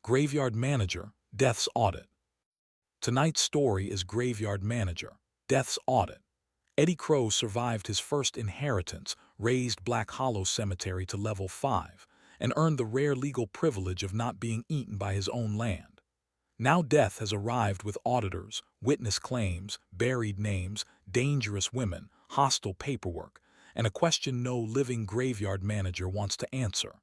Graveyard Manager, Death's Audit. Tonight's story is Graveyard Manager, Death's Audit. Eddie Crowe survived his first inheritance, raised Black Hollow Cemetery to level 5, and earned the rare legal privilege of not being eaten by his own land. Now death has arrived with auditors, witness claims, buried names, dangerous women, hostile paperwork, and a question no living graveyard manager wants to answer.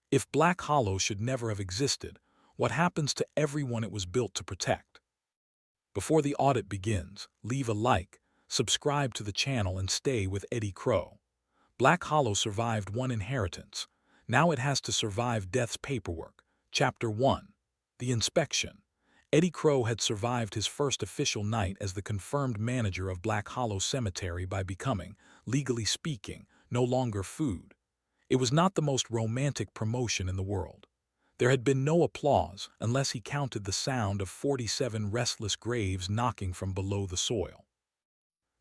If Black Hollow should never have existed, what happens to everyone it was built to protect? Before the audit begins, leave a like, subscribe to the channel and stay with Eddie Crowe. Black Hollow survived one inheritance. Now it has to survive death's paperwork. Chapter 1. The Inspection. Eddie Crowe had survived his first official night as the confirmed manager of Black Hollow Cemetery by becoming, legally speaking, no longer food. It was not the most romantic promotion in the world. There had been no applause unless he counted the sound of 47 restless graves knocking from below the soil.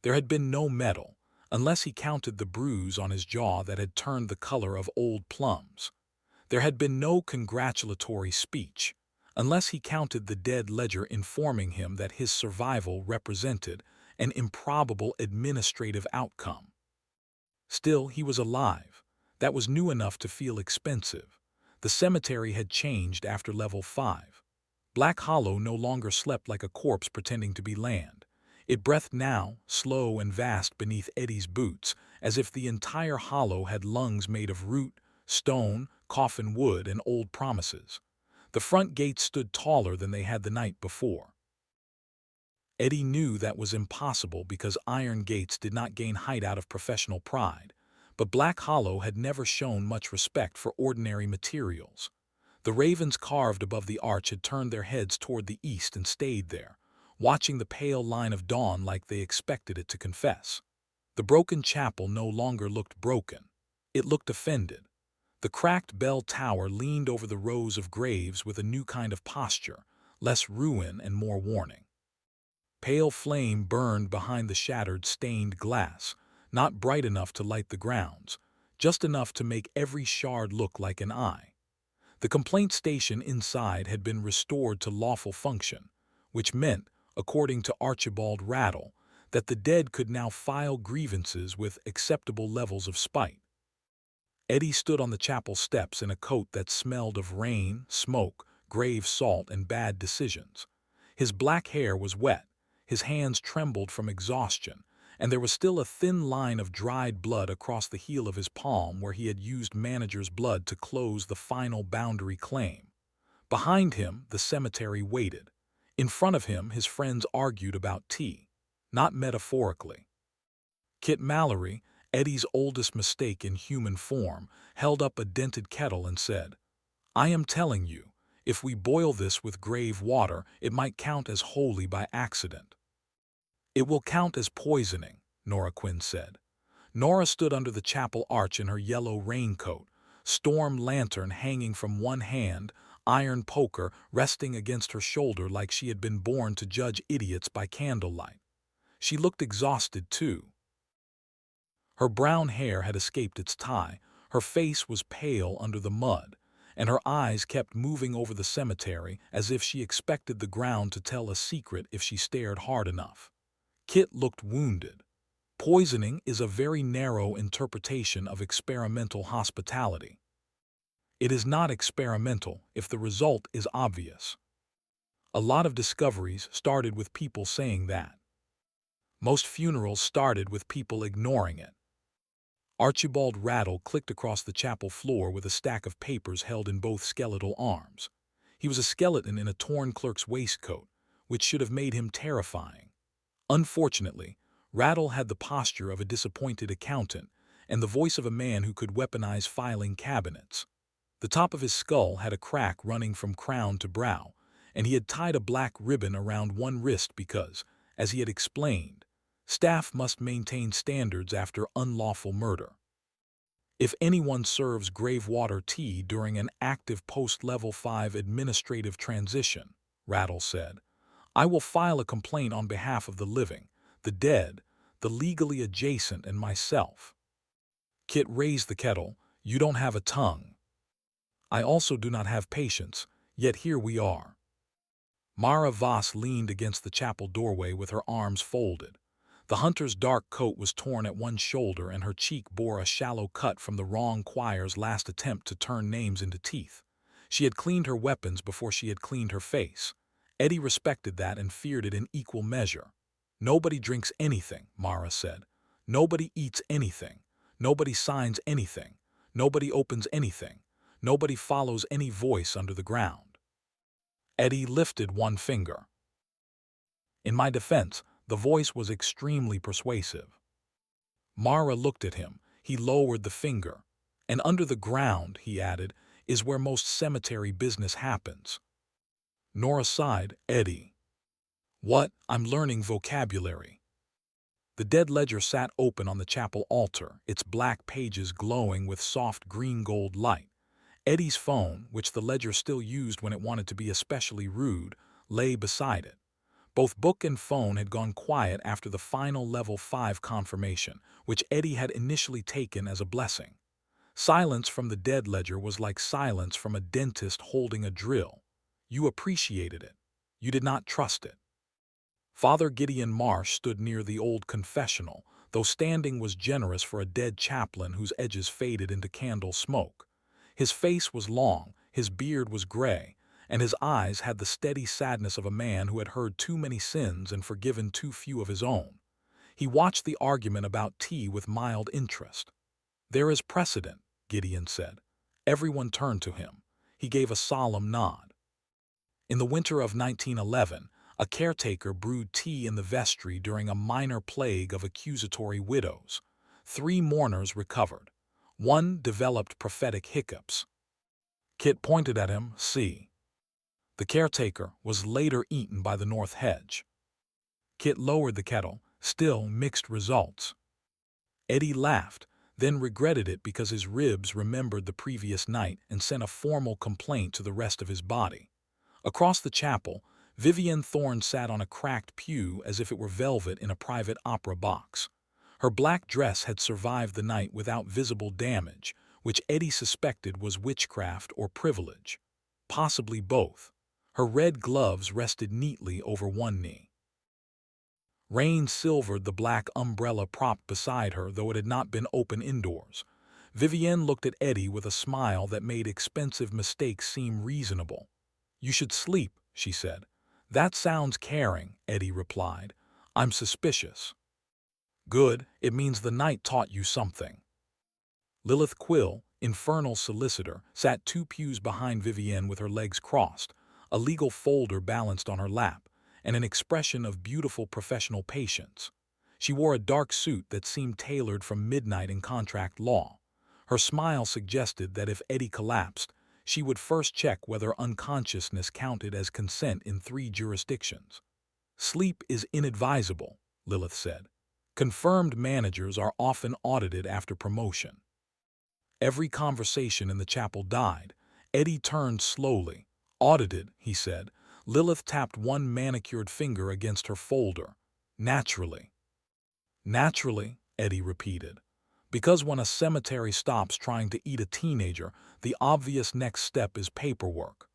There had been no medal unless he counted the bruise on his jaw that had turned the color of old plums. There had been no congratulatory speech unless he counted the dead ledger informing him that his survival represented an improbable administrative outcome. Still, he was alive. That was new enough to feel expensive. The cemetery had changed after level 5. Black Hollow no longer slept like a corpse pretending to be land. It breathed now, slow and vast beneath Eddie's boots, as if the entire hollow had lungs made of root, stone, coffin wood, and old promises. The front gates stood taller than they had the night before. Eddie knew that was impossible because iron gates did not gain height out of professional pride. But Black Hollow had never shown much respect for ordinary materials. The ravens carved above the arch had turned their heads toward the east and stayed there, watching the pale line of dawn like they expected it to confess. The broken chapel no longer looked broken. It looked offended. The cracked bell tower leaned over the rows of graves with a new kind of posture, less ruin and more warning. Pale flame burned behind the shattered stained glass, not bright enough to light the grounds, just enough to make every shard look like an eye. The complaint station inside had been restored to lawful function, which meant, according to Archibald Rattle, that the dead could now file grievances with acceptable levels of spite. Eddie stood on the chapel steps in a coat that smelled of rain, smoke, grave salt, and bad decisions. His black hair was wet, his hands trembled from exhaustion, and there was still a thin line of dried blood across the heel of his palm where he had used manager's blood to close the final boundary claim. Behind him, the cemetery waited. In front of him, his friends argued about tea, not metaphorically. Kit Mallory, Eddie's oldest mistake in human form, held up a dented kettle and said, "I am telling you, if we boil this with grave water, it might count as holy by accident." "It will count as poisoning," Nora Quinn said. Nora stood under the chapel arch in her yellow raincoat, storm lantern hanging from one hand, iron poker resting against her shoulder like she had been born to judge idiots by candlelight. She looked exhausted, too. Her brown hair had escaped its tie, her face was pale under the mud, and her eyes kept moving over the cemetery as if she expected the ground to tell a secret if she stared hard enough. Kit looked wounded. Poisoning is a very narrow interpretation of experimental hospitality. It is not experimental if the result is obvious. A lot of discoveries started with people saying that. Most funerals started with people ignoring it. Archibald Rattle clicked across the chapel floor with a stack of papers held in both skeletal arms. He was a skeleton in a torn clerk's waistcoat, which should have made him terrifying. Unfortunately, Rattle had the posture of a disappointed accountant and the voice of a man who could weaponize filing cabinets. The top of his skull had a crack running from crown to brow, and he had tied a black ribbon around one wrist because, as he had explained, staff must maintain standards after unlawful murder. "If anyone serves grave water tea during an active post-level 5 administrative transition," Rattle said, "I will file a complaint on behalf of the living, the dead, the legally adjacent, and myself." Kit raised the kettle. "You don't have a tongue." "I also do not have patience," Yet here we are. Mara Voss leaned against the chapel doorway with her arms folded. The hunter's dark coat was torn at one shoulder and her cheek bore a shallow cut from the wrong choir's last attempt to turn names into teeth. She had cleaned her weapons before she had cleaned her face. Eddie respected that and feared it in equal measure. Nobody drinks anything, Mara said. Nobody eats anything. Nobody signs anything. Nobody opens anything. Nobody follows any voice under the ground. Eddie lifted one finger. In my defense, the voice was extremely persuasive. Mara looked at him. He lowered the finger. And under the ground, he added, is where most cemetery business happens. Nora sighed. Eddie. What? I'm learning vocabulary. The dead ledger sat open on the chapel altar, its black pages glowing with soft green-gold light. Eddie's phone, which the ledger still used when it wanted to be especially rude, lay beside it. Both book and phone had gone quiet after the final level 5 confirmation, which Eddie had initially taken as a blessing. Silence from the dead ledger was like silence from a dentist holding a drill. You appreciated it. You did not trust it. Father Gideon Marsh stood near the old confessional, though standing was generous for a dead chaplain whose edges faded into candle smoke. His face was long, his beard was gray, and his eyes had the steady sadness of a man who had heard too many sins and forgiven too few of his own. He watched the argument about tea with mild interest. There is precedent, Gideon said. Everyone turned to him. He gave a solemn nod. In the winter of 1911, a caretaker brewed tea in the vestry during a minor plague of accusatory widows. 3 mourners recovered. 1 developed prophetic hiccups. Kit pointed at him. See. The caretaker was later eaten by the north hedge. Kit lowered the kettle. Still mixed results. Eddie laughed, then regretted it because his ribs remembered the previous night and sent a formal complaint to the rest of his body. Across the chapel, Vivienne Thorne sat on a cracked pew as if it were velvet in a private opera box. Her black dress had survived the night without visible damage, which Eddie suspected was witchcraft or privilege. Possibly both. Her red gloves rested neatly over one knee. Rain silvered the black umbrella propped beside her, though it had not been open indoors. Vivienne looked at Eddie with a smile that made expensive mistakes seem reasonable. You should sleep, she said. That sounds caring, Eddie replied. I'm suspicious. Good, it means the night taught you something. Lilith Quill, infernal solicitor, sat 2 pews behind Vivienne with her legs crossed, a legal folder balanced on her lap, and an expression of beautiful professional patience. She wore a dark suit that seemed tailored from midnight in contract law. Her smile suggested that if Eddie collapsed, she would first check whether unconsciousness counted as consent in 3 jurisdictions. Sleep is inadvisable, Lilith said. Confirmed managers are often audited after promotion. Every conversation in the chapel died. Eddie turned slowly. Audited, he said. Lilith tapped one manicured finger against her folder. Naturally. Naturally, Eddie repeated. Because when a cemetery stops trying to eat a teenager, the obvious next step is paperwork.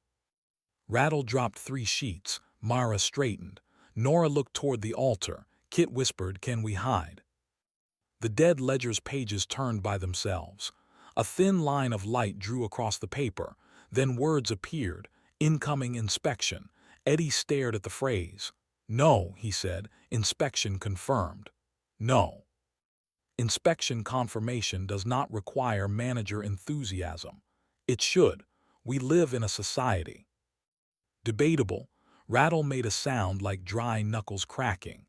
Rattle dropped 3 sheets. Mara straightened. Nora looked toward the altar. Kit whispered, "Can we hide?" The dead ledger's pages turned by themselves. A thin line of light drew across the paper. Then words appeared. Incoming inspection. Eddie stared at the phrase. No, he said. Inspection confirmed. No. Inspection confirmation does not require manager enthusiasm. It should. We live in a society. Debatable. Rattle made a sound like dry knuckles cracking.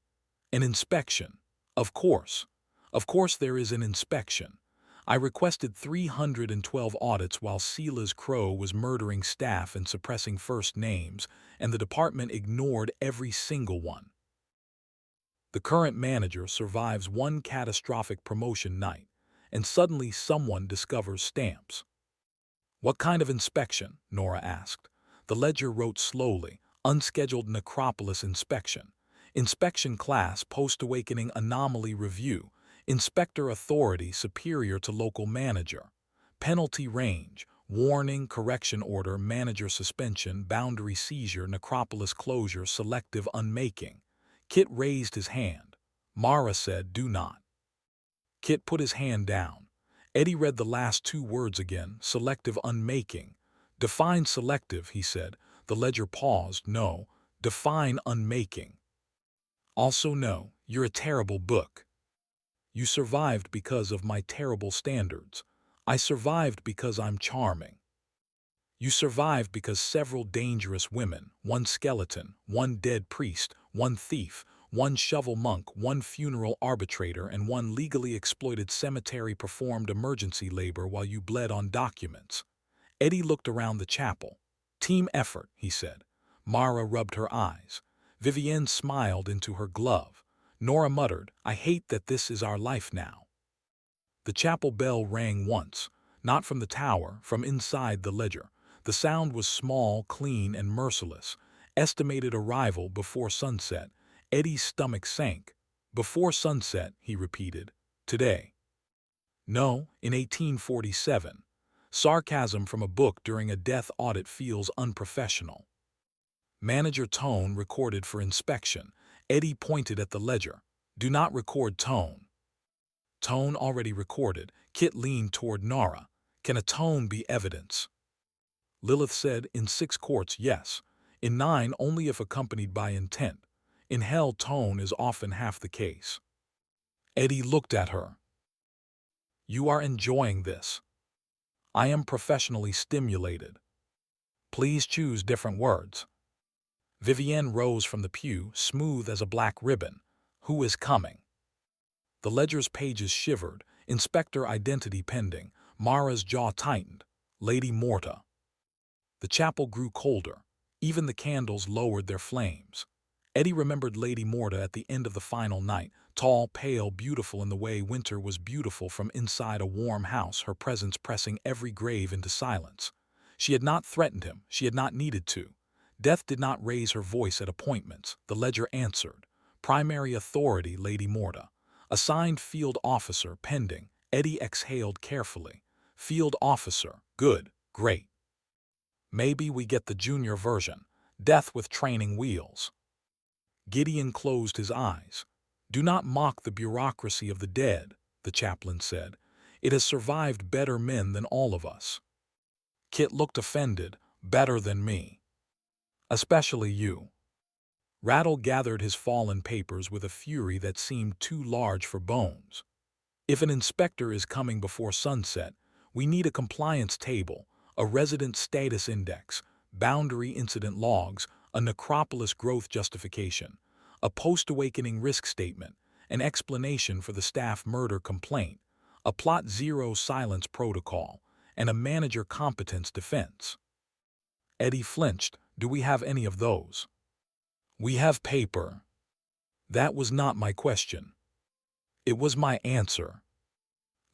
An inspection. Of course. Of course there is an inspection. I requested 312 audits while Silas Crowe was murdering staff and suppressing first names, and the department ignored every single one. The current manager survives 1 catastrophic promotion night, and suddenly someone discovers stamps. What kind of inspection? Nora asked. The ledger wrote slowly, unscheduled necropolis inspection. Inspection class post-awakening anomaly review. Inspector authority superior to local manager. Penalty range, Warning, correction order, manager suspension, boundary seizure, necropolis closure, selective unmaking. Kit raised his hand. Mara said, "Do not." Kit put his hand down. Eddie read the last two words again, selective unmaking. Define selective, he said. The ledger paused. No, define unmaking. Also no, you're a terrible book. You survived because of my terrible standards. I survived because I'm charming. You survived because several dangerous women, one skeleton, one dead priest, one thief, one shovel monk, one funeral arbitrator, and one legally exploited cemetery performed emergency labor while you bled on documents. Eddie looked around the chapel. Team effort, he said. Mara rubbed her eyes. Vivienne smiled into her glove. Nora muttered, "I hate that this is our life now." The chapel bell rang once, not from the tower, from inside the ledger. The sound was small, clean, and merciless. Estimated arrival before sunset. Eddie's stomach sank. Before sunset, he repeated. Today. No, in 1847. Sarcasm from a book during a death audit feels unprofessional. Manager tone recorded for inspection. Eddie pointed at the ledger. Do not record tone. Tone already recorded. Kit leaned toward Nora. Can a tone be evidence? Lilith said, in 6 courts, yes. In 9, only if accompanied by intent. In hell, tone is often half the case. Eddie looked at her. You are enjoying this. I am professionally stimulated. Please choose different words. Vivienne rose from the pew, smooth as a black ribbon. Who is coming? The ledger's pages shivered. Inspector identity pending. Mara's jaw tightened. Lady Morta. The chapel grew colder. Even the candles lowered their flames. Eddie remembered Lady Morta at the end of the final night, tall, pale, beautiful in the way winter was beautiful from inside a warm house, her presence pressing every grave into silence. She had not threatened him, she had not needed to. Death did not raise her voice at appointments, the ledger answered. Primary authority, Lady Morta. Assigned field officer, pending. Eddie exhaled carefully. Field officer, good, great. Maybe we get the junior version, death with training wheels. Gideon closed his eyes. Do not mock the bureaucracy of the dead, the chaplain said. It has survived better men than all of us. Kit looked offended. Better than me. Especially you. Rattle gathered his fallen papers with a fury that seemed too large for bones. If an inspector is coming before sunset, we need a compliance table, a resident status index, boundary incident logs, a necropolis growth justification, a post-awakening risk statement, an explanation for the staff murder complaint, a plot zero silence protocol, and a manager competence defense. Eddie flinched. Do we have any of those? We have paper. That was not my question. It was my answer.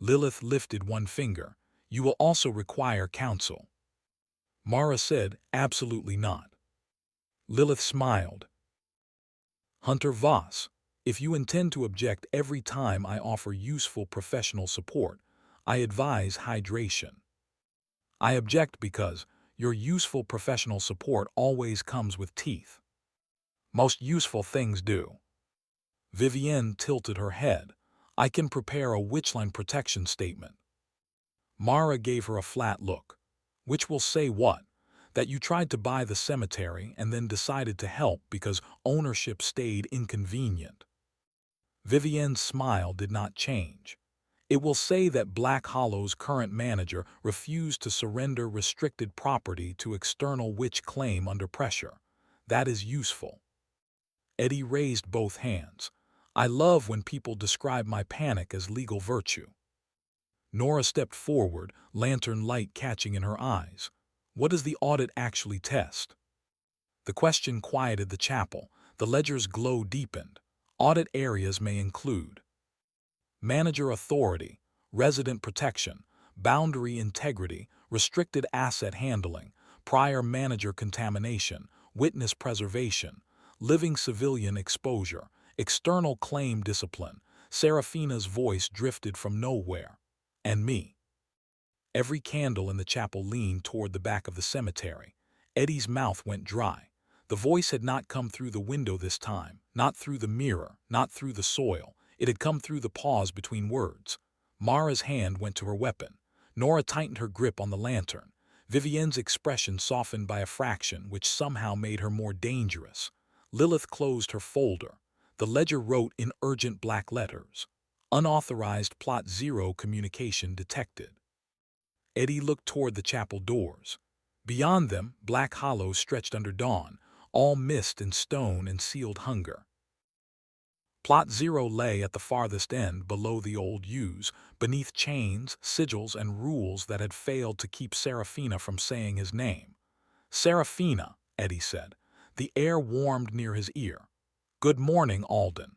Lilith lifted one finger. You will also require counsel. Mara said, absolutely not. Lilith smiled. Hunter Voss, if you intend to object every time I offer useful professional support, I advise hydration. I object because your useful professional support always comes with teeth. Most useful things do. Vivienne tilted her head. I can prepare a witchline protection statement. Mara gave her a flat look. Which will say what? That you tried to buy the cemetery and then decided to help because ownership stayed inconvenient. Vivienne's smile did not change. It will say that Black Hollow's current manager refused to surrender restricted property to external witch claim under pressure. That is useful. Eddie raised both hands. I love when people describe my panic as legal virtue. Nora stepped forward, lantern light catching in her eyes. What does the audit actually test? The question quieted the chapel. The ledger's glow deepened. Audit areas may include manager authority, resident protection, boundary integrity, restricted asset handling, prior manager contamination, witness preservation, living civilian exposure, external claim discipline. Seraphina's voice drifted from nowhere. And me. Every candle in the chapel leaned toward the back of the cemetery. Eddie's mouth went dry. The voice had not come through the window this time, not through the mirror, not through the soil. It had come through the pause between words. Mara's hand went to her weapon. Nora tightened her grip on the lantern. Vivienne's expression softened by a fraction, which somehow made her more dangerous. Lilith closed her folder. The ledger wrote in urgent black letters, "Unauthorized Plot Zero communication detected." Eddie looked toward the chapel doors. Beyond them, black hollows stretched under dawn, all mist and stone and sealed hunger. Plot Zero lay at the farthest end, below the old U's, beneath chains, sigils, and rules that had failed to keep Serafina from saying his name. "Serafina," Eddie said. The air warmed near his ear. "Good morning, Alden."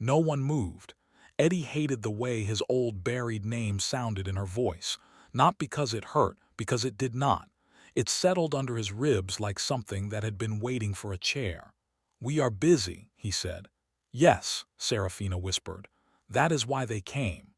No one moved. Eddie hated the way his old buried name sounded in her voice, not because it hurt, because it did not. It settled under his ribs like something that had been waiting for a chair. "We are busy," he said. "Yes," Serafina whispered. "That is why they came."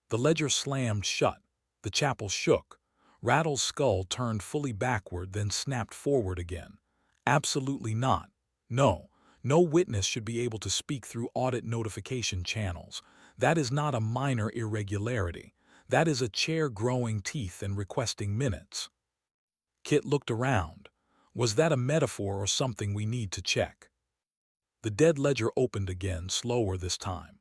The ledger slammed shut. The chapel shook. Rattle's skull turned fully backward, then snapped forward again. "Absolutely not. No. No witness should be able to speak through audit notification channels. That is not a minor irregularity. That is a chair growing teeth and requesting minutes." Kit looked around. Was that a metaphor or something we need to check? The dead ledger opened again, slower this time.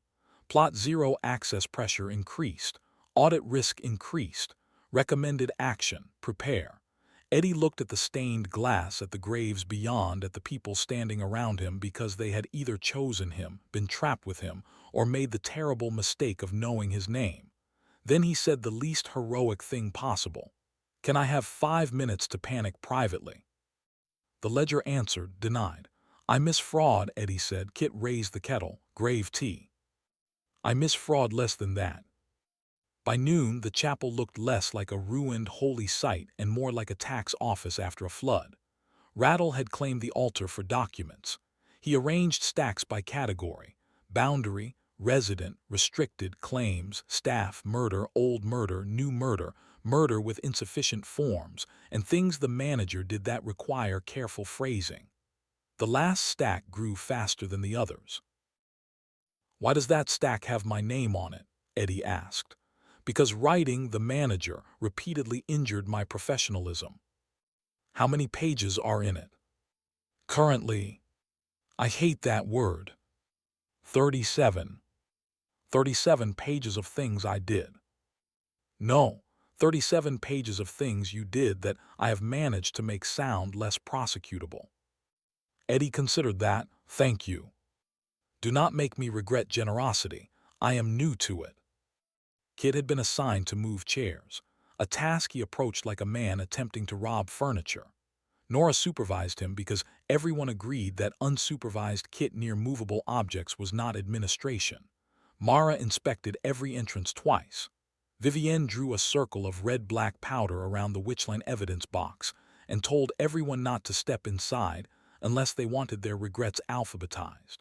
Plot Zero access pressure increased. Audit risk increased. Recommended action: prepare. Eddie looked at the stained glass, at the graves beyond, at the people standing around him because they had either chosen him, been trapped with him, or made the terrible mistake of knowing his name. Then he said the least heroic thing possible. "Can I have 5 minutes to panic privately?" The ledger answered, denied. "I miss fraud," Eddie said. Kit raised the kettle. "Grave tea." "I miss fraud less than that." By noon, the chapel looked less like a ruined holy site and more like a tax office after a flood. Rattle had claimed the altar for documents. He arranged stacks by category: boundary, resident, restricted, claims, staff, murder, old murder, new murder, murder with insufficient forms, and things the manager did that require careful phrasing. The last stack grew faster than the others. "Why does that stack have my name on it?" Eddie asked. "Because writing the manager repeatedly injured my professionalism." "How many pages are in it?" "Currently, I hate that word. 37. 37 pages of things I did." "No, 37 pages of things you did that I have managed to make sound less prosecutable." Eddie considered that. "Thank you. Do not make me regret generosity. I am new to it." Kit had been assigned to move chairs, a task he approached like a man attempting to rob furniture. Nora supervised him because everyone agreed that unsupervised Kit near movable objects was not administration. Mara inspected every entrance twice. Vivienne drew a circle of red-black powder around the Witchline evidence box and told everyone not to step inside unless they wanted their regrets alphabetized.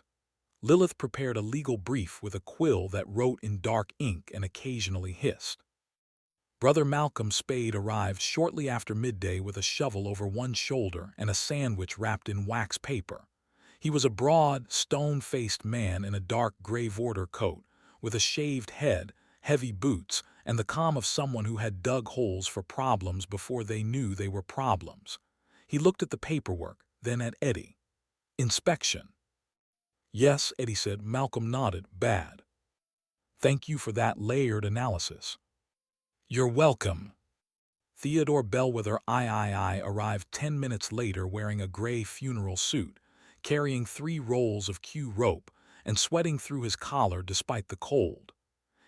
Lilith prepared a legal brief with a quill that wrote in dark ink and occasionally hissed. Brother Malcolm Spade arrived shortly after midday with a shovel over one shoulder and a sandwich wrapped in wax paper. He was a broad, stone-faced man in a dark gray vorder coat, with a shaved head, heavy boots, and the calm of someone who had dug holes for problems before they knew they were problems. He looked at the paperwork, then at Eddie. "Inspection." "Yes," Eddie said. Malcolm nodded. "Bad." "Thank you for that layered analysis." "You're welcome." Theodore Bellwether III arrived 10 minutes later wearing a gray funeral suit, carrying 3 rolls of Q rope, and sweating through his collar despite the cold.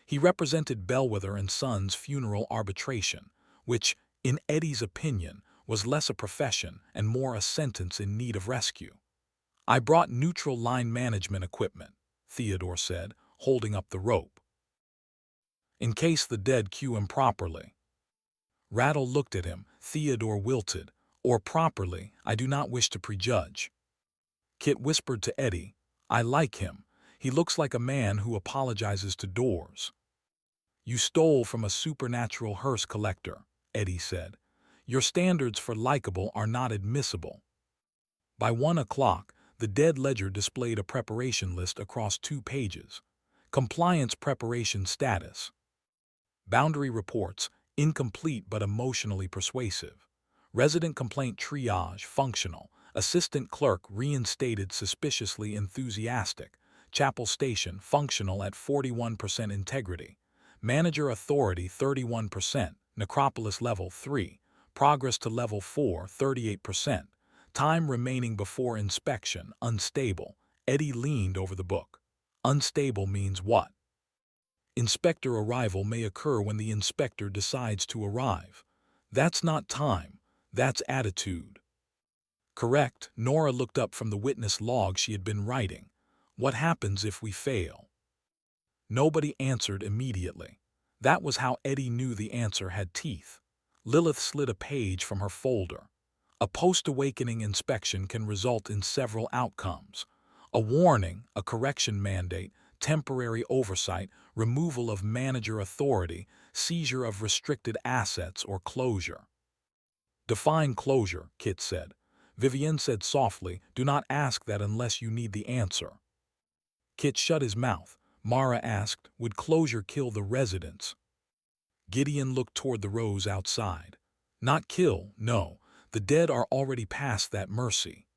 He represented Bellwether and Sons funeral arbitration, which, in Eddie's opinion, was less a profession and more a sentence in need of rescue. "I brought neutral line management equipment," Theodore said, holding up the rope. "In case the dead cue improperly." Rattle looked at him. Theodore wilted. "Or properly, I do not wish to prejudge." Kit whispered to Eddie, "I like him. He looks like a man who apologizes to doors." You stole from a supernatural hearse collector, Eddie said. Your standards for likable are not admissible. By 1 o'clock, the dead ledger displayed a preparation list across 2 pages. Compliance preparation status. Boundary reports, incomplete but emotionally persuasive. Resident complaint triage, functional. Assistant clerk reinstated suspiciously enthusiastic. Chapel station, functional at 41% integrity. Manager authority, 31%. Necropolis level 3. Progress to level 4, 38%. Time remaining before inspection, unstable. Eddie leaned over the book. Unstable means what? Inspector arrival may occur when the inspector decides to arrive. That's not time, that's attitude. Correct, Nora looked up from the witness log she had been writing. What happens if we fail? Nobody answered immediately. That was how Eddie knew the answer had teeth. Lilith slid a page from her folder. A post-awakening inspection can result in several outcomes. A warning, a correction mandate, temporary oversight, removal of manager authority, seizure of restricted assets, or closure. Define closure, Kit said. Vivienne said softly, do not ask that unless you need the answer. Kit shut his mouth. Mara asked, would closure kill the residents? Gideon looked toward the rows outside. Not kill, no. The dead are already past that mercy.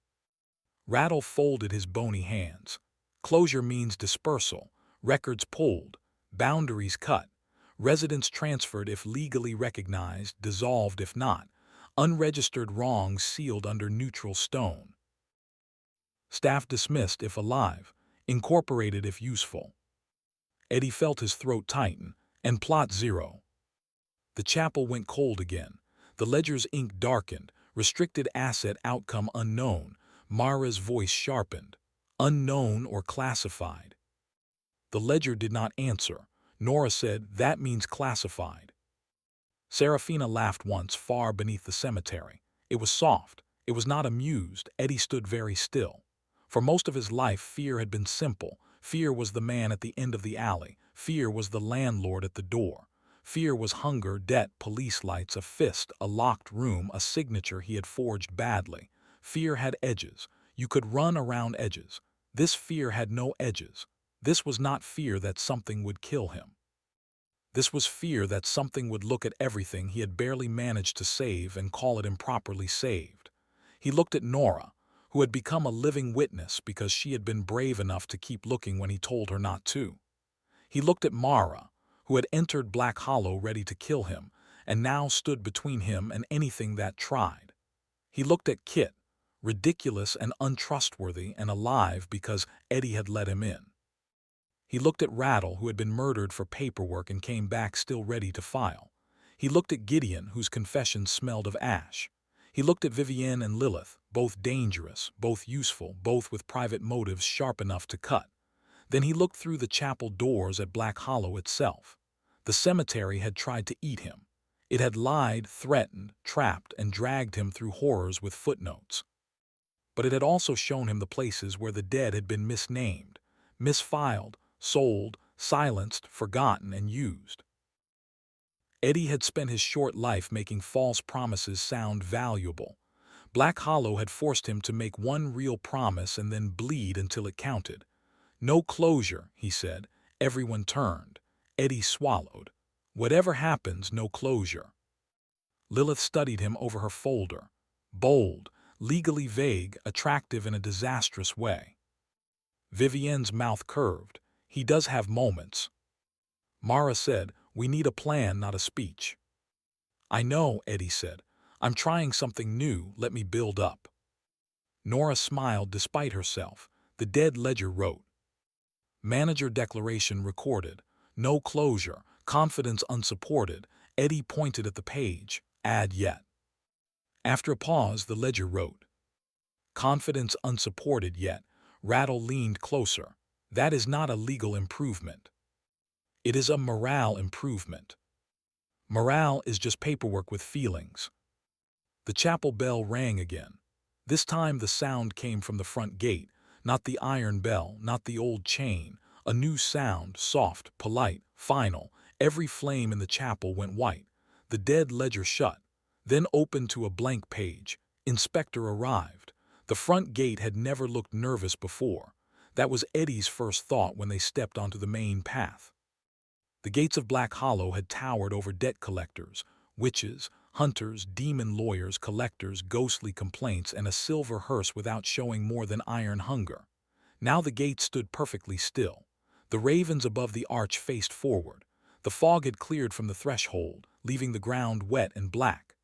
Rattle folded his bony hands. Closure means dispersal, records pulled, boundaries cut, residents transferred if legally recognized, dissolved if not, unregistered wrongs sealed under neutral stone. Staff dismissed if alive, incorporated if useful. Eddie felt his throat tighten, and plot 0. The chapel went cold again. The ledger's ink darkened, restricted asset outcome unknown. Mara's voice sharpened. Unknown or classified. The ledger did not answer. Nora said, that means classified. Serafina laughed once far beneath the cemetery. It was soft. It was not amused. Eddie stood very still. For most of his life, fear had been simple. Fear was the man at the end of the alley. Fear was the landlord at the door. Fear was hunger, debt, police lights, a fist, a locked room, a signature he had forged badly. Fear had edges. You could run around edges. This fear had no edges. This was not fear that something would kill him. This was fear that something would look at everything he had barely managed to save and call it improperly saved. He looked at Nora, who had become a living witness because she had been brave enough to keep looking when he told her not to. He looked at Mara, who had entered Black Hollow ready to kill him, and now stood between him and anything that tried. He looked at Kit, ridiculous and untrustworthy and alive because Eddie had let him in. He looked at Rattle, who had been murdered for paperwork and came back still ready to file. He looked at Gideon, whose confession smelled of ash. He looked at Vivienne and Lilith, both dangerous, both useful, both with private motives sharp enough to cut. Then he looked through the chapel doors at Black Hollow itself. The cemetery had tried to eat him. It had lied, threatened, trapped, and dragged him through horrors with footnotes. But it had also shown him the places where the dead had been misnamed, misfiled, sold, silenced, forgotten, and used. Eddie had spent his short life making false promises sound valuable. Black Hollow had forced him to make one real promise and then bleed until it counted. No closure, he said. Everyone turned. Eddie swallowed. Whatever happens, no closure. Lilith studied him over her folder. Bold, legally vague, attractive in a disastrous way. Vivienne's mouth curved. He does have moments. Mara said, we need a plan, not a speech. I know, Eddie said. I'm trying something new, let me build up. Nora smiled despite herself. The dead ledger wrote. Manager declaration recorded. No closure. Confidence unsupported. Eddie pointed at the page. Add yet. After a pause, the ledger wrote. Confidence unsupported yet. Rattle leaned closer. That is not a legal improvement. It is a morale improvement. Morale is just paperwork with feelings. The chapel bell rang again. This time the sound came from the front gate, not the iron bell, not the old chain. A new sound, soft, polite, final. Every flame in the chapel went white. The dead ledger shut, then opened to a blank page. Inspector arrived. The front gate had never looked nervous before. That was Eddie's first thought when they stepped onto the main path. The gates of Black Hollow had towered over debt collectors, witches, hunters, demon lawyers, collectors, ghostly complaints, and a silver hearse without showing more than iron hunger. Now the gate stood perfectly still. The ravens above the arch faced forward. The fog had cleared from the threshold, leaving the ground wet and black.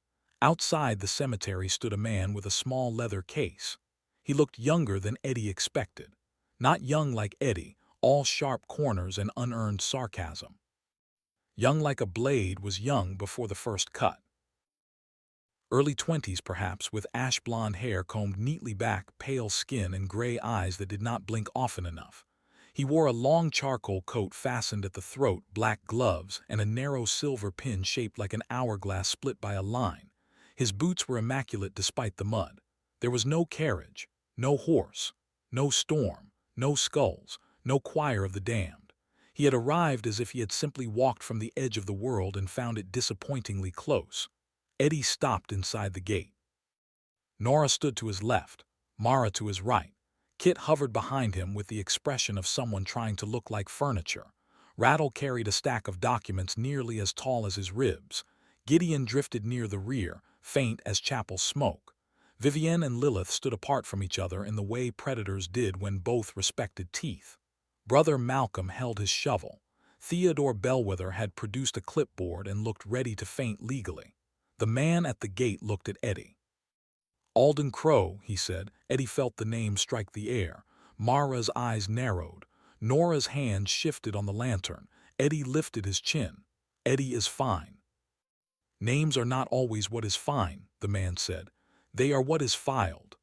Outside the cemetery stood a man with a small leather case. He looked younger than Eddie expected. Not young like Eddie, all sharp corners and unearned sarcasm. Young like a blade was young before the first cut. Early 20s perhaps, with ash-blonde hair combed neatly back, pale skin, and gray eyes that did not blink often enough. He wore a long charcoal coat fastened at the throat, black gloves, and a narrow silver pin shaped like an hourglass split by a line. His boots were immaculate despite the mud. There was no carriage, no horse, no storm, no skulls, no choir of the damned. He had arrived as if he had simply walked from the edge of the world and found it disappointingly close. Eddie stopped inside the gate. Nora stood to his left, Mara to his right. Kit hovered behind him with the expression of someone trying to look like furniture. Rattle carried a stack of documents nearly as tall as his ribs. Gideon drifted near the rear, faint as chapel smoke. Vivienne and Lilith stood apart from each other in the way predators did when both respected teeth. Brother Malcolm held his shovel. Theodore Bellwether had produced a clipboard and looked ready to faint legally. The man at the gate looked at Eddie. "Alden Crowe," he said. Eddie felt the name strike the air. Mara's eyes narrowed. Nora's hand shifted on the lantern. Eddie lifted his chin. "Eddie is fine." "Names are not always what is fine," the man said. "They are what is filed."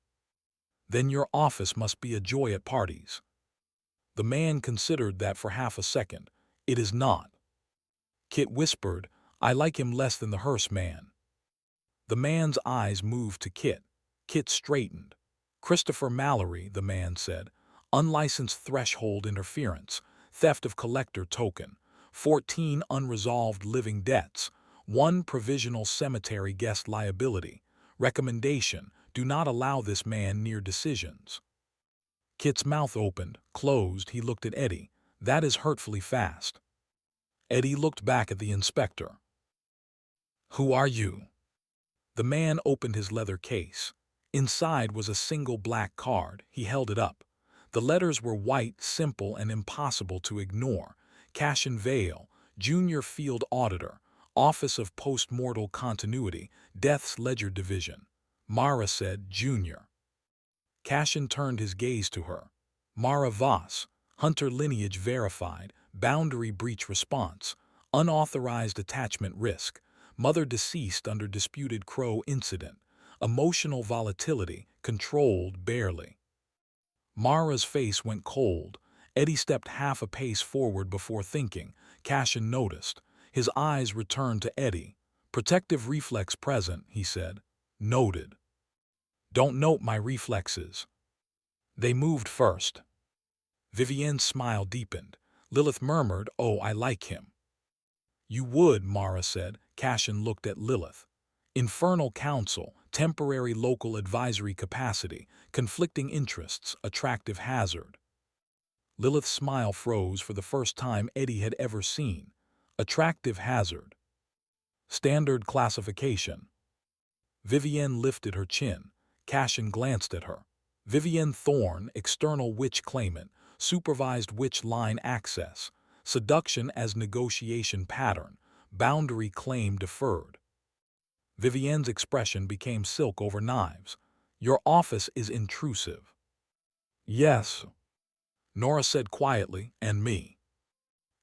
"Then your office must be a joy at parties." The man considered that for half a second. "It is not." Kit whispered, "I like him less than the hearse man." The man's eyes moved to Kit. Kit straightened. "Christopher Mallory," the man said. "Unlicensed threshold interference, theft of collector token, 14 unresolved living debts, 1 provisional cemetery guest liability. Recommendation, do not allow this man near decisions." Kit's mouth opened, closed. He looked at Eddie. "That is hurtfully fast." Eddie looked back at the inspector. "Who are you?" The man opened his leather case. Inside was a single black card. He held it up. The letters were white, simple, and impossible to ignore. Cashin Vale, Junior Field Auditor, Office of Postmortal Continuity, Death's Ledger Division. Mara said, "Junior." Cashin turned his gaze to her. "Mara Voss, Hunter Lineage Verified, Boundary Breach Response, Unauthorized Attachment Risk, Mother Deceased under Disputed Crowe Incident, Emotional Volatility, Controlled Barely." Mara's face went cold. Eddie stepped half a pace forward before thinking. Cashin noticed. His eyes returned to Eddie. "Protective reflex present," he said. "Noted." "Don't note my reflexes." "They moved first." Vivienne's smile deepened. Lilith murmured, "Oh, I like him." "You would," Mara said. Cashin looked at Lilith. "Infernal Council, temporary local advisory capacity, conflicting interests, attractive hazard." Lilith's smile froze for the first time Eddie had ever seen. Attractive hazard. Standard classification. Vivienne lifted her chin. Cashin glanced at her. "Vivienne Thorne, external witch claimant, supervised witch line access, seduction as negotiation pattern, boundary claim deferred." Vivienne's expression became silk over knives. "Your office is intrusive." "Yes," Nora said quietly, "and me."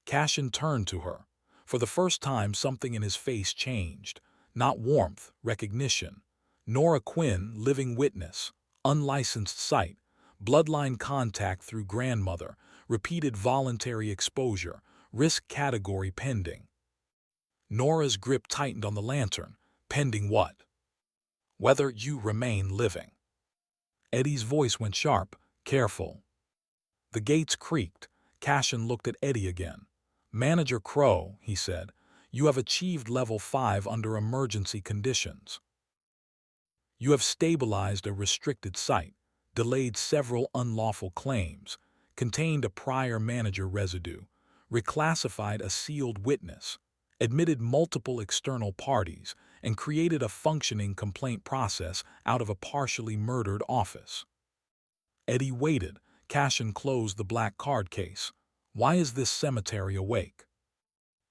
Cashin turned to her. For the first time something in his face changed. Not warmth, recognition. Nora Quinn, living witness, unlicensed site, bloodline contact through grandmother, repeated voluntary exposure, risk category pending. Nora's grip tightened on the lantern. "Pending what?" "Whether you remain living." Eddie's voice went sharp. "Careful." The gates creaked. Cashin looked at Eddie again. Manager Crowe, he said, you have achieved level 5 under emergency conditions. You have stabilized a restricted site, delayed several unlawful claims, contained a prior manager residue, reclassified a sealed witness, admitted multiple external parties, and created a functioning complaint process out of a partially murdered office. Eddie waited. Cashin closed the black card case. Why is this cemetery awake?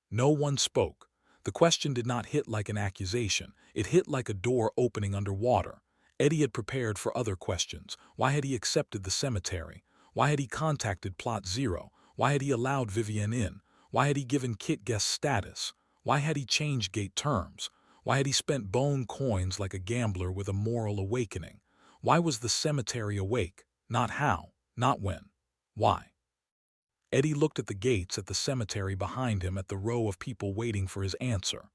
No one spoke. The question did not hit like an accusation. It hit like a door opening underwater. Eddie had prepared for other questions. Why had he accepted the cemetery? Why had he contacted Plot Zero? Why had he allowed Vivian in? Why had he given Kit guest status? Why had he changed gate terms? Why had he spent bone coins like a gambler with a moral awakening? Why was the cemetery awake? Not how, not when. Why? Eddie looked at the gates at the cemetery behind him, at the row of people waiting for his answer.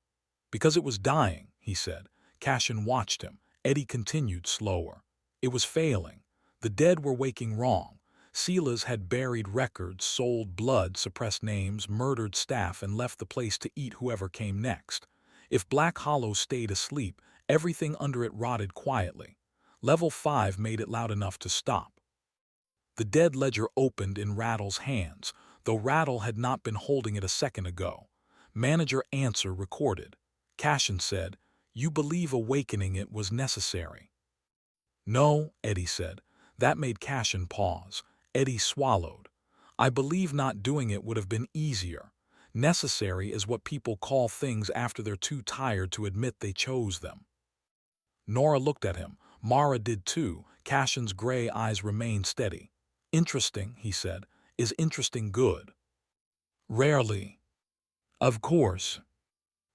Because it was dying, he said. Cashin watched him. Eddie continued slower. It was failing. The dead were waking wrong. Silas had buried records, sold blood, suppressed names, murdered staff, and left the place to eat whoever came next. If Black Hollow stayed asleep, everything under it rotted quietly. Level 5 made it loud enough to stop. The dead ledger opened in Rattle's hands, though Rattle had not been holding it a second ago. Manager answer recorded. Cashin said, "You believe awakening it was necessary?" "No," Eddie said. That made Cashin pause. Eddie swallowed. "I believe not doing it would have been easier. Necessary is what people call things after they're too tired to admit they chose them." Nora looked at him. Mara did too. Cashin's gray eyes remained steady. "Interesting," he said. "Is interesting good?" "Rarely." "Of course."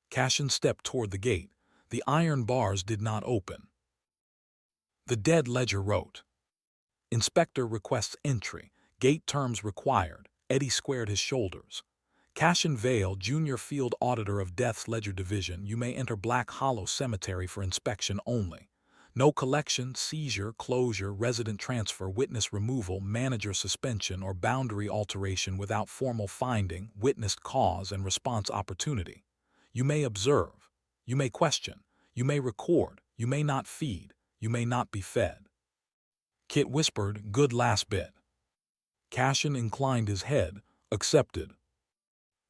Cashin stepped toward the gate. The iron bars did not open. The dead ledger wrote, "Inspector requests entry. Gate terms required." Eddie squared his shoulders. "Cashin Vale, Junior Field Auditor of Death's Ledger Division. You may enter Black Hollow Cemetery for inspection only. No collection, seizure, closure, resident transfer, witness removal, manager suspension, or boundary alteration without formal finding, witnessed cause, and response opportunity. You may observe. You may question. You may record. You may not feed. You may not be fed." Kit whispered, "Good last bit." Cashin inclined his head, accepted.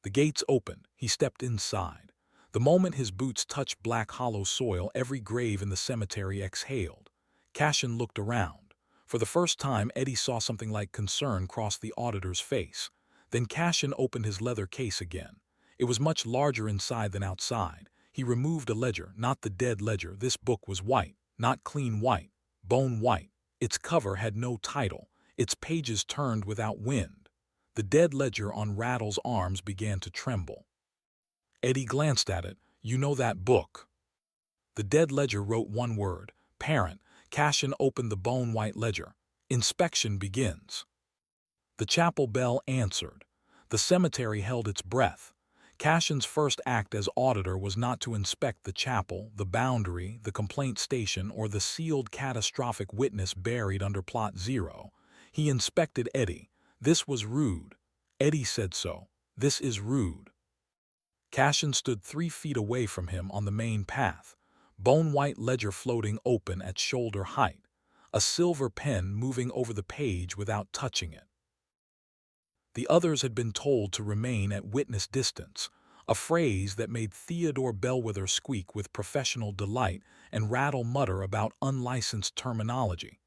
The gates opened. He stepped inside. The moment his boots touched Black Hollow soil, every grave in the cemetery exhaled. Cashin looked around. For the first time, Eddie saw something like concern cross the auditor's face. Then Cashin opened his leather case again. It was much larger inside than outside. He removed a ledger, not the dead ledger. This book was white, not clean white, bone white. Its cover had no title. Its pages turned without wind. The dead ledger on Rattle's arms began to tremble. Eddie glanced at it. "You know that book?" The dead ledger wrote one word, "Parent." Cashin opened the bone-white ledger. "Inspection begins." The chapel bell answered. The cemetery held its breath. Cashin's first act as auditor was not to inspect the chapel, the boundary, the complaint station, or the sealed catastrophic witness buried under Plot Zero. He inspected Eddie. This was rude. Eddie said so. This is rude. Cashin stood 3 feet away from him on the main path, bone-white ledger floating open at shoulder height, a silver pen moving over the page without touching it. The others had been told to remain at witness distance, a phrase that made Theodore Bellwether squeak with professional delight and Rattle mutter about unlicensed terminology.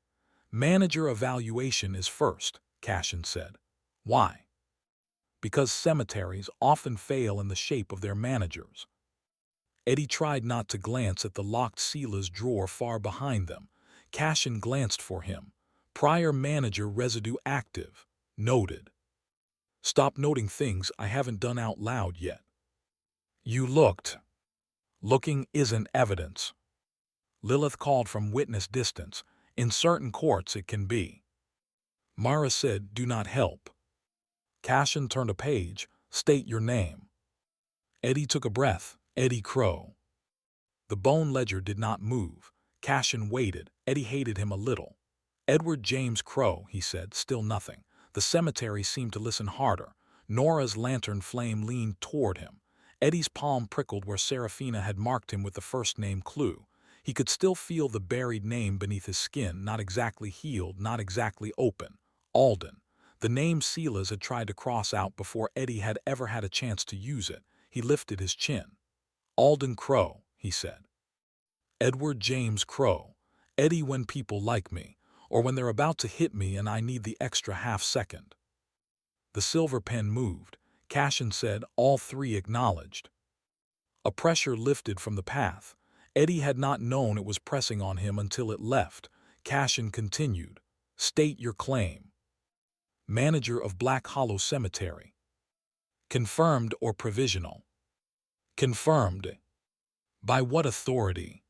"Manager evaluation is first," Cashin said. "Why?" "Because cemeteries often fail in the shape of their managers." Eddie tried not to glance at the locked Sila's drawer far behind them. Cashin glanced for him. "Prior manager residue active. Noted." "Stop noting things I haven't done out loud yet." "You looked." "Looking isn't evidence." Lilith called from witness distance. "In certain courts it can be." Mara said, "Do not help." Cashin turned a page. "State your name." Eddie took a breath. "Eddie Crowe." The bone ledger did not move. Cashin waited. Eddie hated him a little. "Edward James Crowe," he said, still nothing. The cemetery seemed to listen harder. Nora's lantern flame leaned toward him. Eddie's palm prickled where Serafina had marked him with the first name clue. He could still feel the buried name beneath his skin, not exactly healed, not exactly open. Alden. The name Silas had tried to cross out before Eddie had ever had a chance to use it. He lifted his chin. Alden Crowe, he said. Edward James Crowe. Eddie when people like me, or when they're about to hit me and I need the extra half second. The silver pen moved. Cashin said, all three acknowledged. A pressure lifted from the path. Eddie had not known it was pressing on him until it left. Cashin continued, state your claim. Manager of Black Hollow Cemetery. Confirmed or provisional? Confirmed. By what authority?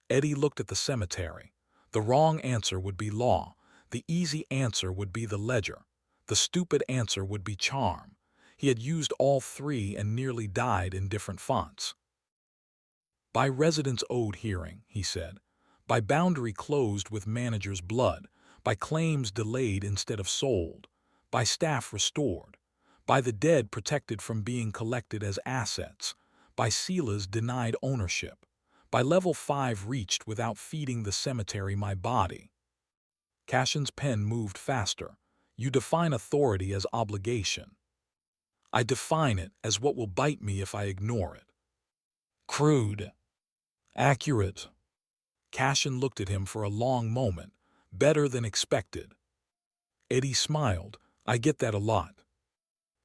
Eddie looked at the cemetery. The wrong answer would be law. The easy answer would be the ledger. The stupid answer would be charm. He had used all three and nearly died in different fonts. By residence owed hearing, he said. By boundary closed with manager's blood. By claims delayed instead of sold. By staff restored. By the dead protected from being collected as assets. By Silas denied ownership. By level 5 reached without feeding the cemetery my body. Cashin's pen moved faster. You define authority as obligation. I define it as what will bite me if I ignore it. Crude. Accurate. Cashin looked at him for a long moment, better than expected. Eddie smiled. I get that a lot.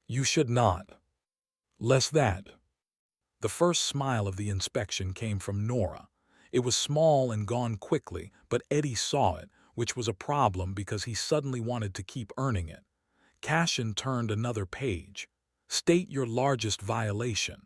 You should not. Less that. The first smile of the inspection came from Nora. It was small and gone quickly, but Eddie saw it, which was a problem because he suddenly wanted to keep earning it. Cashin turned another page. State your largest violation.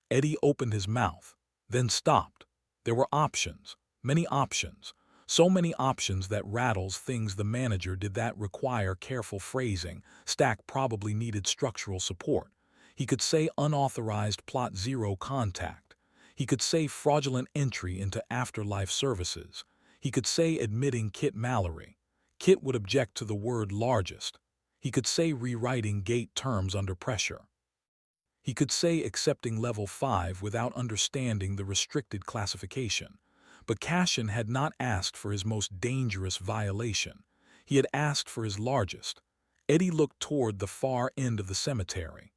Eddie opened his mouth, then stopped. There were options, many options. So many options that rattles things the manager did that require careful phrasing. Stack probably needed structural support. He could say unauthorized plot zero contact. He could say fraudulent entry into afterlife services. He could say admitting Kit Mallory. Kit would object to the word largest. He could say rewriting gate terms under pressure. He could say accepting level 5 without understanding the restricted classification. But Cashin had not asked for his most dangerous violation. He had asked for his largest. Eddie looked toward the far end of the cemetery.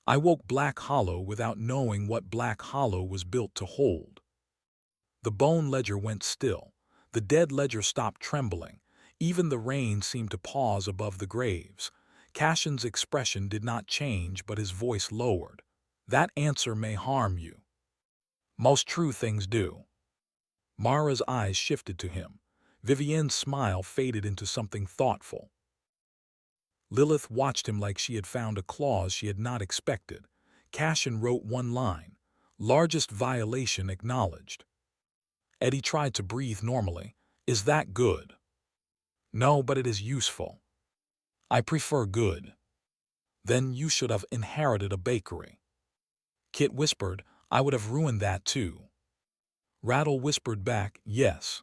I woke Black Hollow without knowing what Black Hollow was built to hold. The bone ledger went still. The dead ledger stopped trembling. Even the rain seemed to pause above the graves. Cashin's expression did not change, but his voice lowered. That answer may harm you. Most true things do. Mara's eyes shifted to him. Vivienne's smile faded into something thoughtful. Lilith watched him like she had found a clause she had not expected. Cashin wrote one line. Largest violation acknowledged. Eddie tried to breathe normally. Is that good? No, but it is useful. I prefer good. Then you should have inherited a bakery. Kit whispered, I would have ruined that too. Rattle whispered back, yes.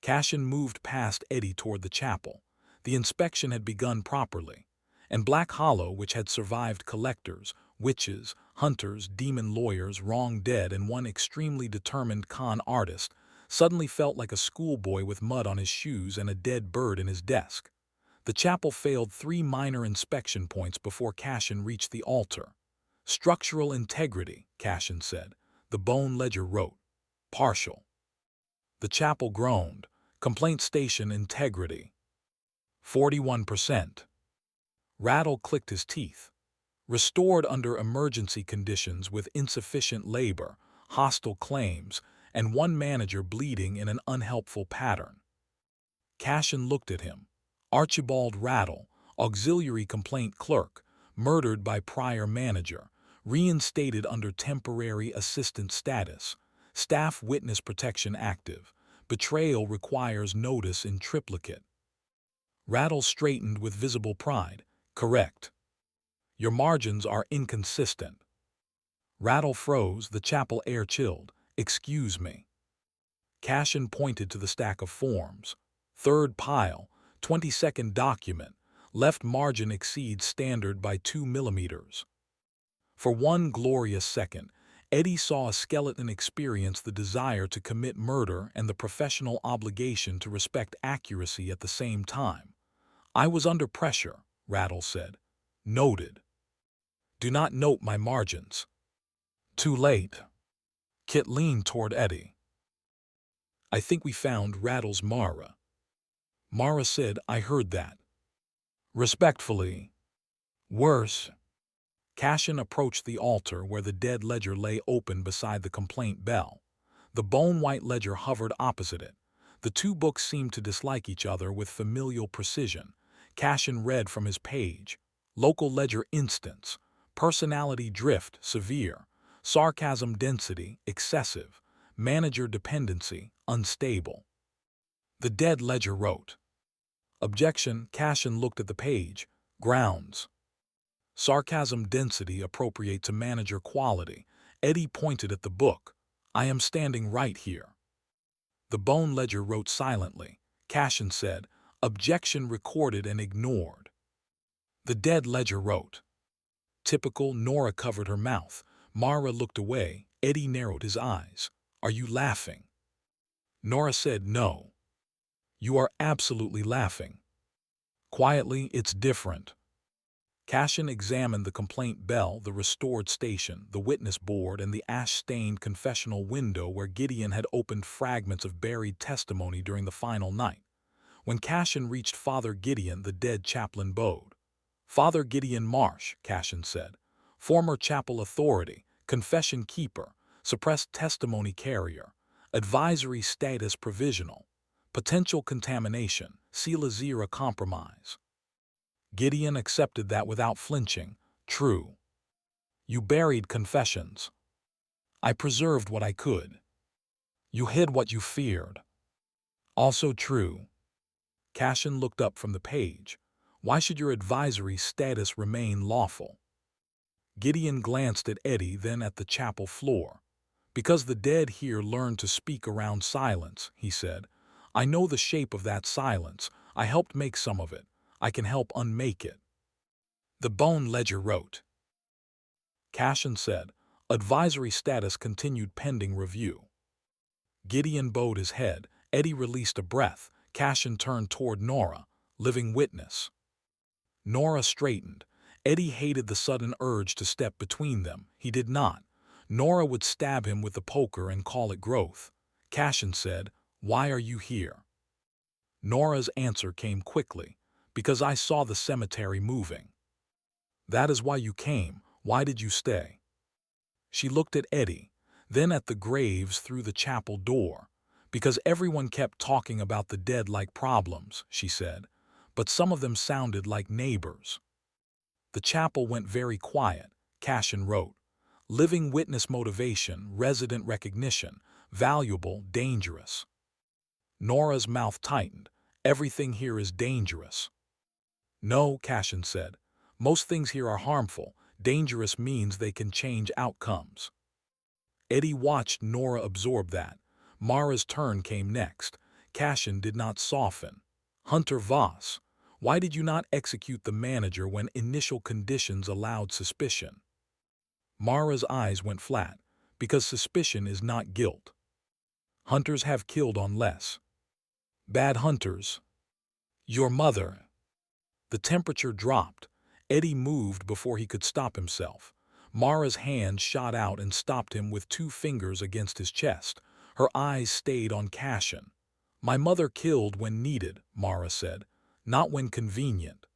Cashin moved past Eddie toward the chapel. The inspection had begun properly, and Black Hollow, which had survived collectors, witches, hunters, demon lawyers, wrong dead, and one extremely determined con artist, suddenly felt like a schoolboy with mud on his shoes and a dead bird in his desk. The chapel failed 3 minor inspection points before Cashin reached the altar. Structural integrity, Cashin said. The bone ledger wrote. Partial. The chapel groaned. Complaint station integrity. 41%. Rattle clicked his teeth. Restored under emergency conditions with insufficient labor, hostile claims, and one manager bleeding in an unhelpful pattern. Cashin looked at him. Archibald Rattle, auxiliary complaint clerk, murdered by prior manager, reinstated under temporary assistant status, staff witness protection active, betrayal requires notice in triplicate. Rattle straightened with visible pride. Correct. Your margins are inconsistent. Rattle froze, the chapel air chilled. Excuse me. Cashin pointed to the stack of forms. Third pile, 22nd document, Left margin exceeds standard by 2 millimeters. For one glorious second, Eddie saw a skeleton experience the desire to commit murder and the professional obligation to respect accuracy at the same time. I was under pressure, Rattle said. Noted. Do not note my margins. Too late. Kit leaned toward Eddie. I think we found Rattle's Mara. Mara said, I heard that. Respectfully. Worse. Cashin approached the altar where the dead ledger lay open beside the complaint bell. The bone-white ledger hovered opposite it. The two books seemed to dislike each other with familial precision. Cashin read from his page. Local ledger instance. Personality drift, severe. Sarcasm density, excessive. Manager dependency, unstable. The dead ledger wrote. Objection. Cashin looked at the page. Grounds. Sarcasm density appropriate to manager quality. Eddie pointed at the book. I am standing right here. The bone ledger wrote silently. Cashin said, objection recorded and ignored. The dead ledger wrote. Typical. Nora covered her mouth. Mara looked away. Eddie narrowed his eyes. Are you laughing? Nora said no. You are absolutely laughing. Quietly, it's different. Cashin examined the complaint bell, the restored station, the witness board, and the ash-stained confessional window where Gideon had opened fragments of buried testimony during the final night. When Cashin reached Father Gideon, the dead chaplain bowed. Father Gideon Marsh, Cashin said, former chapel authority, confession keeper, suppressed testimony carrier, advisory status provisional, potential contamination, Sila compromise. Gideon accepted that without flinching. True. You buried confessions. I preserved what I could. You hid what you feared. Also true. Cashin looked up from the page. Why should your advisory status remain lawful? Gideon glanced at Eddie, then at the chapel floor. Because the dead here learned to speak around silence, he said. I know the shape of that silence. I helped make some of it. I can help unmake it. The bone ledger wrote. Cashin said, advisory status continued pending review. Gideon bowed his head. Eddie released a breath. Cashin turned toward Nora, living witness. Nora straightened. Eddie hated the sudden urge to step between them. He did not. Nora would stab him with the poker and call it growth. Cashin said, why are you here? Nora's answer came quickly. Because I saw the cemetery moving. That is why you came. Why did you stay? She looked at Eddie, then at the graves through the chapel door. Because everyone kept talking about the dead like problems, she said, but some of them sounded like neighbors. The chapel went very quiet, Cashin wrote. Living witness motivation, resident recognition, valuable, dangerous. Nora's mouth tightened. Everything here is dangerous. No, Cashin said. Most things here are harmful. Dangerous means they can change outcomes. Eddie watched Nora absorb that. Mara's turn came next. Cashin did not soften. Hunter Voss, why did you not execute the manager when initial conditions allowed suspicion? Mara's eyes went flat. Because suspicion is not guilt. Hunters have killed on less. Bad hunters. Your mother. The temperature dropped. Eddie moved before he could stop himself. Mara's hand shot out and stopped him with 2 fingers against his chest. Her eyes stayed on Cashin. My mother killed when needed, Mara said, not when convenient.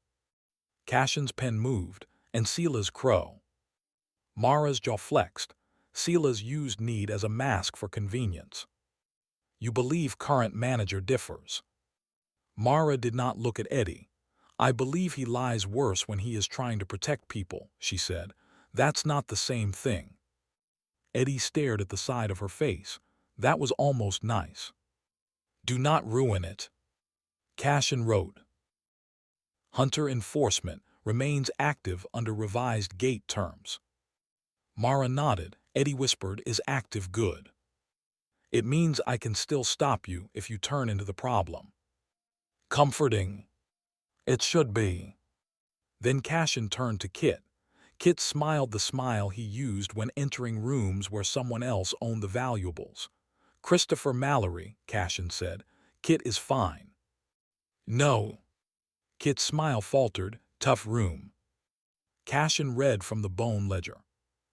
Cashin's pen moved, and Sila's Crowe. Mara's jaw flexed. Sila's used need as a mask for convenience. You believe current manager differs. Mara did not look at Eddie. I believe he lies worse when he is trying to protect people, she said. That's not the same thing. Eddie stared at the side of her face. That was almost nice. Do not ruin it. Cashin wrote. Hunter enforcement remains active under revised gate terms. Mara nodded. Eddie whispered, is active good? It means I can still stop you if you turn into the problem. Comforting. It should be. Then Cashin turned to Kit. Kit smiled the smile he used when entering rooms where someone else owned the valuables. "Christopher Mallory," Cashin said. "Kit is fine." "No." Kit's smile faltered. "Tough room." Cashin read from the bone ledger.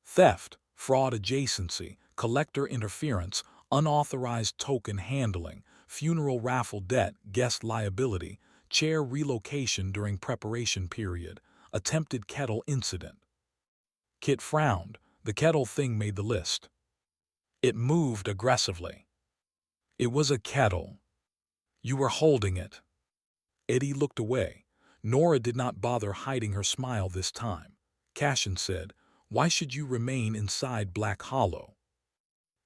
"Theft, fraud adjacency, collector interference, unauthorized token handling, funeral raffle debt, guest liability, chair relocation during preparation period, attempted kettle incident." Kit frowned. The kettle thing made the list. It moved aggressively. "It was a kettle. You were holding it." Eddie looked away. Nora did not bother hiding her smile this time. Cashin said, "Why should you remain inside Black Hollow?"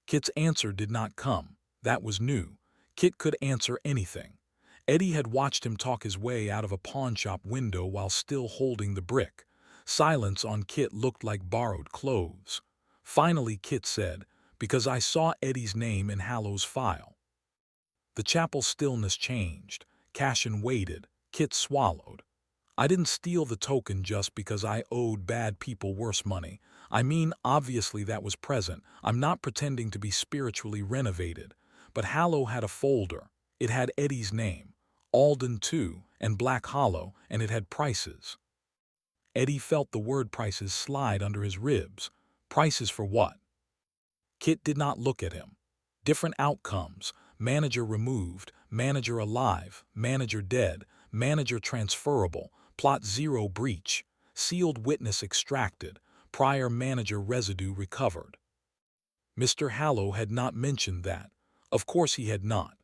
Kit's answer did not come. That was new. Kit could answer anything. Eddie had watched him talk his way out of a pawnshop window while still holding the brick. Silence on Kit looked like borrowed clothes. Finally Kit said, "Because I saw Eddie's name in Hallow's file." The chapel stillness changed. Cashin waited. Kit swallowed. "I didn't steal the token just because I owed bad people worse money. I mean, obviously that was present. I'm not pretending to be spiritually renovated. But Hallow had a folder. It had Eddie's name, Alden too, and Black Hollow, and it had prices." Eddie felt the word prices slide under his ribs. Prices for what? Kit did not look at him. Different outcomes. Manager removed, manager alive, manager dead, manager transferable, plot 0 breach, sealed witness extracted, prior manager residue recovered. Mr. Hallow had not mentioned that. Of course he had not.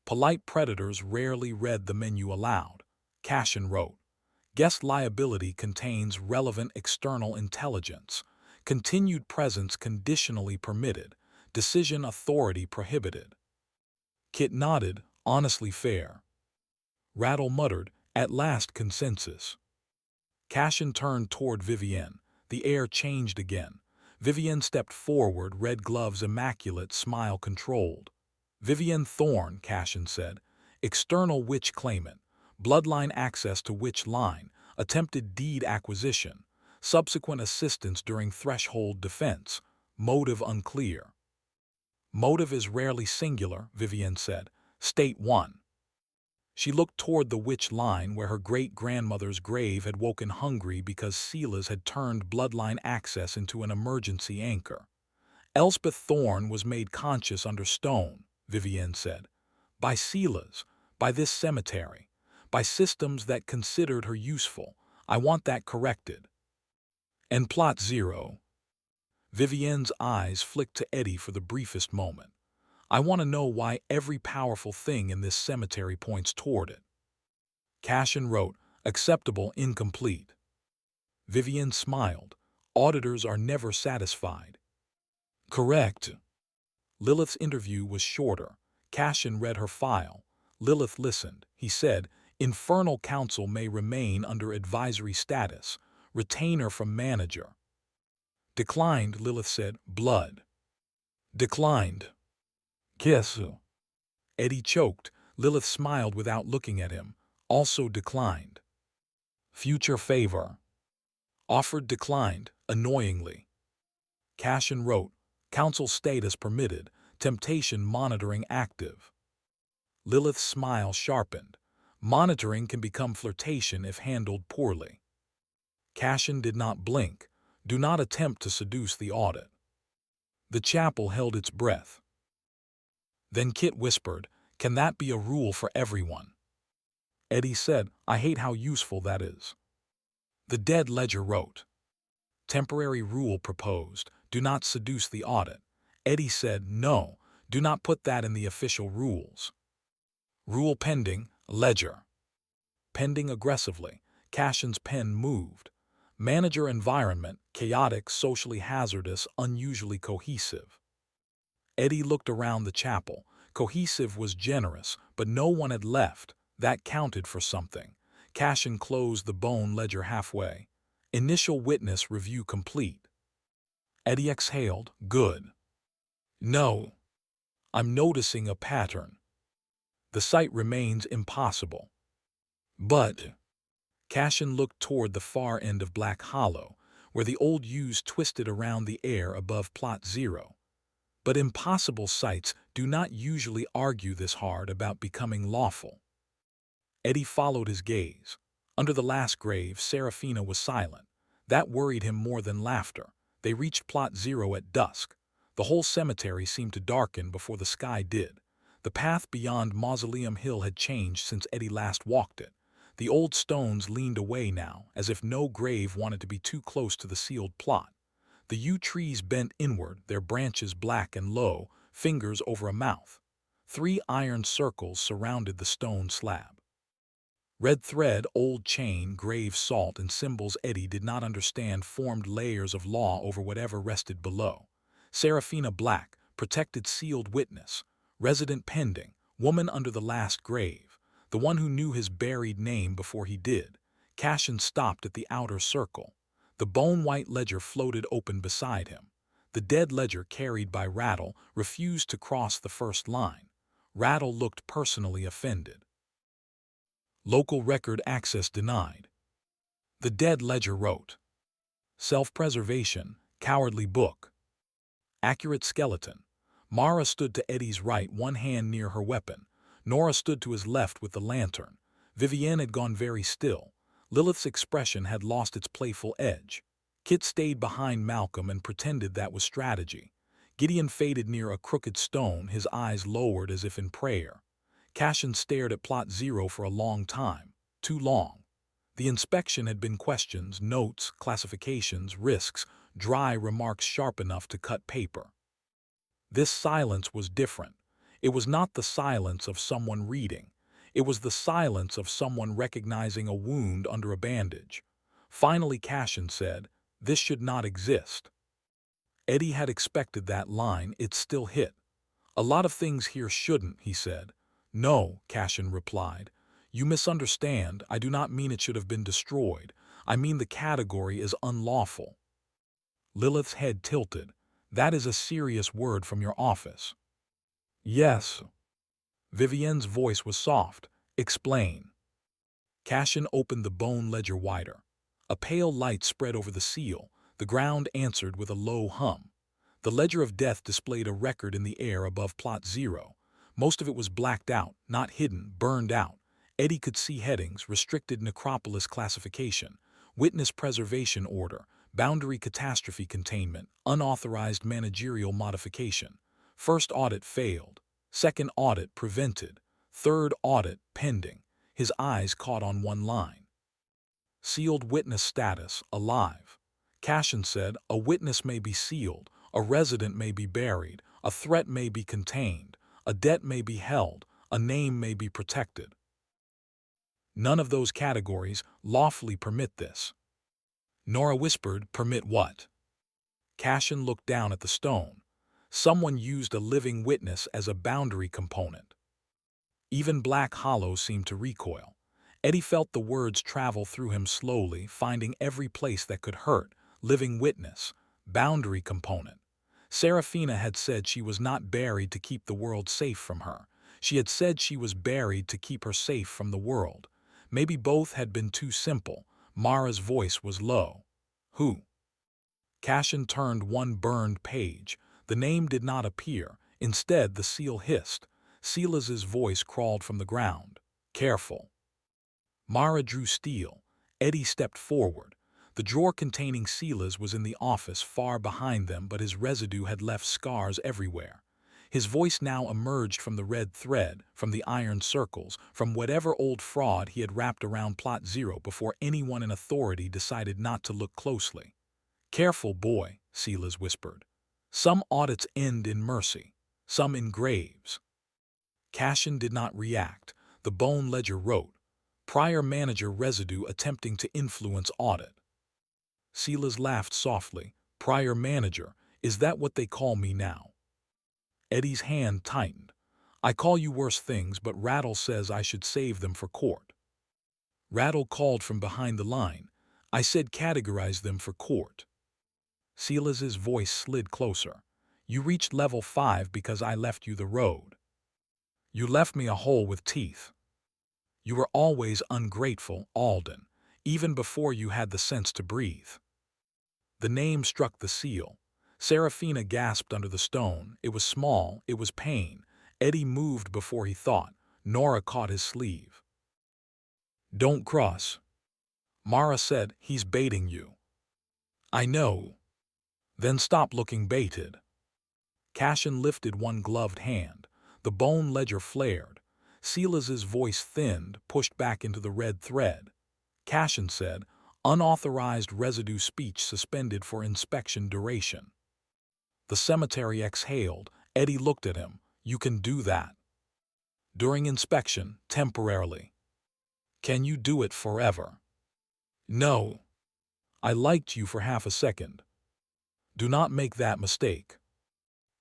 Polite predators rarely read the menu aloud. Cashin wrote, "Guest liability contains relevant external intelligence. Continued presence conditionally permitted. Decision authority prohibited." Kit nodded, honestly fair. Rattle muttered, "At last consensus." Cashin turned toward Vivienne. The air changed again. Vivienne stepped forward, red gloves immaculate, smile controlled. "Vivienne Thorne," Cashin said. "External witch claimant. Bloodline access to witch line. Attempted deed acquisition. Subsequent assistance during threshold defense. Motive unclear." "Motive is rarely singular," Vivienne said. "State one." She looked toward the witch line where her great-grandmother's grave had woken hungry because Sela's had turned bloodline access into an emergency anchor. "Elspeth Thorne was made conscious under stone," Vivienne said. "By Sela's, by this cemetery, by systems that considered her useful. I want that corrected." "And plot 0. Vivienne's eyes flicked to Eddie for the briefest moment. "I want to know why every powerful thing in this cemetery points toward it." Cashin wrote, "Acceptable incomplete." Vivienne smiled. "Auditors are never satisfied." "Correct." Lilith's interview was shorter. Cashin read her file. Lilith listened. He said, "Infernal Council may remain under advisory status. Retainer from manager." "Declined," Lilith said. "Blood." "Declined." "Kiss." Eddie choked. Lilith smiled without looking at him. "Also declined." "Future favor." "Offered declined, annoyingly." Cashin wrote, "Council status permitted, temptation monitoring active." Lilith's smile sharpened. "Monitoring can become flirtation if handled poorly." Cashin did not blink. "Do not attempt to seduce the audit." The chapel held its breath. Then Kit whispered, "Can that be a rule for everyone?" Eddie said, "I hate how useful that is." The dead ledger wrote, "Temporary rule proposed. Do not seduce the audit." Eddie said, "No, do not put that in the official rules." Rule pending, ledger. Pending aggressively. Cashin's pen moved. Manager environment, chaotic, socially hazardous, unusually cohesive. Eddie looked around the chapel. Cohesive was generous, but no one had left. That counted for something. Cashin closed the bone ledger halfway. Initial witness review complete. Eddie exhaled. "Good." "No. I'm noticing a pattern. The site remains impossible." "But..." Cashin looked toward the far end of Black Hollow, where the old yews twisted around the air above Plot Zero. But impossible sights do not usually argue this hard about becoming lawful. Eddie followed his gaze. Under the last grave, Serafina was silent. That worried him more than laughter. They reached Plot Zero at dusk. The whole cemetery seemed to darken before the sky did. The path beyond Mausoleum Hill had changed since Eddie last walked it. The old stones leaned away now, as if no grave wanted to be too close to the sealed plot. The yew trees bent inward, their branches black and low, fingers over a mouth. 3 iron circles surrounded the stone slab. Red thread, old chain, grave salt, and symbols Eddie did not understand formed layers of law over whatever rested below. Serafina Black, protected sealed witness. Resident pending, woman under the last grave. The one who knew his buried name before he did. Cashin stopped at the outer circle. The bone-white ledger floated open beside him. The dead ledger carried by Rattle refused to cross the first line. Rattle looked personally offended. Local record access denied. The dead ledger wrote, "Self-preservation, cowardly book." Accurate skeleton. Mara stood to Eddie's right, one hand near her weapon. Nora stood to his left with the lantern. Vivienne had gone very still. Lilith's expression had lost its playful edge. Kit stayed behind Malcolm and pretended that was strategy. Gideon faded near a crooked stone, his eyes lowered as if in prayer. Cashin stared at Plot Zero for a long time. Too long. The inspection had been questions, notes, classifications, risks, dry remarks sharp enough to cut paper. This silence was different. It was not the silence of someone reading. It was the silence of someone recognizing a wound under a bandage. Finally, Cashin said, "This should not exist." Eddie had expected that line. It still hit. "A lot of things here shouldn't," he said. "No," Cashin replied. "You misunderstand. I do not mean it should have been destroyed. I mean the category is unlawful." Lilith's head tilted. "That is a serious word from your office." "Yes." Vivienne's voice was soft. "Explain." Cashin opened the bone ledger wider. A pale light spread over the seal. The ground answered with a low hum. The ledger of death displayed a record in the air above Plot Zero. Most of it was blacked out, not hidden, burned out. Eddie could see headings: Restricted Necropolis Classification, Witness Preservation Order, Boundary Catastrophe Containment, Unauthorized Managerial Modification. First audit failed. Second audit prevented. Third audit pending. His eyes caught on one line. Sealed witness status, alive. Cashin said, "A witness may be sealed, a resident may be buried, a threat may be contained, a debt may be held, a name may be protected." None of those categories lawfully permit this. Nora whispered, "Permit what?" Cashin looked down at the stone. Someone used a living witness as a boundary component. Even Black Hollow seemed to recoil. Eddie felt the words travel through him slowly, finding every place that could hurt. Living witness, boundary component. Serafina had said she was not buried to keep the world safe from her. She had said she was buried to keep her safe from the world. Maybe both had been too simple. Mara's voice was low. "Who?" Cashin turned one burned page. The name did not appear. Instead, the seal hissed. Silas's voice crawled from the ground. "Careful." Mara drew steel. Eddie stepped forward. The drawer containing Silas was in the office far behind them, but his residue had left scars everywhere. His voice now emerged from the red thread, from the iron circles, from whatever old fraud he had wrapped around Plot Zero before anyone in authority decided not to look closely. "Careful, boy," Silas whispered. "Some audits end in mercy, some in graves." Cashin did not react. The bone ledger wrote, "Prior manager residue attempting to influence audit." Silas laughed softly. "Prior manager, is that what they call me now?" Eddie's hand tightened. "I call you worse things, but Rattle says I should save them for court." Rattle called from behind the line. "I said categorize them for court." Silas's voice slid closer. "You reached level 5 because I left you the road. You left me a hole with teeth. You were always ungrateful, Alden. even before you had the sense to breathe. The name struck the seal. Serafina gasped under the stone. It was small, it was pain. Eddie moved before he thought. Nora caught his sleeve. "Don't cross," Mara said. "He's baiting you." "I know." "Then stop looking baited." Cashin lifted one gloved hand. The bone ledger flared. Silas's voice thinned, pushed back into the red thread. Cashin said, "Unauthorized residue speech suspended for inspection duration." The cemetery exhaled. Eddie looked at him. "You can do that." "During inspection, temporarily." "Can you do it forever?" "No. I liked you for half a second. Do not make that mistake."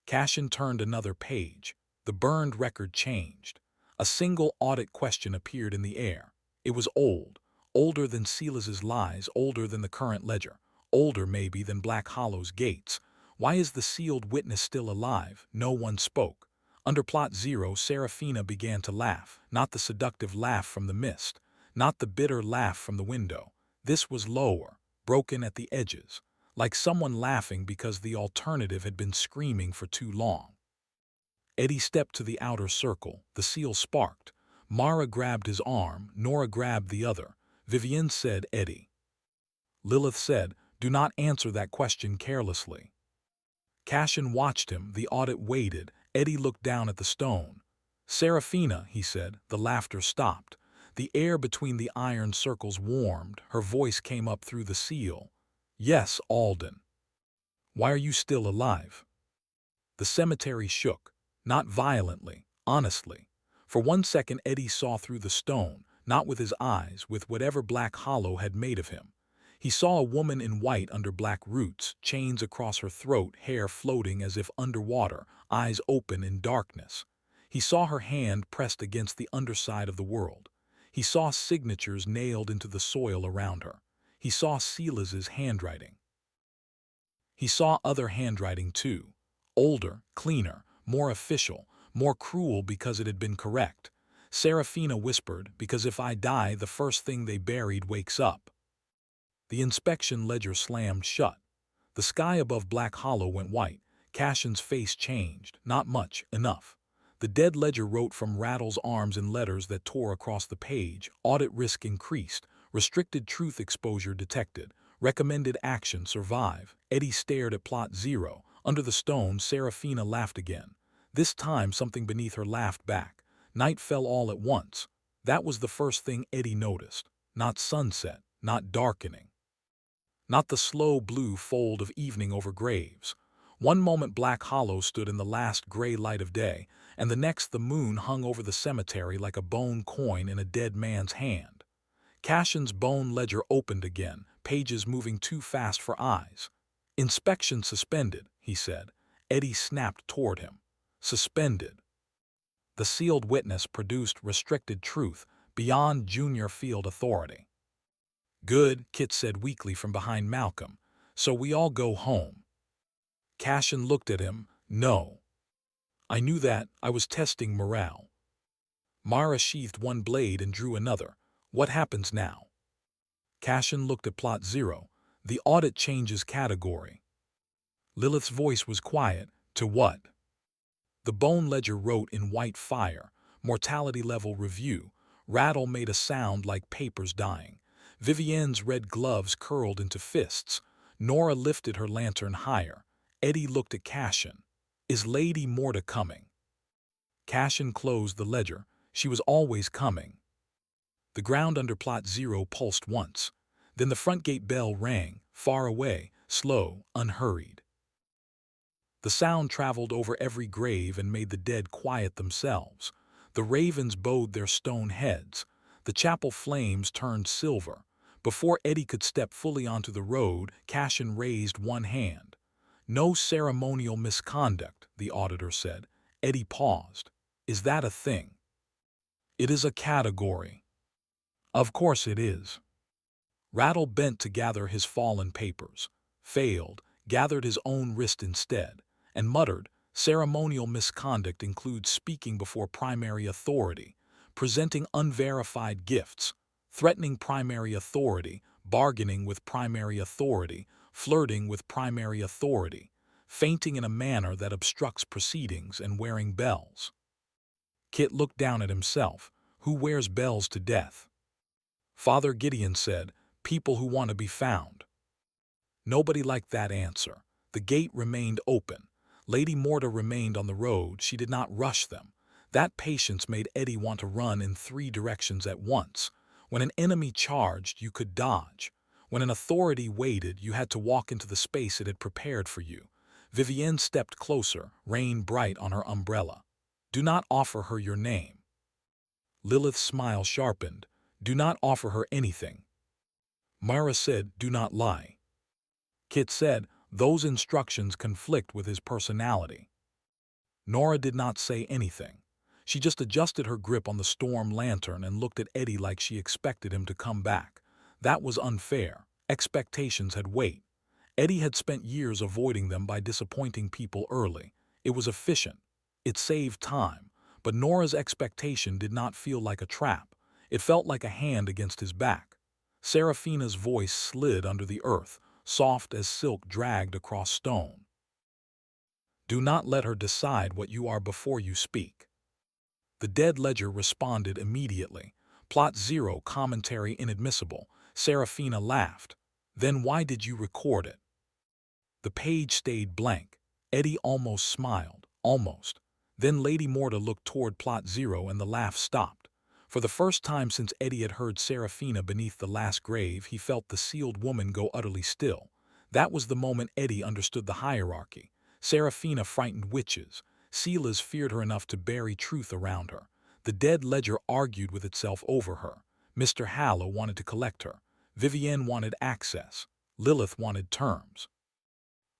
Cashin turned another page. The burned record changed. A single audit question appeared in the air. It was old. Older than Silas's lies, older than the current ledger. Older, maybe, than Black Hollow's gates. Why is the sealed witness still alive? No one spoke. Under Plot Zero, Serafina began to laugh. Not the seductive laugh from the mist. Not the bitter laugh from the window. This was lower, broken at the edges. Like someone laughing because the alternative had been screaming for too long. Eddie stepped to the outer circle. The seal sparked. Mara grabbed his arm. Nora grabbed the other. Vivienne said, "Eddie." Lilith said, "Do not answer that question carelessly." Cashin watched him. The audit waited. Eddie looked down at the stone. "Serafina," he said. The laughter stopped. The air between the iron circles warmed. Her voice came up through the seal. "Yes, Alden." "Why are you still alive?" The cemetery shook. Not violently, honestly. For 1 second Eddie saw through the stone, not with his eyes, with whatever Black Hollow had made of him. He saw a woman in white under black roots, chains across her throat, hair floating as if underwater, eyes open in darkness. He saw her hand pressed against the underside of the world. He saw signatures nailed into the soil around her. He saw Silas's handwriting. He saw other handwriting too. Older, cleaner, more official, more cruel because it had been correct. Serafina whispered, "Because if I die, the first thing they buried wakes up." The inspection ledger slammed shut. The sky above Black Hollow went white. Cashin's face changed. Not much, enough. The dead ledger wrote from Rattle's arms in letters that tore across the page. Audit risk increased. Restricted truth exposure detected. Recommended action survive. Eddie stared at Plot Zero. Under the stone, Serafina laughed again. This time something beneath her laughed back. Night fell all at once. That was the first thing Eddie noticed. Not sunset, not darkening. Not the slow blue fold of evening over graves. One moment Black Hollow stood in the last gray light of day, and the next the moon hung over the cemetery like a bone coin in a dead man's hand. Cashin's bone ledger opened again, pages moving too fast for eyes. "Inspection suspended," he said. Eddie snapped toward him. "Suspended." The sealed witness produced restricted truth beyond junior field authority. "Good," Kit said weakly from behind Malcolm. "So we all go home." Cashin looked at him. "No." "I knew that. I was testing morale." Mara sheathed one blade and drew another. "What happens now?" Cashin looked at Plot Zero. "The audit changes category." Lilith's voice was quiet. "To what?" The bone ledger wrote in white fire, "Mortality level review." Rattle made a sound like papers dying. Vivienne's red gloves curled into fists. Nora lifted her lantern higher. Eddie looked at Cashin. "Is Lady Morta coming?" Cashin closed the ledger. She was always coming. The ground under Plot Zero pulsed once. Then the front gate bell rang, far away, slow, unhurried. The sound traveled over every grave and made the dead quiet themselves. The ravens bowed their stone heads. The chapel flames turned silver. Before Eddie could step fully onto the road, Cashin raised one hand. "No ceremonial misconduct," the auditor said. Eddie paused. "Is that a thing?" "It is a category." "Of course it is." Rattle bent to gather his fallen papers, failed, gathered his own wrist instead, and muttered, "Ceremonial misconduct includes speaking before primary authority, presenting unverified gifts, threatening primary authority, bargaining with primary authority, flirting with primary authority, fainting in a manner that obstructs proceedings, and wearing bells. Kit looked down at himself. Who wears bells to death? Father Gideon said, people who want to be found. Nobody liked that answer. The gate remained open. Lady Morta remained on the road. She did not rush them. That patience made Eddie want to run in 3 directions at once. When an enemy charged, you could dodge. When an authority waited, you had to walk into the space it had prepared for you. Vivienne stepped closer, rain bright on her umbrella. Do not offer her your name. Lilith's smile sharpened. Do not offer her anything. Mara said, do not lie. Kit said, those instructions conflict with his personality. Nora did not say anything. She just adjusted her grip on the storm lantern and looked at Eddie like she expected him to come back. That was unfair. Expectations had weight. Eddie had spent years avoiding them by disappointing people early. It was efficient. It saved time. But Nora's expectation did not feel like a trap. It felt like a hand against his back. Seraphina's voice slid under the earth, soft as silk dragged across stone. Do not let her decide what you are before you speak. The dead ledger responded immediately. Plot 0, commentary inadmissible. Seraphina laughed. Then why did you record it? The page stayed blank. Eddie almost smiled. Almost. Then Lady Morta looked toward plot 0 and the laugh stopped. For the first time since Eddie had heard Seraphina beneath the last grave, he felt the sealed woman go utterly still. That was the moment Eddie understood the hierarchy. Seraphina frightened witches. Seelas feared her enough to bury truth around her. The dead ledger argued with itself over her. Mr. Hallow wanted to collect her. Vivienne wanted access. Lilith wanted terms.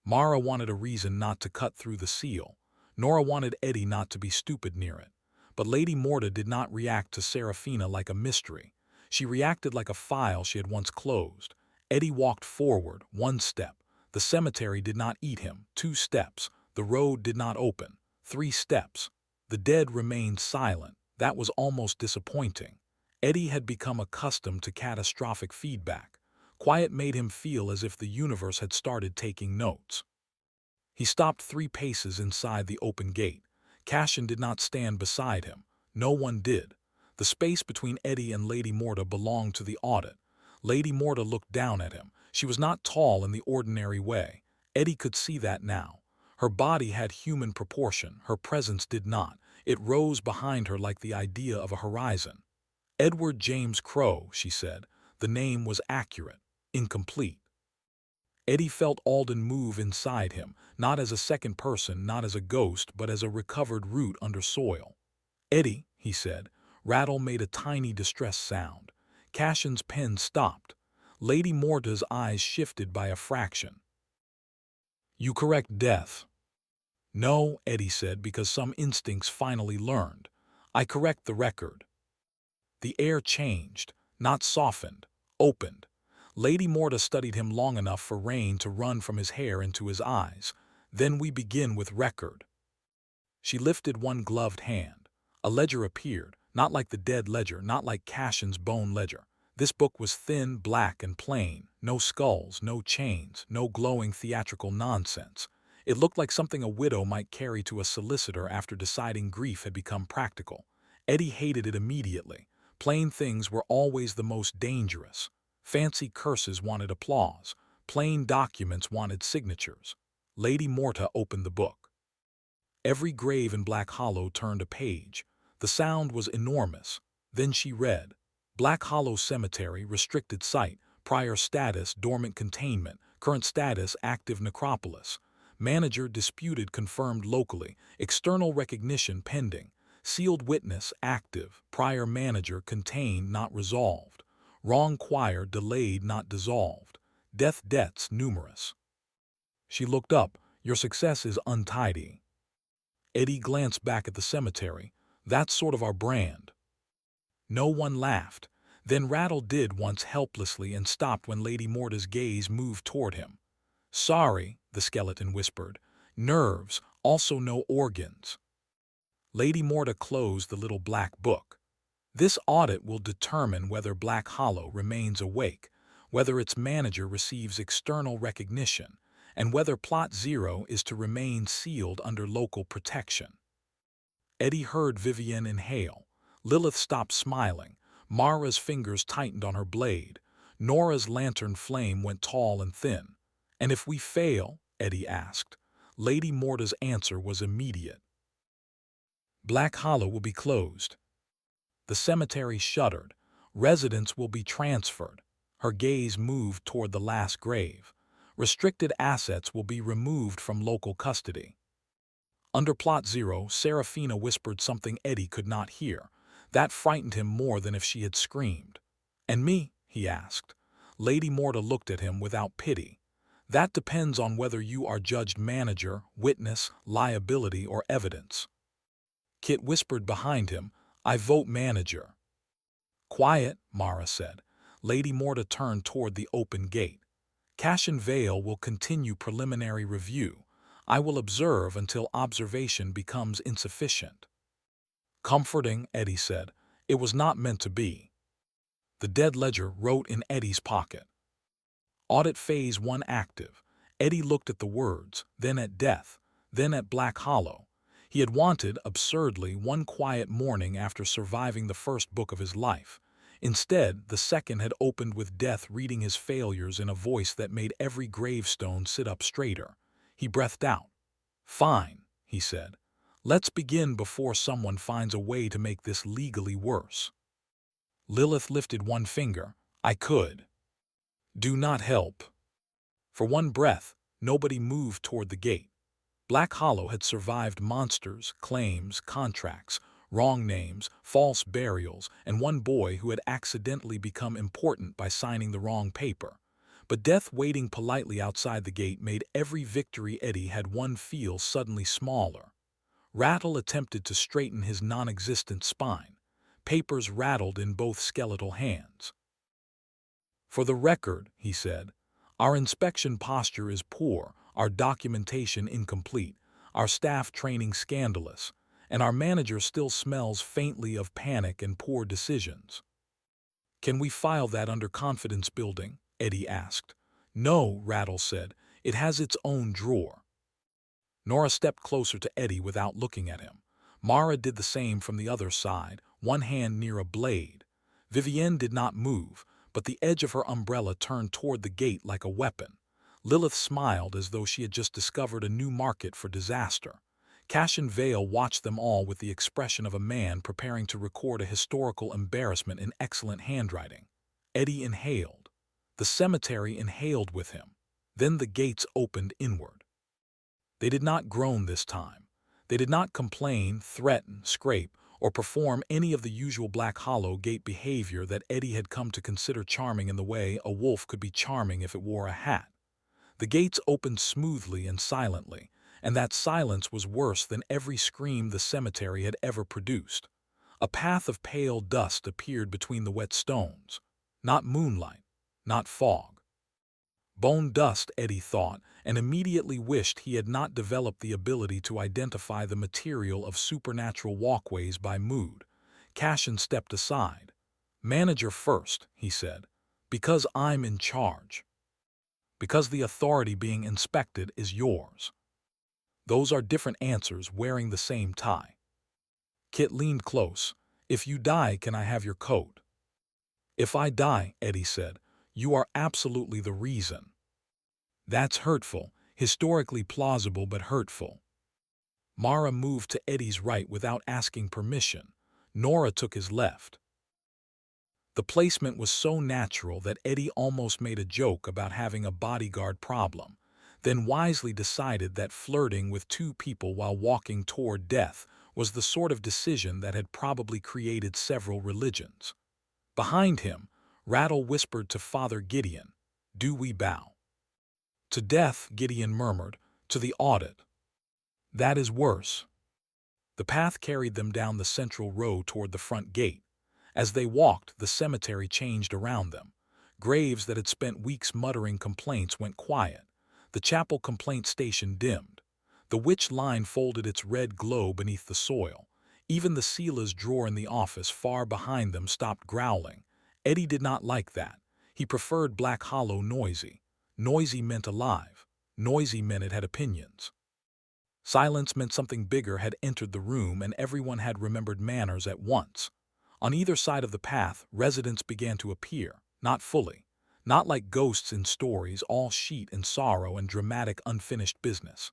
Mara wanted a reason not to cut through the seal. Nora wanted Eddie not to be stupid near it. But Lady Morta did not react to Seraphina like a mystery. She reacted like a file she had once closed. Eddie walked forward, 1 step. The cemetery did not eat him, 2 steps. The road did not open, 3 steps. The dead remained silent. That was almost disappointing. Eddie had become accustomed to catastrophic feedback. Quiet made him feel as if the universe had started taking notes. He stopped 3 paces inside the open gate. Cassian did not stand beside him. No one did. The space between Eddie and Lady Morta belonged to the audit. Lady Morta looked down at him. She was not tall in the ordinary way. Eddie could see that now. Her body had human proportion. Her presence did not. It rose behind her like the idea of a horizon. Edward James Crowe, she said. The name was accurate, incomplete. Eddie felt Alden move inside him, not as a second person, not as a ghost, but as a recovered root under soil. Eddie, he said. Rattle made a tiny distressed sound. Cassian's pen stopped. Lady Morta's eyes shifted by a fraction. You correct death. No, Eddie said, because some instincts finally learned. I correct the record. The air changed, not softened, opened. Lady Morta studied him long enough for rain to run from his hair into his eyes. Then we begin with record. She lifted one gloved hand. A ledger appeared, not like the dead ledger, not like Cassian's bone ledger. This book was thin, black, and plain. No skulls, no chains, no glowing theatrical nonsense. It looked like something a widow might carry to a solicitor after deciding grief had become practical. Eddie hated it immediately. Plain things were always the most dangerous. Fancy curses wanted applause. Plain documents wanted signatures. Lady Morta opened the book. Every grave in Black Hollow turned a page. The sound was enormous. Then she read. Black Hollow Cemetery, restricted site, prior status, dormant containment, current status, active necropolis. Manager disputed, confirmed locally, external recognition pending. Sealed witness, active, prior manager contained, not resolved. Wrong choir, delayed, not dissolved. Death debts, numerous. She looked up. Your success is untidy. Eddie glanced back at the cemetery. That's sort of our brand. No one laughed. Then Rattle did once helplessly and stopped when Lady Morta's gaze moved toward him. Sorry, the skeleton whispered. Nerves, also no organs. Lady Morta closed the little black book. This audit will determine whether Black Hollow remains awake, whether its manager receives external recognition, and whether Plot Zero is to remain sealed under local protection. Eddie heard Vivienne inhale. Lilith stopped smiling. Mara's fingers tightened on her blade. Nora's lantern flame went tall and thin. "And if we fail?" Eddie asked. Lady Morta's answer was immediate. "Black Hollow will be closed." The cemetery shuddered. "Residents will be transferred." Her gaze moved toward the last grave. "Restricted assets will be removed from local custody." Under Plot Zero, Serafina whispered something Eddie could not hear. That frightened him more than if she had screamed. "And me?" he asked. Lady Morta looked at him without pity. "That depends on whether you are judged manager, witness, liability, or evidence." Kit whispered behind him, "I vote manager." "Quiet," Mara said. Lady Morta turned toward the open gate. "Cashin Vale will continue preliminary review. I will observe until observation becomes insufficient." "Comforting," Eddie said. "It was not meant to be." The dead ledger wrote in Eddie's pocket. Audit Phase 1 active. Eddie looked at the words, then at death, then at Black Hollow. He had wanted, absurdly, one quiet morning after surviving the first book of his life. Instead, the second had opened with death reading his failures in a voice that made every gravestone sit up straighter. He breathed out. "Fine," he said. "Let's begin before someone finds a way to make this legally worse." Lilith lifted one finger. "I could." "Do not help." For one breath, nobody moved toward the gate. Black Hollow had survived monsters, claims, contracts, wrong names, false burials, and one boy who had accidentally become important by signing the wrong paper. But death waiting politely outside the gate made every victory Eddie had won feel suddenly smaller. Rattle attempted to straighten his non-existent spine. Papers rattled in both skeletal hands. "For the record," he said, "our inspection posture is poor, our documentation incomplete, our staff training scandalous, and our manager still smells faintly of panic and poor decisions." "Can we file that under confidence building?" Eddie asked. "No," Rattle said. "It has its own drawer." Nora stepped closer to Eddie without looking at him. Mara did the same from the other side, one hand near a blade. Vivienne did not move, but the edge of her umbrella turned toward the gate like a weapon. Lilith smiled as though she had just discovered a new market for disaster. Cashin Vale watched them all with the expression of a man preparing to record a historical embarrassment in excellent handwriting. Eddie inhaled. The cemetery inhaled with him. Then the gates opened inward. They did not groan this time. They did not complain, threaten, scrape, or perform any of the usual Black Hollow gate behavior that Eddie had come to consider charming in the way a wolf could be charming if it wore a hat. The gates opened smoothly and silently, and that silence was worse than every scream the cemetery had ever produced. A path of pale dust appeared between the wet stones. Not moonlight, not fog. Bone dust, Eddie thought, and immediately wished he had not developed the ability to identify the material of supernatural walkways by mood. Cashin stepped aside. "Manager first," he said, "because I'm in charge. Because the authority being inspected is yours." Those are different answers wearing the same tie. Kit leaned close. "If you die, can I have your coat?" "If I die," Eddie said, "you are absolutely the reason." "That's hurtful, historically plausible but hurtful." Mara moved to Eddie's right without asking permission. Nora took his left. The placement was so natural that Eddie almost made a joke about having a bodyguard problem, then wisely decided that flirting with two people while walking toward death was the sort of decision that had probably created several religions. Behind him, Rattle whispered to Father Gideon, "Do we bow?" "To death," Gideon murmured, "to the audit." "That is worse." The path carried them down the central row toward the front gate. As they walked, the cemetery changed around them. Graves that had spent weeks muttering complaints went quiet. The chapel complaint station dimmed. The witch line folded its red glow beneath the soil. Even the sealer's drawer in the office far behind them stopped growling. Eddie did not like that. He preferred Black Hollow noisy. Noisy meant alive. Noisy meant it had opinions. Silence meant something bigger had entered the room and everyone had remembered manners at once. On either side of the path, residents began to appear, not fully. Not like ghosts in stories, all sheet and sorrow and dramatic unfinished business.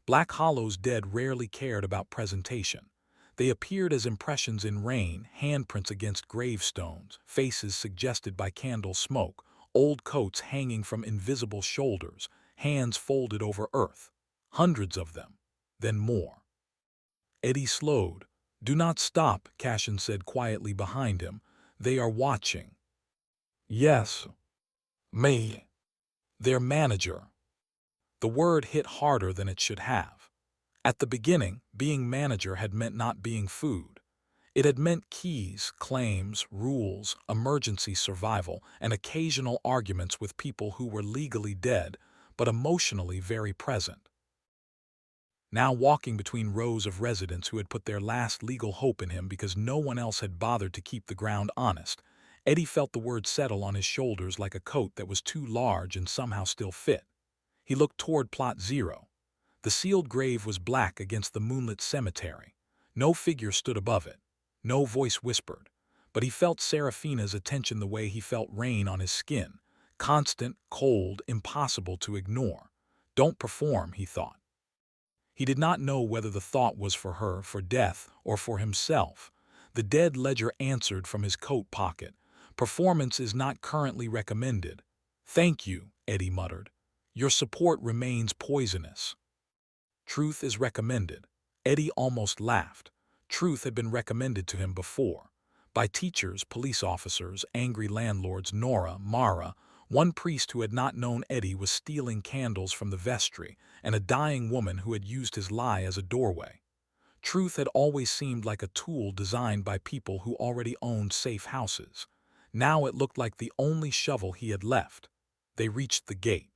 Black Hollow's dead rarely cared about presentation. They appeared as impressions in rain, handprints against gravestones, faces suggested by candle smoke, old coats hanging from invisible shoulders, hands folded over earth. Hundreds of them. Then more. Eddie slowed. "Do not stop," Cashin said quietly behind him. "They are watching." "Yes. Me. Their manager." The word hit harder than it should have. At the beginning, being manager had meant not being food. It had meant keys, claims, rules, emergency survival, and occasional arguments with people who were legally dead, but emotionally very present. Now walking between rows of residents who had put their last legal hope in him because no one else had bothered to keep the ground honest, Eddie felt the word settle on his shoulders like a coat that was too large and somehow still fit. He looked toward Plot Zero. The sealed grave was black against the moonlit cemetery. No figure stood above it. No voice whispered. But he felt Seraphina's attention the way he felt rain on his skin. Constant, cold, impossible to ignore. Don't perform, he thought. He did not know whether the thought was for her, for death, or for himself. The dead ledger answered from his coat pocket. "Performance is not currently recommended." "Thank you," Eddie muttered. "Your support remains poisonous." "Truth is recommended." Eddie almost laughed. Truth had been recommended to him before. By teachers, police officers, angry landlords, Nora, Mara. One priest who had not known Eddie was stealing candles from the vestry, and a dying woman who had used his lie as a doorway. Truth had always seemed like a tool designed by people who already owned safe houses. Now it looked like the only shovel he had left. They reached the gate.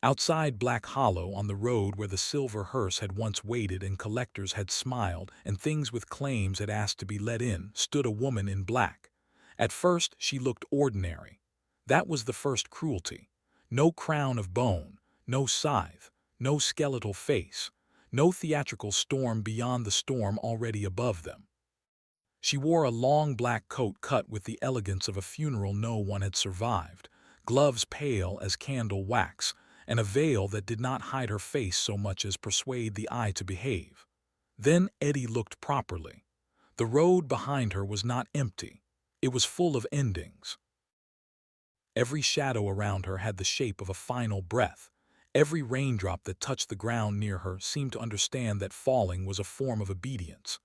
Outside Black Hollow, on the road where the silver hearse had once waited and collectors had smiled and things with claims had asked to be let in, stood a woman in black. At first she looked ordinary. That was the first cruelty. No crown of bone, no scythe, no skeletal face, no theatrical storm beyond the storm already above them. She wore a long black coat cut with the elegance of a funeral no one had survived, gloves pale as candle wax, and a veil that did not hide her face so much as persuade the eye to behave. Then Eddie looked properly. The road behind her was not empty. It was full of endings. Every shadow around her had the shape of a final breath. Every raindrop that touched the ground near her seemed to understand that falling was a form of obedience.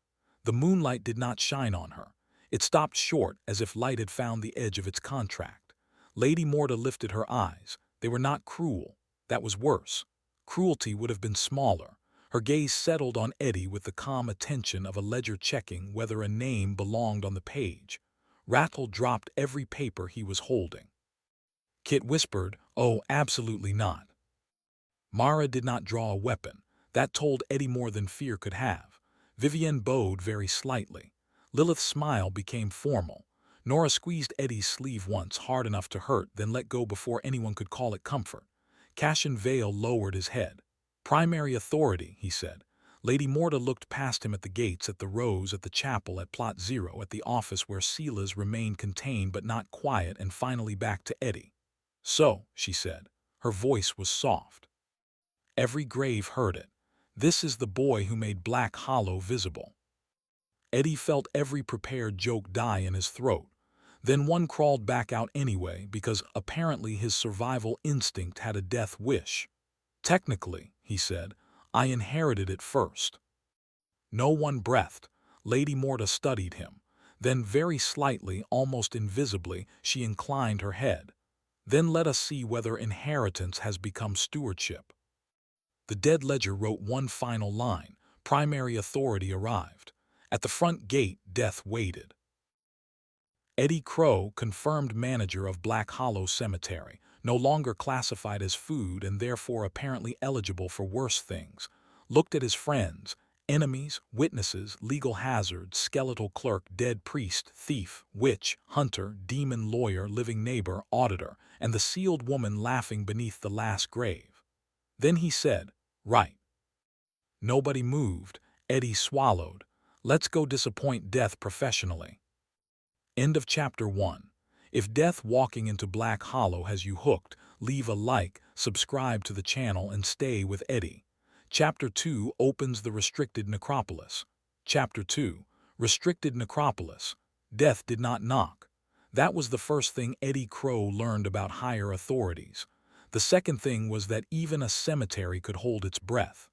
The moonlight did not shine on her. It stopped short as if light had found the edge of its contract. Lady Morta lifted her eyes. They were not cruel. That was worse. Cruelty would have been smaller. Her gaze settled on Eddie with the calm attention of a ledger checking whether a name belonged on the page. Rattle dropped every paper he was holding. Kit whispered, "Oh, absolutely not." Mara did not draw a weapon. That told Eddie more than fear could have. Vivienne bowed very slightly. Lilith's smile became formal. Nora squeezed Eddie's sleeve once, hard enough to hurt, then let go before anyone could call it comfort. Cashin Vale lowered his head. "Primary authority," he said. Lady Morta looked past him at the gates, at the rows, at the chapel, at Plot Zero, at the office where Sela's remained contained but not quiet, and finally back to Eddie. "So," she said. Her voice was soft. Every grave heard it. "This is the boy who made Black Hollow visible." Eddie felt every prepared joke die in his throat. Then one crawled back out anyway because apparently his survival instinct had a death wish. "Technically," he said, "I inherited it first." No one breathed. Lady Morta studied him. Then very slightly, almost invisibly, she inclined her head. "Then let us see whether inheritance has become stewardship." The dead ledger wrote one final line. Primary authority arrived. At the front gate, death waited. Eddie Crowe, confirmed manager of Black Hollow Cemetery, no longer classified as food and therefore apparently eligible for worse things, looked at his friends, Enemies, witnesses, legal hazards, skeletal clerk, dead priest, thief, witch, hunter, demon, lawyer, living neighbor, auditor, and the sealed woman laughing beneath the last grave. Then he said, "Right." Nobody moved. Eddie swallowed. Let's go disappoint death professionally. End of chapter 1. If death walking into Black Hollow has you hooked, leave a like, subscribe to the channel, and stay with Eddie. Chapter 2 opens the Restricted Necropolis. Chapter 2. Restricted Necropolis. Death did not knock. That was the first thing Eddie Crowe learned about higher authorities. The second thing was that even a cemetery could hold its breath.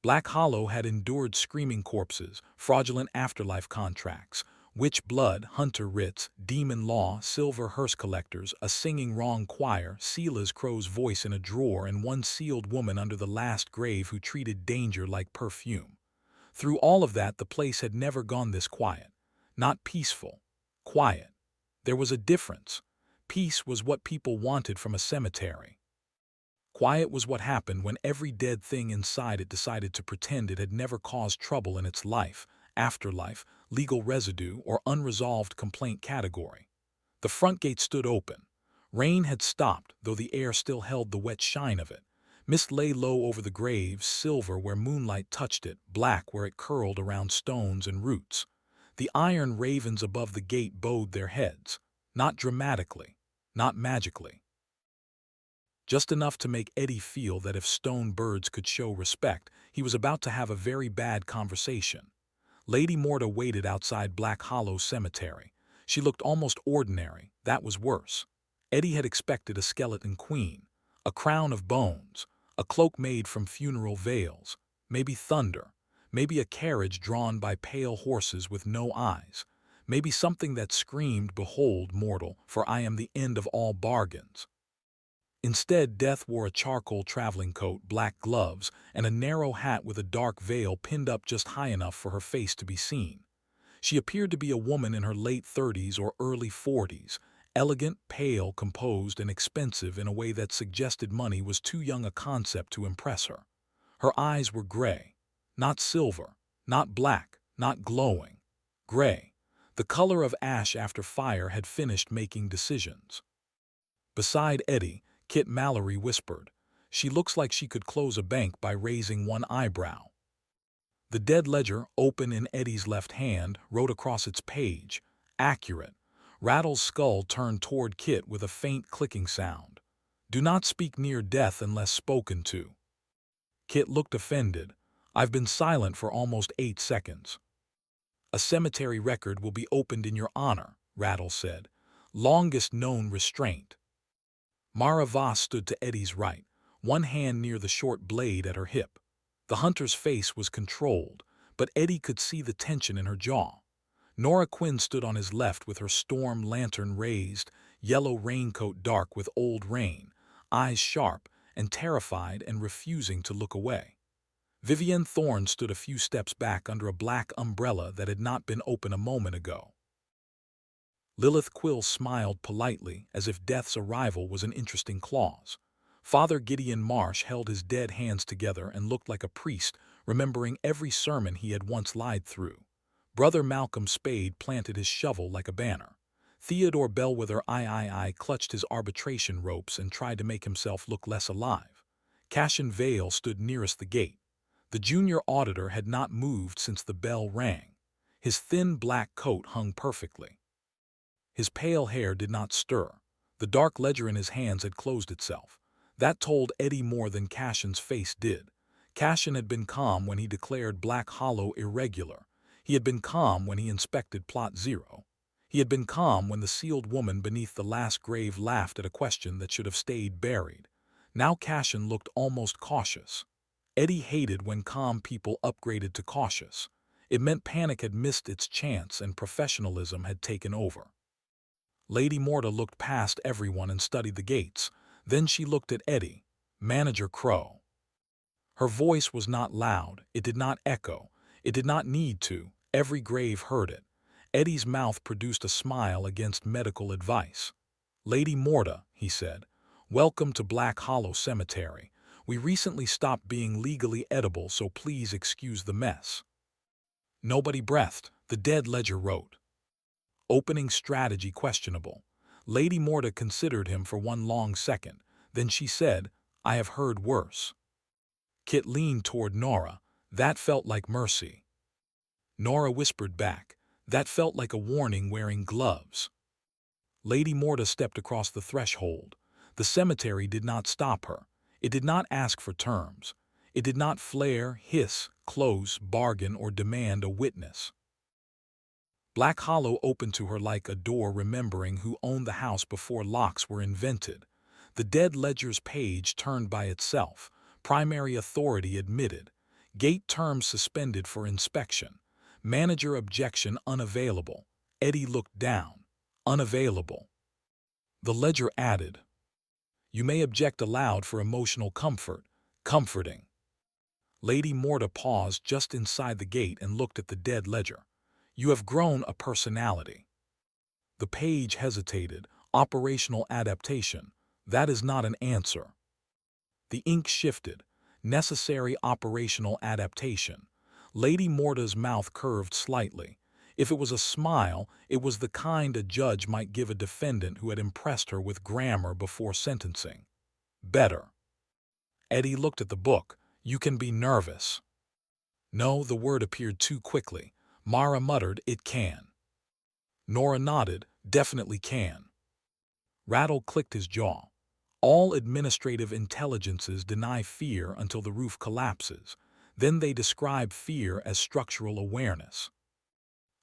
Black Hollow had endured screaming corpses, fraudulent afterlife contracts, witch blood, hunter writs, demon law, silver hearse collectors, a singing wrong choir, Sela's Crow's voice in a drawer, and one sealed woman under the last grave who treated danger like perfume. Through all of that, the place had never gone this quiet. Not peaceful. Quiet. There was a difference. Peace was what people wanted from a cemetery. Quiet was what happened when every dead thing inside it decided to pretend it had never caused trouble in its life, afterlife, legal residue, or unresolved complaint category. The front gate stood open. Rain had stopped, though the air still held the wet shine of it. Mist lay low over the graves, silver where moonlight touched it, black where it curled around stones and roots. The iron ravens above the gate bowed their heads, not dramatically, not magically. Just enough to make Eddie feel that if stone birds could show respect, he was about to have a very bad conversation. Lady Morta waited outside Black Hollow Cemetery. She looked almost ordinary. That was worse. Eddie had expected a skeleton queen, a crown of bones, a cloak made from funeral veils, maybe thunder, maybe a carriage drawn by pale horses with no eyes, maybe something that screamed, "Behold, mortal, for I am the end of all bargains." Instead, Death wore a charcoal traveling coat, black gloves, and a narrow hat with a dark veil pinned up just high enough for her face to be seen. She appeared to be a woman in her late 30s or early 40s, elegant, pale, composed, and expensive in a way that suggested money was too young a concept to impress her. Her eyes were gray, not silver, not black, not glowing. Gray. The color of ash after fire had finished making decisions. Beside Eddie, Kit Mallory whispered, "She looks like she could close a bank by raising one eyebrow." The dead ledger, open in Eddie's left hand, wrote across its page, "Accurate." Rattle's skull turned toward Kit with a faint clicking sound. "Do not speak near death unless spoken to." Kit looked offended. "I've been silent for almost 8 seconds." "A cemetery record will be opened in your honor," Rattle said. "Longest known restraint." Mara Voss stood to Eddie's right, one hand near the short blade at her hip. The hunter's face was controlled, but Eddie could see the tension in her jaw. Nora Quinn stood on his left with her storm lantern raised, yellow raincoat dark with old rain, eyes sharp and terrified and refusing to look away. Vivienne Thorne stood a few steps back under a black umbrella that had not been open a moment ago. Lilith Quill smiled politely, as if death's arrival was an interesting clause. Father Gideon Marsh held his dead hands together and looked like a priest, remembering every sermon he had once lied through. Brother Malcolm Spade planted his shovel like a banner. Theodore Bellwether III clutched his arbitration ropes and tried to make himself look less alive. Cassian Vale stood nearest the gate. The junior auditor had not moved since the bell rang. His thin black coat hung perfectly. His pale hair did not stir. The dark ledger in his hands had closed itself. That told Eddie more than Cassian's face did. Cassian had been calm when he declared Black Hollow irregular. He had been calm when he inspected Plot Zero. He had been calm when the sealed woman beneath the last grave laughed at a question that should have stayed buried. Now Cassian looked almost cautious. Eddie hated when calm people upgraded to cautious. It meant panic had missed its chance and professionalism had taken over. Lady Morta looked past everyone and studied the gates. Then she looked at Eddie, Manager Crowe. Her voice was not loud, it did not echo, it did not need to, every grave heard it. Eddie's mouth produced a smile against medical advice. "Lady Morta," he said, "welcome to Black Hollow Cemetery. We recently stopped being legally edible, so please excuse the mess. Nobody breathed. The dead ledger wrote. Opening strategy questionable. Lady Morta considered him for one long second. Then she said, I have heard worse. Kit leaned toward Nora. That felt like mercy. Nora whispered back. That felt like a warning wearing gloves. Lady Morta stepped across the threshold. The cemetery did not stop her. It did not ask for terms. It did not flare, hiss, close, bargain, or demand a witness. Black Hollow opened to her like a door, remembering who owned the house before locks were invented. The dead ledger's page turned by itself. Primary authority admitted. Gate terms suspended for inspection. Manager objection unavailable. Eddie looked down. Unavailable. The ledger added. You may object aloud for emotional comfort. Comforting. Lady Morta paused just inside the gate and looked at the dead ledger. You have grown a personality. The page hesitated. Operational adaptation. That is not an answer. The ink shifted. Necessary operational adaptation. Lady Morta's mouth curved slightly. If it was a smile, it was the kind a judge might give a defendant who had impressed her with grammar before sentencing. Better. Eddie looked at the book. You can be nervous. No, the word appeared too quickly. Mara muttered, it can. Nora nodded, definitely can. Rattle clicked his jaw. All administrative intelligences deny fear until the roof collapses. Then they describe fear as structural awareness.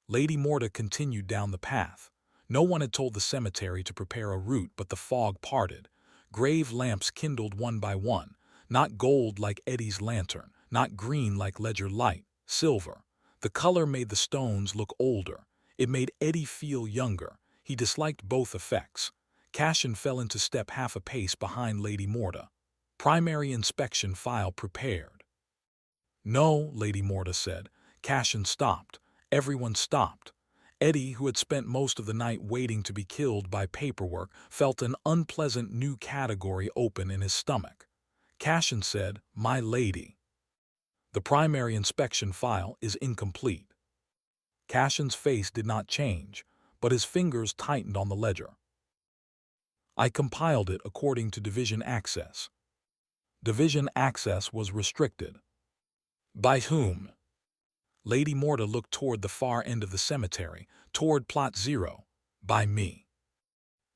Lady Morta continued down the path. No one had told the cemetery to prepare a route, but the fog parted. Grave lamps kindled one by one, not gold like Eddie's lantern, not green like ledger light, silver. The color made the stones look older. It made Eddie feel younger. He disliked both effects. Cashin fell into step half a pace behind Lady Morta. Primary inspection file prepared. No, Lady Morta said. Cashin stopped. Everyone stopped. Eddie, who had spent most of the night waiting to be killed by paperwork, felt an unpleasant new category open in his stomach. Cashin said, My lady. The primary inspection file is incomplete. Cashin's face did not change, but his fingers tightened on the ledger. I compiled it according to division access. Division access was restricted. By whom? Lady Morta looked toward the far end of the cemetery, toward plot 0. By me.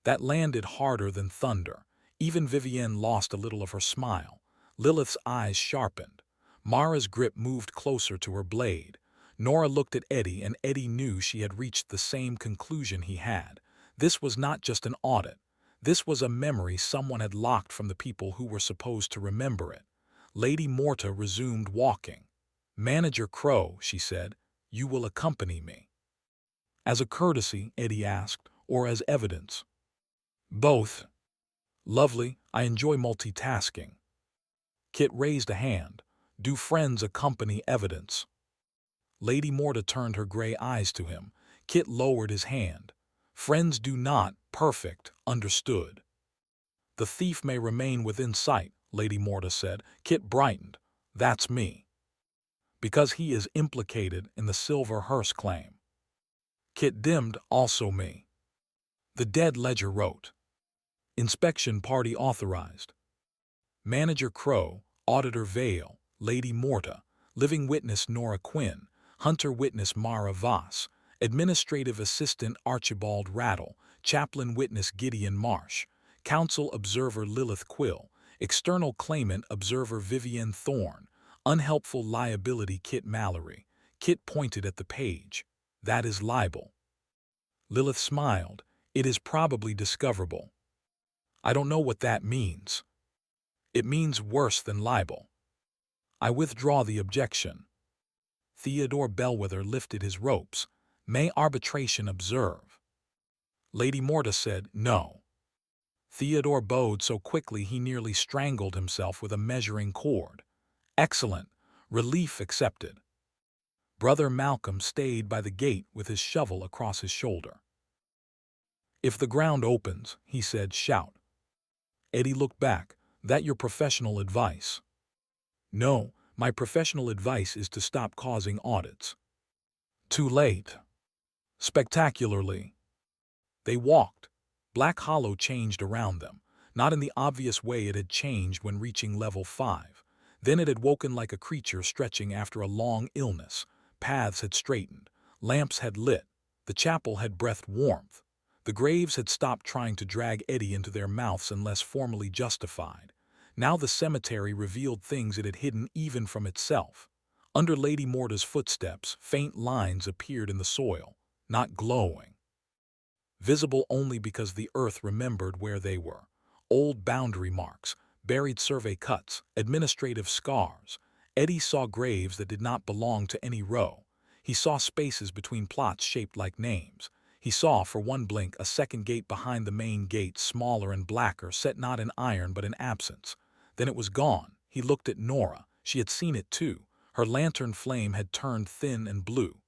That landed harder than thunder. Even Vivienne lost a little of her smile. Lilith's eyes sharpened. Mara's grip moved closer to her blade. Nora looked at Eddie, and Eddie knew she had reached the same conclusion he had. This was not just an audit. This was a memory someone had locked from the people who were supposed to remember it. Lady Morta resumed walking. Manager Crowe, she said, you will accompany me. As a courtesy, Eddie asked, or as evidence? Both. Lovely, I enjoy multitasking. Kit raised a hand. Do friends accompany evidence? Lady Morta turned her gray eyes to him. Kit lowered his hand. Friends do not. Perfect. Understood. The thief may remain within sight, Lady Morta said. Kit brightened. That's me. Because he is implicated in the Silver Hearse claim. Kit dimmed. Also me. The dead ledger wrote. Inspection party authorized. Manager Crowe, Auditor Vale, Lady Morta, Living Witness Nora Quinn, Hunter Witness Mara Voss, Administrative Assistant Archibald Rattle, Chaplain Witness Gideon Marsh, Counsel Observer Lilith Quill, External Claimant Observer Vivienne Thorne, Unhelpful Liability Kit Mallory. Kit pointed at the page. That is libel. Lilith smiled. It is probably discoverable. I don't know what that means. It means worse than libel. I withdraw the objection. Theodore Bellwether lifted his ropes. May arbitration observe. Lady Morta said no. Theodore bowed so quickly he nearly strangled himself with a measuring cord. Excellent. Relief accepted. Brother Malcolm stayed by the gate with his shovel across his shoulder. If the ground opens, he said, shout. Eddie looked back. That your professional advice? No, my professional advice is to stop causing audits. Too late. Spectacularly. They walked. Black Hollow changed around them, not in the obvious way it had changed when reaching level 5. Then it had woken like a creature stretching after a long illness. Paths had straightened. Lamps had lit. The chapel had breathed warmth. The graves had stopped trying to drag Eddie into their mouths unless formally justified. Now the cemetery revealed things it had hidden even from itself. Under Lady Morta's footsteps, faint lines appeared in the soil, not glowing. Visible only because the earth remembered where they were. Old boundary marks, buried survey cuts, administrative scars. Eddie saw graves that did not belong to any row. He saw spaces between plots shaped like names. He saw, for one blink, a second gate behind the main gate, smaller and blacker, set not in iron but in absence. Then it was gone. He looked at Nora. She had seen it too. Her lantern flame had turned thin and blue.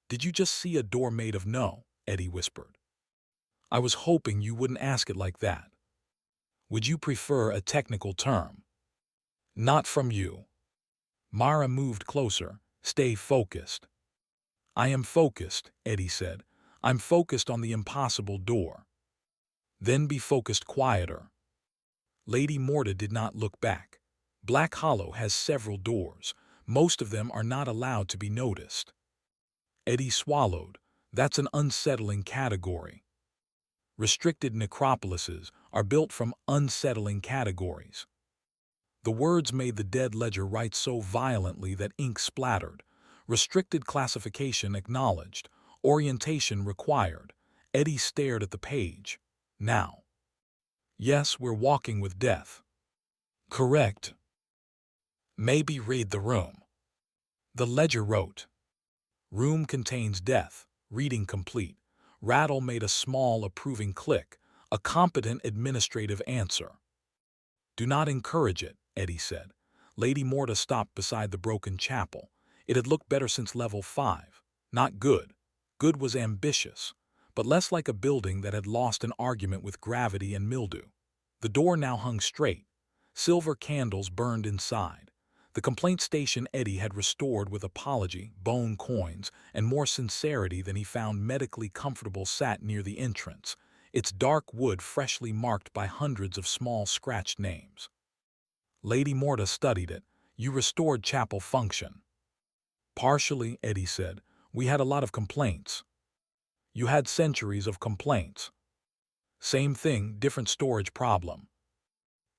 "Did you just see a door made of no?" Eddie whispered. "I was hoping you wouldn't ask it like that. Would you prefer a technical term?" "Not from you." Mara moved closer. "Stay focused." "I am focused," Eddie said. "I'm focused on the impossible door." "Then be focused quieter." Lady Morta did not look back. Black Hollow has several doors. Most of them are not allowed to be noticed. Eddie swallowed. That's an unsettling category. Restricted necropolises are built from unsettling categories. The words made the dead ledger write so violently that ink splattered. Restricted classification acknowledged. Orientation required. Eddie stared at the page. Now. Yes, we're walking with death. Correct. Maybe read the room. The ledger wrote. Room contains death. Reading complete. Rattle made a small approving click. A competent administrative answer. "Do not encourage it," Eddie said. Lady Morta stopped beside the broken chapel. It had looked better since level 5. Not good. Good was ambitious, but less like a building that had lost an argument with gravity and mildew. The door now hung straight. Silver candles burned inside. The complaint station Eddie had restored with apology, bone coins, and more sincerity than he found medically comfortable sat near the entrance, its dark wood freshly marked by hundreds of small scratched names. Lady Morta studied it. "You restored chapel function." "Partially," Eddie said. "We had a lot of complaints." "You had centuries of complaints." "Same thing, different storage problem."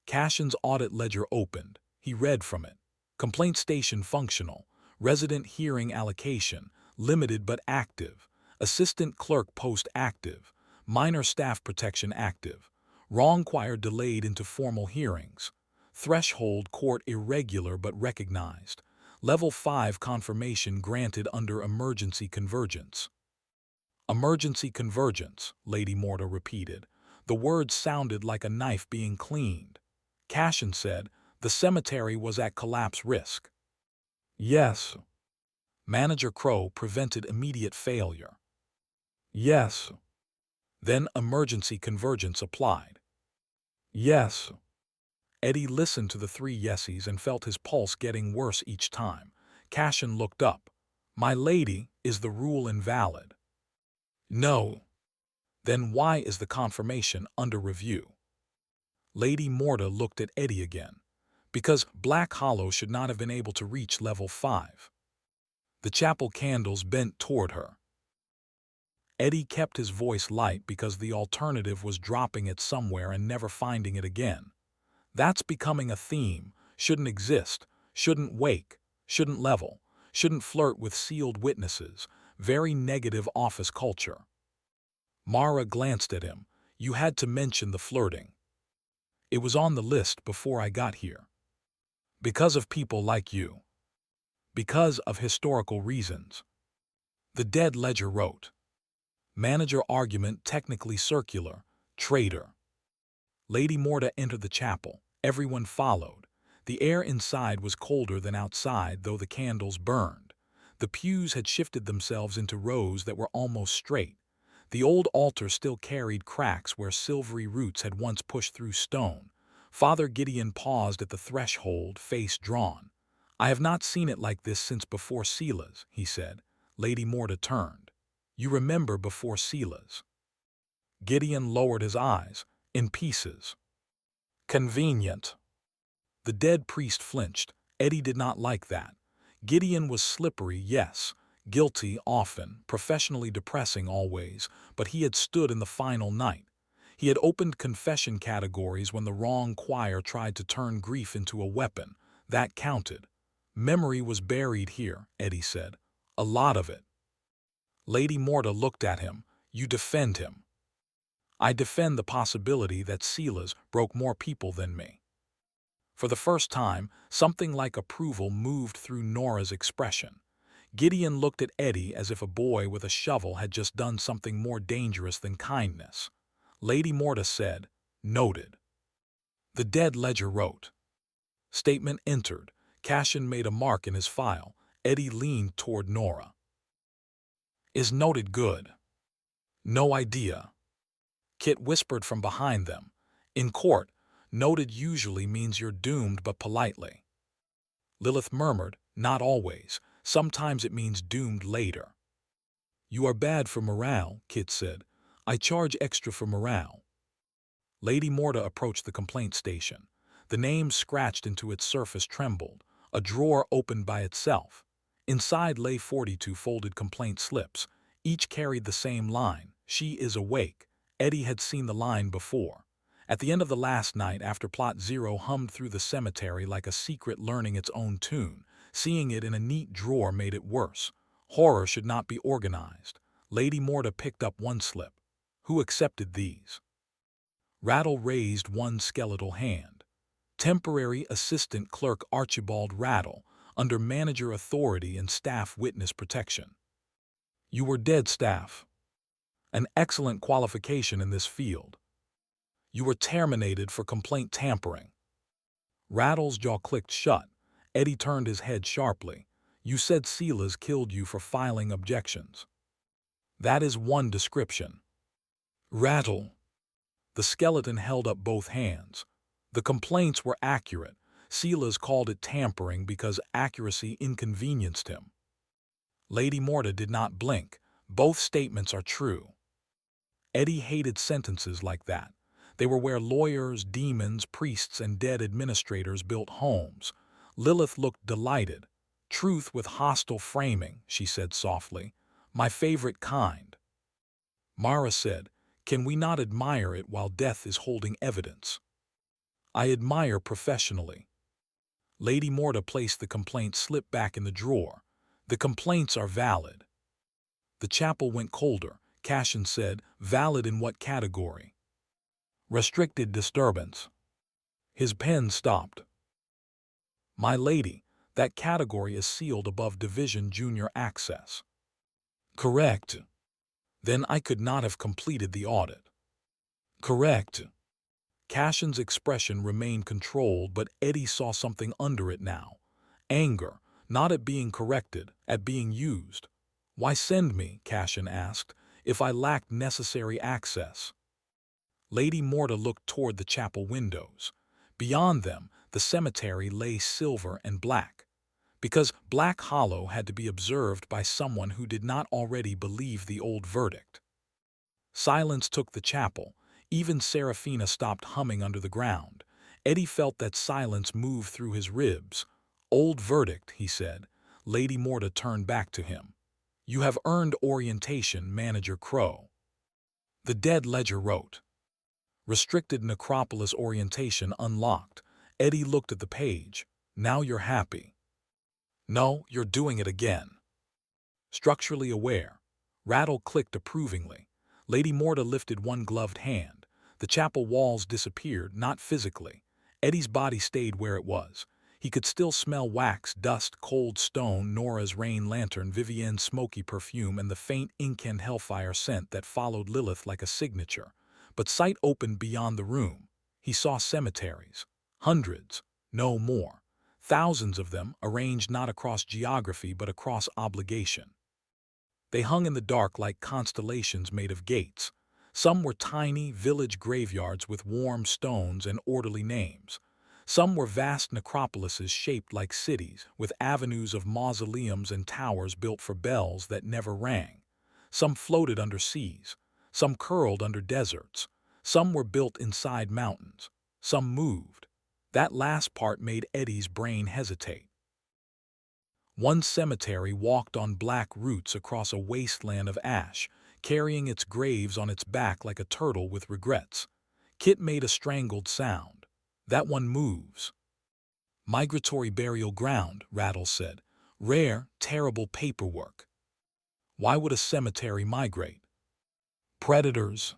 Cashin's audit ledger opened. He read from it. Complaint station functional. Resident hearing allocation. Limited but active. Assistant clerk post active. Minor staff protection active. Wrong choir delayed into formal hearings. Threshold court irregular but recognized. Level 5 confirmation granted under emergency convergence. Emergency convergence, Lady Morta repeated. The words sounded like a knife being cleaned. Cashin said, "The cemetery was at collapse risk." "Yes." Manager Crowe prevented immediate failure. "Yes." Then emergency convergence applied. "Yes." Eddie listened to the three yeses and felt his pulse getting worse each time. Cashin looked up. "My lady, is the rule invalid?" "No." "Then why is the confirmation under review?" Lady Morta looked at Eddie again. "Because Black Hollow should not have been able to reach level 5. The chapel candles bent toward her. Eddie kept his voice light because the alternative was dropping it somewhere and never finding it again. That's becoming a theme. Shouldn't exist, shouldn't wake, shouldn't level, shouldn't flirt with sealed witnesses. Very negative office culture. Mara glanced at him. "You had to mention the flirting." "It was on the list before I got here." "Because of people like you." "Because of historical reasons." The dead ledger wrote. Manager argument technically circular. Traitor. Lady Morta entered the chapel. Everyone followed. The air inside was colder than outside, though the candles burned. The pews had shifted themselves into rows that were almost straight. The old altar still carried cracks where silvery roots had once pushed through stone. Father Gideon paused at the threshold, face drawn. "I have not seen it like this since before Sela's," he said. Lady Morta turned. "You remember before Sela's?" Gideon lowered his eyes. "In pieces." "Convenient." The dead priest flinched. Eddie did not like that. Gideon was slippery, yes. Guilty, often. Professionally depressing, always. But he had stood in the final night. He had opened confession categories when the wrong choir tried to turn grief into a weapon. That counted. Memory was buried here, Eddie said. A lot of it. Lady Morta looked at him. "You defend him." "I defend the possibility that Sela's broke more people than me." For the first time, something like approval moved through Nora's expression. Gideon looked at Eddie as if a boy with a shovel had just done something more dangerous than kindness. Lady Morta said, "Noted." The dead ledger wrote. Statement entered. Cashin made a mark in his file. Eddie leaned toward Nora. "Is noted good?" "No idea." Kit whispered from behind them. "In court, noted usually means you're doomed, but politely." Lilith murmured, "Not always. Sometimes it means doomed later." "You are bad for morale," Kit said. "I charge extra for morale." Lady Morta approached the complaint station. The name scratched into its surface trembled. A drawer opened by itself. Inside lay 42 folded complaint slips. Each carried the same line, "She is awake." Eddie had seen the line before. At the end of the last night, after Plot Zero hummed through the cemetery like a secret learning its own tune, seeing it in a neat drawer made it worse. Horror should not be organized. Lady Morta picked up one slip. Who accepted these? Rattle raised one skeletal hand. Temporary Assistant Clerk Archibald Rattle, under manager authority and staff witness protection. You were dead staff. An excellent qualification in this field. You were terminated for complaint tampering. Rattle's jaw clicked shut. Eddie turned his head sharply. You said Sela's killed you for filing objections. That is one description. Rattle. The skeleton held up both hands. The complaints were accurate. Sela's called it tampering because accuracy inconvenienced him. Lady Morta did not blink. Both statements are true. Eddie hated sentences like that. They were where lawyers, demons, priests, and dead administrators built homes. Lilith looked delighted. Truth with hostile framing, she said softly. My favorite kind. Mara said, can we not admire it while death is holding evidence? I admire professionally. Lady Morta placed the complaint slip back in the drawer. The complaints are valid. The chapel went colder. Cashin said, valid in what category? Restricted disturbance. His pen stopped. My lady, that category is sealed above Division Junior Access. Correct. Then I could not have completed the audit. Correct. Cashin's expression remained controlled, but Eddie saw something under it now. Anger, not at being corrected, at being used. Why send me, Cashin asked, if I lacked necessary access? Lady Morta looked toward the chapel windows. Beyond them, the cemetery lay silver and black. Because Black Hollow had to be observed by someone who did not already believe the old verdict. Silence took the chapel. Even Seraphina stopped humming under the ground. Eddie felt that silence move through his ribs. Old verdict, he said. Lady Morta turned back to him. You have earned orientation, Manager Crowe. The dead ledger wrote. Restricted Necropolis orientation unlocked. Eddie looked at the page. Now you're happy. No, you're doing it again. Structurally aware. Rattle clicked approvingly. Lady Morta lifted one gloved hand. The chapel walls disappeared, not physically. Eddie's body stayed where it was. He could still smell wax, dust, cold stone, Nora's rain lantern, Vivienne's smoky perfume, and the faint ink and hellfire scent that followed Lilith like a signature. But sight opened beyond the room. He saw cemeteries. Hundreds, no more. Thousands of them, arranged not across geography but across obligation. They hung in the dark like constellations made of gates. Some were tiny village graveyards with warm stones and orderly names. Some were vast necropolises shaped like cities, with avenues of mausoleums and towers built for bells that never rang. Some floated under seas. Some curled under deserts. Some were built inside mountains. Some moved. That last part made Eddie's brain hesitate. One cemetery walked on black roots across a wasteland of ash, carrying its graves on its back like a turtle with regrets. Kit made a strangled sound. That one moves. Migratory burial ground, Rattles said. Rare, terrible paperwork. Why would a cemetery migrate? Predators.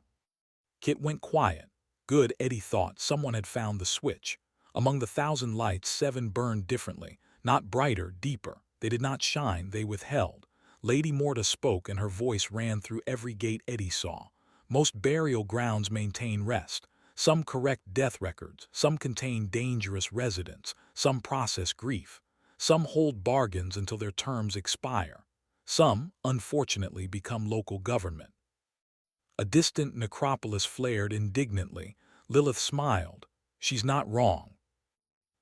Kit went quiet. Good, Eddie thought. Someone had found the switch. Among the 1,000 lights, 7 burned differently. Not brighter, deeper. They did not shine, they withheld. Lady Morta spoke, and her voice ran through every gate Eddie saw. Most burial grounds maintain rest. Some correct death records. Some contain dangerous residents. Some process grief. Some hold bargains until their terms expire. Some, unfortunately, become local government. A distant necropolis flared indignantly. Lilith smiled. She's not wrong.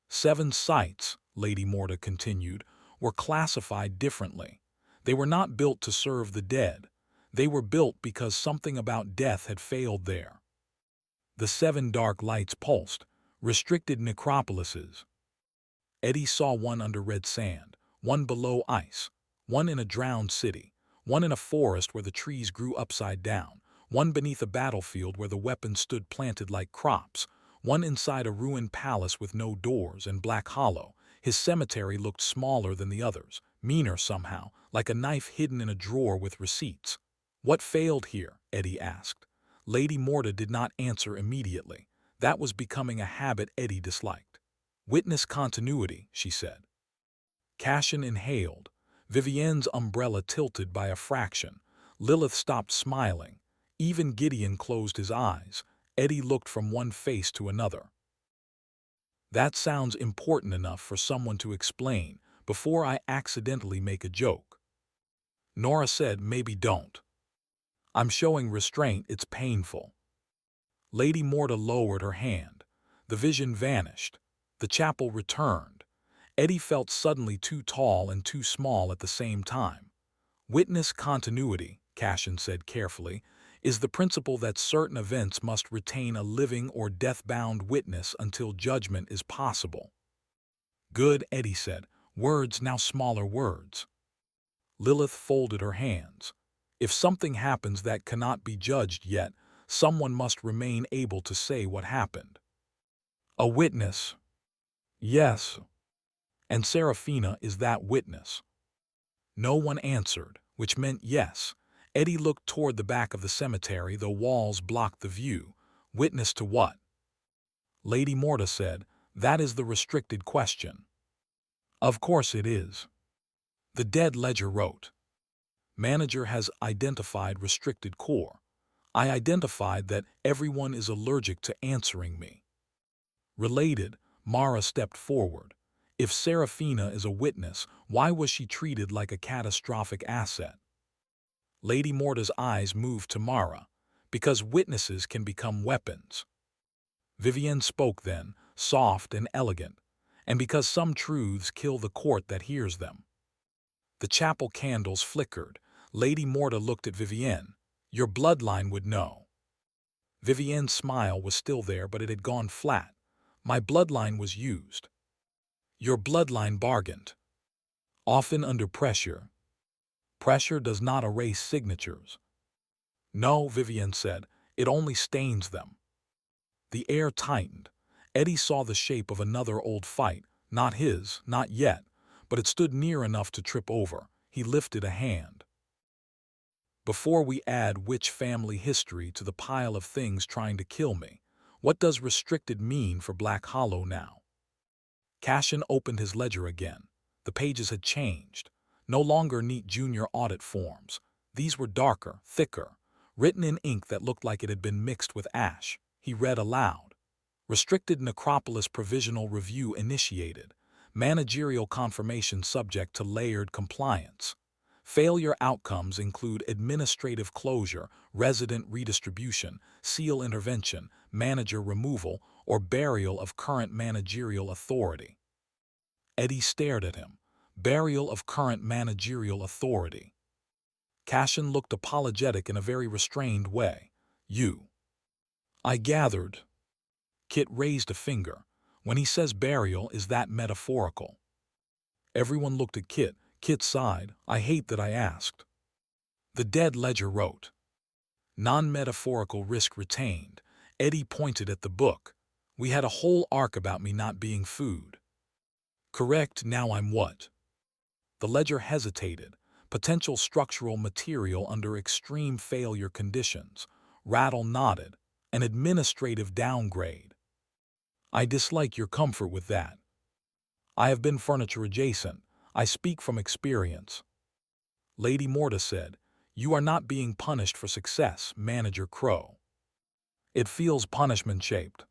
7 sites, Lady Morta continued, were classified differently. They were not built to serve the dead. They were built because something about death had failed there. The 7 dark lights pulsed. Restricted necropolises. Eddie saw one under red sand, one below ice, one in a drowned city, one in a forest where the trees grew upside down, one beneath a battlefield where the weapons stood planted like crops, one inside a ruined palace with no doors and Black Hollow. His cemetery looked smaller than the others, meaner somehow, like a knife hidden in a drawer with receipts. What failed here? Eddie asked. Lady Morta did not answer immediately. That was becoming a habit Eddie disliked. Witness continuity, she said. Cassian inhaled. Vivienne's umbrella tilted by a fraction. Lilith stopped smiling. Even Gideon closed his eyes. Eddie looked from one face to another. That sounds important enough for someone to explain before I accidentally make a joke. Nora said, maybe don't. I'm showing restraint, it's painful. Lady Morta lowered her hand. The vision vanished. The chapel returned. Eddie felt suddenly too tall and too small at the same time. Witness continuity, Cassian said carefully, is the principle that certain events must retain a living or death-bound witness until judgment is possible. Good, Eddie said. Words, now smaller words. Lilith folded her hands. If something happens that cannot be judged yet, someone must remain able to say what happened. A witness. Yes. And Serafina is that witness. No one answered, which meant yes. Eddie looked toward the back of the cemetery, though walls blocked the view. Witness to what? Lady Morta said, that is the restricted question. Of course it is. The dead ledger wrote. Manager has identified restricted core. I identified that everyone is allergic to answering me. Related, Mara stepped forward. If Serafina is a witness, why was she treated like a catastrophic asset? Lady Morta's eyes moved to Mara. Because witnesses can become weapons. Vivienne spoke then, soft and elegant. And because some truths kill the court that hears them. The chapel candles flickered. Lady Morta looked at Vivienne. Your bloodline would know. Vivienne's smile was still there, but it had gone flat. My bloodline was used. Your bloodline bargained. Often under pressure. Pressure does not erase signatures. No, Vivienne said, it only stains them. The air tightened. Eddie saw the shape of another old fight, not his, not yet, but it stood near enough to trip over. He lifted a hand. Before we add which family history to the pile of things trying to kill me, what does restricted mean for Black Hollow now? Cassian opened his ledger again. The pages had changed. No longer neat junior audit forms. These were darker, thicker, written in ink that looked like it had been mixed with ash. He read aloud. Restricted Necropolis Provisional Review initiated. Managerial confirmation subject to layered compliance. Failure outcomes include administrative closure, resident redistribution, seal intervention, manager removal, or burial of current managerial authority. Eddie stared at him. Burial of current managerial authority. Cashin looked apologetic in a very restrained way. You. I gathered. Kit raised a finger. When he says burial, is that metaphorical? Everyone looked at Kit. Kit sighed. I hate that I asked. The dead ledger wrote. Non-metaphorical risk retained. Eddie pointed at the book. We had a whole arc about me not being food. Correct, now I'm what? The ledger hesitated. Potential structural material under extreme failure conditions. Rattle nodded. An administrative downgrade. I dislike your comfort with that. I have been furniture adjacent. I speak from experience. Lady Morta said, You are not being punished for success, Manager Crowe. It feels punishment-shaped.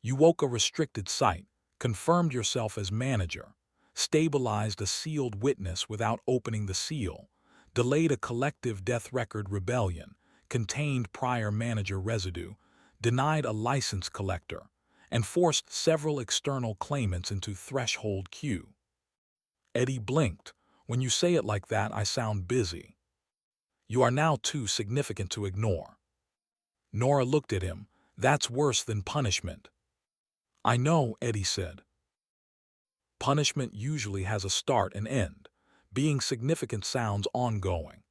You woke a restricted site, confirmed yourself as manager, stabilized a sealed witness without opening the seal, delayed a collective death record rebellion, contained prior manager residue, denied a license collector, and forced several external claimants into threshold queue. Eddie blinked. When you say it like that, I sound busy. You are now too significant to ignore. Nora looked at him. That's worse than punishment. I know, Eddie said. Punishment usually has a start and end. Being significant sounds ongoing.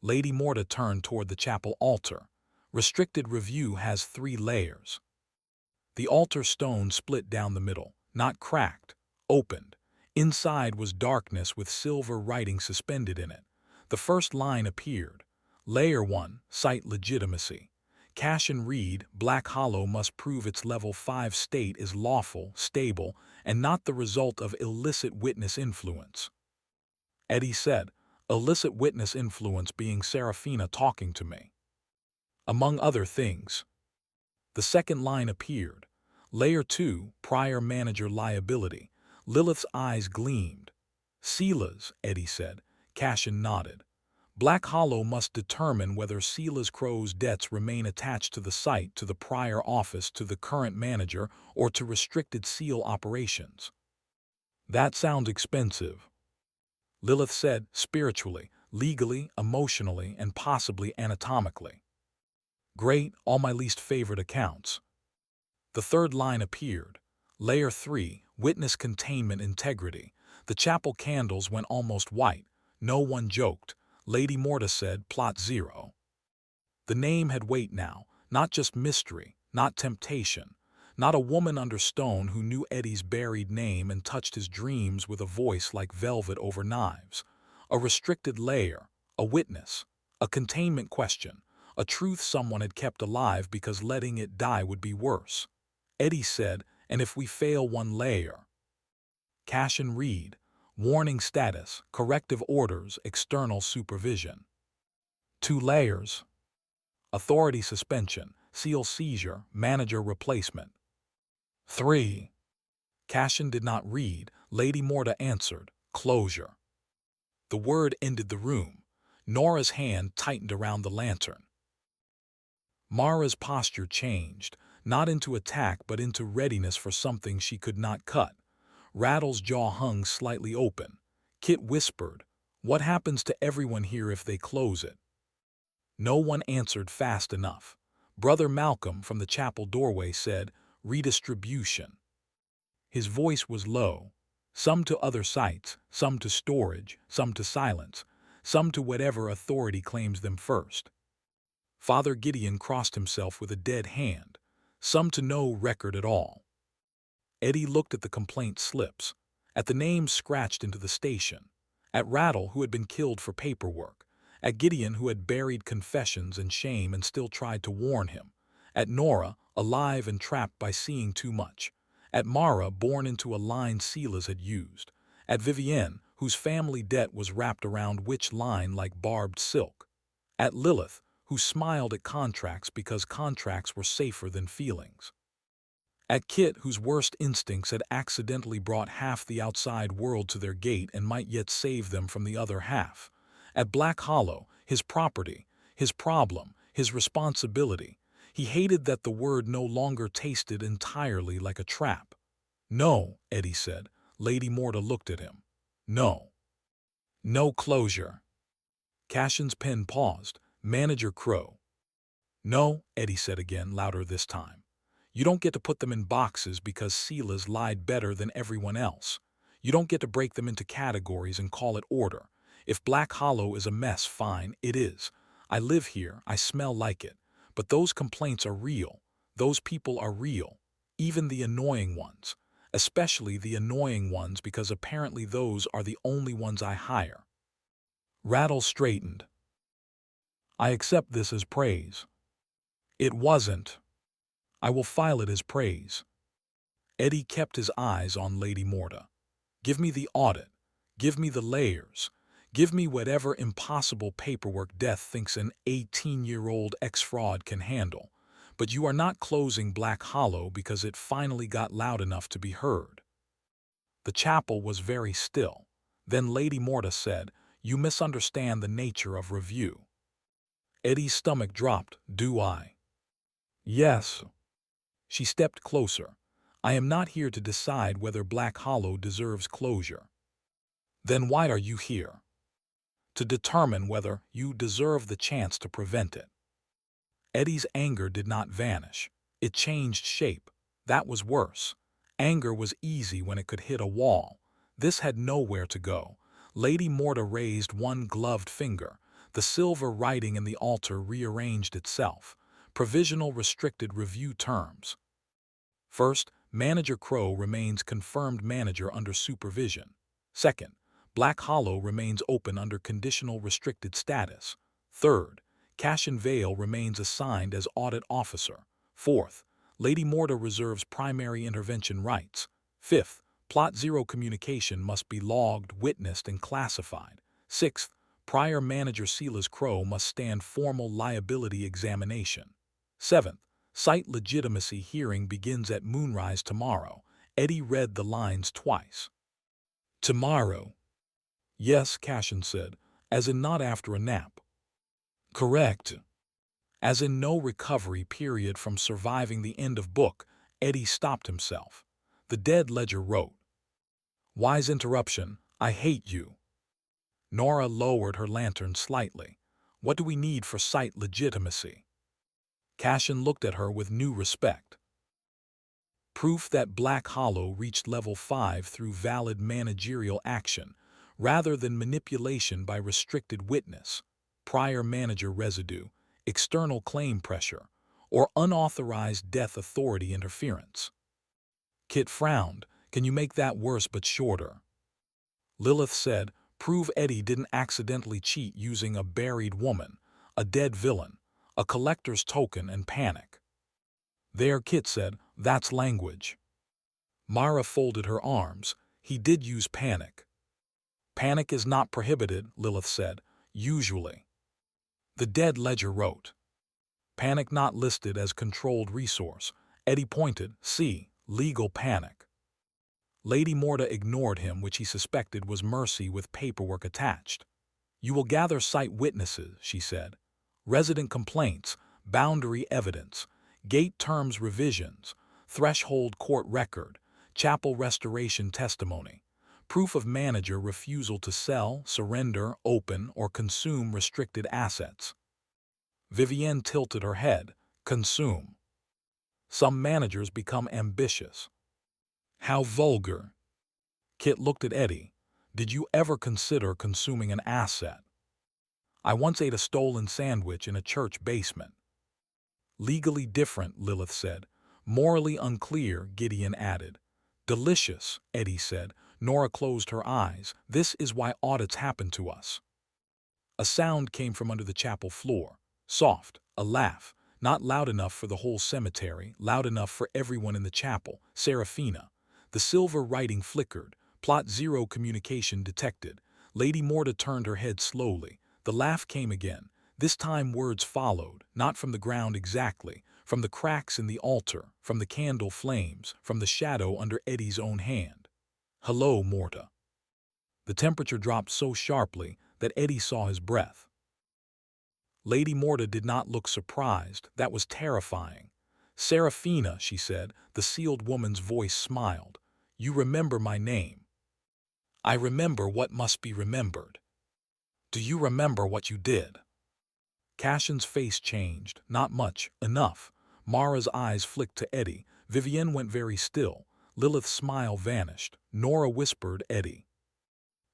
Lady Morta turned toward the chapel altar. Restricted review has 3 layers. The altar stone split down the middle, not cracked, opened. Inside was darkness with silver writing suspended in it. The first line appeared. Layer 1, Site Legitimacy. Cash and read, Black Hollow must prove its level 5 state is lawful, stable, and not the result of illicit witness influence. Eddie said, illicit witness influence being Serafina talking to me. Among other things. The second line appeared. Layer 2, Prior Manager Liability. Lilith's eyes gleamed. Sela's, Eddie said. Cashin nodded. Black Hollow must determine whether Sela's Crowe's debts remain attached to the site, to the prior office, to the current manager, or to restricted seal operations. That sounds expensive. Lilith said, spiritually, legally, emotionally, and possibly anatomically. Great, all my least favorite accounts. The third line appeared. Layer 3, Witness Containment Integrity. The chapel candles went almost white. No one joked. Lady Morta said, Plot 0. The name had weight now, not just mystery, not temptation, not a woman under stone who knew Eddie's buried name and touched his dreams with a voice like velvet over knives. A restricted layer, a witness, a containment question, a truth someone had kept alive because letting it die would be worse. Eddie said, and if we fail one layer? Cash and read. Warning status, corrective orders, external supervision. 2 layers. Authority suspension, seal seizure, manager replacement. 3. Cashin did not read. Lady Morta answered, closure. The word ended the room. Nora's hand tightened around the lantern. Mara's posture changed, not into attack but into readiness for something she could not cut. Rattle's jaw hung slightly open. Kit whispered, What happens to everyone here if they close it? No one answered fast enough. Brother Malcolm from the chapel doorway said, Redistribution. His voice was low. Some to other sites, some to storage, some to silence, some to whatever authority claims them first. Father Gideon crossed himself with a dead hand. Some to no record at all. Eddie looked at the complaint slips, at the names scratched into the station, at Rattle, who had been killed for paperwork, at Gideon, who had buried confessions and shame and still tried to warn him, at Nora, alive and trapped by seeing too much, at Mara, born into a line Silas had used, at Vivienne, whose family debt was wrapped around witch line like barbed silk, at Lilith, who smiled at contracts because contracts were safer than feelings. At Kit, whose worst instincts had accidentally brought half the outside world to their gate and might yet save them from the other half. At Black Hollow, his property, his problem, his responsibility. He hated that the word no longer tasted entirely like a trap. "No," Eddie said. Lady Morta looked at him. "No. No closure." Cashin's pen paused. Manager Crowe. "No," Eddie said again, louder this time. "You don't get to put them in boxes because Seela's lied better than everyone else. You don't get to break them into categories and call it order. If Black Hollow is a mess, fine, it is. I live here, I smell like it. But those complaints are real. Those people are real. Even the annoying ones. Especially the annoying ones, because apparently those are the only ones I hire." Rattle straightened. "I accept this as praise." "It wasn't. I will file it as praise." Eddie kept his eyes on Lady Morta. "Give me the audit. Give me the layers. Give me whatever impossible paperwork Death thinks an 18-year-old ex-fraud can handle. But you are not closing Black Hollow because it finally got loud enough to be heard." The chapel was very still. Then Lady Morta said, "You misunderstand the nature of review." Eddie's stomach dropped. "Do I?" "Yes." She stepped closer. "I am not here to decide whether Black Hollow deserves closure." "Then why are you here?" "To determine whether you deserve the chance to prevent it." Eddie's anger did not vanish. It changed shape. That was worse. Anger was easy when it could hit a wall. This had nowhere to go. Lady Morta raised one gloved finger. The silver writing in the altar rearranged itself. Provisional restricted review terms. First, Manager Crowe remains confirmed manager under supervision. Second, Black Hollow remains open under conditional restricted status. Third, Cashin Vale remains assigned as audit officer. Fourth, Lady Morta reserves primary intervention rights. Fifth, Plot Zero communication must be logged, witnessed, and classified. Sixth, prior manager Seela's Crowe must stand formal liability examination. Seventh, site legitimacy hearing begins at moonrise tomorrow. Eddie read the lines twice. "Tomorrow." "Yes," Cashin said, "as in not after a nap." "Correct." "As in no recovery period from surviving the end of book." Eddie stopped himself. The dead ledger wrote, "Wise interruption, I hate you." Nora lowered her lantern slightly. "What do we need for site legitimacy?" Cashin looked at her with new respect. "Proof that Black Hollow reached level 5 through valid managerial action, rather than manipulation by restricted witness, prior manager residue, external claim pressure, or unauthorized death authority interference." Kit frowned. "Can you make that worse but shorter?" Lilith said, "Prove Eddie didn't accidentally cheat using a buried woman, a dead villain, a collector's token, and panic." "There," Kit said, "that's language." Mara folded her arms. "He did use panic." "Panic is not prohibited," Lilith said, "usually." The dead ledger wrote, "Panic not listed as controlled resource." Eddie pointed, "See, legal panic." Lady Morta ignored him, which he suspected was mercy with paperwork attached. "You will gather site witnesses," she said. "Resident complaints, boundary evidence, gate terms revisions, threshold court record, chapel restoration testimony, proof of manager refusal to sell, surrender, open, or consume restricted assets." Vivienne tilted her head. "Consume. Some managers become ambitious." "How vulgar." Kit looked at Eddie. "Did you ever consider consuming an asset?" "I once ate a stolen sandwich in a church basement." "Legally different," Lilith said. "Morally unclear," Gideon added. "Delicious," Eddie said. Nora closed her eyes. "This is why audits happen to us." A sound came from under the chapel floor. Soft, a laugh. Not loud enough for the whole cemetery, loud enough for everyone in the chapel. Serafina. The silver writing flickered. Plot Zero communication detected. Lady Morta turned her head slowly. The laugh came again. This time words followed, not from the ground exactly, from the cracks in the altar, from the candle flames, from the shadow under Eddie's own hand. "Hello, Morta." The temperature dropped so sharply that Eddie saw his breath. Lady Morta did not look surprised. That was terrifying. "Serafina," she said. The sealed woman's voice smiled. "You remember my name." "I remember what must be remembered." "Do you remember what you did?" Cashin's face changed. "Not much. Enough." Mara's eyes flicked to Eddie. Vivienne went very still. Lilith's smile vanished. Nora whispered, "Eddie."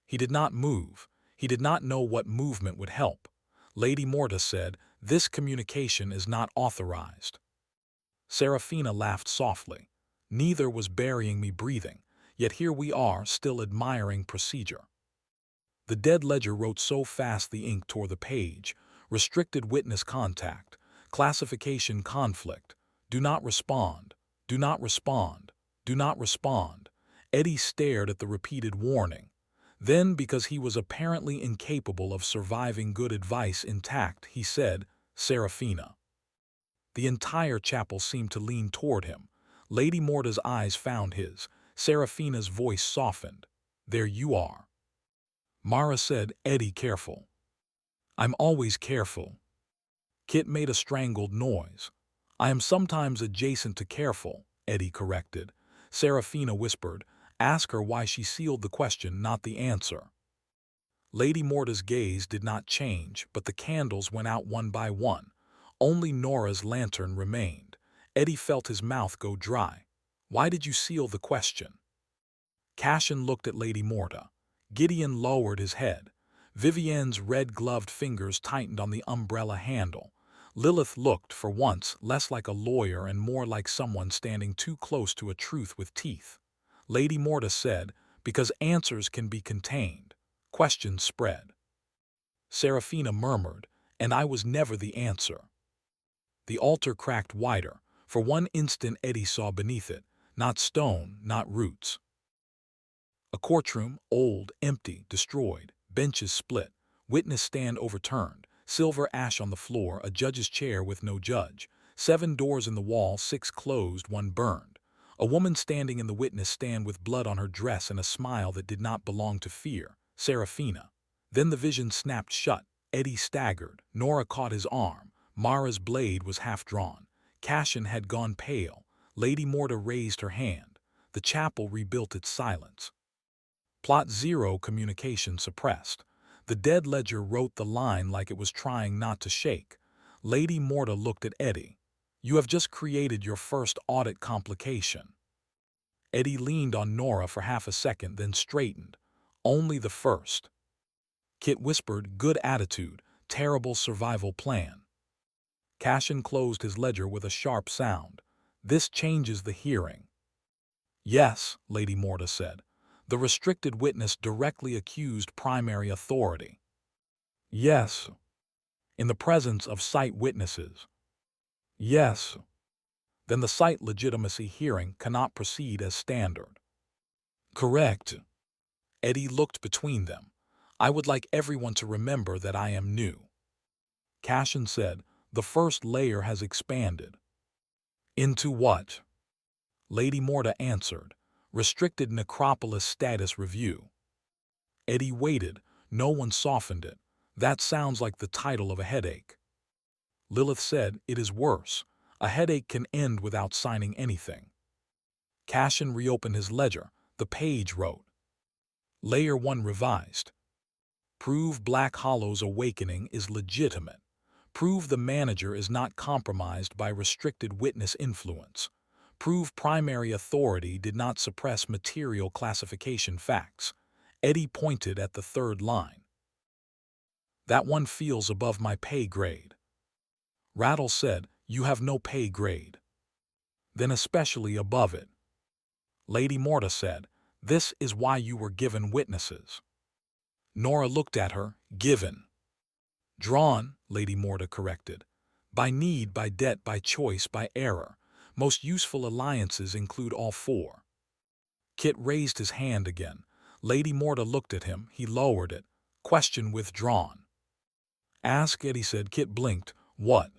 He did not move. He did not know what movement would help. Lady Morta said, "This communication is not authorized." Serafina laughed softly. "Neither was burying me breathing. Yet here we are, still admiring procedure." The dead ledger wrote so fast the ink tore the page. Restricted witness contact. Classification conflict. Do not respond. Do not respond. Do not respond. Eddie stared at the repeated warning. Then, because he was apparently incapable of surviving good advice intact, he said, "Serafina." The entire chapel seemed to lean toward him. Lady Morta's eyes found his. Serafina's voice softened. "There you are." Mara said, "Eddie, careful." "I'm always careful." Kit made a strangled noise. "I am sometimes adjacent to careful," Eddie corrected. Serafina whispered, "Ask her why she sealed the question, not the answer." Lady Morta's gaze did not change, but the candles went out one by one. Only Nora's lantern remained. Eddie felt his mouth go dry. "Why did you seal the question?" Cashin looked at Lady Morta. Gideon lowered his head. Vivienne's red-gloved fingers tightened on the umbrella handle. Lilith looked, for once, less like a lawyer and more like someone standing too close to a truth with teeth. Lady Morta said, "Because answers can be contained. Questions spread." Serafina murmured, "And I was never the answer." The altar cracked wider. For one instant Eddie saw beneath it, not stone, not roots. A courtroom, old, empty, destroyed, benches split, witness stand overturned, silver ash on the floor, a judge's chair with no judge, 7 doors in the wall, 6 closed, 1 burned. A woman standing in the witness stand with blood on her dress and a smile that did not belong to fear. Serafina. Then the vision snapped shut. Eddie staggered. Nora caught his arm. Mara's blade was half drawn. Cashin had gone pale. Lady Morta raised her hand. The chapel rebuilt its silence. Plot 0, communication suppressed. The dead ledger wrote the line like it was trying not to shake. Lady Morta looked at Eddie. "You have just created your first audit complication." Eddie leaned on Nora for half a second, then straightened. "Only the first." Kit whispered, "Good attitude, terrible survival plan." Cashin closed his ledger with a sharp sound. "This changes the hearing." "Yes," Lady Morta said. "The restricted witness directly accused primary authority." "Yes." "In the presence of site witnesses." "Yes." "Then the site legitimacy hearing cannot proceed as standard." "Correct." Eddie looked between them. "I would like everyone to remember that I am new." Cashin said, "The first layer has expanded." "Into what?" Lady Morta answered, "Restricted Necropolis status review." Eddie waited. No one softened it. "That sounds like the title of a headache." Lilith said, "It is worse. A headache can end without signing anything." Cashin reopened his ledger. The page wrote, "Layer 1 revised. Prove Black Hollow's awakening is legitimate. Prove the manager is not compromised by restricted witness influence. Prove primary authority did not suppress material classification facts." Eddie pointed at the 3rd line. "That one feels above my pay grade." Rattle said, "You have no pay grade." "Then especially above it." Lady Morta said, "This is why you were given witnesses." Nora looked at her. "Given." "Drawn," Lady Morta corrected. "By need, by debt, by choice, by error. Most useful alliances include all 4. Kit raised his hand again. Lady Morta looked at him. He lowered it. "Question withdrawn." "Ask," Eddie said. Kit blinked. "What?"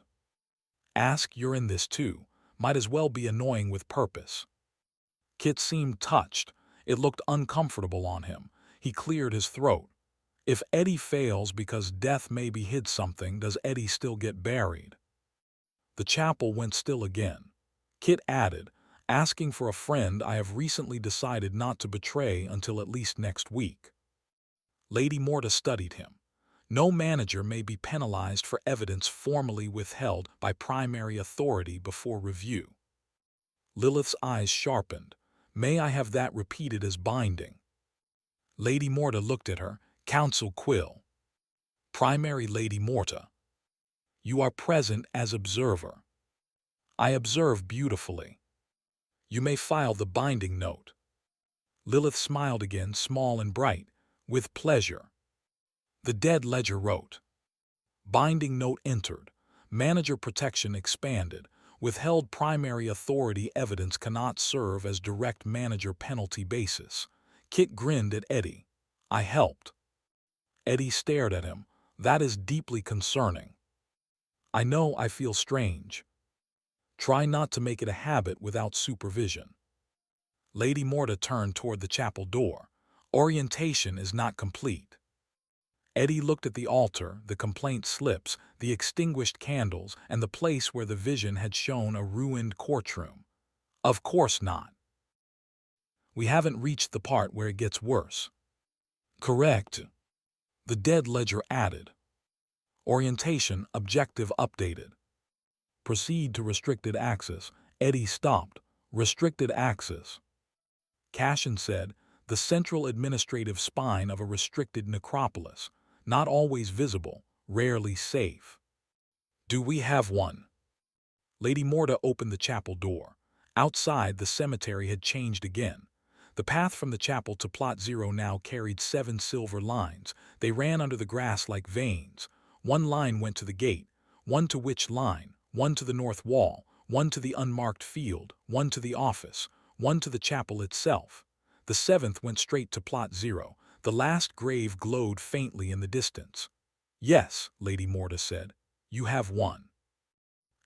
Ask, you're in this too. Might as well be annoying with purpose. Kit seemed touched. It looked uncomfortable on him. He cleared his throat. If Eddie fails because death maybe hid something, does Eddie still get buried? The chapel went still again. Kit added, asking for a friend I have recently decided not to betray until at least next week. Lady Morta studied him. No manager may be penalized for evidence formally withheld by primary authority before review. Lilith's eyes sharpened. May I have that repeated as binding? Lady Morta looked at her. Counsel Quill. Primary Lady Morta. You are present as observer. I observe beautifully. You may file the binding note. Lilith smiled again, small and bright. With pleasure. The dead ledger wrote. Binding note entered. Manager protection expanded. Withheld primary authority evidence cannot serve as direct manager penalty basis. Kit grinned at Eddie. I helped. Eddie stared at him. That is deeply concerning. I know I feel strange. Try not to make it a habit without supervision. Lady Morta turned toward the chapel door. Orientation is not complete. Eddie looked at the altar, the complaint slips, the extinguished candles, and the place where the vision had shown a ruined courtroom. Of course not. We haven't reached the part where it gets worse. Correct. The dead ledger added. Orientation objective updated. Proceed to restricted access. Eddie stopped. Restricted access. Cashin said, the central administrative spine of a restricted necropolis. Not always visible, rarely safe. Do we have one? Lady Morta opened the chapel door. Outside, the cemetery had changed again. The path from the chapel to Plot Zero now carried 7 silver lines. They ran under the grass like veins. One line went to the gate, one to Witch Line, one to the north wall, one to the unmarked field, one to the office, one to the chapel itself. The 7th went straight to Plot Zero. The last grave glowed faintly in the distance. Yes, Lady Morta said. You have one.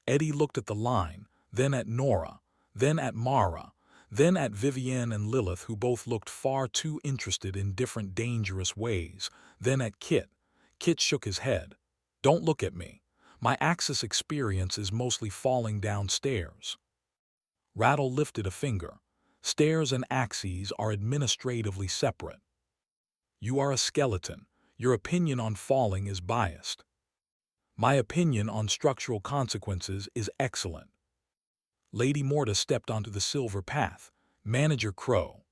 Eddie looked at the line, then at Nora, then at Mara, then at Vivienne and Lilith, who both looked far too interested in different dangerous ways, then at Kit. Kit shook his head. Don't look at me. My Axis experience is mostly falling downstairs. Rattle lifted a finger. Stairs and axes are administratively separate. You are a skeleton. Your opinion on falling is biased. My opinion on structural consequences is excellent. Lady Morta stepped onto the silver path. Manager Crowe.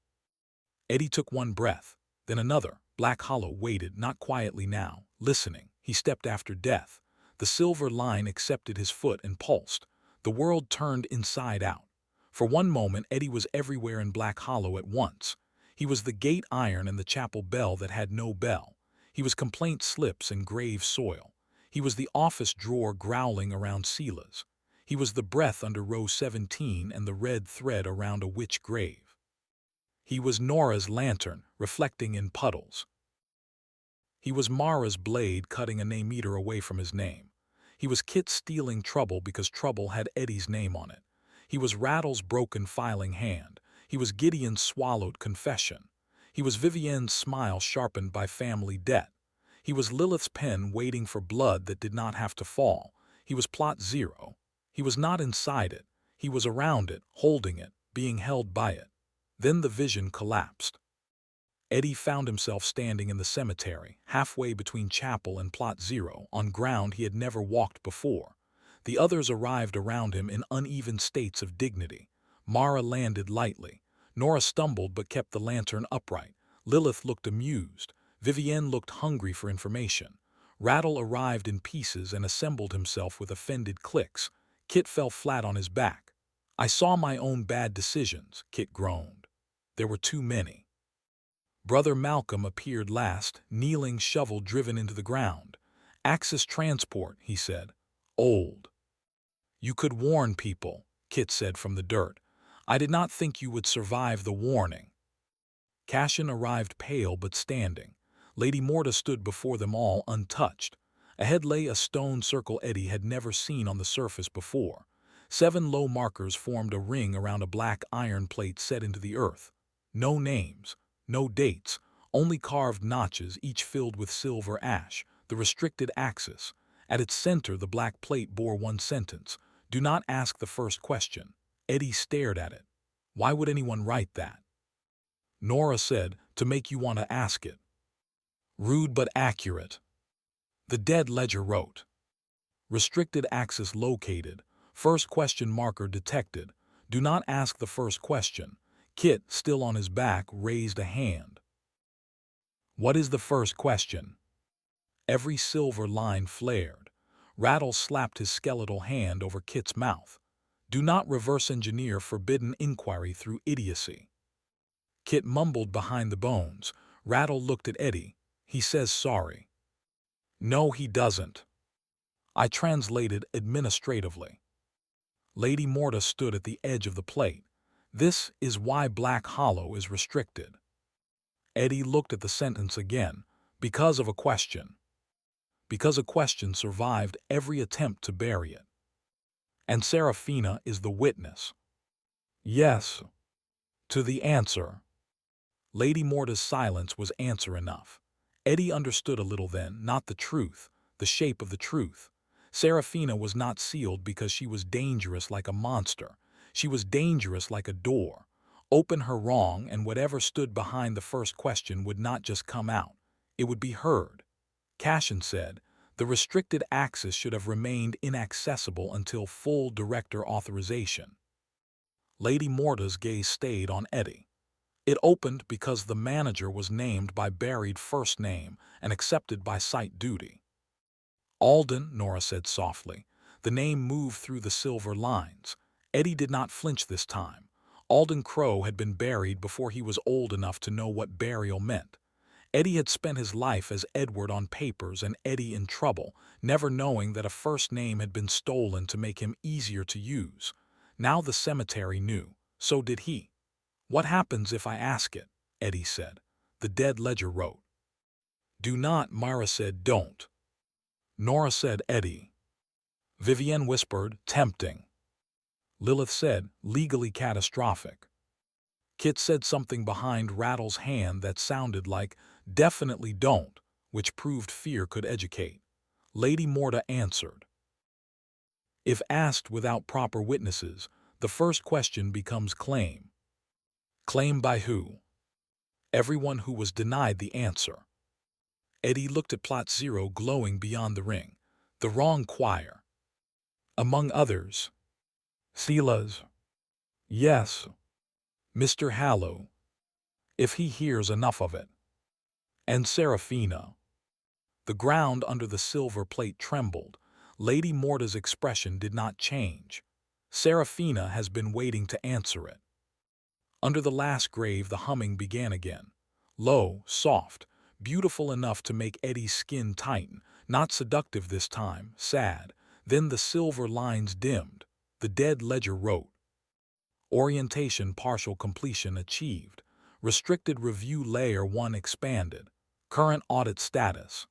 Eddie took one breath, then another. Black Hollow waited, not quietly now, listening. He stepped after death. The silver line accepted his foot and pulsed. The world turned inside out. For one moment, Eddie was everywhere in Black Hollow at once. He was the gate iron and the chapel bell that had no bell. He was complaint slips and grave soil. He was the office drawer growling around Sela's. He was the breath under row 17 and the red thread around a witch grave. He was Nora's lantern, reflecting in puddles. He was Mara's blade cutting a name-eater away from his name. He was Kit stealing trouble because trouble had Eddie's name on it. He was Rattle's broken filing hand. He was Gideon's swallowed confession. He was Vivienne's smile sharpened by family debt. He was Lilith's pen waiting for blood that did not have to fall. He was Plot Zero. He was not inside it. He was around it, holding it, being held by it. Then the vision collapsed. Eddie found himself standing in the cemetery, halfway between chapel and Plot Zero, on ground he had never walked before. The others arrived around him in uneven states of dignity. Mara landed lightly. Nora stumbled but kept the lantern upright. Lilith looked amused. Vivienne looked hungry for information. Rattle arrived in pieces and assembled himself with offended clicks. Kit fell flat on his back. I saw my own bad decisions, Kit groaned. There were too many. Brother Malcolm appeared last, kneeling, shovel driven into the ground. Axis transport, he said. Old. You could warn people, Kit said from the dirt. I did not think you would survive the warning. Cashin arrived pale but standing. Lady Morta stood before them all untouched. Ahead lay a stone circle Eddie had never seen on the surface before. 7 low markers formed a ring around a black iron plate set into the earth. No names, no dates, only carved notches, each filled with silver ash, the restricted axis. At its center, the black plate bore one sentence: "Do not ask the first question." Eddie stared at it. Why would anyone write that? Nora said, "To make you want to ask it." Rude but accurate. The dead ledger wrote, "Restricted axis located. First question marker detected. Do not ask the first question." Kit, still on his back, raised a hand. "What is the first question?" Every silver line flared. Rattle slapped his skeletal hand over Kit's mouth. "Do not reverse engineer forbidden inquiry through idiocy." Kit mumbled behind the bones. Rattle looked at Eddie. "He says sorry." "No, he doesn't." I translated administratively. Lady Morta stood at the edge of the plate. "This is why Black Hollow is restricted." Eddie looked at the sentence again. "Because of a question." Because a question survived every attempt to bury it. "And Serafina is the witness." "Yes." To the answer. Lady Morta's silence was answer enough. Eddie understood a little then, not the truth, the shape of the truth. Serafina was not sealed because she was dangerous like a monster. She was dangerous like a door. Open her wrong, and whatever stood behind the first question would not just come out. It would be heard. Cashin said, "The restricted axis should have remained inaccessible until full director authorization." Lady Morta's gaze stayed on Eddie. "It opened because the manager was named by buried first name and accepted by site duty." "Alden," Nora said softly. The name moved through the silver lines. Eddie did not flinch this time. Alden Crowe had been buried before he was old enough to know what burial meant. Eddie had spent his life as Edward on papers and Eddie in trouble, never knowing that a first name had been stolen to make him easier to use. Now the cemetery knew. So did he. "What happens if I ask it?" Eddie said. The dead ledger wrote. "Do not." Myra said, "Don't." Nora said, "Eddie." Vivienne whispered, "Tempting." Lilith said, "Legally catastrophic." Kit said something behind Rattle's hand that sounded like, "Definitely don't," which proved fear could educate. Lady Morta answered. "If asked without proper witnesses, the first question becomes claim." "Claim by who?" "Everyone who was denied the answer." Eddie looked at Plot Zero glowing beyond the ring. "The wrong choir." "Among others." "Silas." "Yes." "Mr. Hallow." "If he hears enough of it." "And Serafina." The ground under the silver plate trembled. Lady Morta's expression did not change. "Serafina has been waiting to answer it." Under the last grave the humming began again. Low, soft, beautiful enough to make Eddie's skin tighten, not seductive this time, sad. Then the silver lines dimmed. The dead ledger wrote. Orientation partial completion achieved. Restricted review layer 1 expanded. Current audit status.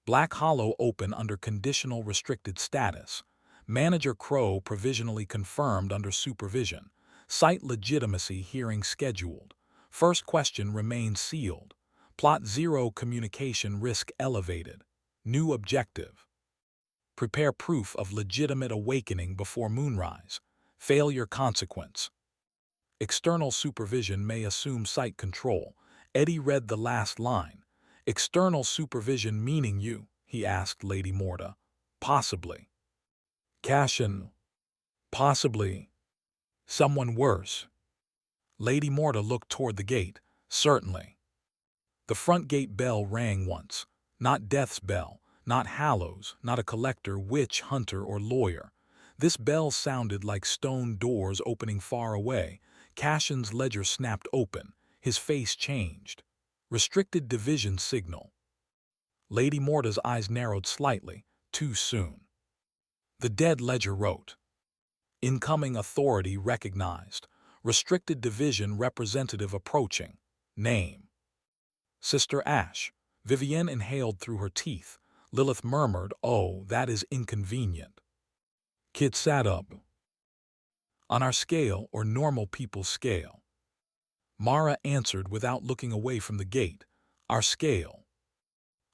Black Hollow open under conditional restricted status. Manager Crowe provisionally confirmed under supervision. Site legitimacy hearing scheduled. First question remains sealed. Plot Zero communication risk elevated. New objective. Prepare proof of legitimate awakening before moonrise. Failure consequence. External supervision may assume site control. Eddie read the last line. "External supervision meaning you?" he asked Lady Morta. "Possibly." "Cashin." "Possibly." "Someone worse." Lady Morta looked toward the gate. "Certainly." The front gate bell rang once. Not Death's bell, not Hallow's, not a collector, witch, hunter, or lawyer. This bell sounded like stone doors opening far away. Cashin's ledger snapped open. His face changed. Restricted division signal. Lady Morta's eyes narrowed slightly. Too soon. The dead ledger wrote. Incoming authority recognized. Restricted division representative approaching. Name. Sister Ash. Vivienne inhaled through her teeth. Lilith murmured, "Oh, that is inconvenient." Kit sat up. "On our scale, or normal people's scale?" Mara answered without looking away from the gate, "Our scale."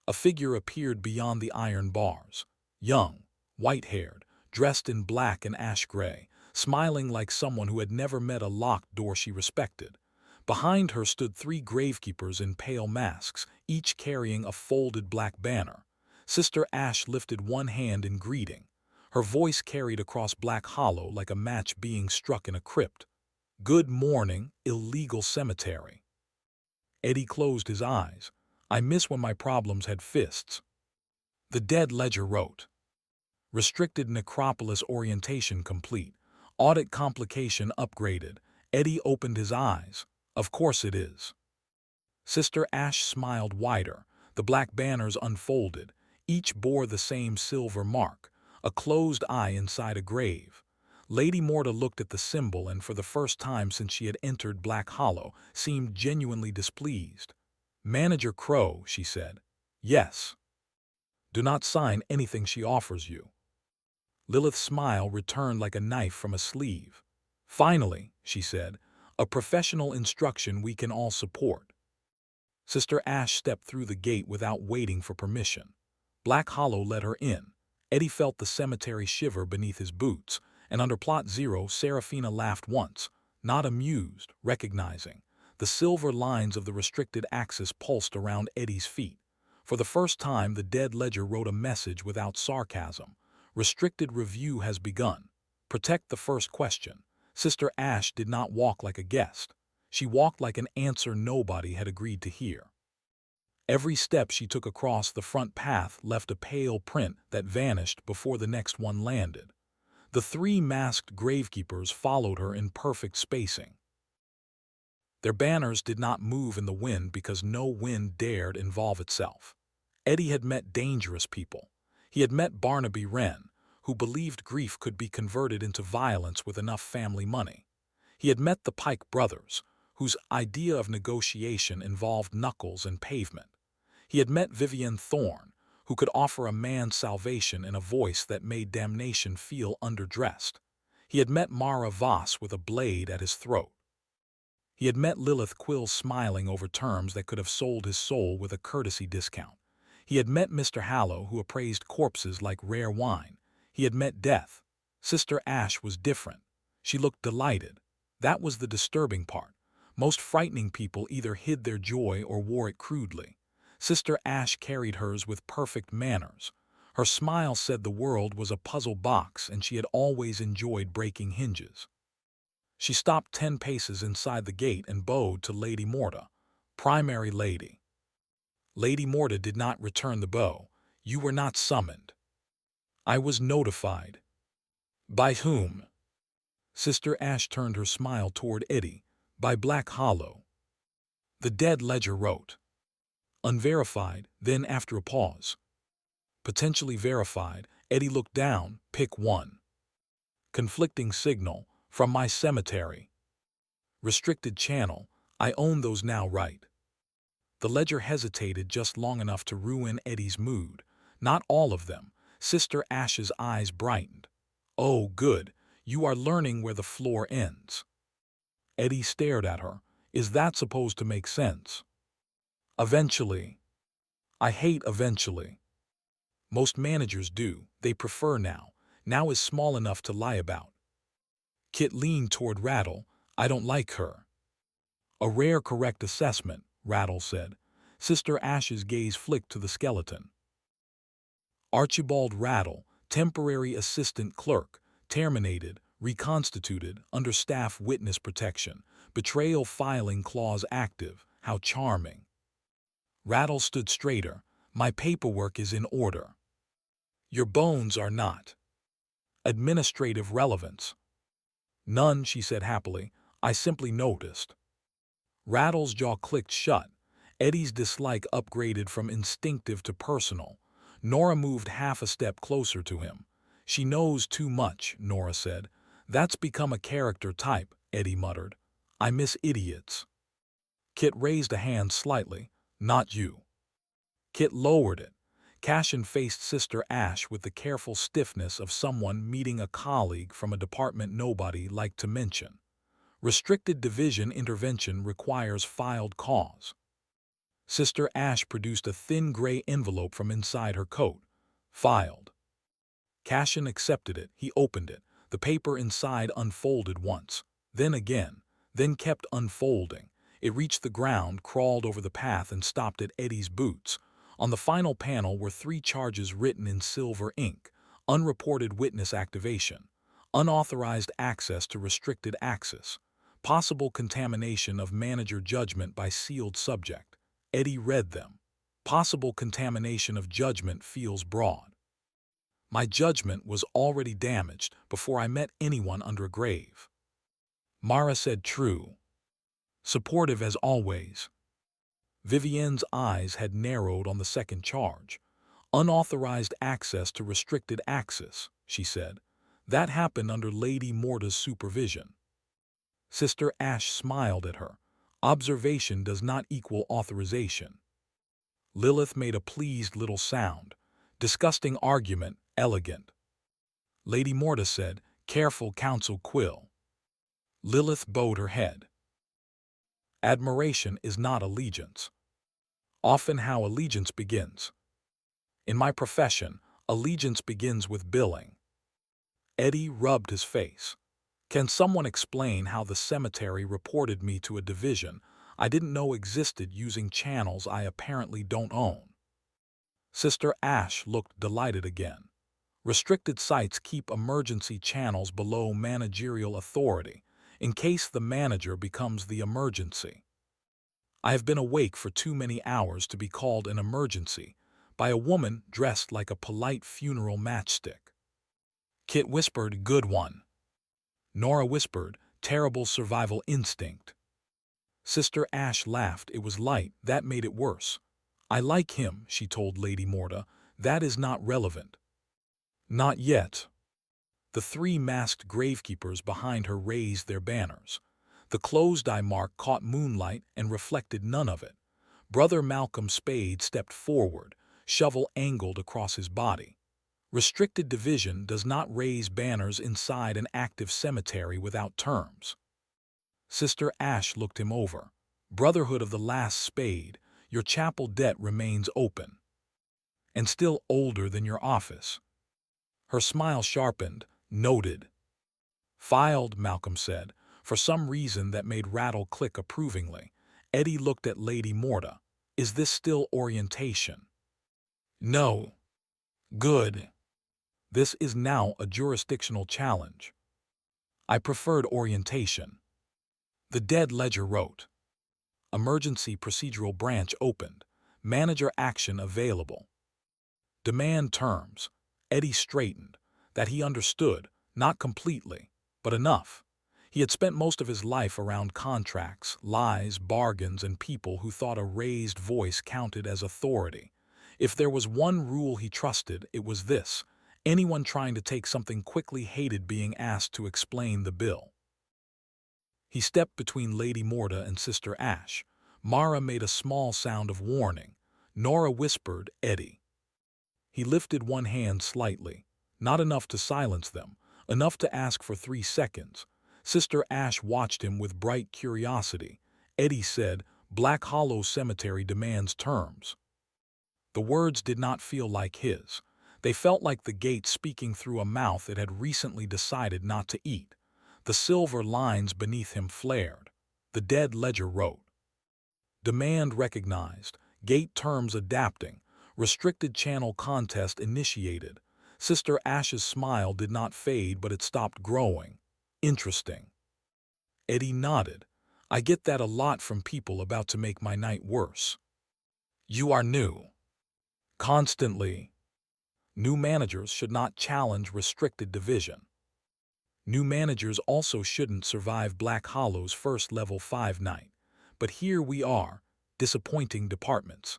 A figure appeared beyond the iron bars. Young, white-haired, dressed in black and ash gray, smiling like someone who had never met a locked door she respected. Behind her stood 3 gravekeepers in pale masks, each carrying a folded black banner. Sister Ash lifted one hand in greeting. Her voice carried across Black Hollow like a match being struck in a crypt. "Good morning, illegal cemetery." Eddie closed his eyes. "I miss when my problems had fists." The dead ledger wrote, "Restricted Necropolis orientation complete. Audit complication upgraded." Eddie opened his eyes. "Of course it is." Sister Ash smiled wider. The black banners unfolded. Each bore the same silver mark, a closed eye inside a grave. Lady Morta looked at the symbol and for the first time since she had entered Black Hollow, seemed genuinely displeased. "Manager Crowe," she said. "Yes." "Do not sign anything she offers you." Lilith's smile returned like a knife from a sleeve. "Finally," she said, "a professional instruction we can all support." Sister Ash stepped through the gate without waiting for permission. Black Hollow let her in. Eddie felt the cemetery shiver beneath his boots, and under Plot Zero, Seraphina laughed once, not amused, recognizing. The silver lines of the restricted axis pulsed around Eddie's feet. For the first time, the dead ledger wrote a message without sarcasm. "Restricted review has begun. Protect the first question." Sister Ash did not walk like a guest. She walked like an answer nobody had agreed to hear. Every step she took across the front path left a pale print that vanished before the next one landed. The 3 masked gravekeepers followed her in perfect spacing. Their banners did not move in the wind because no wind dared involve itself. Eddie had met dangerous people. He had met Barnaby Wren, who believed grief could be converted into violence with enough family money. He had met the Pike brothers, whose idea of negotiation involved knuckles and pavement. He had met Vivian Thorne, who could offer a man salvation in a voice that made damnation feel underdressed. He had met Mara Voss with a blade at his throat. He had met Lilith Quill smiling over terms that could have sold his soul with a courtesy discount. He had met Mr. Hallow, who appraised corpses like rare wine. He had met death. Sister Ash was different. She looked delighted. That was the disturbing part. Most frightening people either hid their joy or wore it crudely. Sister Ash carried hers with perfect manners. Her smile said the world was a puzzle box and she had always enjoyed breaking hinges. She stopped 10 paces inside the gate and bowed to Lady Morta. "Primary Lady." Lady Morta did not return the bow. "You were not summoned." "I was notified." "By whom?" Sister Ash turned her smile toward Eddie. "By Black Hollow." The dead ledger wrote, "Unverified," then after a pause, "Potentially verified." Eddie looked down. "Pick one." "Conflicting signal. From my cemetery." "Restricted channel. I own those now, right?" The ledger hesitated just long enough to ruin Eddie's mood. "Not all of them." Sister Ash's eyes brightened. "Oh, good. You are learning where the floor ends." Eddie stared at her. "Is that supposed to make sense?" "Eventually." "I hate eventually." "Most managers do. They prefer now. Now is small enough to lie about." Kit leaned toward Rattle. "I don't like her." "A rare correct assessment," Rattle said. Sister Ash's gaze flicked to the skeleton. Archibald Rattle, temporary assistant clerk, terminated, reconstituted, under staff witness protection, betrayal filing clause active. How charming. Rattle stood straighter. "My paperwork is in order." "Your bones are not." "Administrative relevance." "None," she said happily. "I simply noticed." Rattle's jaw clicked shut. Eddie's dislike upgraded from instinctive to personal. Nora moved half a step closer to him. "She knows too much," Nora said. "That's become a character type," Eddie muttered. "I miss idiots." Kit raised a hand slightly. "Not you." Kit lowered it. Cashin faced Sister Ash with the careful stiffness of someone meeting a colleague from a department nobody liked to mention. Restricted division intervention requires filed cause. Sister Ash produced a thin gray envelope from inside her coat. Filed. Cashin accepted it. He opened it. The paper inside unfolded once, then again, then kept unfolding. It reached the ground, crawled over the path, and stopped at Eddie's boots. On the final panel were 3 charges written in silver ink: unreported witness activation, unauthorized access to restricted access, possible contamination of manager judgment by sealed subject. Eddie read them. Possible contamination of judgment feels broad. My judgment was already damaged before I met anyone under a grave. Mara said true. Supportive as always. Vivienne's eyes had narrowed on the second charge. Unauthorized access to restricted access, she said. That happened under Lady Morta's supervision. Sister Ash smiled at her. Observation does not equal authorization. Lilith made a pleased little sound. Disgusting argument, elegant. Lady Morta said, careful, Counsel Quill. Lilith bowed her head. Admiration is not allegiance. Often how allegiance begins. In my profession, allegiance begins with billing. Eddie rubbed his face. Can someone explain how the cemetery reported me to a division I didn't know existed using channels I apparently don't own? Sister Ash looked delighted again. Restricted sites keep emergency channels below managerial authority, in case the manager becomes the emergency. I have been awake for too many hours to be called an emergency by a woman dressed like a polite funeral matchstick. Kit whispered, good one. Nora whispered, terrible survival instinct. Sister Ash laughed. It was light. That made it worse. I like him, she told Lady Morta. That is not relevant. Not yet. The 3 masked gravekeepers behind her raised their banners. The closed-eye mark caught moonlight and reflected none of it. Brother Malcolm Spade stepped forward, shovel angled across his body. Restricted division does not raise banners inside an active cemetery without terms. Sister Ash looked him over. Brotherhood of the Last Spade, your chapel debt remains open. And still older than your office. Her smile sharpened. Noted. Filed, Malcolm said, for some reason that made Rattle click approvingly. Eddie looked at Lady Morta. Is this still orientation? No. Good. This is now a jurisdictional challenge. I preferred orientation. The dead ledger wrote. Emergency procedural branch opened. Manager action available. Demand terms. Eddie straightened. That he understood, not completely, but enough. He had spent most of his life around contracts, lies, bargains, and people who thought a raised voice counted as authority. If there was one rule he trusted, it was this. Anyone trying to take something quickly hated being asked to explain the bill. He stepped between Lady Morta and Sister Ash. Mara made a small sound of warning. Nora whispered, Eddie. He lifted one hand slightly. Not enough to silence them, enough to ask for 3 seconds. Sister Ash watched him with bright curiosity. Eddie said, Black Hollow Cemetery demands terms. The words did not feel like his. They felt like the gate speaking through a mouth it had recently decided not to eat. The silver lines beneath him flared. The dead ledger wrote. Demand recognized. Gate terms adapting. Restricted channel contest initiated. Sister Ash's smile did not fade, but it stopped growing. Interesting. Eddie nodded. I get that a lot from people about to make my night worse. You are new. Constantly. New managers should not challenge restricted division. New managers also shouldn't survive Black Hollow's first level 5 night. But here we are, disappointing departments.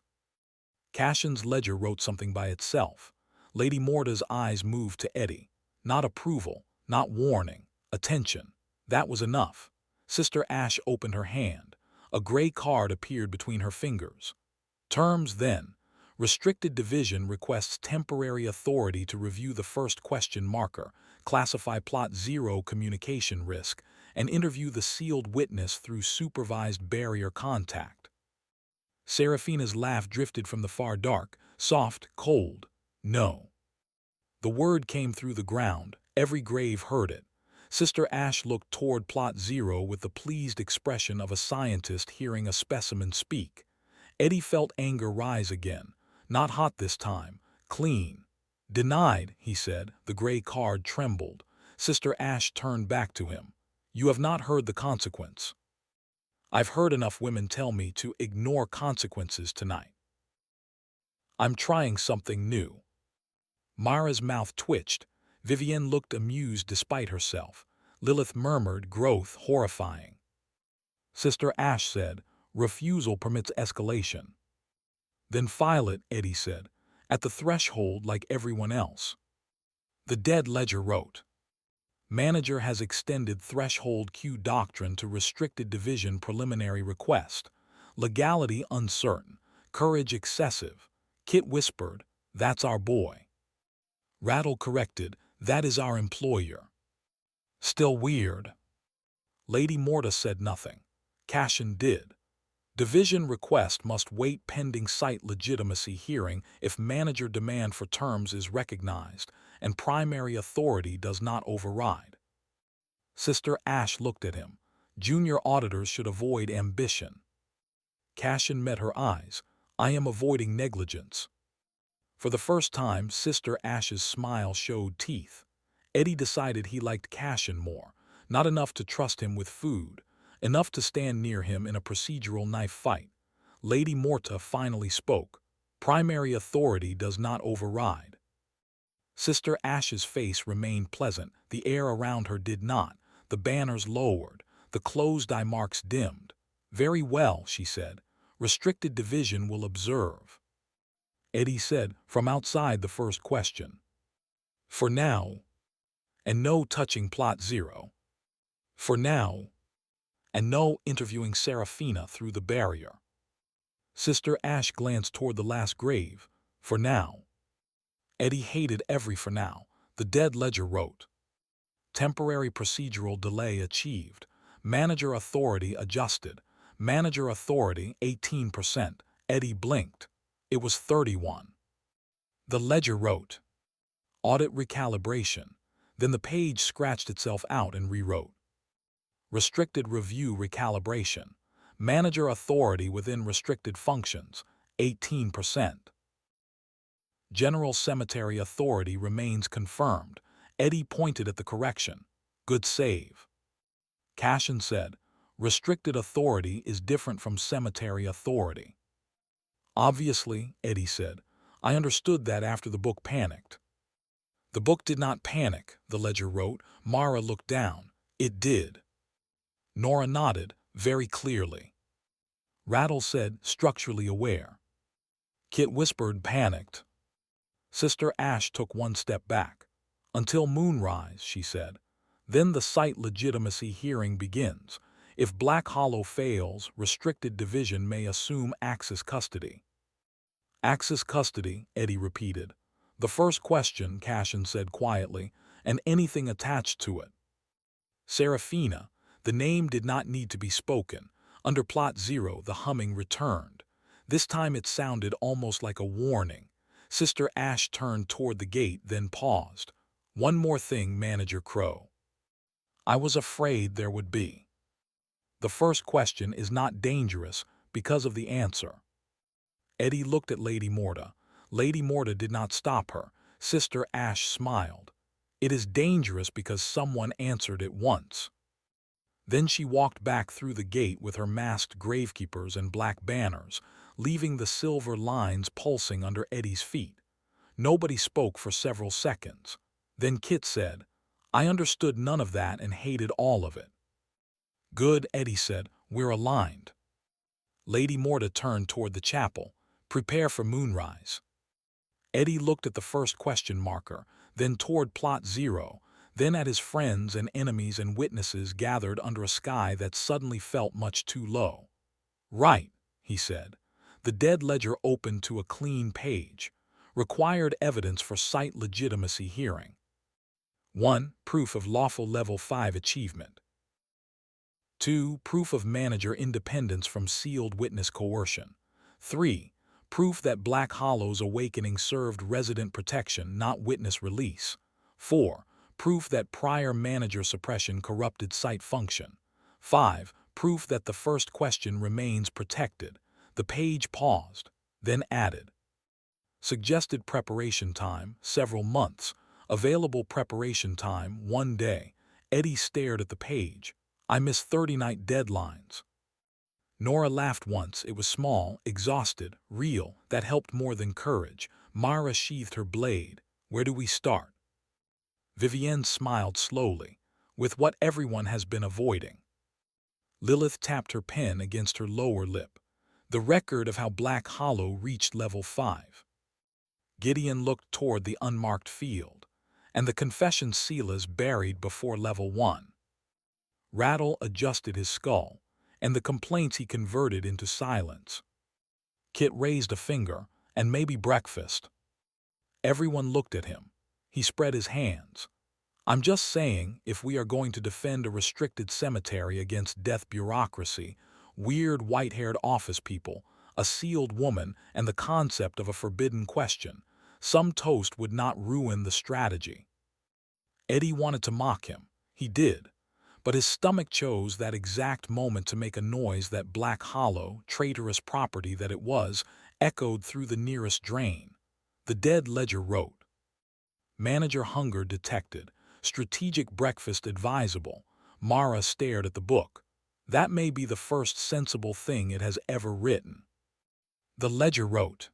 Cashin's ledger wrote something by itself. Lady Morta's eyes moved to Eddie. Not approval, not warning, attention. That was enough. Sister Ash opened her hand. A gray card appeared between her fingers. Terms then. Restricted Division requests temporary authority to review the first question marker, classify Plot 0 communication risk, and interview the sealed witness through supervised barrier contact. Seraphina's laugh drifted from the far dark, soft, cold. No. The word came through the ground. Every grave heard it. Sister Ash looked toward Plot 0 with the pleased expression of a scientist hearing a specimen speak. Eddie felt anger rise again. Not hot this time. Clean. Denied, he said. The gray card trembled. Sister Ash turned back to him. You have not heard the consequence. I've heard enough women tell me to ignore consequences tonight. I'm trying something new. Mara's mouth twitched. Vivienne looked amused despite herself. Lilith murmured, growth horrifying. Sister Ash said, refusal permits escalation. Then file it, Eddie said, at the threshold like everyone else. The dead ledger wrote. Manager has extended threshold Q doctrine to restricted division preliminary request. Legality uncertain. Courage excessive. Kit whispered, that's our boy. Rattle corrected, that is our employer. Still weird. Lady Morta said nothing. Cashin did. Division request must wait pending site legitimacy hearing if manager demand for terms is recognized and primary authority does not override. Sister Ash looked at him. Junior auditors should avoid ambition. Cashin met her eyes. I am avoiding negligence. For the first time, Sister Ash's smile showed teeth. Eddie decided he liked Cashin more, not enough to trust him with food, enough to stand near him in a procedural knife fight. Lady Morta finally spoke. Primary authority does not override. Sister Ash's face remained pleasant. The air around her did not. The banners lowered. The closed eye marks dimmed. Very well, she said. Restricted division will observe. Eddie said, from outside the first question. For now. And no touching Plot 0. For now. And no interviewing Seraphina through the barrier. Sister Ash glanced toward the last grave. For now. Eddie hated every for now. The dead ledger wrote. Temporary procedural delay achieved. Manager authority adjusted. Manager authority 18%. Eddie blinked. It was 31. The ledger wrote. Audit recalibration. Then the page scratched itself out and rewrote. Restricted review recalibration. Manager authority within restricted functions, 18%. General Cemetery authority remains confirmed. Eddie pointed at the correction. Good save. Cashin said, restricted authority is different from cemetery authority. Obviously, Eddie said, I understood that after the book panicked. The book did not panic, the ledger wrote. Mara looked down. It did. Nora nodded, very clearly. Rattle said, structurally aware. Kit whispered, panicked. Sister Ash took one step back. Until moonrise, she said. Then the site legitimacy hearing begins. If Black Hollow fails, restricted division may assume Axis custody. Axis custody, Eddie repeated. The first question, Cashin said quietly, and anything attached to it. Seraphina, the name did not need to be spoken. Under Plot 0, the humming returned. This time it sounded almost like a warning. Sister Ash turned toward the gate, then paused. One more thing, Manager Crowe. I was afraid there would be. The first question is not dangerous because of the answer. Eddie looked at Lady Morta. Lady Morta did not stop her. Sister Ash smiled. It is dangerous because someone answered it once. Then she walked back through the gate with her masked gravekeepers and black banners, leaving the silver lines pulsing under Eddie's feet. Nobody spoke for several seconds. Then Kit said, I understood none of that and hated all of it. Good, Eddie said, we're aligned. Lady Morta turned toward the chapel. Prepare for moonrise. Eddie looked at the first question marker, then toward Plot 0, then at his friends and enemies and witnesses gathered under a sky that suddenly felt much too low. Right, he said. The dead ledger opened to a clean page. Required evidence for site legitimacy hearing. 1. Proof of lawful Level 5 achievement. 2. Proof of manager independence from sealed witness coercion. 3. Proof that Black Hollow's awakening served resident protection, not witness release. 4. Proof that prior manager suppression corrupted site function. 5. Proof that the first question remains protected. The page paused, then added. Suggested preparation time, several months. Available preparation time, 1 day. Eddie stared at the page. I missed 30 night deadlines. Nora laughed once. It was small, exhausted, real. That helped more than courage. Mara sheathed her blade. Where do we start? Vivienne smiled slowly, with what everyone has been avoiding. Lilith tapped her pen against her lower lip. The record of how Black Hollow reached Level 5. Gideon looked toward the unmarked field, and the confession sealers buried before Level 1. Rattle adjusted his skull, and the complaints he converted into silence. Kit raised a finger, and maybe breakfast. Everyone looked at him. He spread his hands. I'm just saying, if we are going to defend a restricted cemetery against death bureaucracy, weird white-haired office people, a sealed woman, and the concept of a forbidden question, some toast would not ruin the strategy. Eddie wanted to mock him. He did. But his stomach chose that exact moment to make a noise that Black Hollow, traitorous property that it was, echoed through the nearest drain. The dead ledger wrote. Manager hunger detected. Strategic breakfast advisable. Mara stared at the book. That may be the first sensible thing it has ever written. The ledger wrote.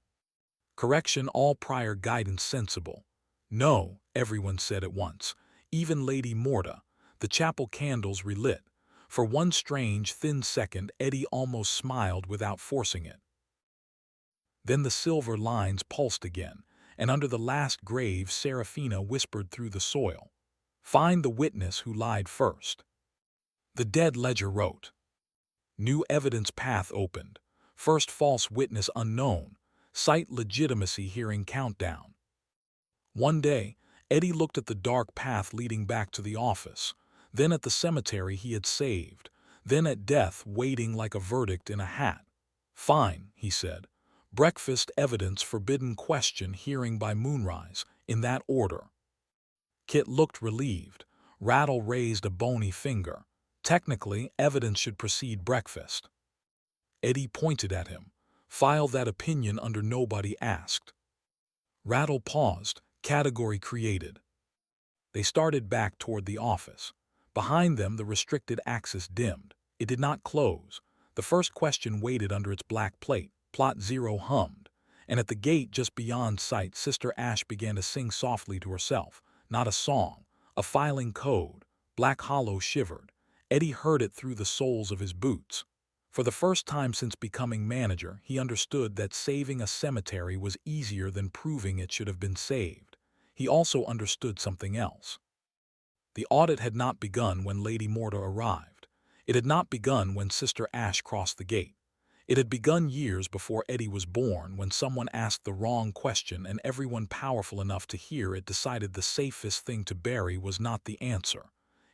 Correction, all prior guidance sensible. No, everyone said at once. Even Lady Morta. The chapel candles relit. For one strange, thin second, Eddie almost smiled without forcing it. Then the silver lines pulsed again, and under the last grave Seraphina whispered through the soil. Find the witness who lied first. The dead ledger wrote. New evidence path opened. First false witness unknown. Site legitimacy hearing countdown. One day, Eddie looked at the dark path leading back to the office, then at the cemetery he had saved, then at death waiting like a verdict in a hat. Fine, he said. Breakfast evidence forbidden question hearing by moonrise, in that order. Kit looked relieved. Rattle raised a bony finger. Technically, evidence should precede breakfast. Eddie pointed at him. File that opinion under nobody asked. Rattle paused. Category created. They started back toward the office. Behind them, the restricted axis dimmed. It did not close. The first question waited under its black plate. Plot 0 hummed. And at the gate just beyond sight, Sister Ash began to sing softly to herself. Not a song, a filing code. Black Hollow shivered. Eddie heard it through the soles of his boots. For the first time since becoming manager, he understood that saving a cemetery was easier than proving it should have been saved. He also understood something else. The audit had not begun when Lady Morta arrived. It had not begun when Sister Ash crossed the gate. It had begun years before Eddie was born, when someone asked the wrong question and everyone powerful enough to hear it decided the safest thing to bury was not the answer.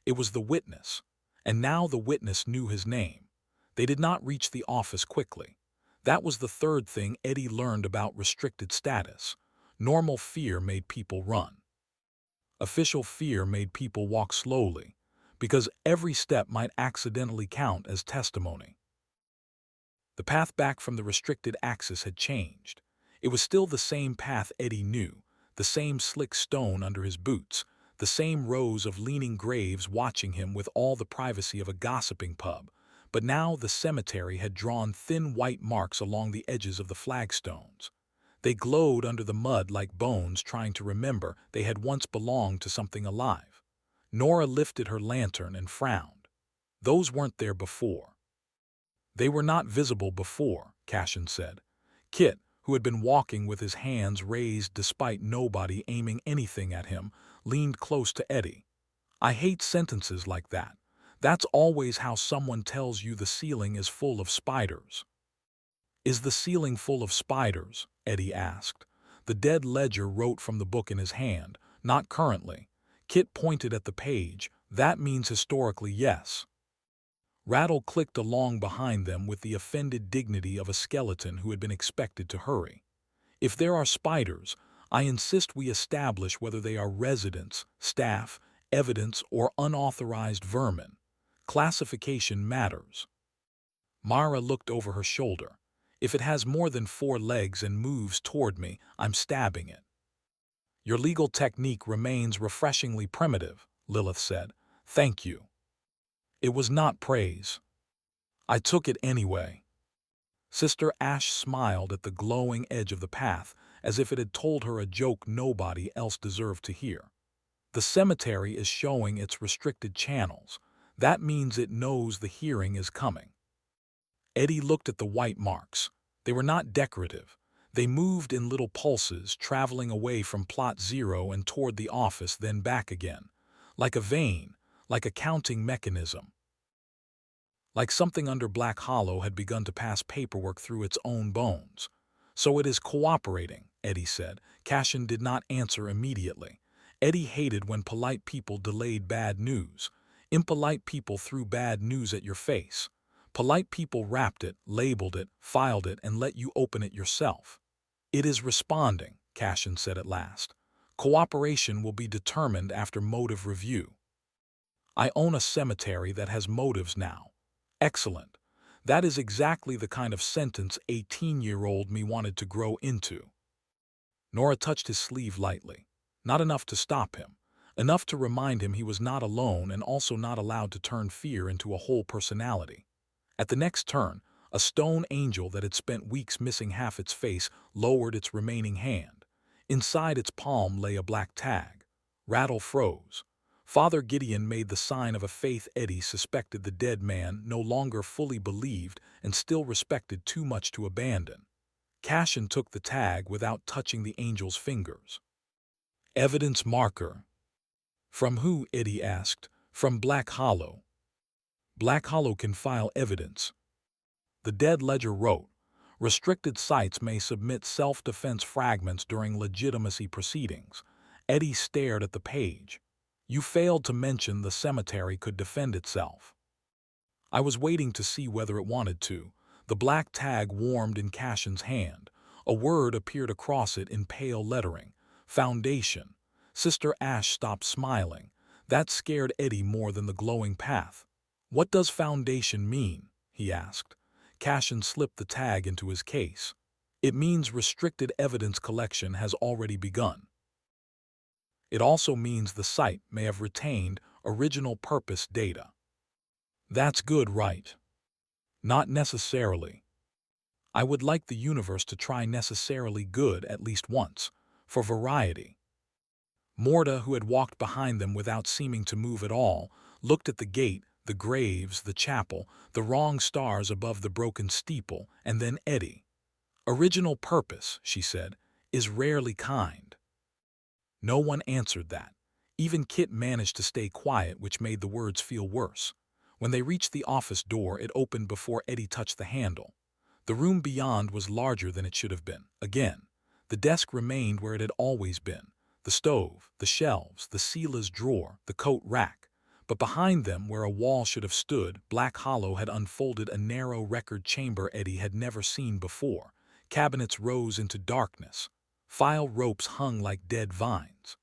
It was the witness. And now the witness knew his name. They did not reach the office quickly. That was the third thing Eddie learned about restricted status. Normal fear made people run. Official fear made people walk slowly, because every step might accidentally count as testimony. The path back from the restricted axis had changed. It was still the same path Eddie knew, the same slick stone under his boots, the same rows of leaning graves watching him with all the privacy of a gossiping pub. But now the cemetery had drawn thin white marks along the edges of the flagstones. They glowed under the mud like bones trying to remember they had once belonged to something alive. Nora lifted her lantern and frowned. Those weren't there before. They were not visible before, Cashin said. Kit, who had been walking with his hands raised despite nobody aiming anything at him, leaned close to Eddie. I hate sentences like that. That's always how someone tells you the ceiling is full of spiders. Is the ceiling full of spiders? Eddie asked. The dead ledger wrote from the book in his hand. Not currently. Kit pointed at the page. That means historically yes. Rattle clicked along behind them with the offended dignity of a skeleton who had been expected to hurry. If there are spiders, I insist we establish whether they are residents, staff, evidence, or unauthorized vermin. Classification matters. Mara looked over her shoulder. If it has more than 4 legs and moves toward me, I'm stabbing it. Your legal technique remains refreshingly primitive, Lilith said. Thank you. It was not praise. I took it anyway. Sister Ash smiled at the glowing edge of the path, as if it had told her a joke nobody else deserved to hear. The cemetery is showing its restricted channels. That means it knows the hearing is coming. Eddie looked at the white marks. They were not decorative. They moved in little pulses, traveling away from plot 0 and toward the office, then back again. Like a vein, like a counting mechanism. Like something under Black Hollow had begun to pass paperwork through its own bones. So it is cooperating, Eddie said. Cashin did not answer immediately. Eddie hated when polite people delayed bad news. Impolite people threw bad news at your face. Polite people wrapped it, labeled it, filed it, and let you open it yourself. It is responding, Cashin said at last. Cooperation will be determined after motive review. I own a cemetery that has motives now. Excellent. That is exactly the kind of sentence 18-year-old me wanted to grow into. Nora touched his sleeve lightly. Not enough to stop him. Enough to remind him he was not alone and also not allowed to turn fear into a whole personality. At the next turn, a stone angel that had spent weeks missing half its face lowered its remaining hand. Inside its palm lay a black tag. Rattle froze. Father Gideon made the sign of a faith Eddie suspected the dead man no longer fully believed and still respected too much to abandon. Cashin took the tag without touching the angel's fingers. Evidence marker. From who? Eddie asked. From Black Hollow. Black Hollow can file evidence. The dead ledger wrote, restricted sites may submit self-defense fragments during legitimacy proceedings. Eddie stared at the page. You failed to mention the cemetery could defend itself. I was waiting to see whether it wanted to. The black tag warmed in Cashin's hand. A word appeared across it in pale lettering. Foundation. Sister Ash stopped smiling. That scared Eddie more than the glowing path. What does foundation mean? He asked. Cashin slipped the tag into his case. It means restricted evidence collection has already begun. It also means the site may have retained original purpose data. That's good, right? Not necessarily. I would like the universe to try necessarily good at least once, for variety. Morta, who had walked behind them without seeming to move at all, looked at the gate, the graves, the chapel, the wrong stars above the broken steeple, and then Eddie. Original purpose, she said, is rarely kind. No one answered that. Even Kit managed to stay quiet, which made the words feel worse. When they reached the office door, it opened before Eddie touched the handle. The room beyond was larger than it should have been. Again, the desk remained where it had always been. The stove, the shelves, the Seela's drawer, the coat rack. But behind them, where a wall should have stood, Black Hollow had unfolded a narrow record chamber Eddie had never seen before. Cabinets rose into darkness. File ropes hung like dead vines.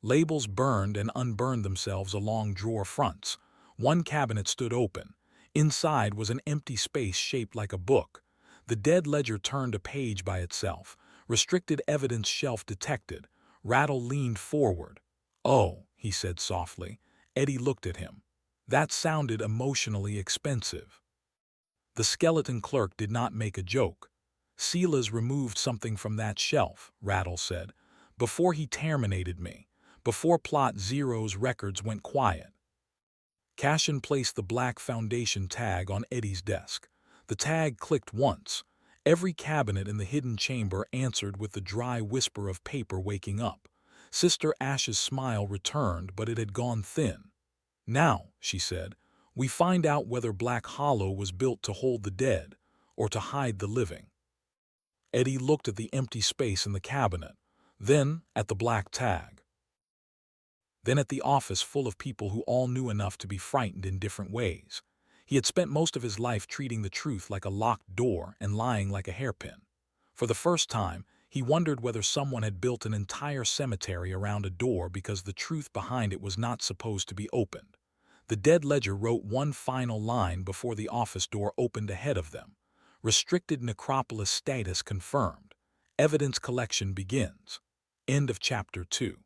Labels burned and unburned themselves along drawer fronts. One cabinet stood open. Inside was an empty space shaped like a book. The dead ledger turned a page by itself. Restricted evidence shelf detected. Rattle leaned forward. Oh, he said softly. Eddie looked at him. That sounded emotionally expensive. The skeleton clerk did not make a joke. Seela's removed something from that shelf, Rattle said, before he terminated me, before Plot Zero's records went quiet. Cashin placed the black foundation tag on Eddie's desk. The tag clicked once. Every cabinet in the hidden chamber answered with the dry whisper of paper waking up. Sister Ash's smile returned, but it had gone thin. Now, she said, we find out whether Black Hollow was built to hold the dead, or to hide the living. Eddie looked at the empty space in the cabinet, then at the black tag, then at the office full of people who all knew enough to be frightened in different ways. He had spent most of his life treating the truth like a locked door and lying like a hairpin. For the first time, he wondered whether someone had built an entire cemetery around a door because the truth behind it was not supposed to be opened. The dead ledger wrote one final line before the office door opened ahead of them. Restricted Necropolis status confirmed. Evidence collection begins. End of Chapter 2.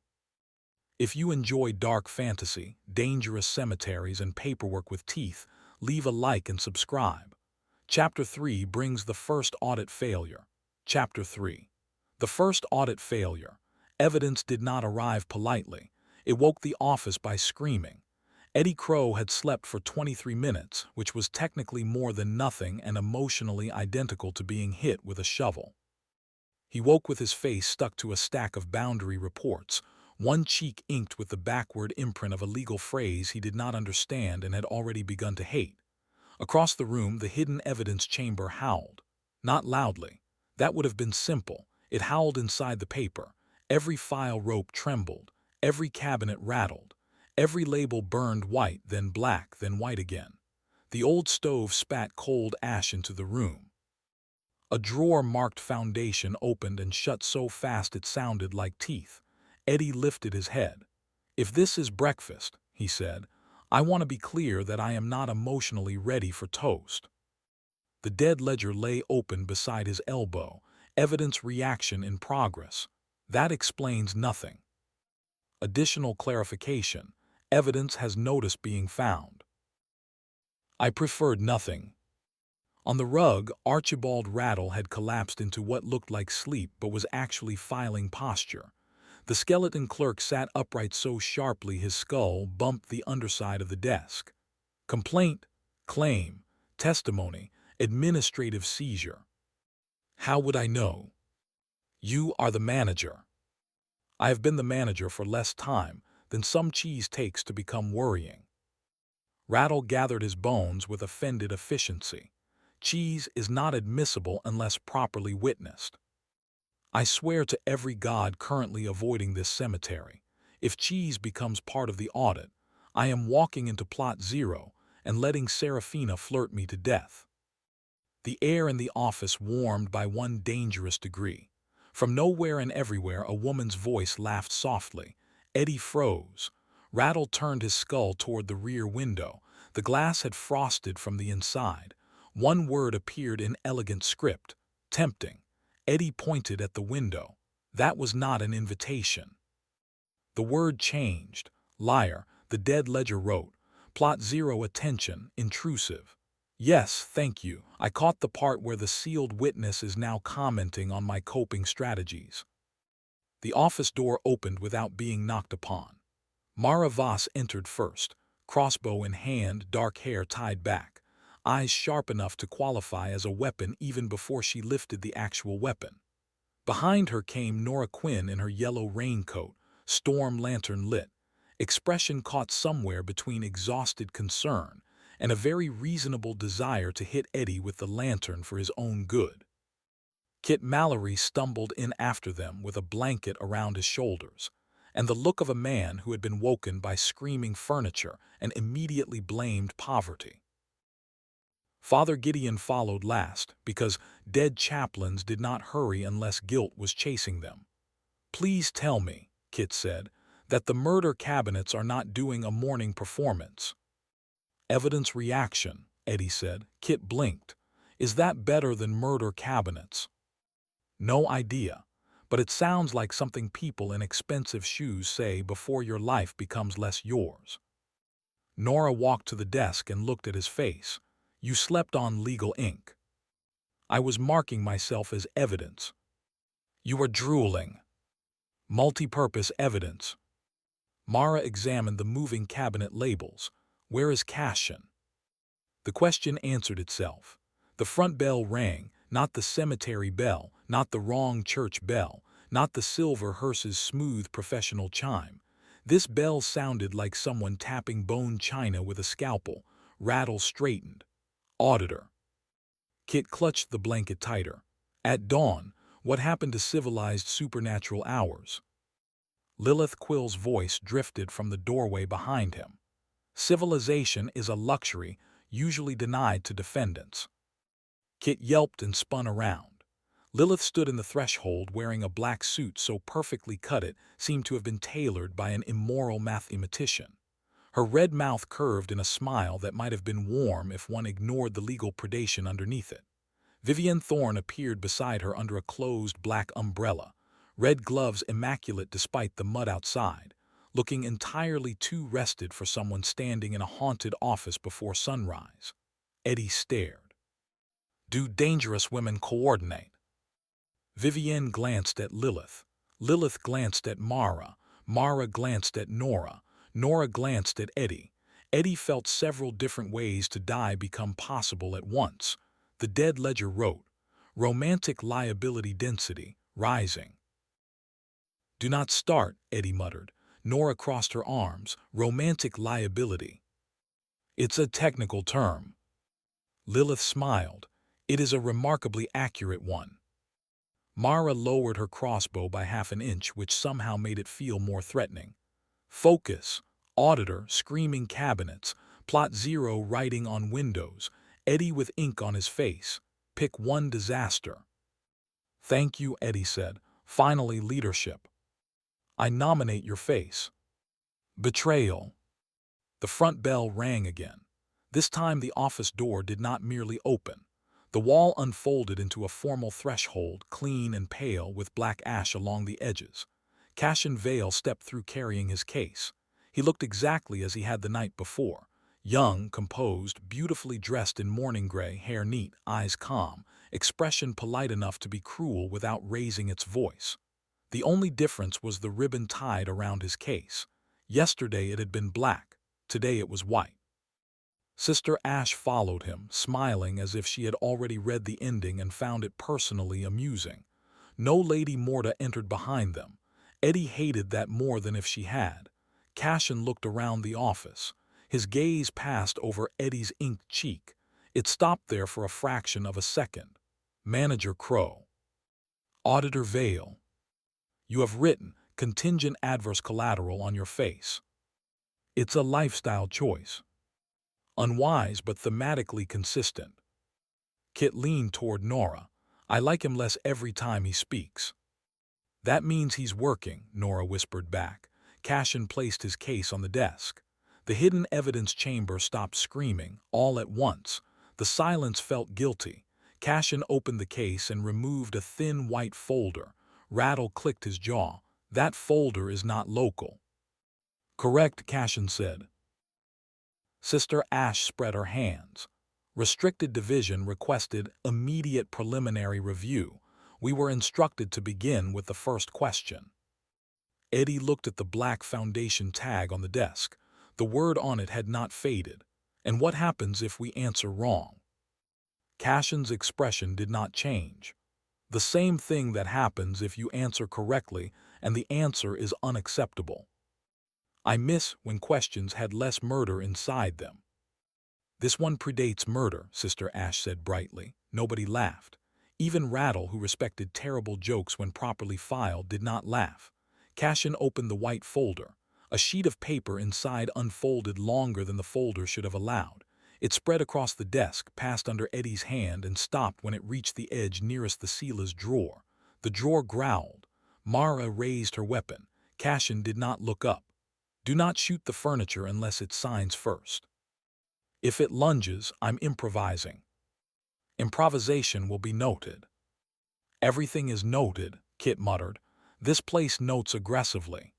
If you enjoy dark fantasy, dangerous cemeteries, and paperwork with teeth, leave a like and subscribe. Chapter 3 brings the first audit failure. Chapter 3. The first audit failure. Evidence did not arrive politely. It woke the office by screaming. Eddie Crowe had slept for 23 minutes, which was technically more than nothing and emotionally identical to being hit with a shovel. He woke with his face stuck to a stack of boundary reports, one cheek inked with the backward imprint of a legal phrase he did not understand and had already begun to hate. Across the room, the hidden evidence chamber howled. Not loudly. That would have been simple. It howled inside the paper. Every file rope trembled. Every cabinet rattled. Every label burned white, then black, then white again. The old stove spat cold ash into the room. A drawer marked foundation opened and shut so fast it sounded like teeth. Eddie lifted his head. "If this is breakfast," he said, "I want to be clear that I am not emotionally ready for toast." The dead ledger lay open beside his elbow, evidence reaction in progress. That explains nothing. Additional clarification. Evidence has notice being found. I preferred nothing. On the rug, Archibald Rattle had collapsed into what looked like sleep but was actually filing posture. The skeleton clerk sat upright so sharply his skull bumped the underside of the desk. Complaint, claim, testimony, administrative seizure. How would I know? You are the manager. I have been the manager for less time than some cheese takes to become worrying. Rattle gathered his bones with offended efficiency. Cheese is not admissible unless properly witnessed. I swear to every god currently avoiding this cemetery, if cheese becomes part of the audit, I am walking into plot 0 and letting Serafina flirt me to death. The air in the office warmed by one dangerous degree. From nowhere and everywhere a woman's voice laughed softly. Eddie froze. Rattle turned his skull toward the rear window. The glass had frosted from the inside. One word appeared in elegant script. Tempting. Eddie pointed at the window. That was not an invitation. The word changed. Liar, the dead ledger wrote. Plot 0 attention, intrusive. Yes, thank you. I caught the part where the sealed witness is now commenting on my coping strategies. The office door opened without being knocked upon. Mara Voss entered first, crossbow in hand, dark hair tied back, eyes sharp enough to qualify as a weapon even before she lifted the actual weapon. Behind her came Nora Quinn in her yellow raincoat, storm lantern lit, expression caught somewhere between exhausted concern and a very reasonable desire to hit Eddie with the lantern for his own good. Kit Mallory stumbled in after them with a blanket around his shoulders, and the look of a man who had been woken by screaming furniture and immediately blamed poverty. Father Gideon followed last, because dead chaplains did not hurry unless guilt was chasing them. "Please tell me," Kit said, "that the murder cabinets are not doing a morning performance." "Evidence reaction," Eddie said. Kit blinked. "Is that better than murder cabinets?" "No idea, but it sounds like something people in expensive shoes say before your life becomes less yours." Nora walked to the desk and looked at his face. "You slept on legal ink." "I was marking myself as evidence." "You are drooling." "Multi-purpose evidence." Mara examined the moving cabinet labels. "Where is Cassian?" The question answered itself. The front bell rang, not the cemetery bell, not the wrong church bell, not the silver hearse's smooth professional chime. This bell sounded like someone tapping bone china with a scalpel. Rattle straightened. "Auditor." Kit clutched the blanket tighter. At dawn, what happened to civilized supernatural hours? Lilith Quill's voice drifted from the doorway behind him. Civilization is a luxury usually denied to defendants. Kit yelped and spun around. Lilith stood in the threshold wearing a black suit so perfectly cut it seemed to have been tailored by an immoral mathematician. Her red mouth curved in a smile that might have been warm if one ignored the legal predation underneath it. Vivienne Thorne appeared beside her under a closed black umbrella, red gloves immaculate despite the mud outside, looking entirely too rested for someone standing in a haunted office before sunrise. Eddie stared. Do dangerous women coordinate? Vivienne glanced at Lilith. Lilith glanced at Mara. Mara glanced at Nora. Nora glanced at Eddie. Eddie felt several different ways to die become possible at once. The dead ledger wrote, romantic liability density, rising. Do not start, Eddie muttered. Nora crossed her arms. Romantic liability. It's a technical term. Lilith smiled. It is a remarkably accurate one. Mara lowered her crossbow by half an inch, which somehow made it feel more threatening. Focus. Auditor, screaming cabinets. Plot zero writing on windows. Eddie with ink on his face. Pick one disaster. Thank you, Eddie said. Finally, leadership. I nominate your face. Betrayal. The front bell rang again. This time the office door did not merely open. The wall unfolded into a formal threshold, clean and pale with black ash along the edges. Cassian Vale stepped through carrying his case. He looked exactly as he had the night before. Young, composed, beautifully dressed in morning gray, hair neat, eyes calm, expression polite enough to be cruel without raising its voice. The only difference was the ribbon tied around his case. Yesterday it had been black. Today it was white. Sister Ash followed him, smiling as if she had already read the ending and found it personally amusing. No Lady Morta entered behind them. Eddie hated that more than if she had. Cassian looked around the office. His gaze passed over Eddie's inked cheek. It stopped there for a fraction of a second. Manager Crowe. Auditor Vale. You have written contingent adverse collateral on your face. It's a lifestyle choice. Unwise but thematically consistent. Kit leaned toward Nora. I like him less every time he speaks. That means he's working, Nora whispered back. Cassian placed his case on the desk. The hidden evidence chamber stopped screaming, all at once. The silence felt guilty. Cassian opened the case and removed a thin white folder. Rattle clicked his jaw. That folder is not local. Correct, Cassian said. Sister Ash spread her hands. Restricted Division requested immediate preliminary review. We were instructed to begin with the first question. Eddie looked at the black foundation tag on the desk. The word on it had not faded. And what happens if we answer wrong? Cassian's expression did not change. The same thing that happens if you answer correctly and the answer is unacceptable. I miss when questions had less murder inside them. This one predates murder, Sister Ash said brightly. Nobody laughed. Even Rattle, who respected terrible jokes when properly filed, did not laugh. Cassian opened the white folder. A sheet of paper inside unfolded longer than the folder should have allowed. It spread across the desk, passed under Eddie's hand, and stopped when it reached the edge nearest the sealer's drawer. The drawer growled. Mara raised her weapon. Cassian did not look up. Do not shoot the furniture unless it signs first. If it lunges, I'm improvising. Improvisation will be noted. Everything is noted, Kit muttered. This place notes aggressively.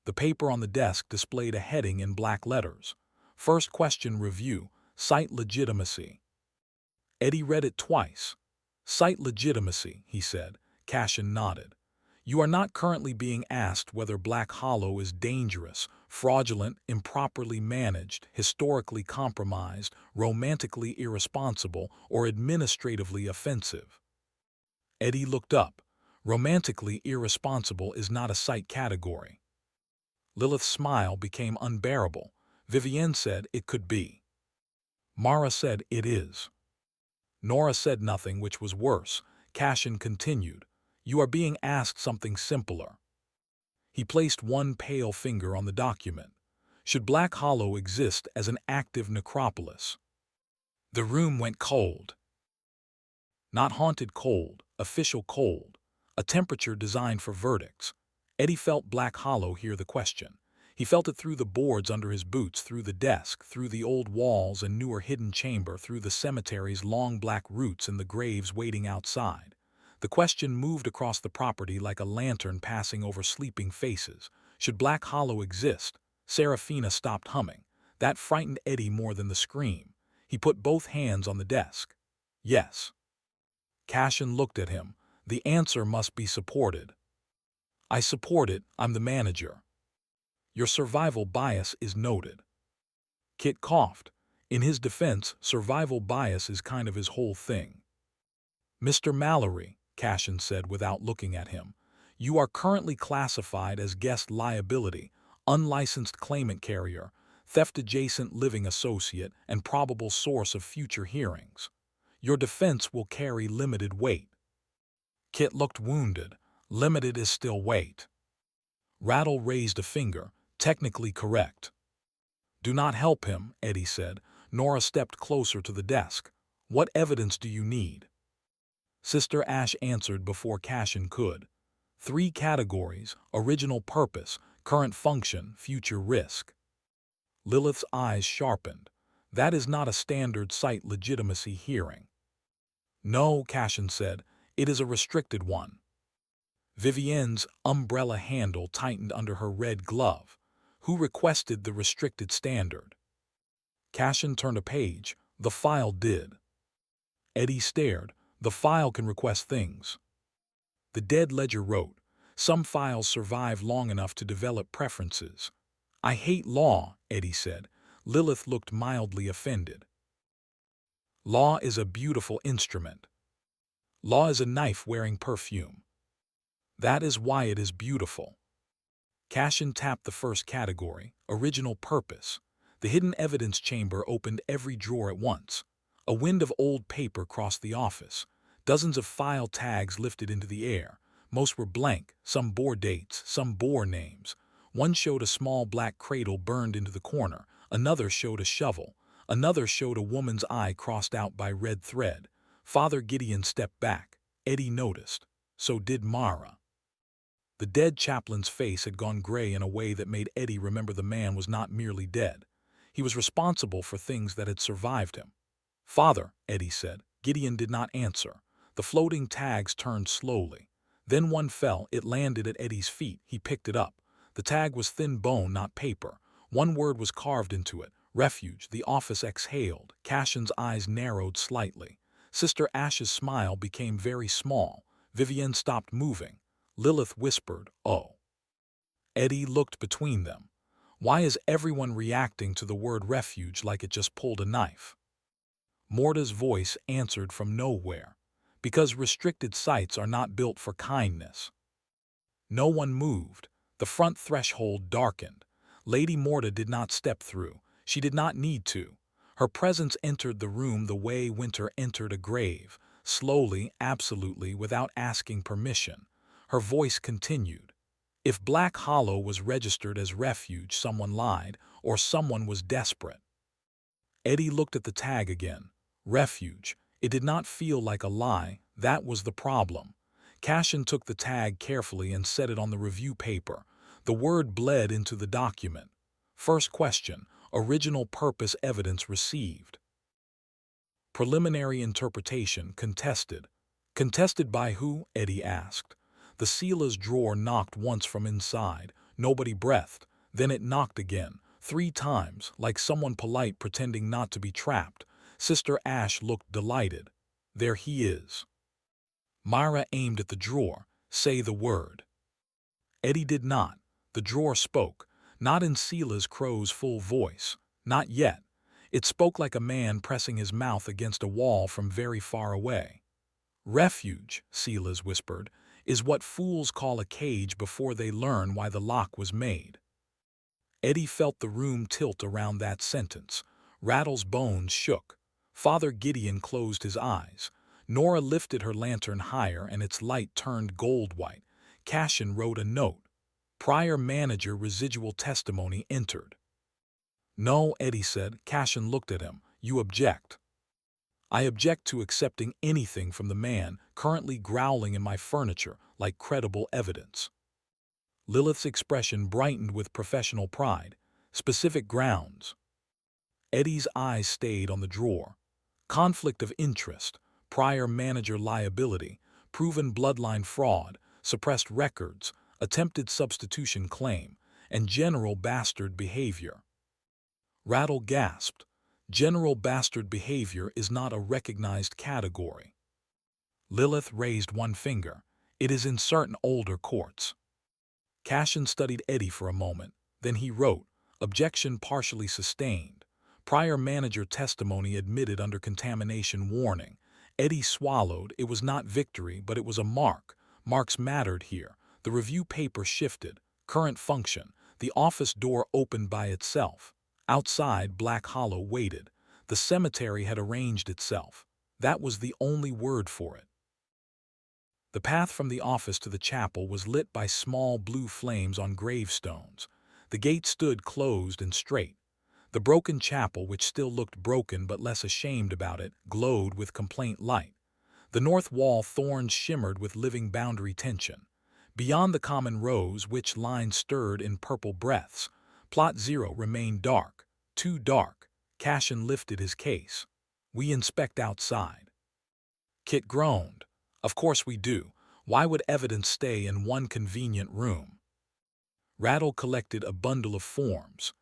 The paper on the desk displayed a heading in black letters. First question review, site legitimacy. Eddie read it twice. Site legitimacy, he said. Cassian nodded. You are not currently being asked whether Black Hollow is dangerous, fraudulent, improperly managed, historically compromised, romantically irresponsible, or administratively offensive. Eddie looked up. Romantically irresponsible is not a site category. Lilith's smile became unbearable. Vivienne said it could be. Mara said it is. Nora said nothing, which was worse. Cashin continued, "You are being asked something simpler." He placed one pale finger on the document. Should Black Hollow exist as an active necropolis? The room went cold. Not haunted cold, official cold. A temperature designed for verdicts. Eddie felt Black Hollow hear the question. He felt it through the boards under his boots, through the desk, through the old walls and newer hidden chamber, through the cemetery's long black roots and the graves waiting outside. The question moved across the property like a lantern passing over sleeping faces. Should Black Hollow exist? Serafina stopped humming. That frightened Eddie more than the scream. He put both hands on the desk. Yes. Cashin looked at him. The answer must be supported. I support it, I'm the manager. Your survival bias is noted. Kit coughed. In his defense, survival bias is kind of his whole thing. Mr. Mallory, Cashin said without looking at him, you are currently classified as guest liability, unlicensed claimant carrier, theft-adjacent living associate, and probable source of future hearings. Your defense will carry limited weight. Kit looked wounded. Limited is still weight. Rattle raised a finger. Technically correct. Do not help him, Eddie said. Nora stepped closer to the desk. What evidence do you need? Sister Ash answered before Cashin could. 3 categories: original purpose, current function, future risk. Lilith's eyes sharpened. That is not a standard site legitimacy hearing. No, Cashin said. It is a restricted one. Vivienne's umbrella handle tightened under her red glove. Who requested the restricted standard? Cashin turned a page. The file did. Eddie stared. The file can request things. The dead ledger wrote, some files survive long enough to develop preferences. I hate law, Eddie said. Lilith looked mildly offended. Law is a beautiful instrument. Law is a knife wearing perfume. That is why it is beautiful. Cashin tapped the first category, original purpose. The hidden evidence chamber opened every drawer at once. A wind of old paper crossed the office. Dozens of file tags lifted into the air. Most were blank, some bore dates, some bore names. One showed a small black cradle burned into the corner. Another showed a shovel. Another showed a woman's eye crossed out by red thread. Father Gideon stepped back. Eddie noticed. So did Mara. The dead chaplain's face had gone gray in a way that made Eddie remember the man was not merely dead. He was responsible for things that had survived him. Father, Eddie said. Gideon did not answer. The floating tags turned slowly. Then one fell. It landed at Eddie's feet. He picked it up. The tag was thin bone, not paper. One word was carved into it. Refuge. The office exhaled. Cashin's eyes narrowed slightly. Sister Ash's smile became very small. Vivienne stopped moving. Lilith whispered, "Oh." Eddie looked between them. Why is everyone reacting to the word refuge like it just pulled a knife? Morta's voice answered from nowhere. Because restricted sites are not built for kindness. No one moved. The front threshold darkened. Lady Morta did not step through. She did not need to. Her presence entered the room the way winter entered a grave, slowly, absolutely, without asking permission. Her voice continued. If Black Hollow was registered as refuge, someone lied, or someone was desperate. Eddie looked at the tag again. Refuge. It did not feel like a lie. That was the problem. Cashin took the tag carefully and set it on the review paper. The word bled into the document. First question. Original purpose evidence received. Preliminary interpretation contested. Contested by who? Eddie asked. The Seala's drawer knocked once from inside. Nobody breathed. Then it knocked again, 3 times, like someone polite pretending not to be trapped. Sister Ash looked delighted. There he is. Myra aimed at the drawer. Say the word. Eddie did not. The drawer spoke, not in Crowe's full voice. Not yet. It spoke like a man pressing his mouth against a wall from very far away. Refuge, Seala's whispered, is what fools call a cage before they learn why the lock was made. Eddie felt the room tilt around that sentence. Rattle's bones shook. Father Gideon closed his eyes. Nora lifted her lantern higher and its light turned gold-white. Cashin wrote a note. Prior manager residual testimony entered. No, Eddie said. Cashin looked at him. You object. I object to accepting anything from the man currently growling in my furniture like credible evidence. Lilith's expression brightened with professional pride. Specific grounds. Eddie's eyes stayed on the drawer. Conflict of interest, prior manager liability, proven bloodline fraud, suppressed records, attempted substitution claim, and general bastard behavior. Rattle gasped. General bastard behavior is not a recognized category. Lilith raised one finger. It is in certain older courts. Cashin studied Eddie for a moment. Then he wrote, objection partially sustained. Prior manager testimony admitted under contamination warning. Eddie swallowed. It was not victory, but it was a mark. Marks mattered here. The review paper shifted. Current function. The office door opened by itself. Outside, Black Hollow waited. The cemetery had arranged itself. That was the only word for it. The path from the office to the chapel was lit by small blue flames on gravestones. The gate stood closed and straight. The broken chapel, which still looked broken but less ashamed about it, glowed with complaint light. The north wall thorns shimmered with living boundary tension. Beyond the common rose, which line stirred in purple breaths, Plot 0 remained dark, too dark. Cashin lifted his case. We inspect outside. Kit groaned. Of course we do. Why would evidence stay in one convenient room? Rattle collected a bundle of forms.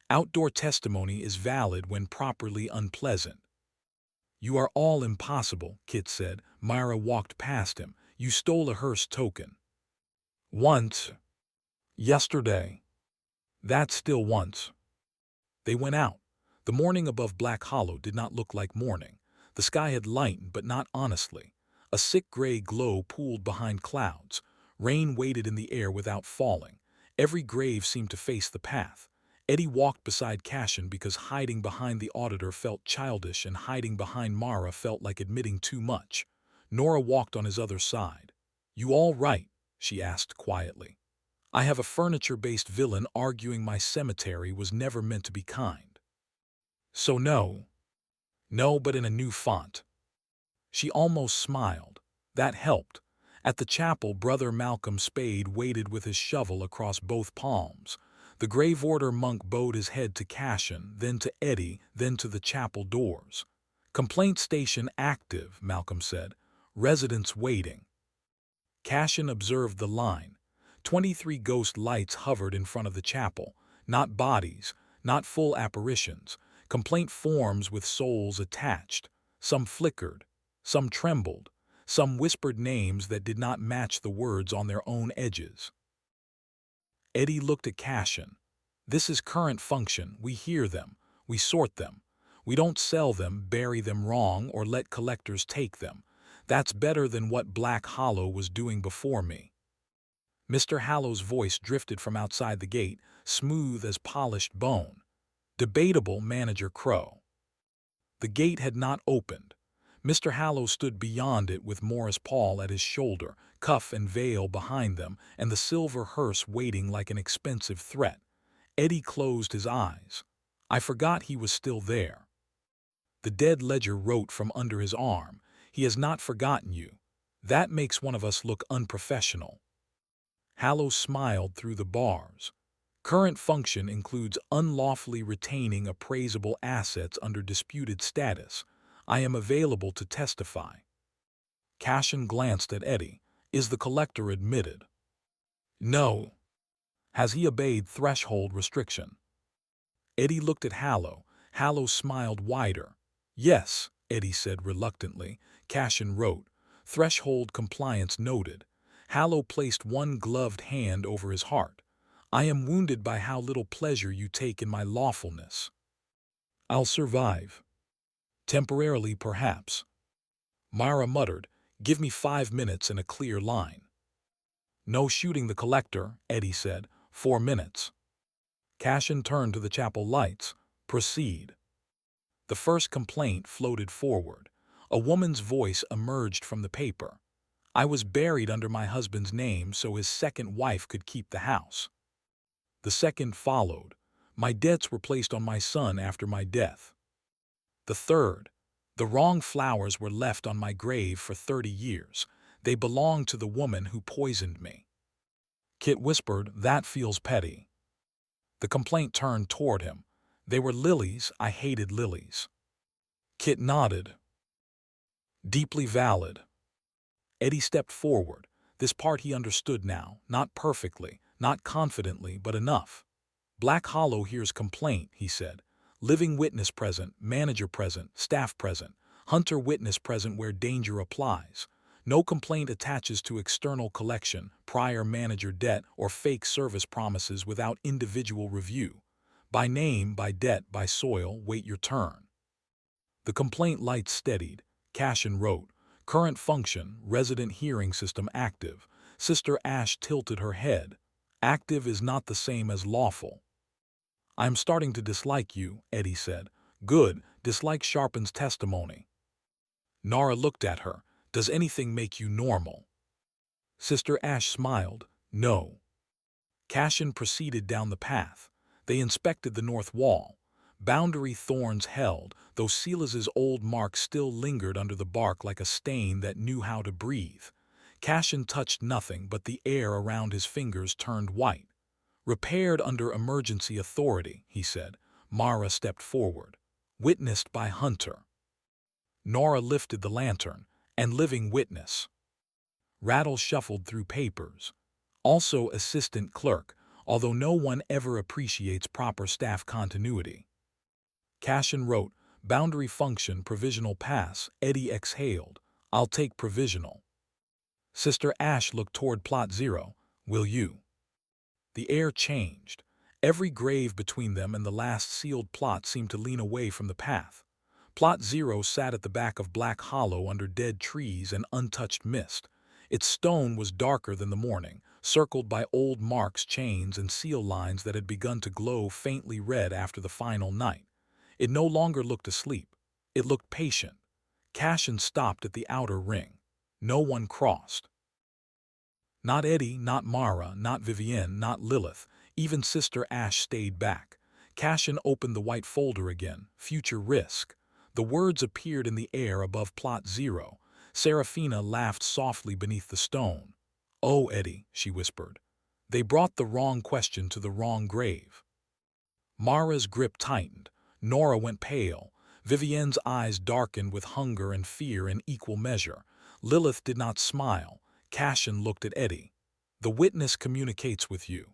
Outdoor testimony is valid when properly unpleasant. You are all impossible, Kit said. Myra walked past him. You stole a hearse token. Once. Yesterday. That's still once. They went out. The morning above Black Hollow did not look like morning. The sky had lightened, but not honestly. A sick gray glow pooled behind clouds. Rain waited in the air without falling. Every grave seemed to face the path. Eddie walked beside Cashin because hiding behind the auditor felt childish and hiding behind Mara felt like admitting too much. Nora walked on his other side. You all right? She asked quietly. I have a furniture-based villain arguing my cemetery was never meant to be kind. So no. No, but in a new font. She almost smiled. That helped. At the chapel, Brother Malcolm Spade waited with his shovel across both palms. The grave order monk bowed his head to Cashin, then to Eddie, then to the chapel doors. Complaint station active, Malcolm said. Residents waiting. Cashin observed the line. 23 ghost lights hovered in front of the chapel. Not bodies, not full apparitions. Complaint forms with souls attached. Some flickered. Some trembled. Some whispered names that did not match the words on their own edges. Eddie looked at Cashin. This is current function. We hear them. We sort them. We don't sell them, bury them wrong, or let collectors take them. That's better than what Black Hollow was doing before me. Mr. Hallow's voice drifted from outside the gate, smooth as polished bone. Debatable, Manager Crowe. The gate had not opened. Mr. Hallow stood beyond it with Morris Paul at his shoulder, cuff and veil behind them, and the silver hearse waiting like an expensive threat. Eddie closed his eyes. I forgot he was still there. The dead ledger wrote from under his arm. He has not forgotten you. That makes one of us look unprofessional. Hallow smiled through the bars. Current function includes unlawfully retaining appraisable assets under disputed status. I am available to testify. Cashin glanced at Eddie. Is the collector admitted? No. Has he obeyed threshold restriction? Eddie looked at Hallow. Hallow smiled wider. Yes, Eddie said reluctantly. Cashin wrote, threshold compliance noted. Hallow placed one gloved hand over his heart. I am wounded by how little pleasure you take in my lawfulness. I'll survive. Temporarily, perhaps. Myra muttered, give me 5 minutes and a clear line. No shooting the collector, Eddie said. 4 minutes. Cashin turned to the chapel lights. Proceed. The first complaint floated forward. A woman's voice emerged from the paper. I was buried under my husband's name so his second wife could keep the house. The second followed. My debts were placed on my son after my death. The third. The wrong flowers were left on my grave for 30 years. They belonged to the woman who poisoned me. Kit whispered, "That feels petty." The complaint turned toward him. They were lilies. I hated lilies. Kit nodded. Deeply valid. Eddie stepped forward. This part he understood now, not perfectly, not confidently, but enough. Black Hollow hears complaint, he said. Living witness present, manager present, staff present, hunter witness present where danger applies. No complaint attaches to external collection, prior manager debt, or fake service promises without individual review. By name, by debt, by soil, wait your turn. The complaint light steadied. Cashin wrote, "Current function, resident hearing system active." Sister Ash tilted her head. "Active is not the same as lawful." "I am starting to dislike you," Eddie said. "Good, dislike sharpens testimony." Nara looked at her. "Does anything make you normal?" Sister Ash smiled. "No." Cashin proceeded down the path. They inspected the north wall. Boundary thorns held, though Silas's old mark still lingered under the bark like a stain that knew how to breathe. Cashin touched nothing, but the air around his fingers turned white. "Repaired under emergency authority," he said. Mara stepped forward. "Witnessed by Hunter." Nora lifted the lantern. "And living witness." Rattle shuffled through papers. "Also assistant clerk, although no one ever appreciates proper staff continuity." Cashin wrote, "Boundary function provisional pass." Eddie exhaled. "I'll take provisional." Sister Ash looked toward Plot 0. "Will you?" The air changed. Every grave between them and the last sealed plot seemed to lean away from the path. Plot 0 sat at the back of Black Hollow under dead trees and untouched mist. Its stone was darker than the morning, circled by old marks, chains, and seal lines that had begun to glow faintly red after the final night. It no longer looked asleep. It looked patient. Cashin stopped at the outer ring. No one crossed. Not Eddie, not Mara, not Vivienne, not Lilith. Even Sister Ash stayed back. Cashin opened the white folder again. "Future risk." The words appeared in the air above Plot 0. Seraphina laughed softly beneath the stone. "Oh, Eddie," she whispered. "They brought the wrong question to the wrong grave." Mara's grip tightened. Nora went pale. Vivienne's eyes darkened with hunger and fear in equal measure. Lilith did not smile. Cashin looked at Eddie. "The witness communicates with you."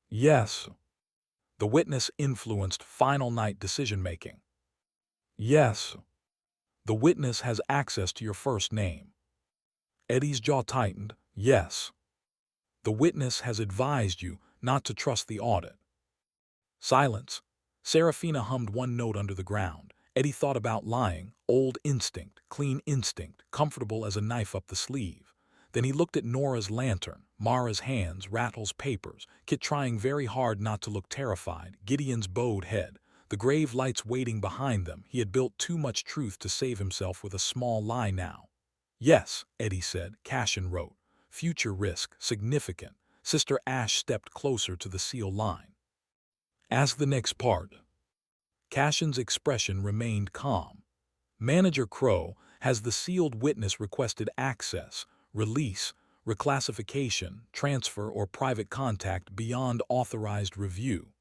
"Yes." "The witness influenced final night decision-making." "Yes." "The witness has access to your first name." Eddie's jaw tightened. "Yes." "The witness has advised you not to trust the audit." Silence. Seraphina hummed one note under the ground. Eddie thought about lying. Old instinct, clean instinct, comfortable as a knife up the sleeve. Then he looked at Nora's lantern, Mara's hands, Rattle's papers, Kit trying very hard not to look terrified, Gideon's bowed head, the grave lights waiting behind them. He had built too much truth to save himself with a small lie now. "Yes," Eddie said. Cashin wrote, "Future risk, significant." Sister Ash stepped closer to the seal line. "Ask the next part." Cashin's expression remained calm. "Manager Crowe, has the sealed witness requested access, release, reclassification, transfer, or private contact beyond authorized review?"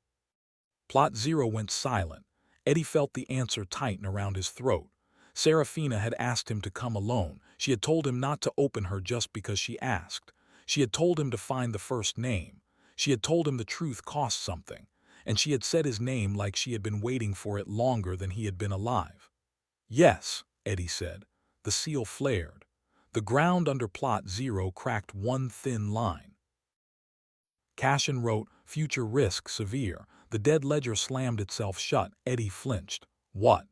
Plot 0 went silent. Eddie felt the answer tighten around his throat. Seraphina had asked him to come alone. She had told him not to open her just because she asked. She had told him to find the first name. She had told him the truth cost something. And she had said his name like she had been waiting for it longer than he had been alive. "Yes," Eddie said. The seal flared. The ground under Plot 0 cracked one thin line. Cashin wrote, "Future risk severe." The dead ledger slammed itself shut. Eddie flinched. "What?"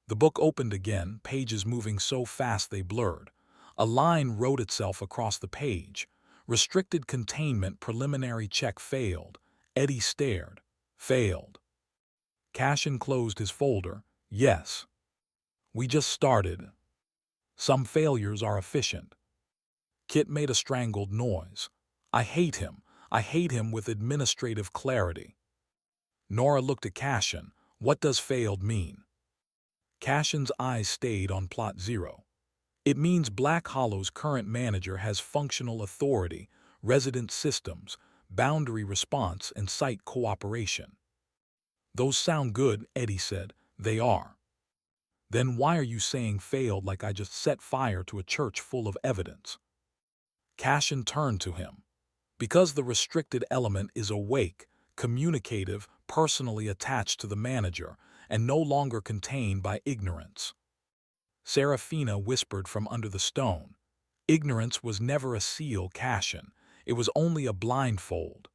The book opened again, pages moving so fast they blurred. A line wrote itself across the page. "Restricted containment preliminary check failed." Eddie stared. "Failed." Cashin closed his folder. Yes. We just started. Some failures are efficient. Kit made a strangled noise. I hate him. I hate him with administrative clarity. Nora looked at Cashin. What does failed mean? Cashin's eyes stayed on plot 0. It means Black Hollow's current manager has functional authority, resident systems, boundary response, and site cooperation. Those sound good, Eddie said. They are. Then why are you saying failed like I just set fire to a church full of evidence? Cashin turned to him. Because the restricted element is awake, communicative, personally attached to the manager, and no longer contained by ignorance. Serafina whispered from under the stone. Ignorance was never a seal, Cashin. It was only a blindfold.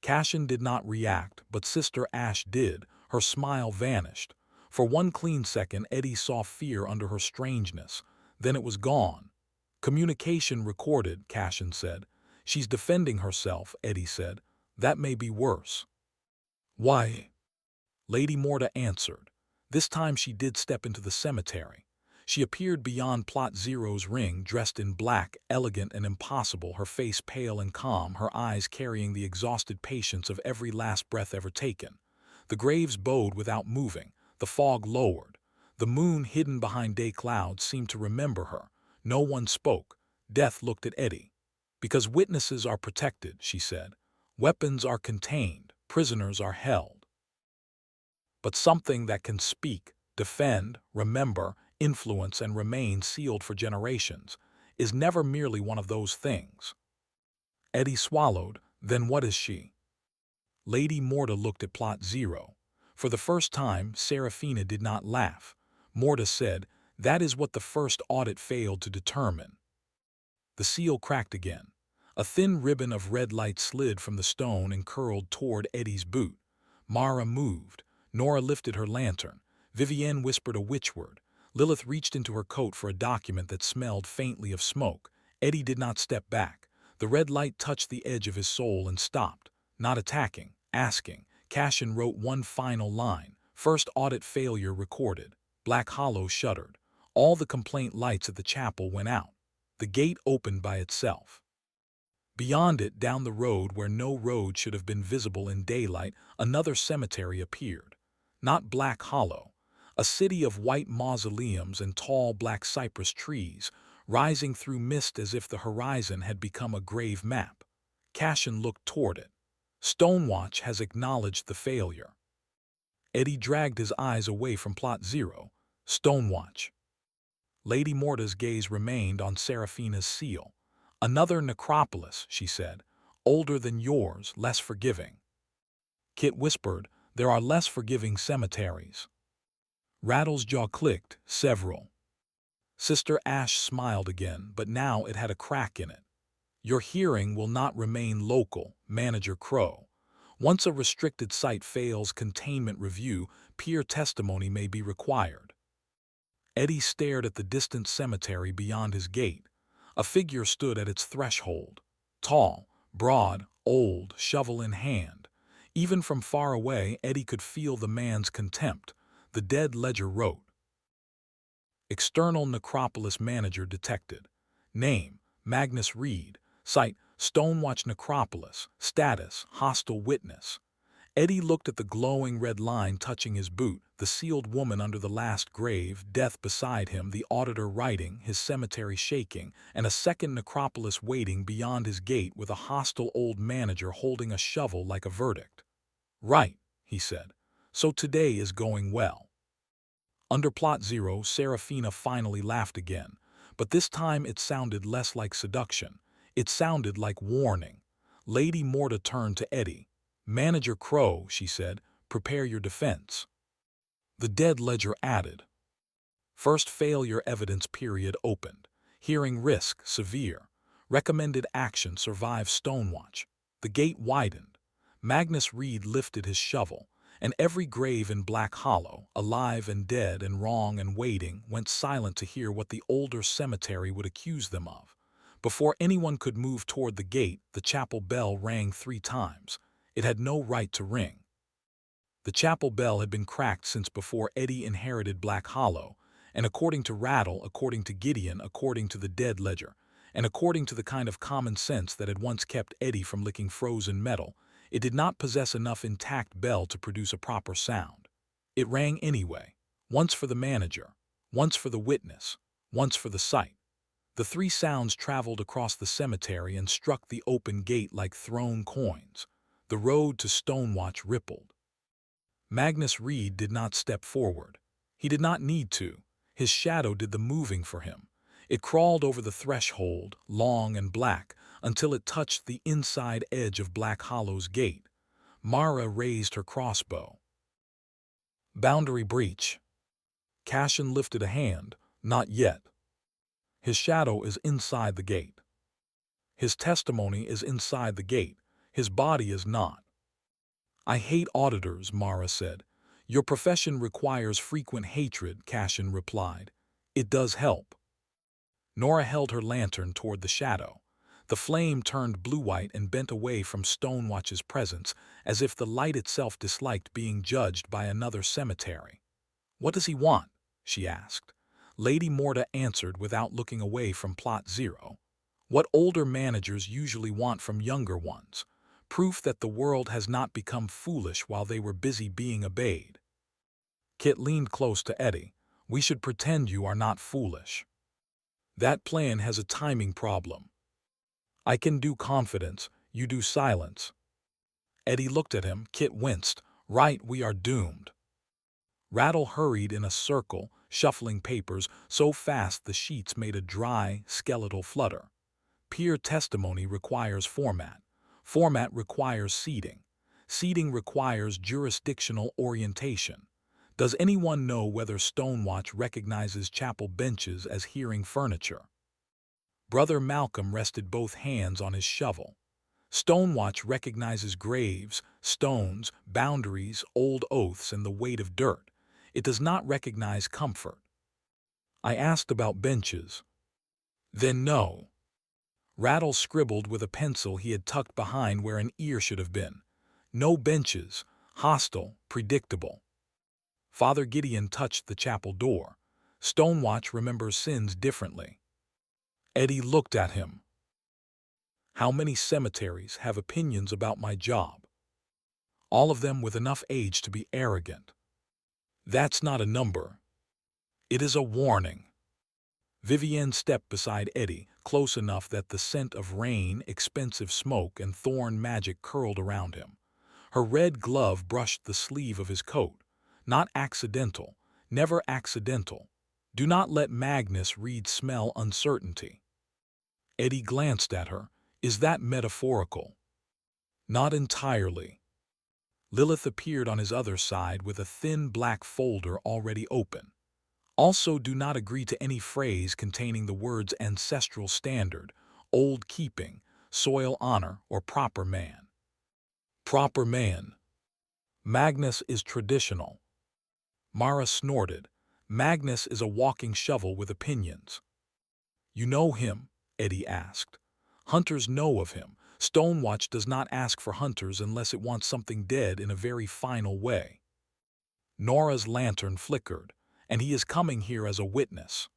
Cashin did not react, but Sister Ash did. Her smile vanished. For one clean second, Eddie saw fear under her strangeness. Then it was gone. Communication recorded, Cashin said. She's defending herself, Eddie said. That may be worse. Why? Lady Morta answered. This time she did step into the cemetery. She appeared beyond plot 0's ring, dressed in black, elegant and impossible, her face pale and calm, her eyes carrying the exhausted patience of every last breath ever taken. The graves bowed without moving. The fog lowered. The moon, hidden behind day clouds, seemed to remember her. No one spoke. Death looked at Eddie. Because witnesses are protected, she said. Weapons are contained. Prisoners are held. But something that can speak, defend, remember, influence, and remain sealed for generations is never merely one of those things. Eddie swallowed. Then what is she? Lady Morta looked at plot 0. For the first time, Serafina did not laugh. Morta said, that is what the first audit failed to determine. The seal cracked again. A thin ribbon of red light slid from the stone and curled toward Eddie's boot. Mara moved. Nora lifted her lantern. Vivienne whispered a witchword. Lilith reached into her coat for a document that smelled faintly of smoke. Eddie did not step back. The red light touched the edge of his soul and stopped. Not attacking, asking. Cashin wrote one final line. First audit failure recorded. Black Hollow shuddered. All the complaint lights at the chapel went out. The gate opened by itself. Beyond it, down the road where no road should have been visible in daylight, another cemetery appeared. Not Black Hollow. A city of white mausoleums and tall black cypress trees, rising through mist as if the horizon had become a grave map. Cashin looked toward it. Stonewatch has acknowledged the failure. Eddie dragged his eyes away from plot 0. Stonewatch. Lady Morta's gaze remained on Serafina's seal. Another necropolis, she said. Older than yours, less forgiving. Kit whispered, there are less forgiving cemeteries. Rattle's jaw clicked, several. Sister Ash smiled again, but now it had a crack in it. Your hearing will not remain local, Manager Crowe. Once a restricted site fails containment review, peer testimony may be required. Eddie stared at the distant cemetery beyond his gate. A figure stood at its threshold. Tall, broad, old, shovel in hand. Even from far away, Eddie could feel the man's contempt. The dead ledger wrote. External Necropolis Manager detected. Name, Magnus Reed. Site, Stonewatch Necropolis. Status, hostile witness. Eddie looked at the glowing red line touching his boot, the sealed woman under the last grave, death beside him, the auditor writing, his cemetery shaking, and a second necropolis waiting beyond his gate with a hostile old manager holding a shovel like a verdict. Right, he said. So today is going well. Under plot 0, Serafina finally laughed again, but this time it sounded less like seduction. It sounded like warning. Lady Morta turned to Eddie. Manager Crowe, she said, prepare your defense. The dead ledger added. First failure evidence period opened. Hearing risk, severe. Recommended action, survive Stonewatch. The gate widened. Magnus Reed lifted his shovel, and every grave in Black Hollow, alive and dead and wrong and waiting, went silent to hear what the older cemetery would accuse them of. Before anyone could move toward the gate, the chapel bell rang 3 times. It had no right to ring. The chapel bell had been cracked since before Eddie inherited Black Hollow, and according to Rattle, according to Gideon, according to the dead ledger, and according to the kind of common sense that had once kept Eddie from licking frozen metal, it did not possess enough intact bell to produce a proper sound. It rang anyway, once for the manager, once for the witness, once for the site. The three sounds traveled across the cemetery and struck the open gate like thrown coins. The road to Stonewatch rippled. Magnus Reed did not step forward. He did not need to. His shadow did the moving for him. It crawled over the threshold, long and black, until it touched the inside edge of Black Hollow's gate. Mara raised her crossbow. Boundary breach. Cashin lifted a hand. Not yet. His shadow is inside the gate. His testimony is inside the gate. His body is not. I hate auditors, Mara said. Your profession requires frequent hatred, Cashin replied. It does help. Nora held her lantern toward the shadow. The flame turned blue-white and bent away from Stonewatch's presence, as if the light itself disliked being judged by another cemetery. What does he want? She asked. Lady Morta answered without looking away from Plot Zero. What older managers usually want from younger ones. Proof that the world has not become foolish while they were busy being obeyed. Kit leaned close to Eddie. We should pretend you are not foolish. That plan has a timing problem. I can do confidence, you do silence. Eddie looked at him. Kit winced. Right, we are doomed. Rattle hurried in a circle, shuffling papers so fast the sheets made a dry, skeletal flutter. Peer testimony requires format. Format requires seating. Seating requires jurisdictional orientation. Does anyone know whether Stonewatch recognizes chapel benches as hearing furniture? Brother Malcolm rested both hands on his shovel. Stonewatch recognizes graves, stones, boundaries, old oaths, and the weight of dirt. It does not recognize comfort. I asked about benches. Then no. Rattle scribbled with a pencil he had tucked behind where an ear should have been. No benches. Hostile, predictable. Father Gideon touched the chapel door. Stonewatch remembers sins differently. Eddie looked at him. How many cemeteries have opinions about my job? All of them with enough age to be arrogant. That's not a number. It is a warning. Vivienne stepped beside Eddie, close enough that the scent of rain, expensive smoke, and thorn magic curled around him. Her red glove brushed the sleeve of his coat. Not accidental, never accidental. Do not let Magnus Reed smell uncertainty. Eddie glanced at her. Is that metaphorical? Not entirely. Lilith appeared on his other side with a thin black folder already open. Also, do not agree to any phrase containing the words ancestral standard, old keeping, soil honor, or proper man. Proper man. Magnus is traditional. Mara snorted. Magnus is a walking shovel with opinions. You know him? Eddie asked. Hunters know of him. Stonewatch does not ask for hunters unless it wants something dead in a very final way. Nora's lantern flickered. And he is coming here as a witness.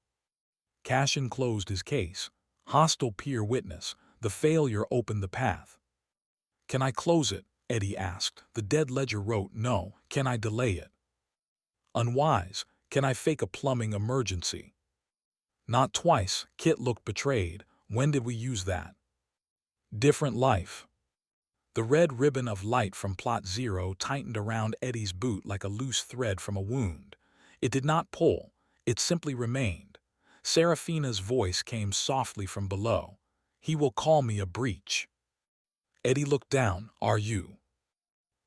Cashin closed his case. Hostile peer witness. The failure opened the path. Can I close it? Eddie asked. The dead ledger wrote no. Can I delay it? Unwise. Can I fake a plumbing emergency? Not twice. Kit looked betrayed. When did we use that? Different life. The red ribbon of light from Plot Zero tightened around Eddie's boot like a loose thread from a wound. It did not pull, it simply remained. Seraphina's voice came softly from below. He will call me a breach. Eddie looked down. Are you?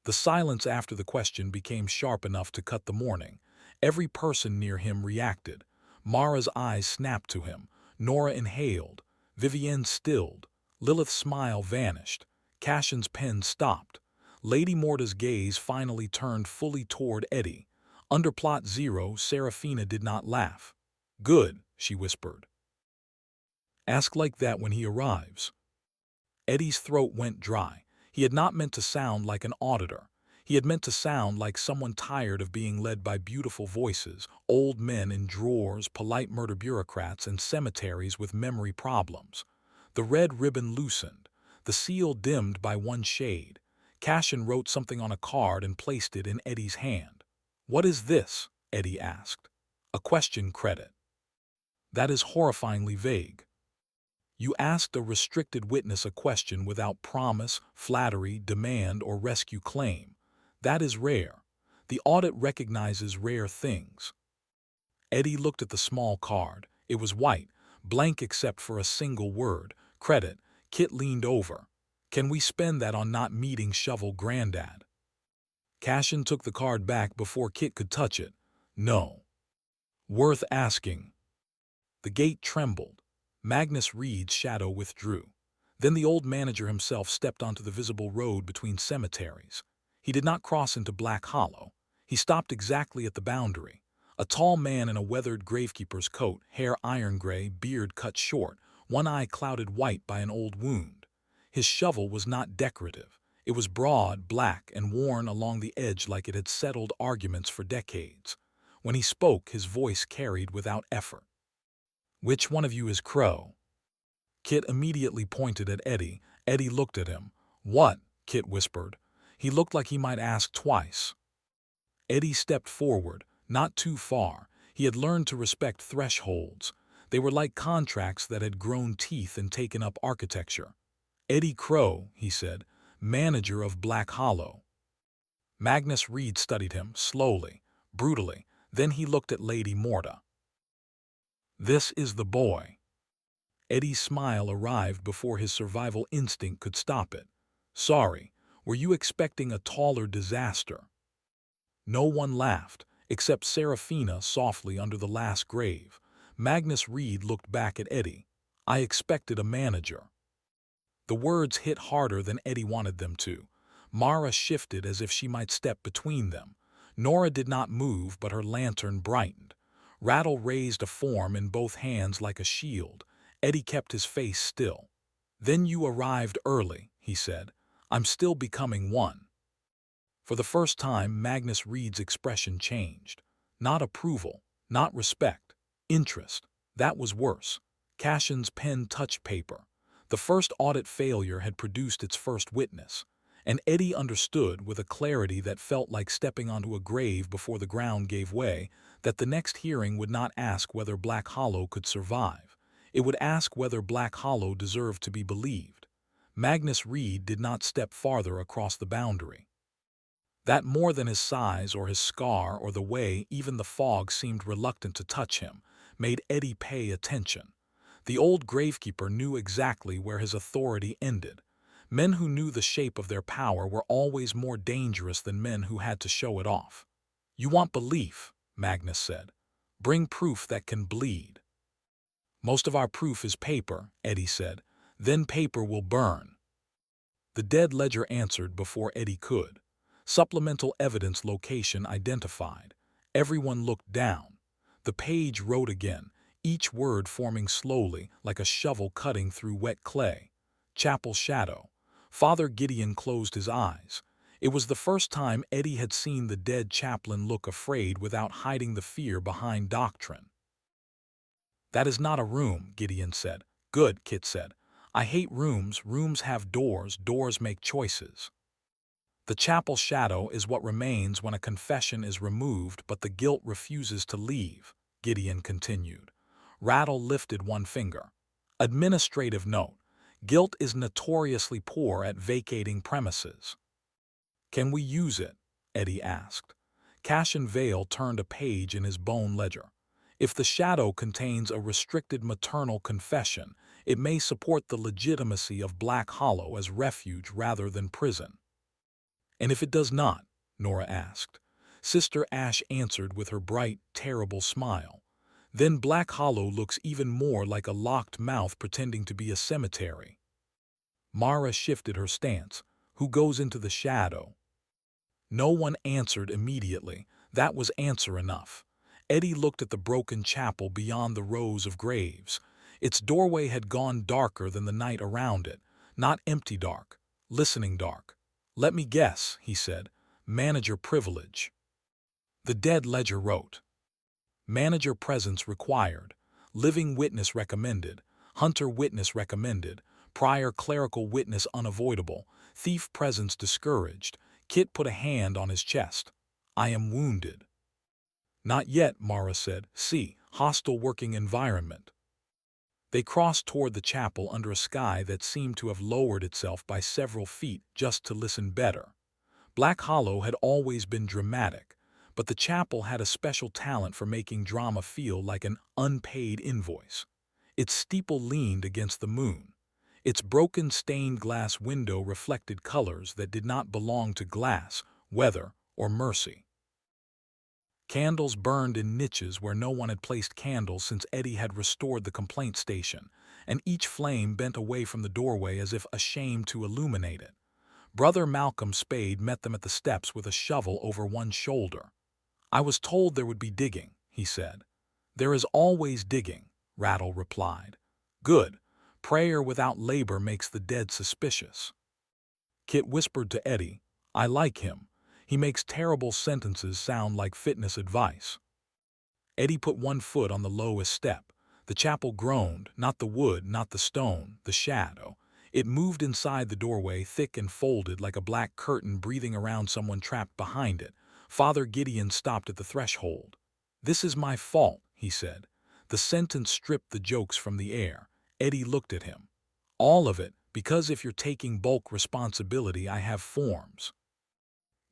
The silence after the question became sharp enough to cut the morning. Every person near him reacted. Mara's eyes snapped to him. Nora inhaled. Vivienne stilled. Lilith's smile vanished. Cashin's pen stopped. Lady Morta's gaze finally turned fully toward Eddie. Under Plot Zero, Seraphina did not laugh. Good, she whispered. Ask like that when he arrives. Eddie's throat went dry. He had not meant to sound like an auditor. He had meant to sound like someone tired of being led by beautiful voices, old men in drawers, polite murder bureaucrats, and cemeteries with memory problems. The red ribbon loosened, the seal dimmed by one shade. Cashin wrote something on a card and placed it in Eddie's hand. "What is this?" Eddie asked. "A question credit." "That is horrifyingly vague. You asked a restricted witness a question without promise, flattery, demand, or rescue claim. That is rare. The audit recognizes rare things." Eddie looked at the small card. It was white, blank except for a single word, credit. Kit leaned over. "Can we spend that on not meeting Shovel Grandad?" Cashin took the card back before Kit could touch it. "No." "Worth asking." The gate trembled. Magnus Reed's shadow withdrew. Then the old manager himself stepped onto the visible road between cemeteries. He did not cross into Black Hollow. He stopped exactly at the boundary. A tall man in a weathered gravekeeper's coat, hair iron gray, beard cut short, one eye clouded white by an old wound. His shovel was not decorative. It was broad, black, and worn along the edge like it had settled arguments for decades. When he spoke, his voice carried without effort. "Which one of you is Crowe?" Kit immediately pointed at Eddie. Eddie looked at him. "What?" Kit whispered. He looked like he might ask twice. Eddie stepped forward, not too far. He had learned to respect thresholds. They were like contracts that had grown teeth and taken up architecture. "Eddie Crowe," he said, "manager of Black Hollow." Magnus Reed studied him, slowly, brutally. Then he looked at Lady Morta. "This is the boy." Eddie's smile arrived before his survival instinct could stop it. "Sorry, were you expecting a taller disaster?" No one laughed, except Serafina softly under the last grave. Magnus Reed looked back at Eddie. "I expected a manager." The words hit harder than Eddie wanted them to. Mara shifted as if she might step between them. Nora did not move, but her lantern brightened. Rattle raised a form in both hands like a shield. Eddie kept his face still. "Then you arrived early," he said. "I'm still becoming one." For the first time, Magnus Reed's expression changed. Not approval, not respect, interest. That was worse. Cashin's pen touched paper. The first audit failure had produced its first witness. And Eddie understood, with a clarity that felt like stepping onto a grave before the ground gave way, that the next hearing would not ask whether Black Hollow could survive. It would ask whether Black Hollow deserved to be believed. Magnus Reed did not step farther across the boundary. That more than his size or his scar or the way even the fog seemed reluctant to touch him, made Eddie pay attention. The old gravekeeper knew exactly where his authority ended. Men who knew the shape of their power were always more dangerous than men who had to show it off. "You want belief," Magnus said. "Bring proof that can bleed." "Most of our proof is paper," Eddie said. "Then paper will burn." The dead ledger answered before Eddie could. Supplemental evidence location identified. Everyone looked down. The page wrote again, each word forming slowly like a shovel cutting through wet clay. "Chapel shadow." Father Gideon closed his eyes. It was the first time Eddie had seen the dead chaplain look afraid without hiding the fear behind doctrine. "That is not a room," Gideon said. "Good," Kit said. "I hate rooms. Rooms have doors. Doors make choices." "The chapel shadow is what remains when a confession is removed but the guilt refuses to leave," Gideon continued. Rattle lifted one finger. "Administrative note. Guilt is notoriously poor at vacating premises." "Can we use it?" Eddie asked. Cashin Vale turned a page in his bone ledger. "If the shadow contains a restricted maternal confession, it may support the legitimacy of Black Hollow as refuge rather than prison." "And if it does not?" Nora asked. Sister Ash answered with her bright, terrible smile. "Then Black Hollow looks even more like a locked mouth pretending to be a cemetery." Mara shifted her stance. "Who goes into the shadow?" No one answered immediately. That was answer enough. Eddie looked at the broken chapel beyond the rows of graves. Its doorway had gone darker than the night around it, not empty dark, listening dark. "Let me guess," he said. Manager privilege. The dead ledger wrote, Manager presence required. Living witness recommended. Hunter witness recommended. Prior clerical witness unavoidable. Thief presence discouraged. Kit put a hand on his chest. I am wounded. Not yet, Mara said. See, hostile working environment. They crossed toward the chapel under a sky that seemed to have lowered itself by several feet just to listen better. Black Hollow had always been dramatic, but the chapel had a special talent for making drama feel like an unpaid invoice. Its steeple leaned against the moon. Its broken stained glass window reflected colors that did not belong to glass, weather, or mercy. Candles burned in niches where no one had placed candles since Eddie had restored the complaint station, and each flame bent away from the doorway as if ashamed to illuminate it. Brother Malcolm Spade met them at the steps with a shovel over one shoulder. I was told there would be digging, he said. There is always digging, Rattle replied. Good. Prayer without labor makes the dead suspicious. Kit whispered to Eddie, I like him. He makes terrible sentences sound like fitness advice. Eddie put one foot on the lowest step. The chapel groaned, not the wood, not the stone, the shadow. It moved inside the doorway, thick and folded like a black curtain breathing around someone trapped behind it. Father Gideon stopped at the threshold. This is my fault, he said. The sentence stripped the jokes from the air. Eddie looked at him. All of it, because if you're taking bulk responsibility, I have forms.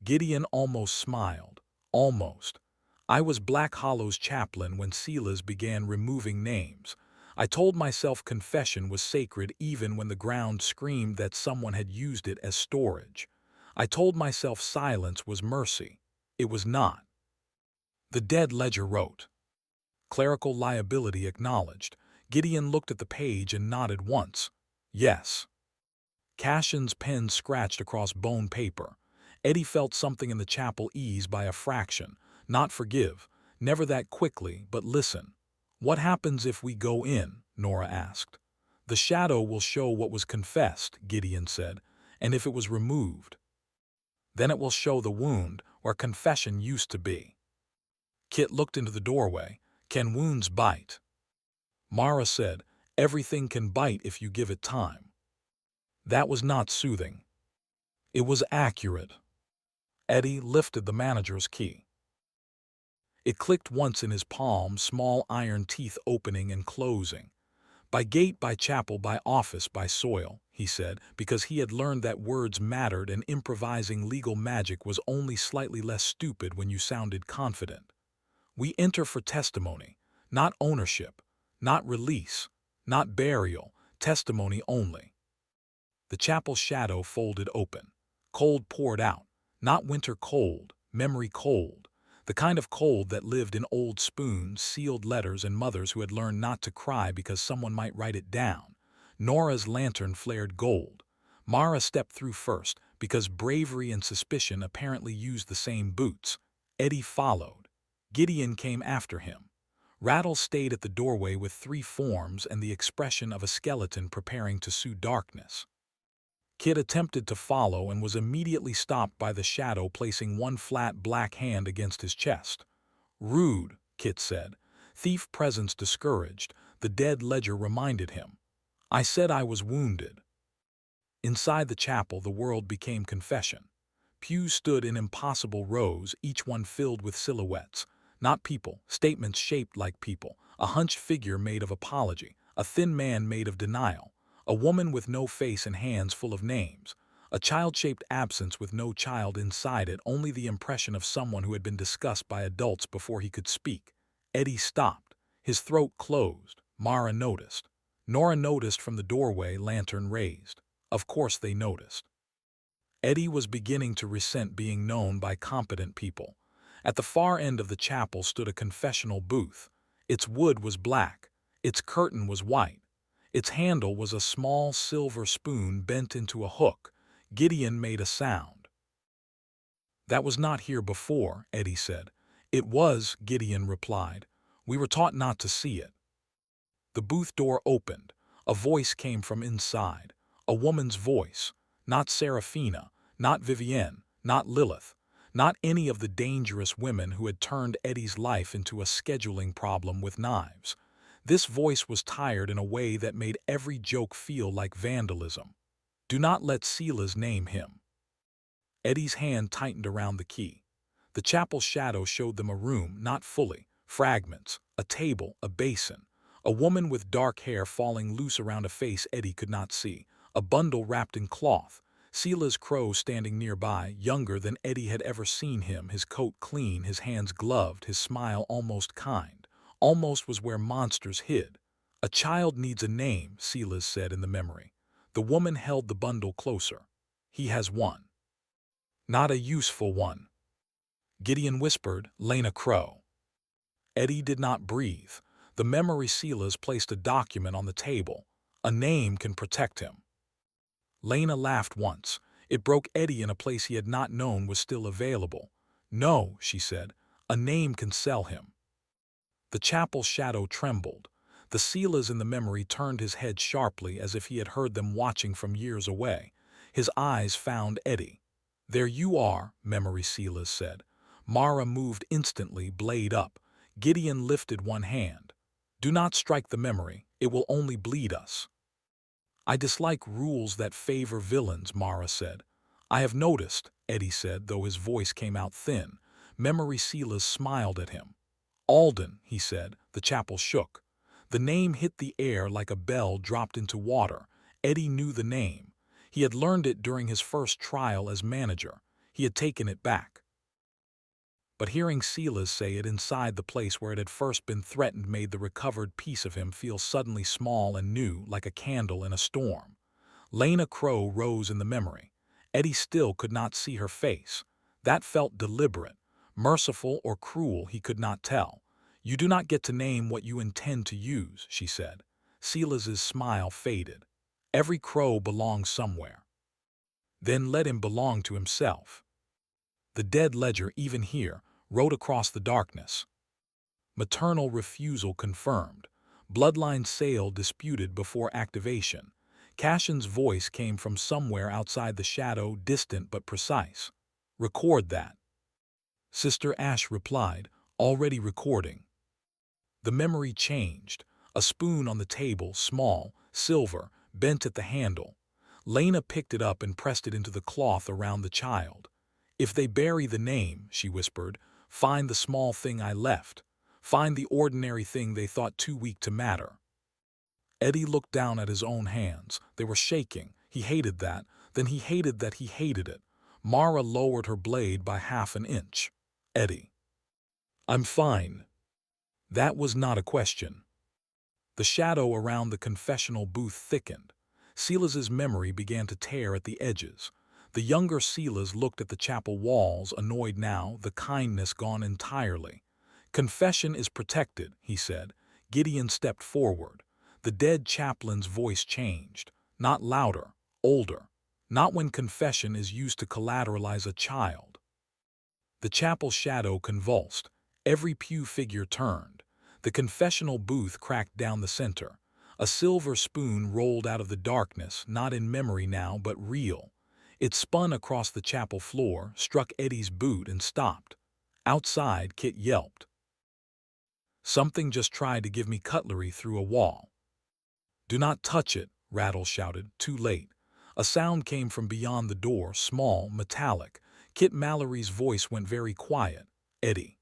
Gideon almost smiled. Almost. I was Black Hollow's chaplain when Silas began removing names. I told myself confession was sacred even when the ground screamed that someone had used it as storage. I told myself silence was mercy. It was not. The dead ledger wrote. Clerical liability acknowledged. Gideon looked at the page and nodded once. Yes. Cashin's pen scratched across bone paper. Eddie felt something in the chapel ease by a fraction. Not forgive. Never that quickly, but listen. What happens if we go in? Nora asked. The shadow will show what was confessed, Gideon said, and if it was removed. Then it will show the wound where confession used to be. Kit looked into the doorway. Can wounds bite? Mara said, everything can bite if you give it time. That was not soothing. It was accurate. Eddie lifted the manager's key. It clicked once in his palm, small iron teeth opening and closing. By gate, by chapel, by office, by soil, he said, because he had learned that words mattered and improvising legal magic was only slightly less stupid when you sounded confident. We enter for testimony, not ownership, not release, not burial, testimony only. The chapel shadow folded open. Cold poured out. Not winter cold, memory cold. The kind of cold that lived in old spoons, sealed letters, and mothers who had learned not to cry because someone might write it down. Nora's lantern flared gold. Mara stepped through first because bravery and suspicion apparently used the same boots. Eddie followed. Gideon came after him. Rattle stayed at the doorway with 3 forms and the expression of a skeleton preparing to sue darkness. Kit attempted to follow and was immediately stopped by the shadow placing one flat black hand against his chest. Rude, Kit said. Thief presence discouraged, the dead ledger reminded him. I said I was wounded. Inside the chapel, the world became confession. Pews stood in impossible rows, each one filled with silhouettes. Not people, statements shaped like people. A hunched figure made of apology, a thin man made of denial. A woman with no face and hands full of names. A child-shaped absence with no child inside it, only the impression of someone who had been discussed by adults before he could speak. Eddie stopped. His throat closed. Mara noticed. Nora noticed from the doorway, lantern raised. Of course they noticed. Eddie was beginning to resent being known by competent people. At the far end of the chapel stood a confessional booth. Its wood was black. Its curtain was white. Its handle was a small silver spoon bent into a hook. Gideon made a sound. That was not here before, Eddie said. It was, Gideon replied. We were taught not to see it. The booth door opened. A voice came from inside. A woman's voice. Not Seraphina, not Vivienne, not Lilith. Not any of the dangerous women who had turned Eddie's life into a scheduling problem with knives. This voice was tired in a way that made every joke feel like vandalism. Do not let Silas name him. Eddie's hand tightened around the key. The chapel's shadow showed them a room, not fully, fragments, a table, a basin, a woman with dark hair falling loose around a face Eddie could not see, a bundle wrapped in cloth, Silas Crowe standing nearby, younger than Eddie had ever seen him, his coat clean, his hands gloved, his smile almost kind. Almost was where monsters hid. A child needs a name, Silas said in the memory. The woman held the bundle closer. He has one. Not a useful one. Gideon whispered, Lena Crowe. Eddie did not breathe. The memory Silas placed a document on the table. A name can protect him. Lena laughed once. It broke Eddie in a place he had not known was still available. No, she said, a name can sell him. The chapel's shadow trembled. The Silas in the memory turned his head sharply as if he had heard them watching from years away. His eyes found Eddie. There you are, memory Silas said. Mara moved instantly, blade up. Gideon lifted one hand. Do not strike the memory, it will only bleed us. I dislike rules that favor villains, Mara said. I have noticed, Eddie said, though his voice came out thin. Memory Silas smiled at him. Alden, he said. The chapel shook. The name hit the air like a bell dropped into water. Eddie knew the name. He had learned it during his first trial as manager. He had taken it back. But hearing Silas say it inside the place where it had first been threatened made the recovered piece of him feel suddenly small and new, like a candle in a storm. Lena Crowe rose in the memory. Eddie still could not see her face. That felt deliberate. Merciful or cruel, he could not tell. You do not get to name what you intend to use, she said. Silas's smile faded. Every Crow belongs somewhere. Then let him belong to himself. The dead ledger, even here, wrote across the darkness. Maternal refusal confirmed. Bloodline sale disputed before activation. Cashin's voice came from somewhere outside the shadow, distant but precise. Record that. Sister Ash replied, already recording. The memory changed. A spoon on the table, small, silver, bent at the handle. Lena picked it up and pressed it into the cloth around the child. If they bury the name, she whispered, find the small thing I left. Find the ordinary thing they thought too weak to matter. Eddie looked down at his own hands. They were shaking. He hated that. Then he hated that he hated it. Mara lowered her blade by half an inch. Eddie. I'm fine. That was not a question. The shadow around the confessional booth thickened. Silas's memory began to tear at the edges. The younger Silas looked at the chapel walls, annoyed now, the kindness gone entirely. Confession is protected, he said. Gideon stepped forward. The dead chaplain's voice changed. Not louder, older. Not when confession is used to collateralize a child. The chapel shadow convulsed. Every pew figure turned. The confessional booth cracked down the center. A silver spoon rolled out of the darkness, not in memory now, but real. It spun across the chapel floor, struck Eddie's boot, and stopped. Outside, Kit yelped. Something just tried to give me cutlery through a wall. Do not touch it, Rattle shouted, too late. A sound came from beyond the door, small, metallic. Kit Mallory's voice went very quiet. Eddie.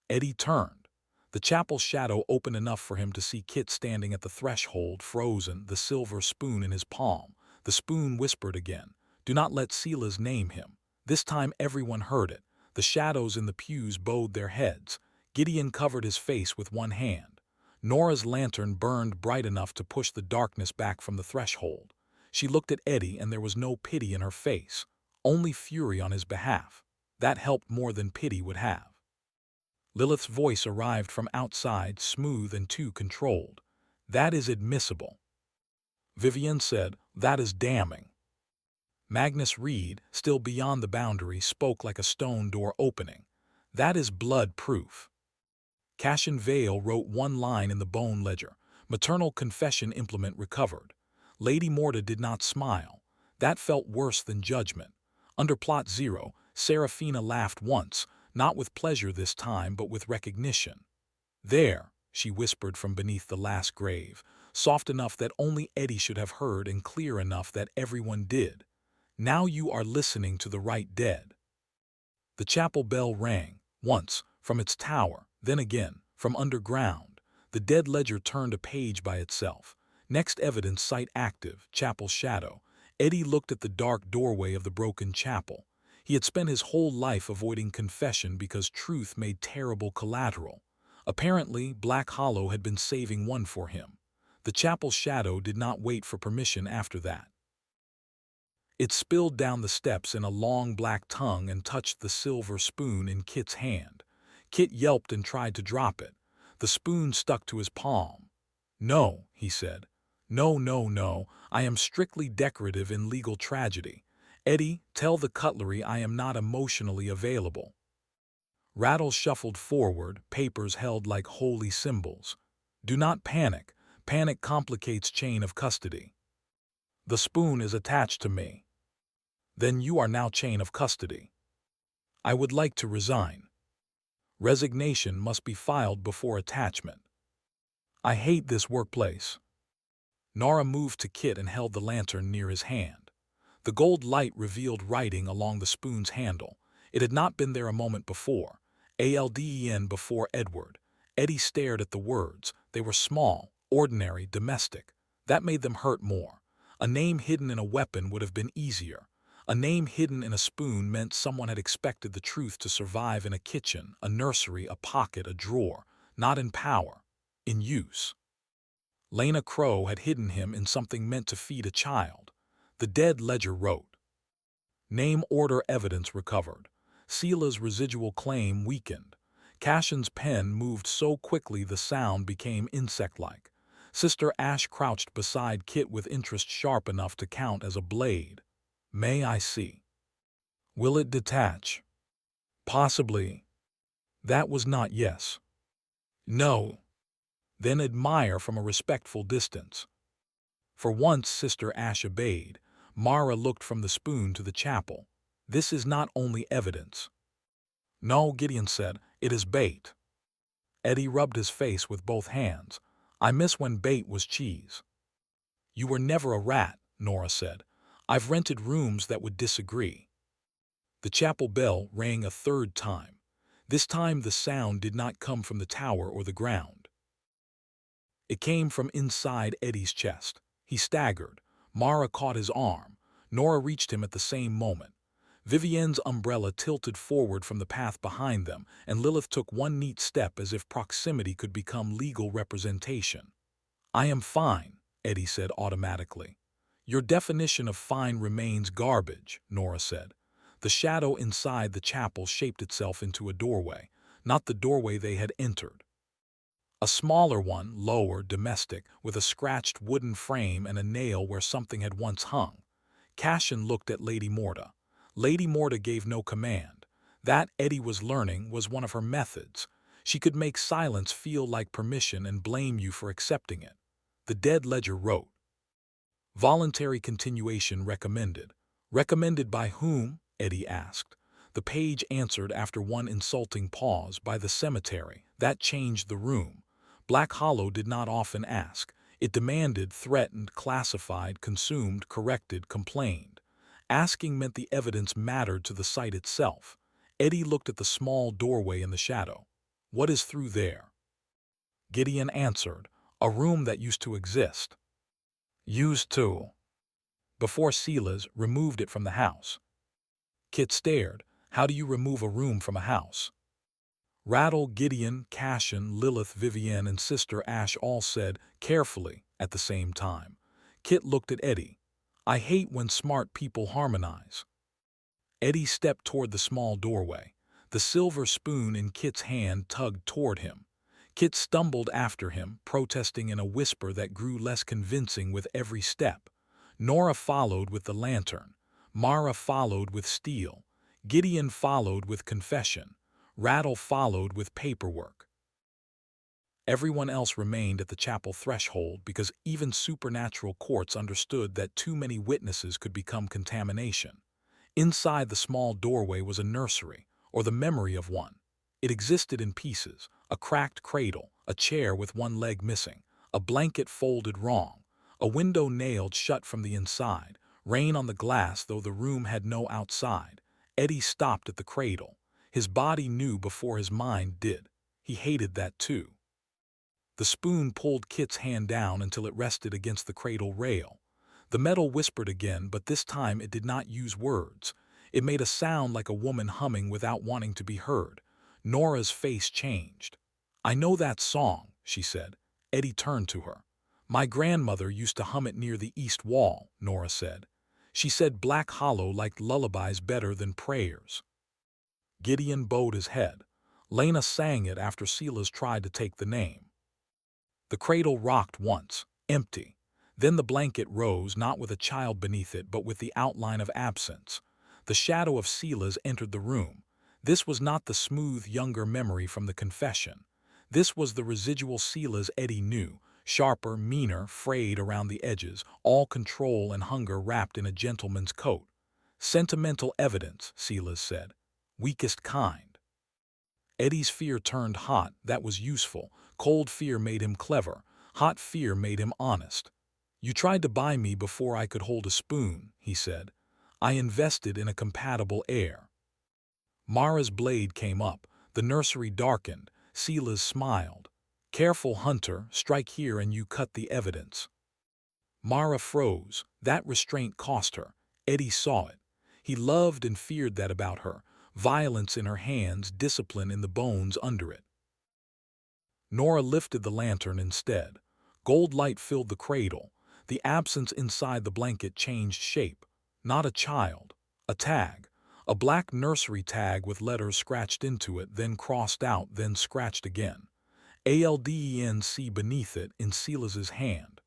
Eddie turned. The chapel shadow opened enough for him to see Kit standing at the threshold, frozen, the silver spoon in his palm. The spoon whispered again. Do not let Silas name him. This time everyone heard it. The shadows in the pews bowed their heads. Gideon covered his face with one hand. Nora's lantern burned bright enough to push the darkness back from the threshold. She looked at Eddie and there was no pity in her face. Only fury on his behalf. That helped more than pity would have. Lilith's voice arrived from outside, smooth and too controlled. That is admissible. Vivian said, that is damning. Magnus Reed, still beyond the boundary, spoke like a stone door opening. That is blood-proof. Cashin Vale wrote one line in the bone ledger. Maternal confession implement recovered. Lady Morta did not smile. That felt worse than judgment. Under Plot 0, Seraphina laughed once, not with pleasure this time but with recognition. "There," she whispered from beneath the last grave, soft enough that only Eddie should have heard and clear enough that everyone did. "Now you are listening to the right dead." The chapel bell rang, once, from its tower, then again, from underground. The dead ledger turned a page by itself. Next evidence site active, chapel shadow. Eddie looked at the dark doorway of the broken chapel. He had spent his whole life avoiding confession because truth made terrible collateral. Apparently, Black Hollow had been saving one for him. The chapel shadow did not wait for permission after that. It spilled down the steps in a long black tongue and touched the silver spoon in Kit's hand. Kit yelped and tried to drop it. The spoon stuck to his palm. "No," he said. "No, no, no. I am strictly decorative in legal tragedy. Eddie, tell the cutlery I am not emotionally available." Rattle shuffled forward, papers held like holy symbols. "Do not panic. Panic complicates chain of custody." "The spoon is attached to me." "Then you are now chain of custody." "I would like to resign." "Resignation must be filed before attachment." "I hate this workplace." Nora moved to Kit and held the lantern near his hand. The gold light revealed writing along the spoon's handle. It had not been there a moment before. ALDEN before Edward. Eddie stared at the words. They were small, ordinary, domestic. That made them hurt more. A name hidden in a weapon would have been easier. A name hidden in a spoon meant someone had expected the truth to survive in a kitchen, a nursery, a pocket, a drawer, not in power, in use. Lena Crowe had hidden him in something meant to feed a child. The dead ledger wrote. Name order evidence recovered. Sela's residual claim weakened. Cashin's pen moved so quickly the sound became insect-like. Sister Ash crouched beside Kit with interest sharp enough to count as a blade. "May I see?" "Will it detach?" "Possibly." That was not yes. "No." Then admire from a respectful distance. For once Sister Ash obeyed. Mara looked from the spoon to the chapel. "This is not only evidence." "No," Gideon said, "it is bait." Eddie rubbed his face with both hands. "I miss when bait was cheese." "You were never a rat," Nora said. "I've rented rooms that would disagree." The chapel bell rang a third time. This time the sound did not come from the tower or the ground. It came from inside Eddie's chest. He staggered. Mara caught his arm. Nora reached him at the same moment. Vivienne's umbrella tilted forward from the path behind them, and Lilith took one neat step as if proximity could become legal representation. "I am fine," Eddie said automatically. "Your definition of fine remains garbage," Nora said. The shadow inside the chapel shaped itself into a doorway, not the doorway they had entered. A smaller one, lower, domestic, with a scratched wooden frame and a nail where something had once hung. Cashin looked at Lady Morta. Lady Morta gave no command. That, Eddie was learning, was one of her methods. She could make silence feel like permission and blame you for accepting it. The dead ledger wrote. Voluntary continuation recommended. Recommended by whom? Eddie asked. The page answered after one insulting pause, by the cemetery. That changed the room. Black Hollow did not often ask. It demanded, threatened, classified, consumed, corrected, complained. Asking meant the evidence mattered to the site itself. Eddie looked at the small doorway in the shadow. "What is through there?" Gideon answered, "A room that used to exist." "Used to?" "Before Sela's removed it from the house." Kit stared. "How do you remove a room from a house?" Rattle, Gideon, Cashin, Lilith, Vivienne, and Sister Ash all said, carefully, at the same time. Kit looked at Eddie. "I hate when smart people harmonize." Eddie stepped toward the small doorway. The silver spoon in Kit's hand tugged toward him. Kit stumbled after him, protesting in a whisper that grew less convincing with every step. Nora followed with the lantern. Mara followed with steel. Gideon followed with confession. Rattle followed with paperwork. Everyone else remained at the chapel threshold because even supernatural courts understood that too many witnesses could become contamination. Inside the small doorway was a nursery, or the memory of one. It existed in pieces: a cracked cradle, a chair with one leg missing, a blanket folded wrong, a window nailed shut from the inside, rain on the glass though the room had no outside. Eddie stopped at the cradle. His body knew before his mind did. He hated that too. The spoon pulled Kit's hand down until it rested against the cradle rail. The metal whispered again, but this time it did not use words. It made a sound like a woman humming without wanting to be heard. Nora's face changed. "I know that song," she said. Eddie turned to her. "My grandmother used to hum it near the east wall," Nora said. "She said Black Hollow liked lullabies better than prayers." Gideon bowed his head. Lena sang it after Silas tried to take the name. The cradle rocked once, empty. Then the blanket rose, not with a child beneath it, but with the outline of absence. The shadow of Silas entered the room. This was not the smooth, younger memory from the confession. This was the residual Silas Eddie knew, sharper, meaner, frayed around the edges, all control and hunger wrapped in a gentleman's coat. "Sentimental evidence," Silas said. "Weakest kind." Eddie's fear turned hot. That was useful. Cold fear made him clever. Hot fear made him honest. "You tried to buy me before I could hold a spoon," he said. "I invested in a compatible heir." Mara's blade came up. The nursery darkened. Silas smiled. "Careful, Hunter. Strike here and you cut the evidence." Mara froze. That restraint cost her. Eddie saw it. He loved and feared that about her. Violence in her hands, discipline in the bones under it. Nora lifted the lantern instead. Gold light filled the cradle. The absence inside the blanket changed shape. Not a child. A tag. A black nursery tag with letters scratched into it, then crossed out, then scratched again. ALDENC beneath it in Silas's hand.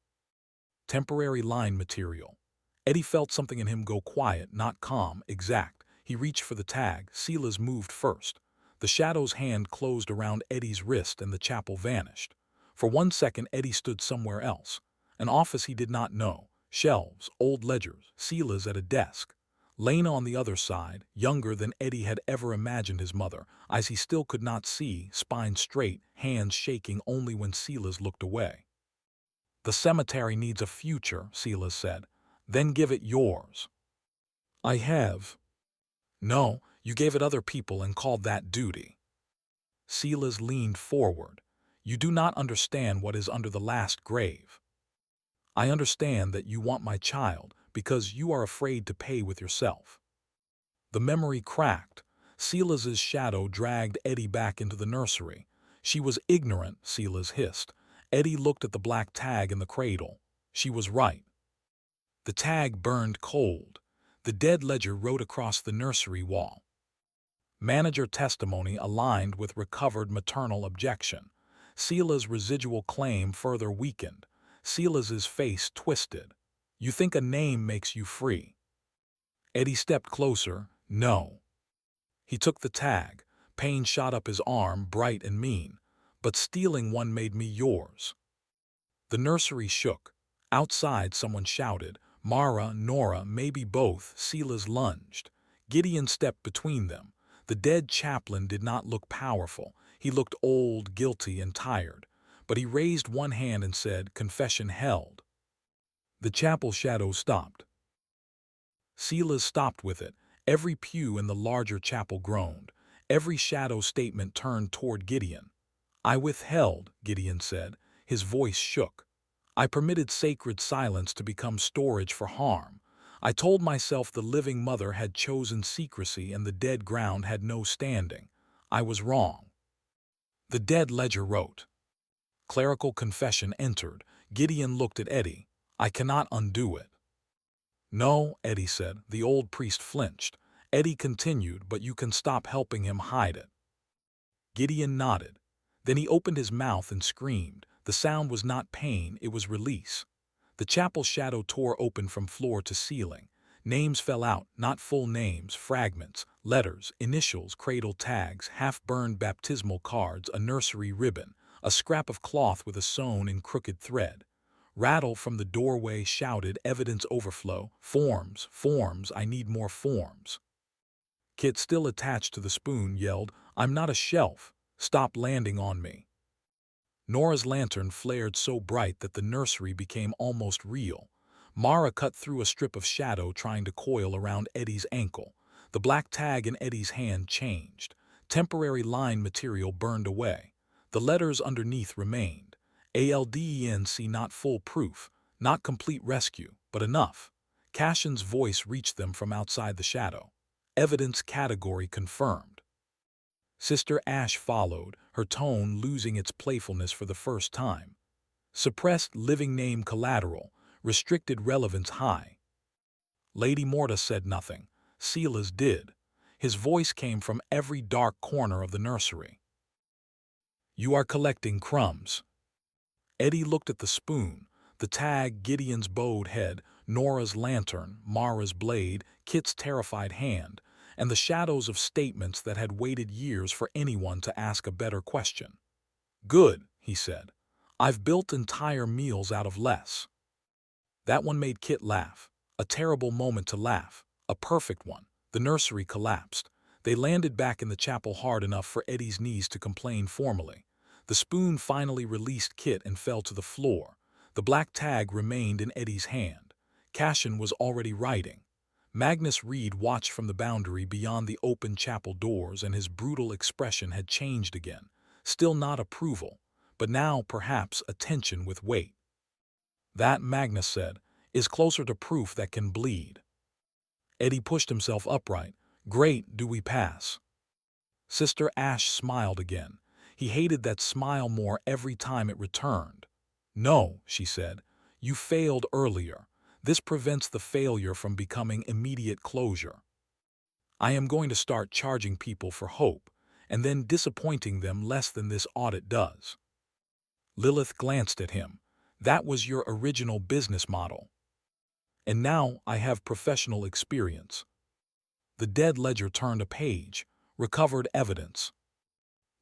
Temporary line material. Eddie felt something in him go quiet, not calm, exact. He reached for the tag. Silas moved first. The shadow's hand closed around Eddie's wrist and the chapel vanished. For 1 second, Eddie stood somewhere else. An office he did not know. Shelves, old ledgers, Silas at a desk. Lena on the other side, younger than Eddie had ever imagined his mother, eyes he still could not see, spine straight, hands shaking only when Silas looked away. "The cemetery needs a future," Silas said. "Then give it yours." "I have." "No, you gave it other people and called that duty." Silas leaned forward. "You do not understand what is under the last grave. I understand that you want my child because you are afraid to pay with yourself." The memory cracked. Silas's shadow dragged Eddie back into the nursery. "She was ignorant," Silas hissed. Eddie looked at the black tag in the cradle. She was right. The tag burned cold. The dead ledger wrote across the nursery wall. Manager testimony aligned with recovered maternal objection. Silas's residual claim further weakened. Silas's face twisted. "You think a name makes you free?" Eddie stepped closer. "No." He took the tag. Pain shot up his arm, bright and mean. "But stealing one made me yours." The nursery shook. Outside someone shouted. Mara, Nora, maybe both. Silas lunged. Gideon stepped between them. The dead chaplain did not look powerful. He looked old, guilty, and tired. But he raised one hand and said, "Confession held." The chapel shadow stopped. Silas stopped with it. Every pew in the larger chapel groaned. Every shadow statement turned toward Gideon. "I withheld," Gideon said. His voice shook. "I permitted sacred silence to become storage for harm. I told myself the living mother had chosen secrecy and the dead ground had no standing. I was wrong." The dead ledger wrote. Clerical confession entered. Gideon looked at Eddie. "I cannot undo it." "No," Eddie said. The old priest flinched. Eddie continued, "But you can stop helping him hide it." Gideon nodded. Then he opened his mouth and screamed. The sound was not pain, it was release. The chapel shadow tore open from floor to ceiling. Names fell out, not full names, fragments, letters, initials, cradle tags, half-burned baptismal cards, a nursery ribbon, a scrap of cloth with a sewn in crooked thread. Rattle from the doorway shouted, "Evidence overflow. Forms, forms, I need more forms." Kit, still attached to the spoon, yelled, "I'm not a shelf. Stop landing on me." Nora's lantern flared so bright that the nursery became almost real. Mara cut through a strip of shadow trying to coil around Eddie's ankle. The black tag in Eddie's hand changed. Temporary line material burned away. The letters underneath remained. ALDENC, not foolproof, not complete rescue, but enough. Cashin's voice reached them from outside the shadow. Evidence category confirmed. Sister Ash followed, her tone losing its playfulness for the first time. Suppressed living name collateral, restricted relevance high. Lady Morta said nothing. Silas did. His voice came from every dark corner of the nursery. "You are collecting crumbs." Eddie looked at the spoon, the tag, Gideon's bowed head, Nora's lantern, Mara's blade, Kit's terrified hand, and the shadows of statements that had waited years for anyone to ask a better question. "Good," he said. "I've built entire meals out of less." That one made Kit laugh. A terrible moment to laugh. A perfect one. The nursery collapsed. They landed back in the chapel hard enough for Eddie's knees to complain formally. The spoon finally released Kit and fell to the floor. The black tag remained in Eddie's hand. Cashin was already writing. Magnus Reed watched from the boundary beyond the open chapel doors, and his brutal expression had changed again. Still not approval, but now perhaps attention with weight. "That," Magnus said, "is closer to proof that can bleed." Eddie pushed himself upright. "Great, do we pass?" Sister Ash smiled again. He hated that smile more every time it returned. "No," she said, "you failed earlier. This prevents the failure from becoming immediate closure. I am going to start charging people for hope, and then disappointing them less than this audit does." Lilith glanced at him. "That was your original business model. And now I have professional experience." The dead ledger turned a page. Recovered evidence.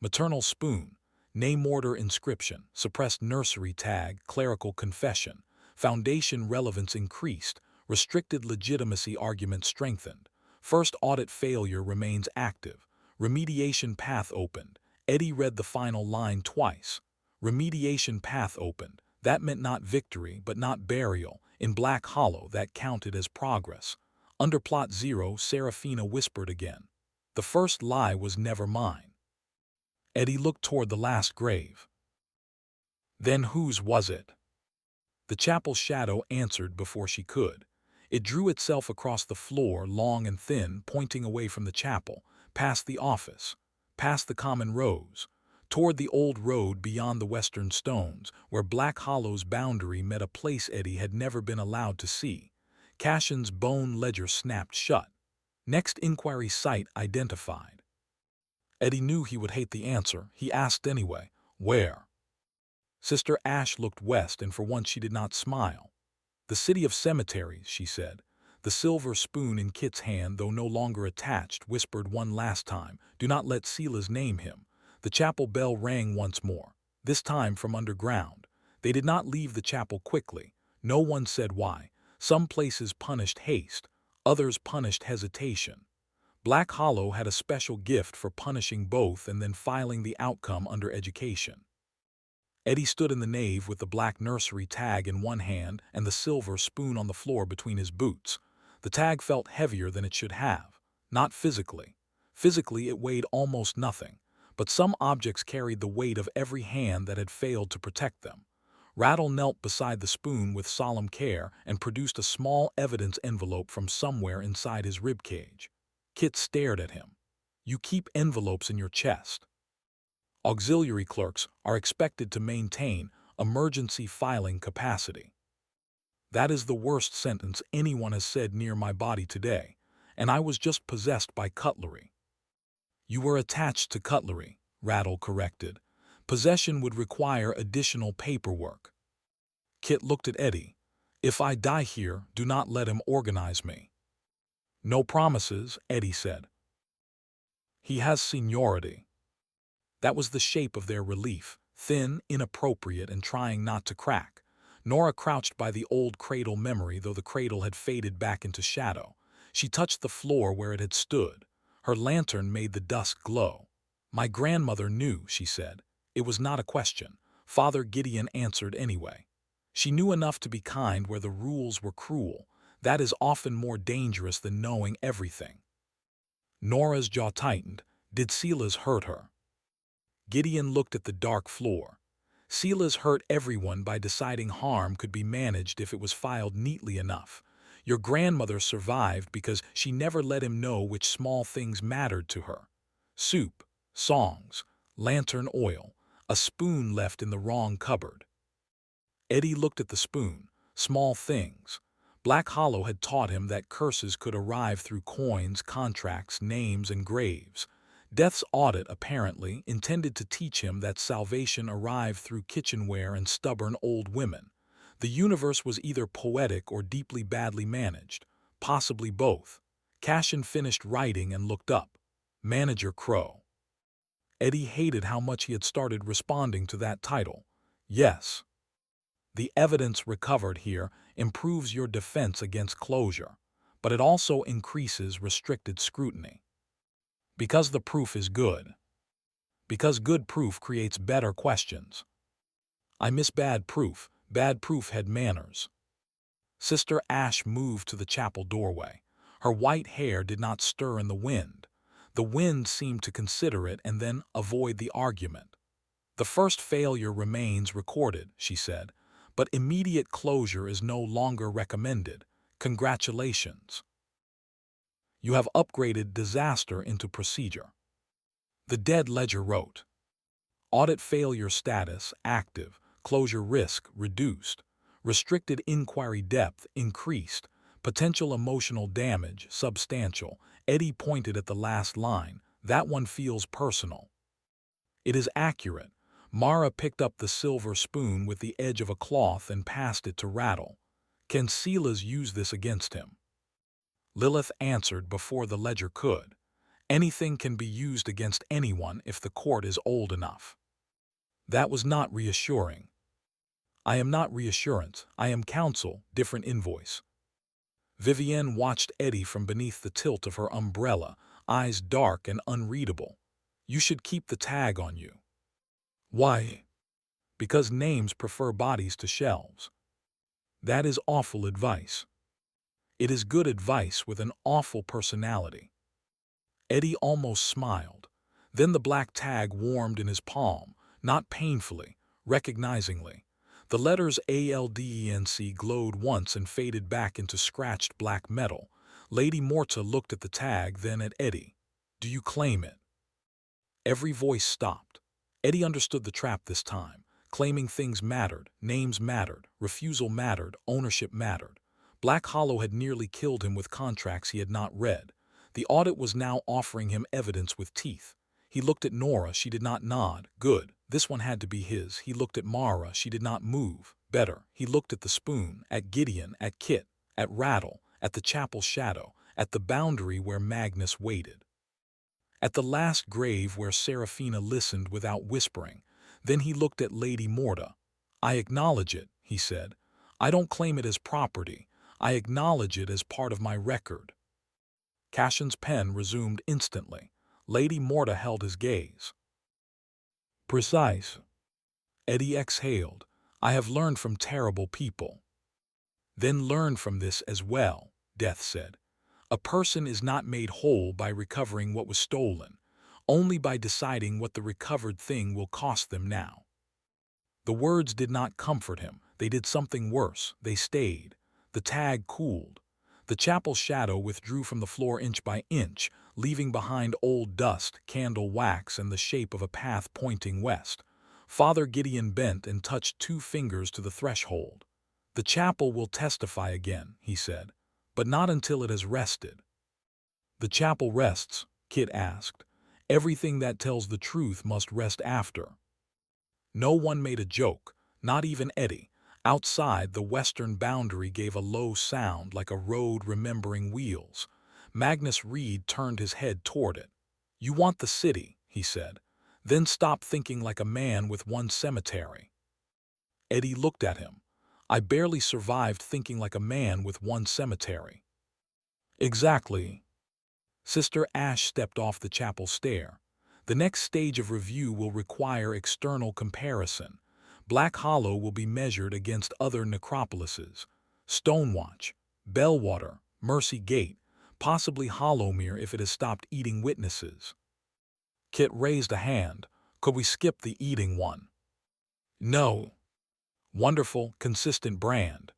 Maternal spoon, name order inscription, suppressed nursery tag, clerical confession, foundation relevance increased, restricted legitimacy argument strengthened, first audit failure remains active, remediation path opened. Eddie read the final line twice. Remediation path opened. That meant not victory, but not burial. In Black Hollow, that counted as progress. Under plot 0, Serafina whispered again. "The first lie was never mine." Eddie looked toward the last grave. "Then whose was it?" The chapel shadow answered before she could. It drew itself across the floor, long and thin, pointing away from the chapel, past the office, past the common rows, toward the old road beyond the western stones, where Black Hollow's boundary met a place Eddie had never been allowed to see. Cashin's bone ledger snapped shut. Next inquiry site identified. Eddie knew he would hate the answer. He asked anyway, "Where?" Sister Ash looked west, and for once she did not smile. "The city of cemeteries," she said. The silver spoon in Kit's hand, though no longer attached, whispered one last time, "Do not let Silas name him." The chapel bell rang once more, this time from underground. They did not leave the chapel quickly. No one said why. Some places punished haste, others punished hesitation. Black Hollow had a special gift for punishing both and then filing the outcome under education. Eddie stood in the nave with the black nursery tag in one hand and the silver spoon on the floor between his boots. The tag felt heavier than it should have. Not physically. Physically it weighed almost nothing, but some objects carried the weight of every hand that had failed to protect them. Rattle knelt beside the spoon with solemn care and produced a small evidence envelope from somewhere inside his ribcage. Kit stared at him. "You keep envelopes in your chest." Auxiliary clerks are expected to maintain emergency filing capacity. That is the worst sentence anyone has said near my body today, and I was just possessed by cutlery. "You were attached to cutlery," Rattle corrected. "Possession would require additional paperwork." Kit looked at Eddie. "If I die here, do not let him organize me." "No promises," Eddie said. "He has seniority." That was the shape of their relief, thin, inappropriate, and trying not to crack. Nora crouched by the old cradle memory, though the cradle had faded back into shadow. She touched the floor where it had stood. Her lantern made the dusk glow. "My grandmother knew," she said. It was not a question. Father Gideon answered anyway. She knew enough to be kind where the rules were cruel. That is often more dangerous than knowing everything. Nora's jaw tightened. Did Sila's hurt her? Gideon looked at the dark floor. Sila's hurt everyone by deciding harm could be managed if it was filed neatly enough. Your grandmother survived because she never let him know which small things mattered to her. Soup, songs, lantern oil, a spoon left in the wrong cupboard. Eddie looked at the spoon. Small things. Black Hollow had taught him that curses could arrive through coins, contracts, names, and graves. Death's audit, apparently, intended to teach him that salvation arrived through kitchenware and stubborn old women. The universe was either poetic or deeply badly managed, possibly both. Cashin finished writing and looked up. Manager Crowe. Eddie hated how much he had started responding to that title. Yes. The evidence recovered here improves your defense against closure, but it also increases restricted scrutiny. Because the proof is good. Because good proof creates better questions. I miss bad proof. Bad proof had manners. Sister Ash moved to the chapel doorway. Her white hair did not stir in the wind. The wind seemed to consider it and then avoid the argument. The first failure remains recorded, she said, but immediate closure is no longer recommended. Congratulations. You have upgraded disaster into procedure. The dead ledger wrote. Audit failure status active, closure risk reduced, restricted inquiry depth increased, potential emotional damage substantial. Eddie pointed at the last line. That one feels personal. It is accurate. Mara picked up the silver spoon with the edge of a cloth and passed it to Rattle. Can Silas use this against him? Lilith answered before the ledger could. Anything can be used against anyone if the court is old enough. That was not reassuring. I am not reassurance, I am counsel, different invoice. Vivienne watched Eddie from beneath the tilt of her umbrella, eyes dark and unreadable. You should keep the tag on you. Why? Because names prefer bodies to shelves. That is awful advice. It is good advice with an awful personality. Eddie almost smiled. Then the black tag warmed in his palm, not painfully, recognizingly. The letters ALDENC glowed once and faded back into scratched black metal. Lady Morta looked at the tag, then at Eddie. Do you claim it? Every voice stopped. Eddie understood the trap this time. Claiming things mattered, names mattered, refusal mattered, ownership mattered. Black Hollow had nearly killed him with contracts he had not read. The audit was now offering him evidence with teeth. He looked at Nora, she did not nod. Good, this one had to be his. He looked at Mara, she did not move. Better, he looked at the spoon, at Gideon, at Kit, at Rattle, at the chapel shadow, at the boundary where Magnus waited. At the last grave where Seraphina listened without whispering. Then he looked at Lady Morta. I acknowledge it, he said. I don't claim it as property. I acknowledge it as part of my record. Cashin's pen resumed instantly. Lady Morta held his gaze. Precise. Eddie exhaled. I have learned from terrible people. Then learn from this as well, Death said. A person is not made whole by recovering what was stolen, only by deciding what the recovered thing will cost them now. The words did not comfort him. They did something worse. They stayed. The tag cooled. The chapel shadow withdrew from the floor inch by inch, leaving behind old dust, candle wax, and the shape of a path pointing west. Father Gideon bent and touched 2 fingers to the threshold. The chapel will testify again, he said, but not until it has rested. The chapel rests, Kit asked. Everything that tells the truth must rest after. No one made a joke, not even Eddie. Outside, the western boundary gave a low sound like a road remembering wheels. Magnus Reed turned his head toward it. You want the city, he said. Then stop thinking like a man with one cemetery. Eddie looked at him. I barely survived thinking like a man with one cemetery. Exactly. Sister Ash stepped off the chapel stair. The next stage of review will require external comparison. Black Hollow will be measured against other necropolises. Stonewatch, Bellwater, Mercy Gate, possibly Hollowmere if it has stopped eating witnesses. Kit raised a hand. Could we skip the eating one? No. Wonderful, consistent brand.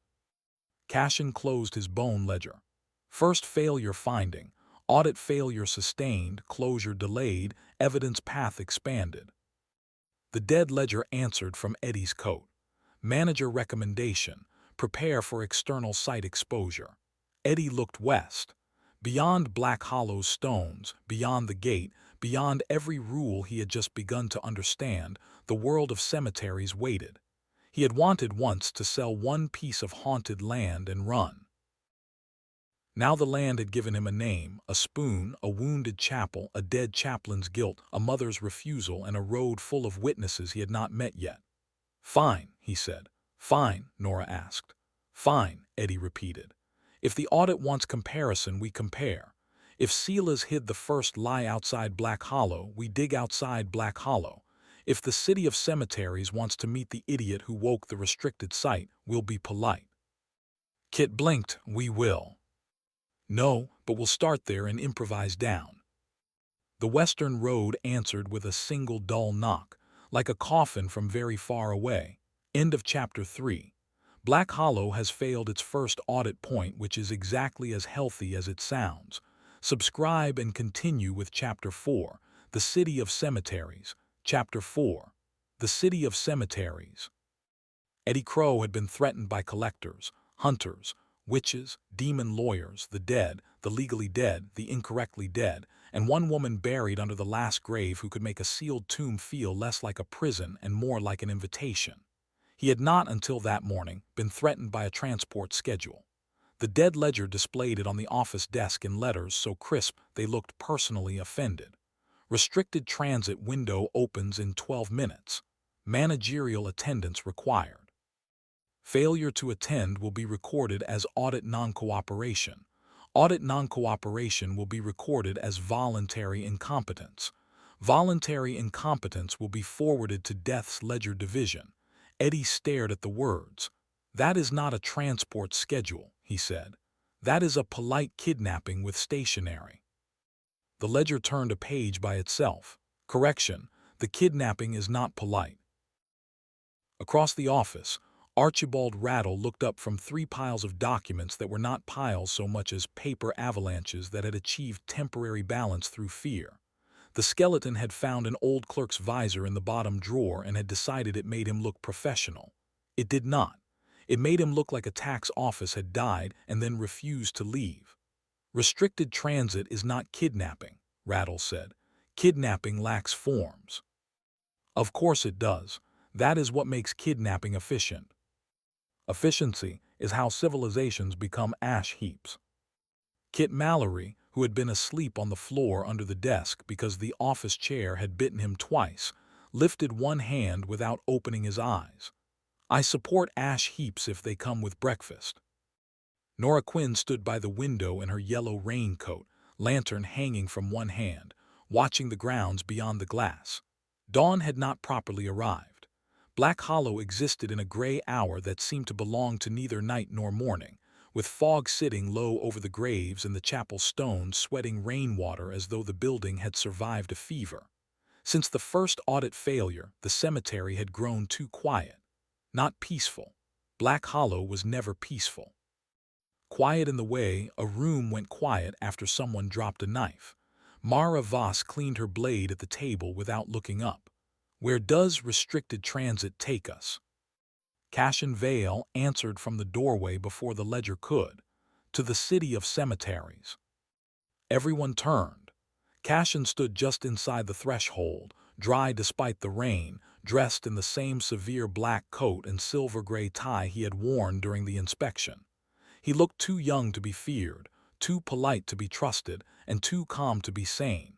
Cashin closed his bone ledger. First failure finding, audit failure sustained, closure delayed, evidence path expanded. The dead ledger answered from Eddie's coat. Manager recommendation, prepare for external site exposure. Eddie looked west. Beyond Black Hollow's stones, beyond the gate, beyond every rule he had just begun to understand, the world of cemeteries waited. He had wanted once to sell one piece of haunted land and run. Now the land had given him a name, a spoon, a wounded chapel, a dead chaplain's guilt, a mother's refusal, and a road full of witnesses he had not met yet. Fine, he said. Fine, Nora asked. Fine, Eddie repeated. If the audit wants comparison, we compare. If Sela's hid the first lie outside Black Hollow, we dig outside Black Hollow. If the city of cemeteries wants to meet the idiot who woke the restricted site, we'll be polite. Kit blinked. We will. No, but we'll start there and improvise down. The western road answered with a single dull knock, like a coffin from very far away. End of Chapter 3. Black Hollow has failed its first audit point, which is exactly as healthy as it sounds. Subscribe and continue with Chapter 4, The City of Cemeteries. Chapter 4, The City of Cemeteries. Eddie Crowe had been threatened by collectors, hunters, witches, demon lawyers, the dead, the legally dead, the incorrectly dead, and one woman buried under the last grave who could make a sealed tomb feel less like a prison and more like an invitation. He had not, until that morning, been threatened by a transport schedule. The dead ledger displayed it on the office desk in letters so crisp they looked personally offended. Restricted transit window opens in 12 minutes. Managerial attendance required. Failure to attend will be recorded as audit non-cooperation. Audit non-cooperation will be recorded as voluntary incompetence. Voluntary incompetence will be forwarded to Death's Ledger Division. Eddie stared at the words. That is not a transport schedule, he said. That is a polite kidnapping with stationery. The ledger turned a page by itself. Correction, the kidnapping is not polite. Across the office, Archibald Rattle looked up from 3 piles of documents that were not piles so much as paper avalanches that had achieved temporary balance through fear. The skeleton had found an old clerk's visor in the bottom drawer and had decided it made him look professional. It did not. It made him look like a tax office had died and then refused to leave. Restricted transit is not kidnapping, Rattle said. Kidnapping lacks forms. Of course it does. That is what makes kidnapping efficient. Efficiency is how civilizations become ash heaps. Kit Mallory, who had been asleep on the floor under the desk because the office chair had bitten him twice, lifted one hand without opening his eyes. I support ash heaps if they come with breakfast. Nora Quinn stood by the window in her yellow raincoat, lantern hanging from one hand, watching the grounds beyond the glass. Dawn had not properly arrived. Black Hollow existed in a gray hour that seemed to belong to neither night nor morning, with fog sitting low over the graves and the chapel stones sweating rainwater as though the building had survived a fever. Since the first audit failure, the cemetery had grown too quiet. Not peaceful. Black Hollow was never peaceful. Quiet in the way, a room went quiet after someone dropped a knife. Mara Voss cleaned her blade at the table without looking up. Where does restricted transit take us? Cashin Vale answered from the doorway before the ledger could. To the city of cemeteries. Everyone turned. Cashin stood just inside the threshold, dry despite the rain, dressed in the same severe black coat and silver-gray tie he had worn during the inspection. He looked too young to be feared, too polite to be trusted, and too calm to be sane.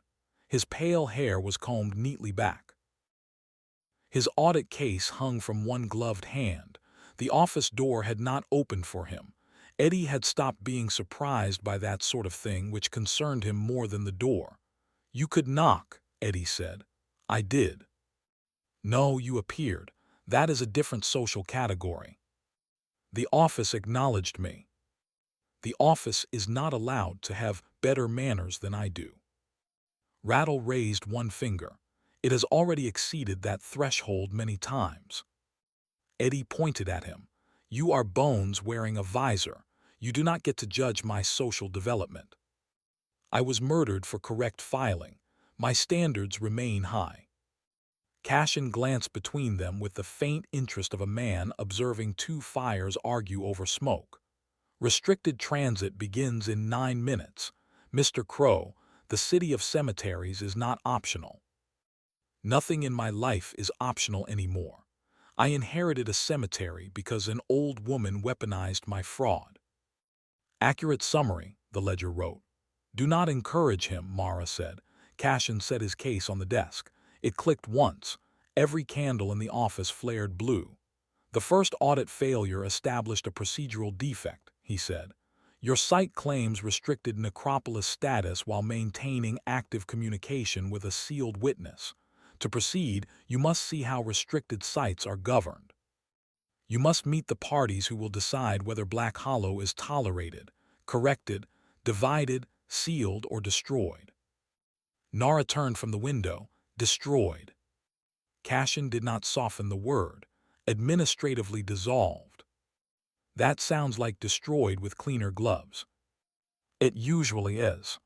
His pale hair was combed neatly back. His audit case hung from one gloved hand. The office door had not opened for him. Eddie had stopped being surprised by that sort of thing which concerned him more than the door. "You could knock," Eddie said. "I did." "No, you appeared. That is a different social category." "The office acknowledged me." "The office is not allowed to have better manners than I do." Rattle raised one finger. "It has already exceeded that threshold many times." Eddie pointed at him. "You are Bones wearing a visor. You do not get to judge my social development." "I was murdered for correct filing. My standards remain high." Cashin glanced between them with the faint interest of a man observing two fires argue over smoke. "Restricted transit begins in 9 minutes. Mr. Crowe, the city of cemeteries is not optional." "Nothing in my life is optional anymore. I inherited a cemetery because an old woman weaponized my fraud." "Accurate summary," the ledger wrote. "Do not encourage him," Mara said. Cashin set his case on the desk. It clicked once. Every candle in the office flared blue. "The first audit failure established a procedural defect," he said. "Your site claims restricted necropolis status while maintaining active communication with a sealed witness. To proceed, you must see how restricted sites are governed. You must meet the parties who will decide whether Black Hollow is tolerated, corrected, divided, sealed, or destroyed." Nara turned from the window. "Destroyed." Cashin did not soften the word. "Administratively dissolved." "That sounds like destroyed with cleaner gloves." "It usually is."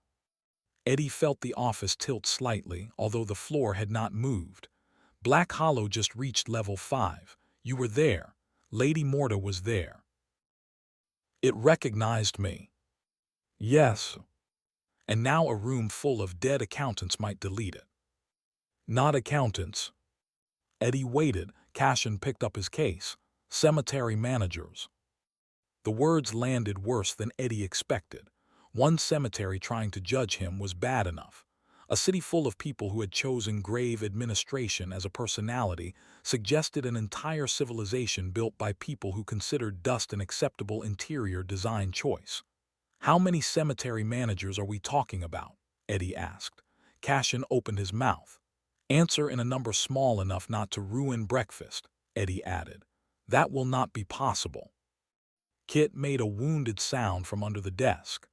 Eddie felt the office tilt slightly, although the floor had not moved. "Black Hollow just reached level 5. You were there. Lady Morta was there." "It recognized me." "Yes." "And now a room full of dead accountants might delete it." "Not accountants." Eddie waited. Cashin picked up his case. "Cemetery managers." The words landed worse than Eddie expected. One cemetery trying to judge him was bad enough. A city full of people who had chosen grave administration as a personality suggested an entire civilization built by people who considered dust an acceptable interior design choice. "How many cemetery managers are we talking about?" Eddie asked. Cashin opened his mouth. "Answer in a number small enough not to ruin breakfast," Eddie added. "That will not be possible." Kit made a wounded sound from under the desk.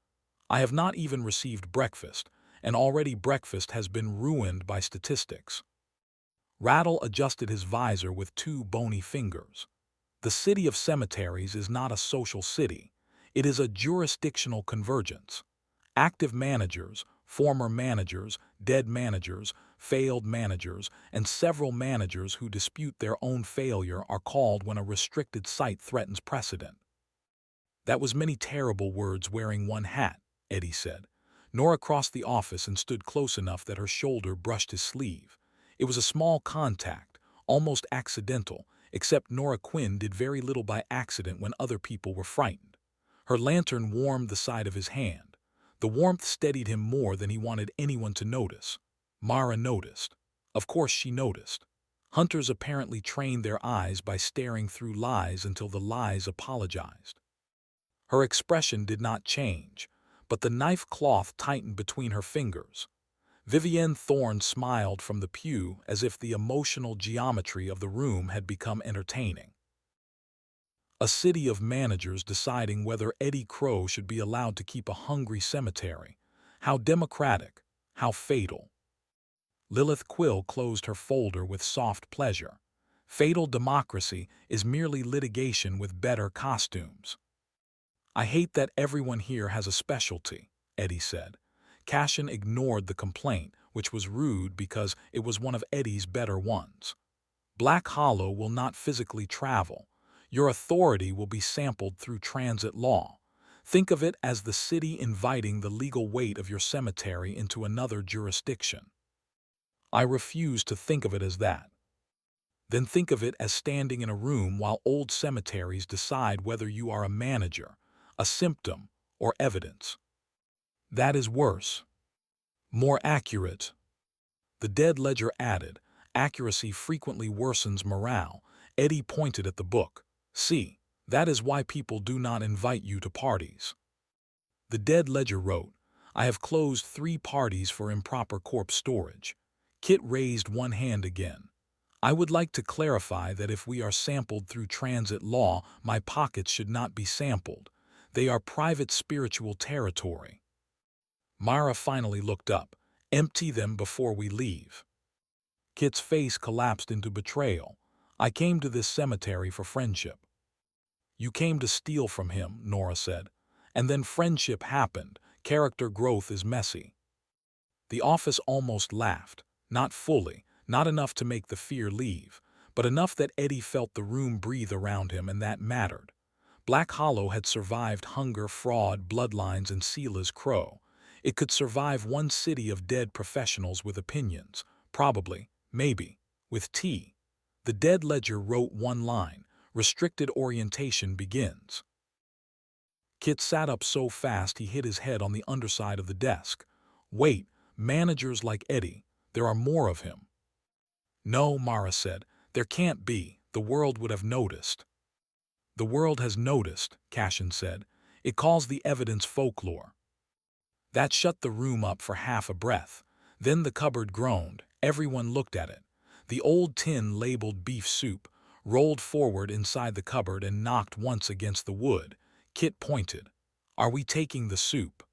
"I have not even received breakfast, and already breakfast has been ruined by statistics." Rattle adjusted his visor with two bony fingers. "The city of cemeteries is not a social city. It is a jurisdictional convergence. Active managers, former managers, dead managers, failed managers, and several managers who dispute their own failure are called when a restricted site threatens precedent." "That was many terrible words wearing one hat," Eddie said. Nora crossed the office and stood close enough that her shoulder brushed his sleeve. It was a small contact, almost accidental, except Nora Quinn did very little by accident when other people were frightened. Her lantern warmed the side of his hand. The warmth steadied him more than he wanted anyone to notice. Mara noticed. Of course she noticed. Hunters apparently trained their eyes by staring through lies until the lies apologized. Her expression did not change, but the knife cloth tightened between her fingers. Vivienne Thorne smiled from the pew as if the emotional geometry of the room had become entertaining. A city of managers deciding whether Eddie Crowe should be allowed to keep a hungry cemetery. How democratic, how fatal. Lilith Quill closed her folder with soft pleasure. Fatal democracy is merely litigation with better costumes. "I hate that everyone here has a specialty," Eddie said. Cashin ignored the complaint, which was rude because it was one of Eddie's better ones. "Black Hollow will not physically travel. Your authority will be sampled through transit law. Think of it as the city inviting the legal weight of your cemetery into another jurisdiction." "I refuse to think of it as that." "Then think of it as standing in a room while old cemeteries decide whether you are a manager, a symptom, or evidence." "That is worse." "More accurate." The dead ledger added, "Accuracy frequently worsens morale." Eddie pointed at the book. See, that is why people do not invite you to parties. The dead ledger wrote, I have closed 3 parties for improper corpse storage. Kit raised one hand again. I would like to clarify that if we are sampled through transit law, my pockets should not be sampled. They are private spiritual territory. Mara finally looked up. Empty them before we leave. Kit's face collapsed into betrayal. I came to this cemetery for friendship. You came to steal from him, Nora said. And then friendship happened. Character growth is messy. The office almost laughed. Not fully, not enough to make the fear leave, but enough that Eddie felt the room breathe around him, and that mattered. Black Hollow had survived hunger, fraud, bloodlines, and Sela's Crowe. It could survive one city of dead professionals with opinions, probably, maybe, with tea. The dead ledger wrote one line, restricted orientation begins. Kit sat up so fast he hit his head on the underside of the desk. Wait, managers like Eddie, there are more of him. No, Mara said, there can't be, the world would have noticed. The world has noticed, Cashin said. It calls the evidence folklore. That shut the room up for half a breath. Then the cupboard groaned. Everyone looked at it. The old tin labeled beef soup rolled forward inside the cupboard and knocked once against the wood. Kit pointed. Are we taking the soup?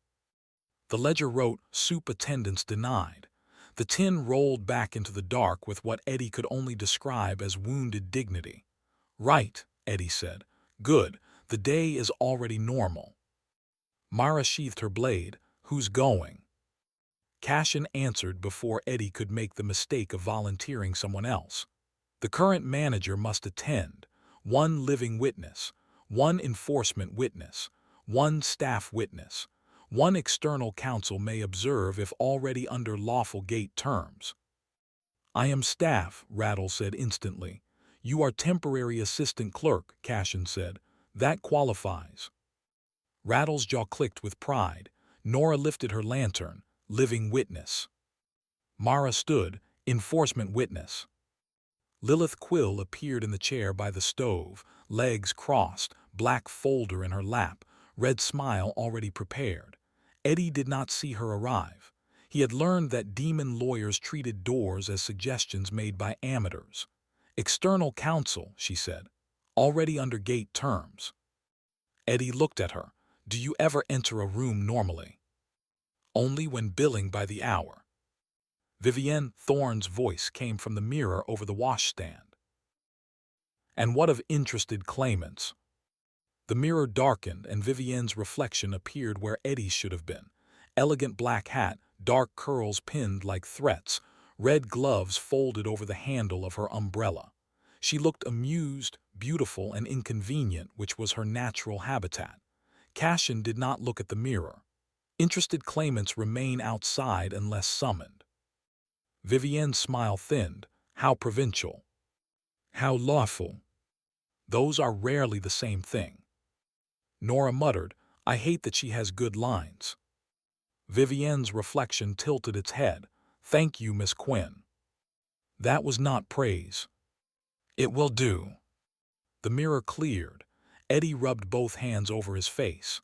The ledger wrote, soup attendance denied. The tin rolled back into the dark with what Eddie could only describe as wounded dignity. Right, Eddie said. Good, the day is already normal. Mara sheathed her blade. Who's going? Cashin answered before Eddie could make the mistake of volunteering someone else. The current manager must attend. 1 living witness, 1 enforcement witness, 1 staff witness. 1 external counsel may observe if already under lawful gate terms. I am staff, Rattle said instantly. You are temporary assistant clerk, Cashin said. That qualifies. Rattle's jaw clicked with pride. Nora lifted her lantern. Living witness. Mara stood. Enforcement witness. Lilith Quill appeared in the chair by the stove, legs crossed, black folder in her lap, red smile already prepared. Eddie did not see her arrive. He had learned that demon lawyers treated doors as suggestions made by amateurs. External counsel, she said, already under gate terms. Eddie looked at her. Do you ever enter a room normally? Only when billing by the hour. Vivienne Thorne's voice came from the mirror over the washstand. And what of interested claimants? The mirror darkened and Vivienne's reflection appeared where Eddie's should have been. Elegant black hat, dark curls pinned like threats, red gloves folded over the handle of her umbrella. She looked amused, beautiful, and inconvenient, which was her natural habitat. Cashin did not look at the mirror. Interested claimants remain outside unless summoned. Vivienne's smile thinned. How provincial. How lawful. Those are rarely the same thing. Nora muttered, I hate that she has good lines. Vivienne's reflection tilted its head. Thank you, Miss Quinn. That was not praise. It will do. The mirror cleared. Eddie rubbed both hands over his face.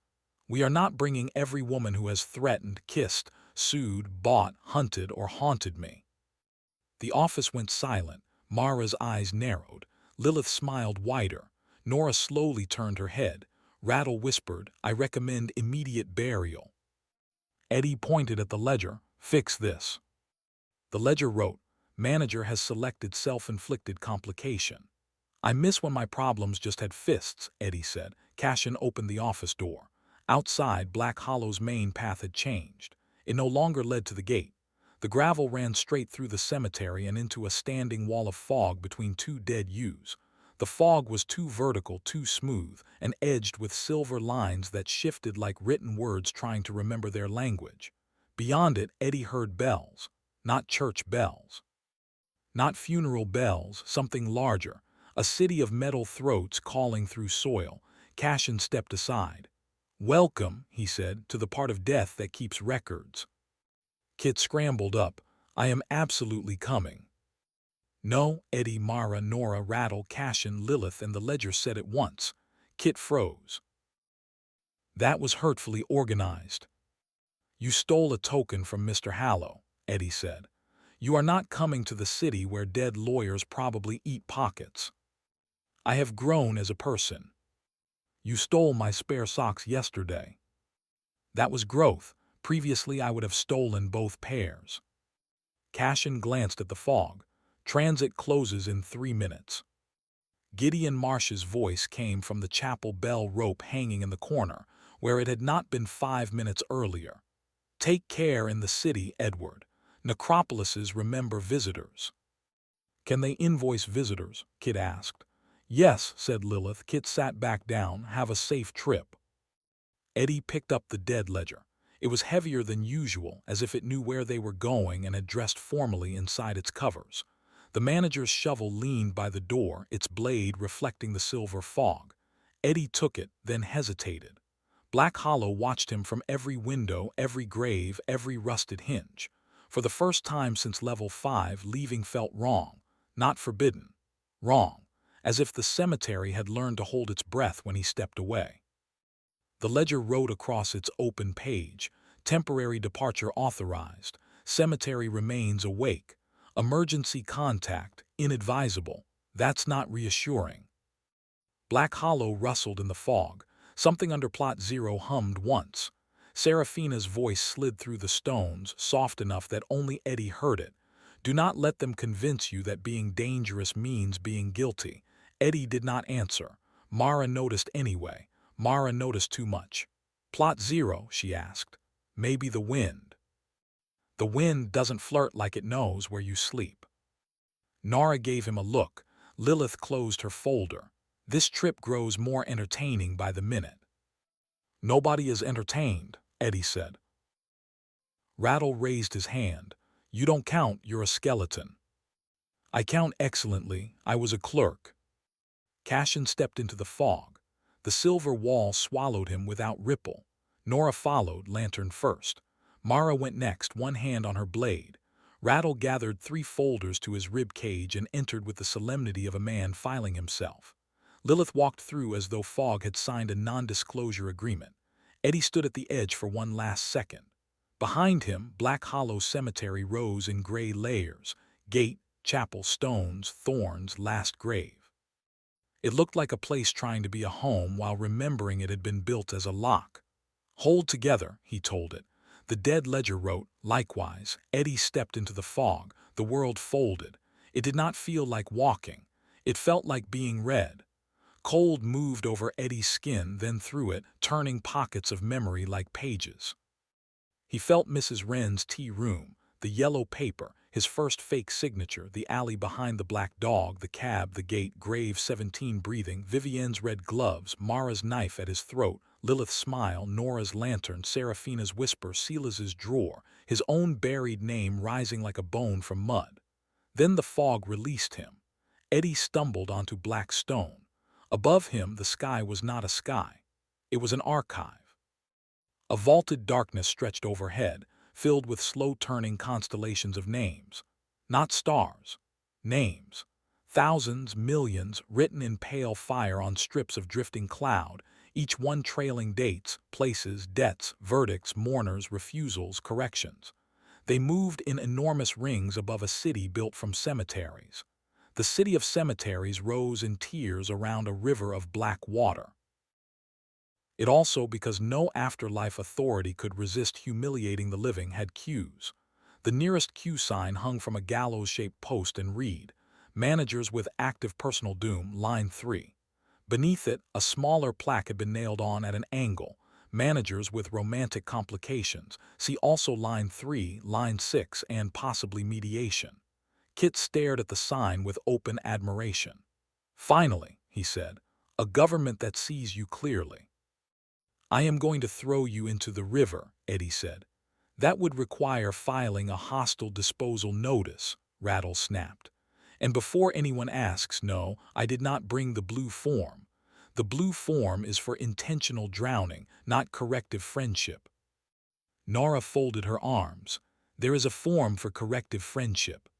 We are not bringing every woman who has threatened, kissed, sued, bought, hunted, or haunted me. The office went silent. Mara's eyes narrowed. Lilith smiled wider. Nora slowly turned her head. Rattle whispered, I recommend immediate burial. Eddie pointed at the ledger. Fix this. The ledger wrote, Manager has selected self-inflicted complication. I miss when my problems just had fists, Eddie said. Cashin opened the office door. Outside, Black Hollow's main path had changed. It no longer led to the gate. The gravel ran straight through the cemetery and into a standing wall of fog between 2 dead ewes. The fog was too vertical, too smooth, and edged with silver lines that shifted like written words trying to remember their language. Beyond it, Eddie heard bells. Not church bells. Not funeral bells, something larger. A city of metal throats calling through soil. Cashin stepped aside. Welcome, he said, to the part of death that keeps records. Kit scrambled up. I am absolutely coming. No, Eddie, Mara, Nora, Rattle, Cashin, Lilith, and the ledger said at once. Kit froze. That was hurtfully organized. You stole a token from Mr. Hallow, Eddie said. You are not coming to the city where dead lawyers probably eat pockets. I have grown as a person. You stole my spare socks yesterday. That was growth. Previously I would have stolen both pairs. Cashin glanced at the fog. Transit closes in 3 minutes. Gideon Marsh's voice came from the chapel bell rope hanging in the corner, where it had not been 5 minutes earlier. Take care in the city, Edward. Necropolises remember visitors. Can they invoice visitors? Kit asked. Yes, said Lilith. Kit sat back down. Have a safe trip. Eddie picked up the dead ledger. It was heavier than usual, as if it knew where they were going and had dressed formally inside its covers. The manager's shovel leaned by the door, its blade reflecting the silver fog. Eddie took it, then hesitated. Black Hollow watched him from every window, every grave, every rusted hinge. For the first time since level 5, leaving felt wrong. Not forbidden. Wrong. As if the cemetery had learned to hold its breath when he stepped away. The ledger wrote across its open page, temporary departure authorized, cemetery remains awake, emergency contact, inadvisable. That's not reassuring. Black Hollow rustled in the fog. Something under plot 0 hummed once. Seraphina's voice slid through the stones, soft enough that only Eddie heard it. Do not let them convince you that being dangerous means being guilty. Eddie did not answer. Mara noticed anyway. Mara noticed too much. Plot 0, she asked. Maybe the wind. The wind doesn't flirt like it knows where you sleep. Nora gave him a look. Lilith closed her folder. This trip grows more entertaining by the minute. Nobody is entertained, Eddie said. Rattle raised his hand. You don't count, you're a skeleton. I count excellently, I was a clerk. Cashin stepped into the fog. The silver wall swallowed him without ripple. Nora followed, lantern first. Mara went next, one hand on her blade. Rattle gathered 3 folders to his rib cage and entered with the solemnity of a man filing himself. Lilith walked through as though Fog had signed a non-disclosure agreement. Eddie stood at the edge for one last second. Behind him, Black Hollow Cemetery rose in gray layers. Gate, chapel, stones, thorns, last grave. It looked like a place trying to be a home while remembering it had been built as a lock. Hold together, he told it. The dead ledger wrote, likewise. Eddie stepped into the fog. The world folded. It did not feel like walking. It felt like being read. Cold moved over Eddie's skin, then through it, turning pockets of memory like pages. He felt Mrs. Wren's tea room, the yellow paper, his first fake signature, the alley behind the black dog, the cab, the gate, grave 17 breathing, Vivienne's red gloves, Mara's knife at his throat, Lilith's smile, Nora's lantern, Seraphina's whisper, Silas's drawer, his own buried name rising like a bone from mud. Then the fog released him. Eddie stumbled onto black stone. Above him, the sky was not a sky. It was an archive. A vaulted darkness stretched overhead, filled with slow-turning constellations of names. Not stars. Names. Thousands, millions, written in pale fire on strips of drifting cloud, each one trailing dates, places, debts, verdicts, mourners, refusals, corrections. They moved in enormous rings above a city built from cemeteries. The city of cemeteries rose in tiers around a river of black water. It also, because no afterlife authority could resist humiliating the living, had queues. The nearest queue sign hung from a gallows-shaped post and read, Managers with active personal doom, line 3. Beneath it, a smaller plaque had been nailed on at an angle, Managers with romantic complications, see also line 3, line 6, and possibly mediation. Kit stared at the sign with open admiration. Finally, he said, a government that sees you clearly. I am going to throw you into the river, Eddie said. That would require filing a hostile disposal notice, Rattle snapped. And before anyone asks, no, I did not bring the blue form. The blue form is for intentional drowning, not corrective friendship. Nora folded her arms. There is a form for corrective friendship.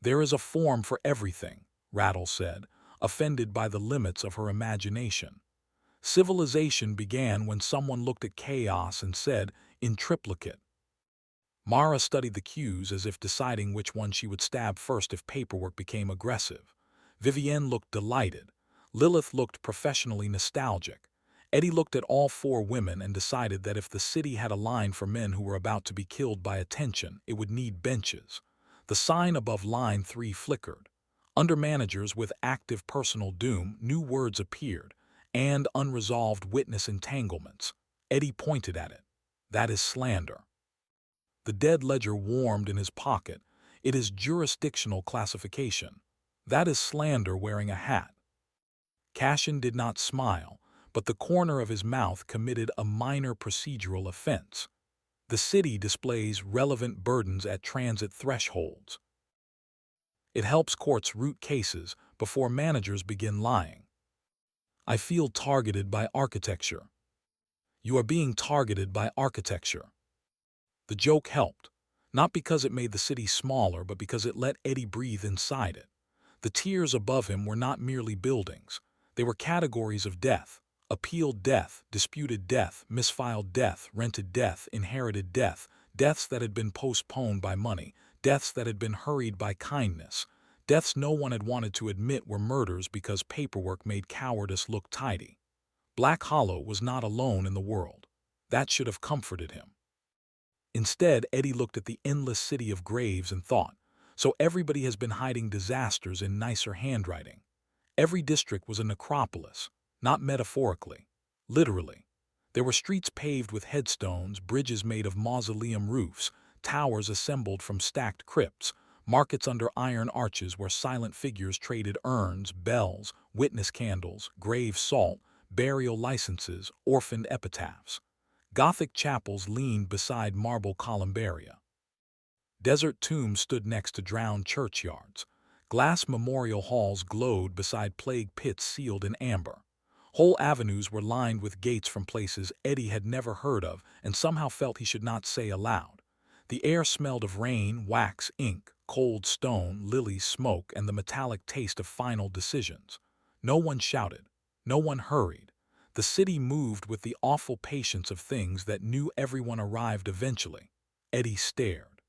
There is a form for everything, Rattle said, offended by the limits of her imagination. Civilization began when someone looked at chaos and said, in triplicate. Mara studied the cues as if deciding which one she would stab first if paperwork became aggressive. Vivienne looked delighted. Lilith looked professionally nostalgic. Eddie looked at all four women and decided that if the city had a line for men who were about to be killed by attention, it would need benches. The sign above line 3 flickered. Under managers with active personal doom, new words appeared, and unresolved witness entanglements. Eddie pointed at it. That is slander. The dead ledger warmed in his pocket. It is jurisdictional classification. That is slander wearing a hat. Cashin did not smile, but the corner of his mouth committed a minor procedural offense. The city displays relevant burdens at transit thresholds. It helps courts root cases before managers begin lying. I feel targeted by architecture. You are being targeted by architecture. The joke helped, not because it made the city smaller, but because it let Eddie breathe inside it. The tiers above him were not merely buildings. They were categories of death: appealed death, disputed death, misfiled death, rented death, inherited death, deaths that had been postponed by money, deaths that had been hurried by kindness, deaths no one had wanted to admit were murders because paperwork made cowardice look tidy. Black Hollow was not alone in the world. That should have comforted him. Instead, Eddie looked at the endless city of graves and thought, so everybody has been hiding disasters in nicer handwriting. Every district was a necropolis, not metaphorically, literally. There were streets paved with headstones, bridges made of mausoleum roofs, towers assembled from stacked crypts, markets under iron arches where silent figures traded urns, bells, witness candles, grave salt, burial licenses, orphaned epitaphs. Gothic chapels leaned beside marble columbaria. Desert tombs stood next to drowned churchyards. Glass memorial halls glowed beside plague pits sealed in amber. Whole avenues were lined with gates from places Eddie had never heard of and somehow felt he should not say aloud. The air smelled of rain, wax, ink, cold stone, lilies, smoke, and the metallic taste of final decisions. No one shouted. No one hurried. The city moved with the awful patience of things that knew everyone arrived eventually. Eddie stared.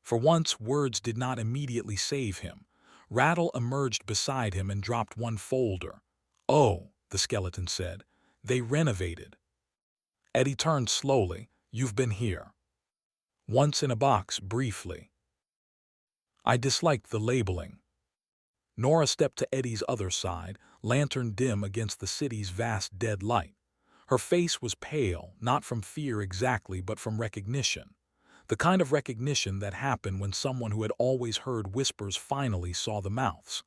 For once, words did not immediately save him. Rattle emerged beside him and dropped one folder. "Oh," the skeleton said, "they renovated." Eddie turned slowly. "You've been here." "Once in a box, briefly." "I disliked the labeling." Nora stepped to Eddie's other side, lantern dim against the city's vast dead light. Her face was pale, not from fear exactly, but from recognition. The kind of recognition that happened when someone who had always heard whispers finally saw the mouths.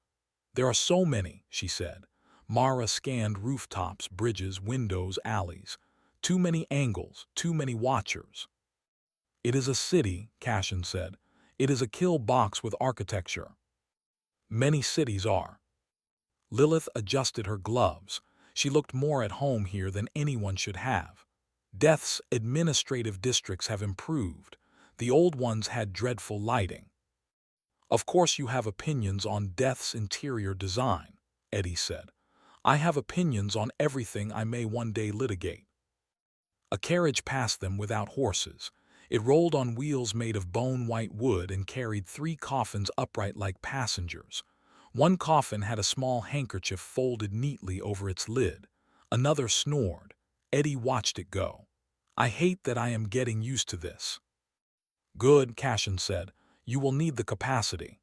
"There are so many," she said. Mara scanned rooftops, bridges, windows, alleys. "Too many angles, too many watchers." "It is a city," Cashin said. "It is a kill box with architecture." "Many cities are." Lilith adjusted her gloves. She looked more at home here than anyone should have. Death's administrative districts have improved. The old ones had dreadful lighting. "Of course you have opinions on Death's interior design," Eddie said. "I have opinions on everything I may one day litigate." A carriage passed them without horses. It rolled on wheels made of bone-white wood and carried 3 coffins upright like passengers. One coffin had a small handkerchief folded neatly over its lid. Another snored. Eddie watched it go. "I hate that I am getting used to this." "Good," Cashin said. "You will need the capacity."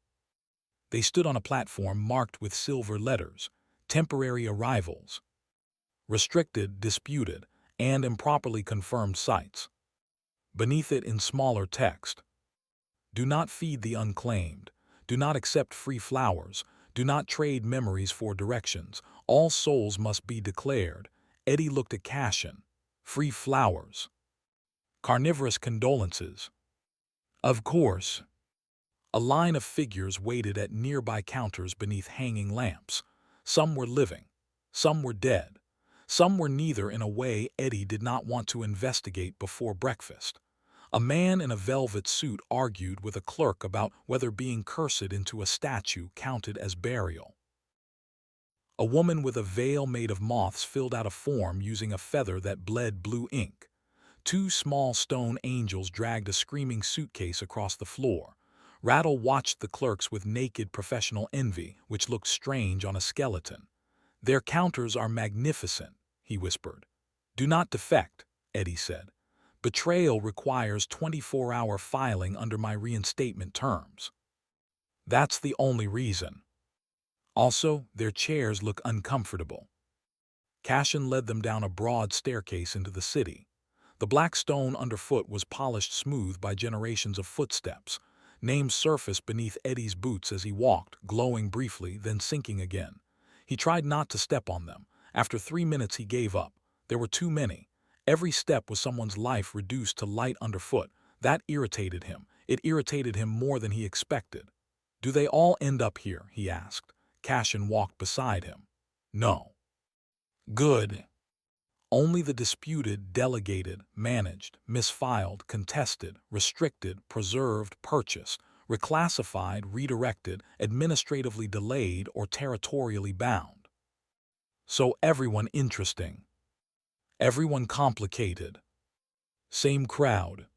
They stood on a platform marked with silver letters. Temporary arrivals. Restricted, disputed, and improperly confirmed sites. Beneath it in smaller text: "Do not feed the unclaimed. Do not accept free flowers. Do not trade memories for directions. All souls must be declared." Eddie looked at Cashin. "Free flowers. Carnivorous condolences." "Of course." A line of figures waited at nearby counters beneath hanging lamps. Some were living. Some were dead. Some were neither in a way Eddie did not want to investigate before breakfast. A man in a velvet suit argued with a clerk about whether being cursed into a statue counted as burial. A woman with a veil made of moths filled out a form using a feather that bled blue ink. Two small stone angels dragged a screaming suitcase across the floor. Rattle watched the clerks with naked professional envy, which looked strange on a skeleton. "Their counters are magnificent," he whispered. "Do not defect," Eddie said. "Betrayal requires 24-hour filing under my reinstatement terms." "That's the only reason. Also, their chairs look uncomfortable." Cashin led them down a broad staircase into the city. The black stone underfoot was polished smooth by generations of footsteps. Names surfaced beneath Eddie's boots as he walked, glowing briefly, then sinking again. He tried not to step on them. After 3 minutes he gave up. There were too many. Every step was someone's life reduced to light underfoot. That irritated him. It irritated him more than he expected. "Do they all end up here?" he asked. Cashin walked beside him. "No." "Good." Only the disputed, delegated, managed, misfiled, contested, restricted, preserved, purchased, reclassified, redirected, administratively delayed, or territorially bound. So everyone interesting. Everyone complicated. Same crowd.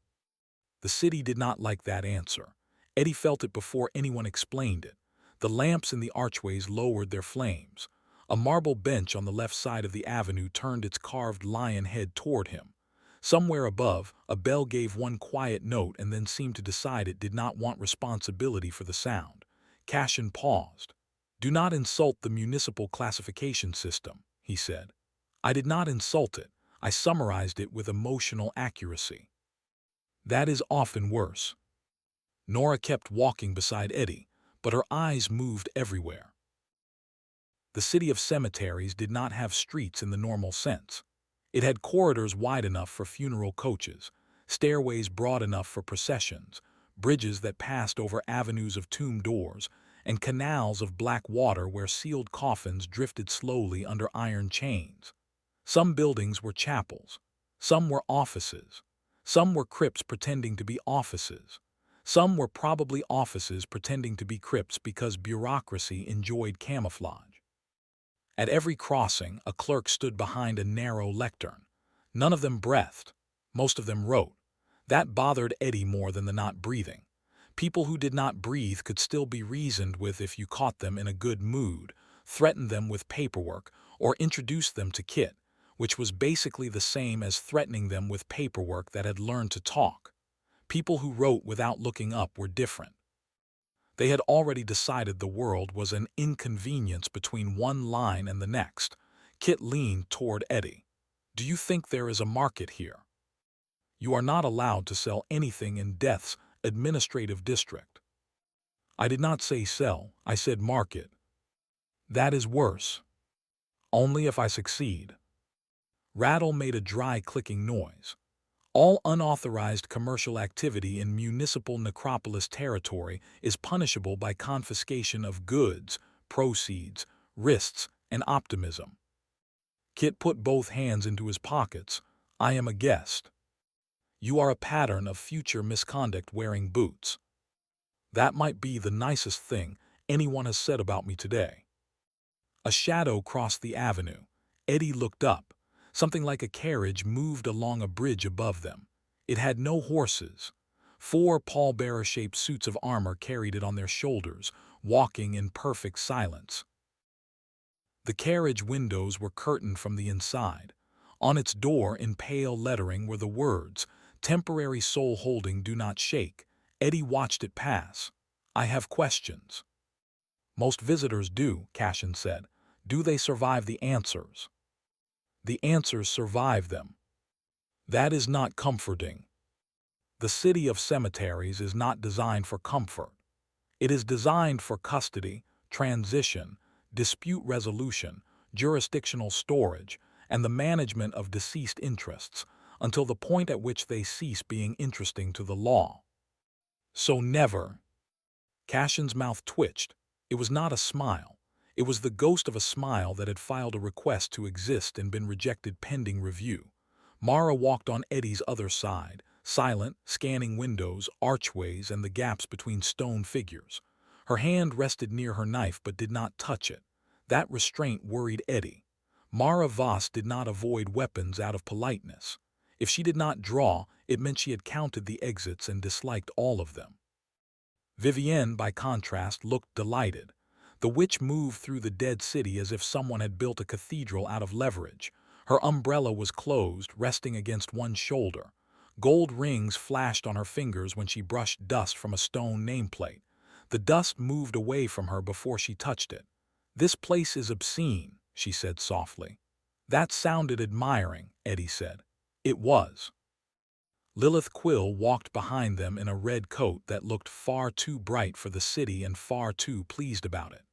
The city did not like that answer. Eddie felt it before anyone explained it. The lamps in the archways lowered their flames. A marble bench on the left side of the avenue turned its carved lion head toward him. Somewhere above, a bell gave one quiet note and then seemed to decide it did not want responsibility for the sound. Cashin paused. "Do not insult the municipal classification system," he said. "I did not insult it. I summarized it with emotional accuracy." "That is often worse." Nora kept walking beside Eddie, but her eyes moved everywhere. The city of cemeteries did not have streets in the normal sense. It had corridors wide enough for funeral coaches, stairways broad enough for processions, bridges that passed over avenues of tomb doors, and canals of black water where sealed coffins drifted slowly under iron chains. Some buildings were chapels. Some were offices. Some were crypts pretending to be offices. Some were probably offices pretending to be crypts because bureaucracy enjoyed camouflage. At every crossing, a clerk stood behind a narrow lectern. None of them breathed. Most of them wrote. That bothered Eddie more than the not breathing. People who did not breathe could still be reasoned with if you caught them in a good mood, threatened them with paperwork, or introduced them to Kit, which was basically the same as threatening them with paperwork that had learned to talk. People who wrote without looking up were different. They had already decided the world was an inconvenience between one line and the next. Kit leaned toward Eddie. "Do you think there is a market here? You are not allowed to sell anything in Death's administrative district." "I did not say sell, I said market." "That is worse." "Only if I succeed." Rattle made a dry clicking noise. "All unauthorized commercial activity in municipal necropolis territory is punishable by confiscation of goods, proceeds, wrists, and optimism." Kit put both hands into his pockets. "I am a guest." "You are a pattern of future misconduct wearing boots." "That might be the nicest thing anyone has said about me today." A shadow crossed the avenue. Eddie looked up. Something like a carriage moved along a bridge above them. It had no horses. 4 pallbearer-shaped suits of armor carried it on their shoulders, walking in perfect silence. The carriage windows were curtained from the inside. On its door in pale lettering were the words, "Temporary soul holding, do not shake." Eddie watched it pass. "I have questions." "Most visitors do," Cashin said. "Do they survive the answers?" "The answers survive them." "That is not comforting." The city of cemeteries is not designed for comfort. It is designed for custody, transition, dispute resolution, jurisdictional storage, and the management of deceased interests until the point at which they cease being interesting to the law. So never. Cashin's mouth twitched. It was not a smile. It was the ghost of a smile that had filed a request to exist and been rejected pending review. Mara walked on Eddie's other side, silent, scanning windows, archways, and the gaps between stone figures. Her hand rested near her knife but did not touch it. That restraint worried Eddie. Mara Voss did not avoid weapons out of politeness. If she did not draw, it meant she had counted the exits and disliked all of them. Vivienne, by contrast, looked delighted. The witch moved through the dead city as if someone had built a cathedral out of leverage. Her umbrella was closed, resting against one shoulder. Gold rings flashed on her fingers when she brushed dust from a stone nameplate. The dust moved away from her before she touched it. "This place is obscene," she said softly. That sounded admiring, Eddie said. It was. Lilith Quill walked behind them in a red coat that looked far too bright for the city and far too pleased about it.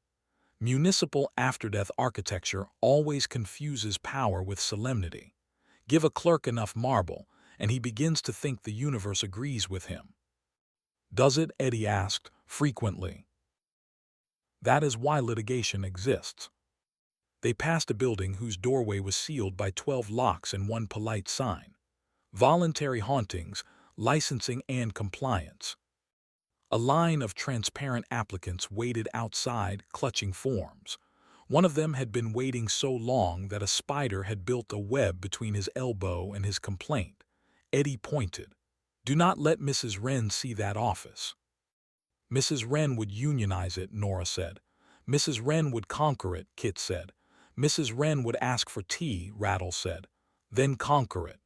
Municipal after-death architecture always confuses power with solemnity. Give a clerk enough marble, and he begins to think the universe agrees with him. "Does it?" Eddie asked, frequently. That is why litigation exists. They passed a building whose doorway was sealed by 12 locks and one polite sign. Voluntary hauntings, licensing and compliance. A line of transparent applicants waited outside, clutching forms. One of them had been waiting so long that a spider had built a web between his elbow and his complaint. Eddie pointed. "Do not let Mrs. Wren see that office." "Mrs. Wren would unionize it," Nora said. "Mrs. Wren would conquer it," Kit said. "Mrs. Wren would ask for tea," Rattle said. "Then conquer it."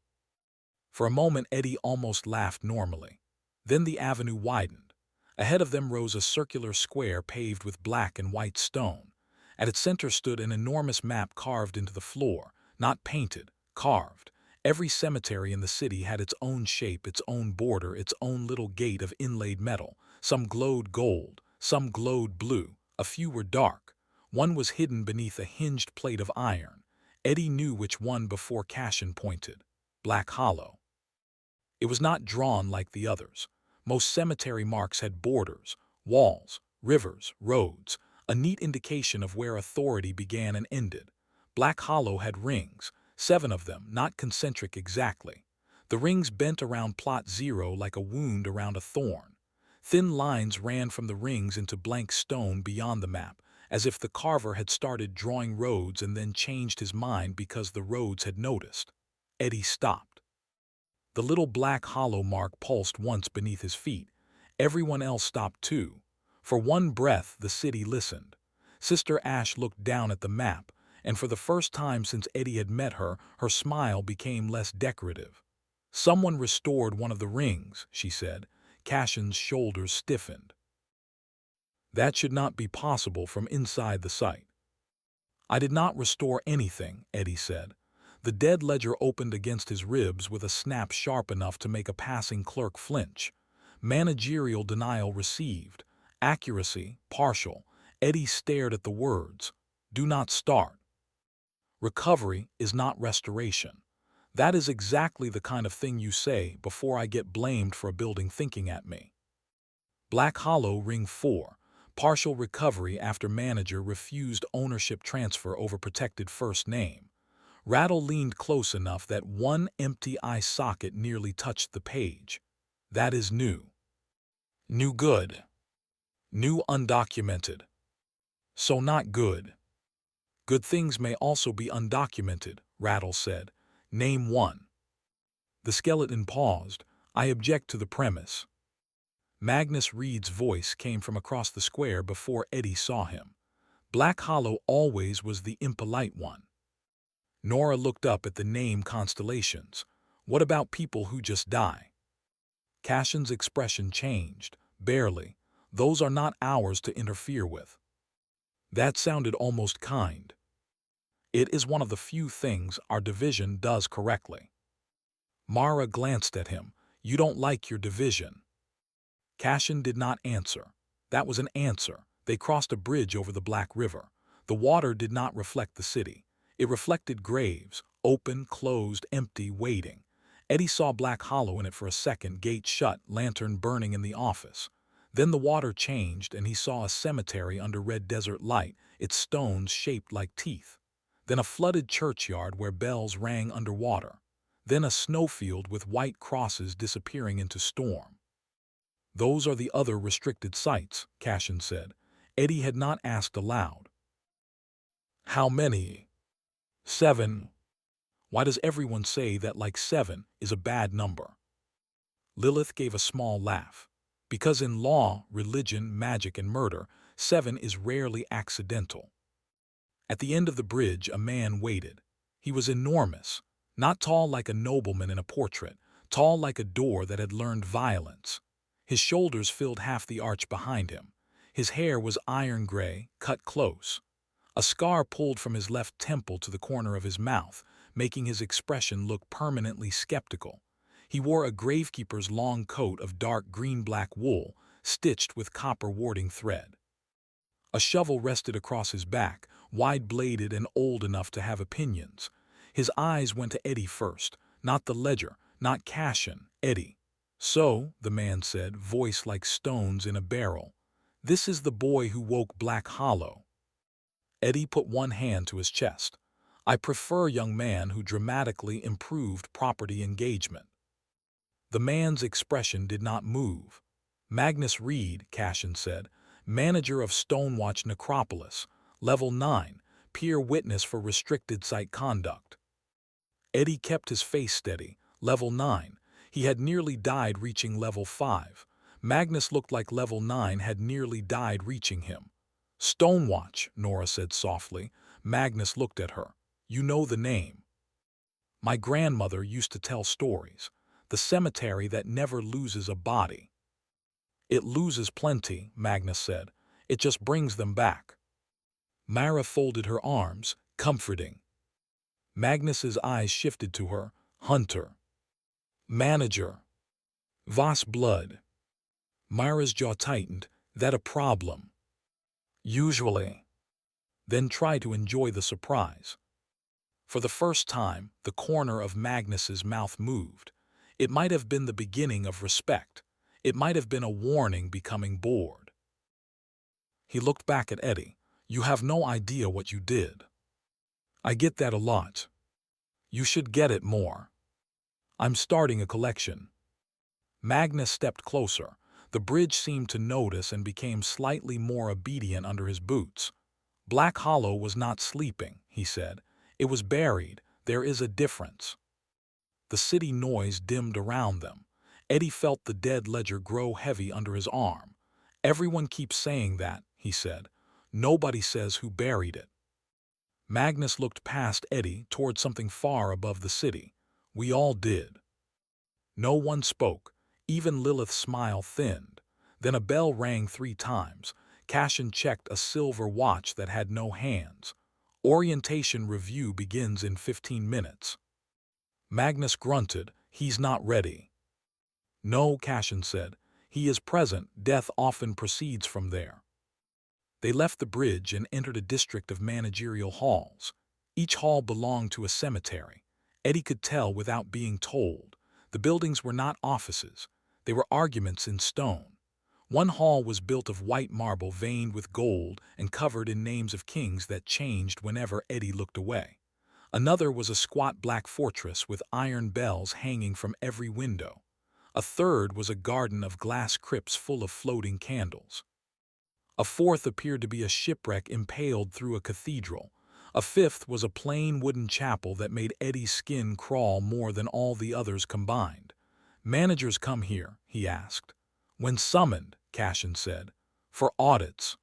For a moment Eddie almost laughed normally. Then the avenue widened. Ahead of them rose a circular square paved with black and white stone. At its center stood an enormous map carved into the floor, not painted, carved. Every cemetery in the city had its own shape, its own border, its own little gate of inlaid metal. Some glowed gold, some glowed blue, a few were dark. One was hidden beneath a hinged plate of iron. Eddie knew which one before Cashin pointed. Black Hollow. It was not drawn like the others. Most cemetery marks had borders, walls, rivers, roads, a neat indication of where authority began and ended. Black Hollow had rings, 7 of them, not concentric exactly. The rings bent around plot 0 like a wound around a thorn. Thin lines ran from the rings into blank stone beyond the map, as if the carver had started drawing roads and then changed his mind because the roads had noticed. Eddie stopped. The little black hollow mark pulsed once beneath his feet. Everyone else stopped too. For one breath, the city listened. Sister Ash looked down at the map, and for the first time since Eddie had met her, her smile became less decorative. "Someone restored one of the rings," she said. Cashin's shoulders stiffened. "That should not be possible from inside the site." "I did not restore anything," Eddie said. The dead ledger opened against his ribs with a snap sharp enough to make a passing clerk flinch. Managerial denial received. Accuracy, partial. Eddie stared at the words. "Do not start." Recovery is not restoration. That is exactly the kind of thing you say before I get blamed for a building thinking at me. Black Hollow, Ring 4. Partial recovery after manager refused ownership transfer over protected first name. Rattle leaned close enough that one empty eye socket nearly touched the page. "That is new." "New good." "New undocumented." "So not good." "Good things may also be undocumented," Rattle said. "Name one." The skeleton paused. "I object to the premise." Magnus Reed's voice came from across the square before Eddie saw him. Black Hollow always was the impolite one. Nora looked up at the name constellations. "What about people who just die?" Cashin's expression changed. "Barely. Those are not ours to interfere with." That sounded almost kind. It is one of the few things our division does correctly. Mara glanced at him. "You don't like your division." Cashin did not answer. That was an answer. They crossed a bridge over the Black River. The water did not reflect the city. It reflected graves, open, closed, empty, waiting. Eddie saw Black Hollow in it for a second, gate shut, lantern burning in the office. Then the water changed and he saw a cemetery under red desert light, its stones shaped like teeth. Then a flooded churchyard where bells rang underwater. then a snowfield with white crosses disappearing into storm. "Those are the other restricted sites," Cashin said. Eddie had not asked aloud. "How many?" "7. Why does everyone say that like 7 is a bad number?" Lilith gave a small laugh. "Because in law, religion, magic, and murder, 7 is rarely accidental." At the end of the bridge, a man waited. He was enormous, not tall like a nobleman in a portrait, tall like a door that had learned violence. His shoulders filled half the arch behind him. His hair was iron gray, cut close. A scar pulled from his left temple to the corner of his mouth, making his expression look permanently skeptical. He wore a gravekeeper's long coat of dark green-black wool, stitched with copper-warding thread. A shovel rested across his back, wide-bladed and old enough to have opinions. His eyes went to Eddie first, not the ledger, not Cashin, Eddie. "So," the man said, voice like stones in a barrel, "this is the boy who woke Black Hollow." Eddie put one hand to his chest. "I prefer young man who dramatically improved property engagement." The man's expression did not move. "Magnus Reed," Cashin said, "manager of Stonewatch Necropolis, level 9, peer witness for restricted site conduct." Eddie kept his face steady. Level 9. He had nearly died reaching level 5. Magnus looked like level 9 had nearly died reaching him. "Stonewatch," Nora said softly. Magnus looked at her. "You know the name." "My grandmother used to tell stories. The cemetery that never loses a body." "It loses plenty," Magnus said. "It just brings them back." Mara folded her arms, comforting. Magnus's eyes shifted to her. "Hunter." "Manager." "Voss blood." Mara's jaw tightened. "That a problem?" "Usually." "Then try to enjoy the surprise." For the first time, the corner of Magnus's mouth moved. It might have been the beginning of respect. It might have been a warning becoming bored. He looked back at Eddie. "You have no idea what you did." "I get that a lot." "You should get it more." "I'm starting a collection." Magnus stepped closer. The bridge seemed to notice and became slightly more obedient under his boots. "Black Hollow was not sleeping," he said. "It was buried. There is a difference." The city noise dimmed around them. Eddie felt the dead ledger grow heavy under his arm. "Everyone keeps saying that," he said. "Nobody says who buried it." Magnus looked past Eddie toward something far above the city. "We all did." No one spoke. Even Lilith's smile thinned. Then a bell rang 3 times. Cashin checked a silver watch that had no hands. "Orientation review begins in 15 minutes. Magnus grunted. "He's not ready." "No," Cashin said. "He is present. Death often proceeds from there." They left the bridge and entered a district of managerial halls. Each hall belonged to a cemetery. Eddie could tell without being told. The buildings were not offices. They were arguments in stone. One hall was built of white marble veined with gold and covered in names of kings that changed whenever Eddie looked away. Another was a squat black fortress with iron bells hanging from every window. A third was a garden of glass crypts full of floating candles. A fourth appeared to be a shipwreck impaled through a cathedral. A fifth was a plain wooden chapel that made Eddie's skin crawl more than all the others combined. "Managers come here?" he asked. "When summoned," Cashin said. "For audits."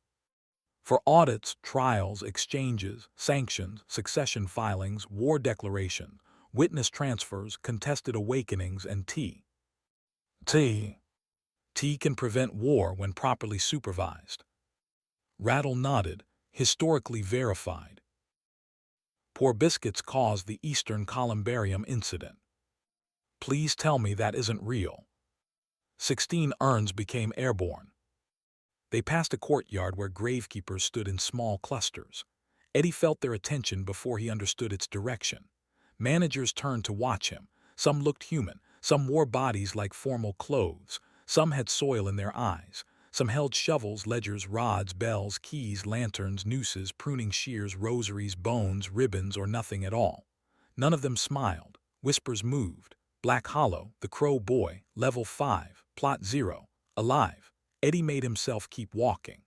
"For audits, trials, exchanges, sanctions, succession filings, war declaration, witness transfers, contested awakenings, and tea." "Tea." "Tea can prevent war when properly supervised." Rattle nodded. "Historically verified." "Poor biscuits caused the Eastern Columbarium incident." "Please tell me that isn't real." 16 urns became airborne. They passed a courtyard where gravekeepers stood in small clusters. Eddie felt their attention before he understood its direction. Managers turned to watch him. Some looked human. Some wore bodies like formal clothes. Some had soil in their eyes. Some held shovels, ledgers, rods, bells, keys, lanterns, nooses, pruning shears, rosaries, bones, ribbons, or nothing at all. None of them smiled. Whispers moved. Black Hollow, the Crow boy, level 5, plot 0, alive. Eddie made himself keep walking.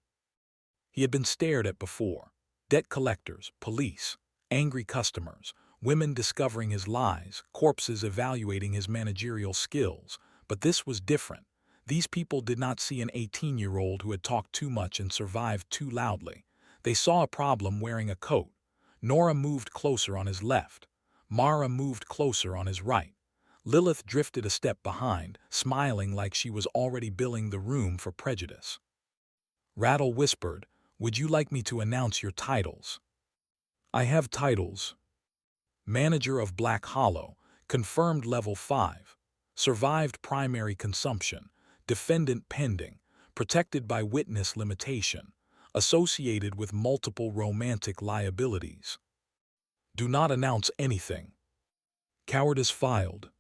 He had been stared at before. Debt collectors, police, angry customers, women discovering his lies, corpses evaluating his managerial skills. But this was different. These people did not see an 18-year-old who had talked too much and survived too loudly. They saw a problem wearing a coat. Nora moved closer on his left. Mara moved closer on his right. Lilith drifted a step behind, smiling like she was already billing the room for prejudice. Rattle whispered, "Would you like me to announce your titles?" "I have titles." Manager of Black Hollow, confirmed level 5. Survived primary consumption. Defendant pending. Protected by witness limitation. Associated with multiple romantic liabilities. Do not announce anything. Cowardice filed.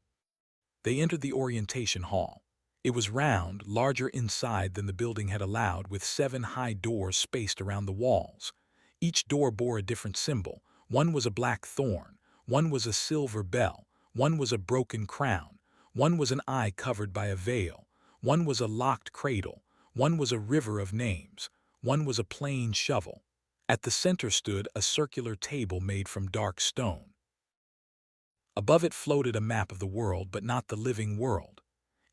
They entered the orientation hall. It was round, larger inside than the building had allowed, with 7 high doors spaced around the walls. Each door bore a different symbol. One was a black thorn, one was a silver bell, one was a broken crown, one was an eye covered by a veil, one was a locked cradle, one was a river of names, one was a plain shovel. At the center stood a circular table made from dark stone. Above it floated a map of the world, but not the living world.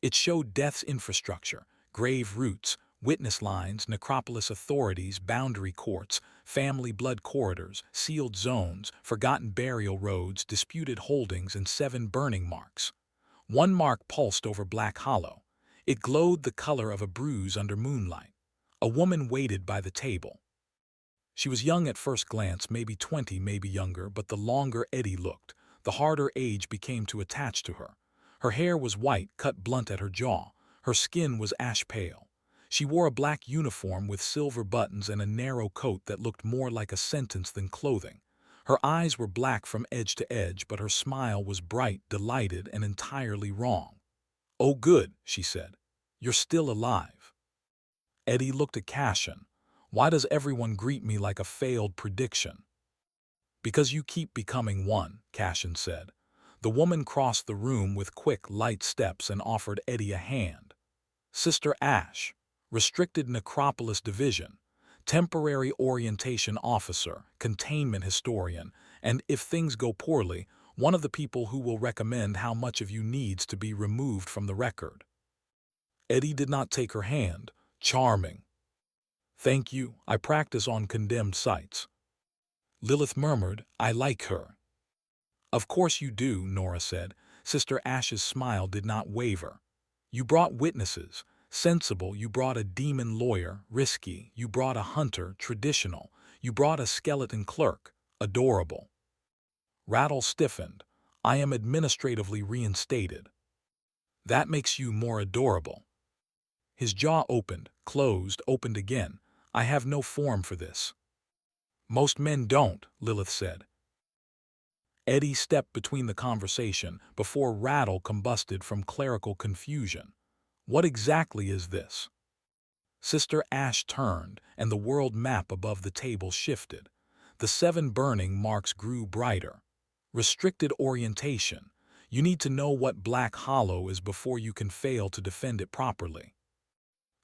It showed death's infrastructure, grave routes, witness lines, necropolis authorities, boundary courts, family blood corridors, sealed zones, forgotten burial roads, disputed holdings, and 7 burning marks. One mark pulsed over Black Hollow. It glowed the color of a bruise under moonlight. A woman waited by the table. She was young at first glance, maybe 20, maybe younger, but the longer Eddie looked, the harder age became to attach to her. Her hair was white, cut blunt at her jaw. Her skin was ash pale. She wore a black uniform with silver buttons and a narrow coat that looked more like a sentence than clothing. Her eyes were black from edge to edge, but her smile was bright, delighted, and entirely wrong. "Oh good," she said. "You're still alive." Eddie looked at Cashin. "Why does everyone greet me like a failed prediction?" "Because you keep becoming one," Cashin said. The woman crossed the room with quick, light steps and offered Eddie a hand. "Sister Ash, Restricted Necropolis Division, Temporary Orientation Officer, Containment Historian, and if things go poorly, one of the people who will recommend how much of you needs to be removed from the record." Eddie did not take her hand. "Charming." "Thank you, I practice on condemned sites." Lilith murmured, "I like her." "Of course you do," Nora said. Sister Ash's smile did not waver. "You brought witnesses. Sensible, you brought a demon lawyer. Risky, you brought a hunter. Traditional, you brought a skeleton clerk. Adorable." Rattle stiffened. "I am administratively reinstated." "That makes you more adorable." His jaw opened, closed, opened again. "I have no form for this." "Most men don't," Lilith said. Eddie stepped between the conversation before Rattle combusted from clerical confusion. "What exactly is this?" Sister Ash turned, and the world map above the table shifted. The 7 burning marks grew brighter. Restricted orientation. You need to know what Black Hollow is before you can fail to defend it properly.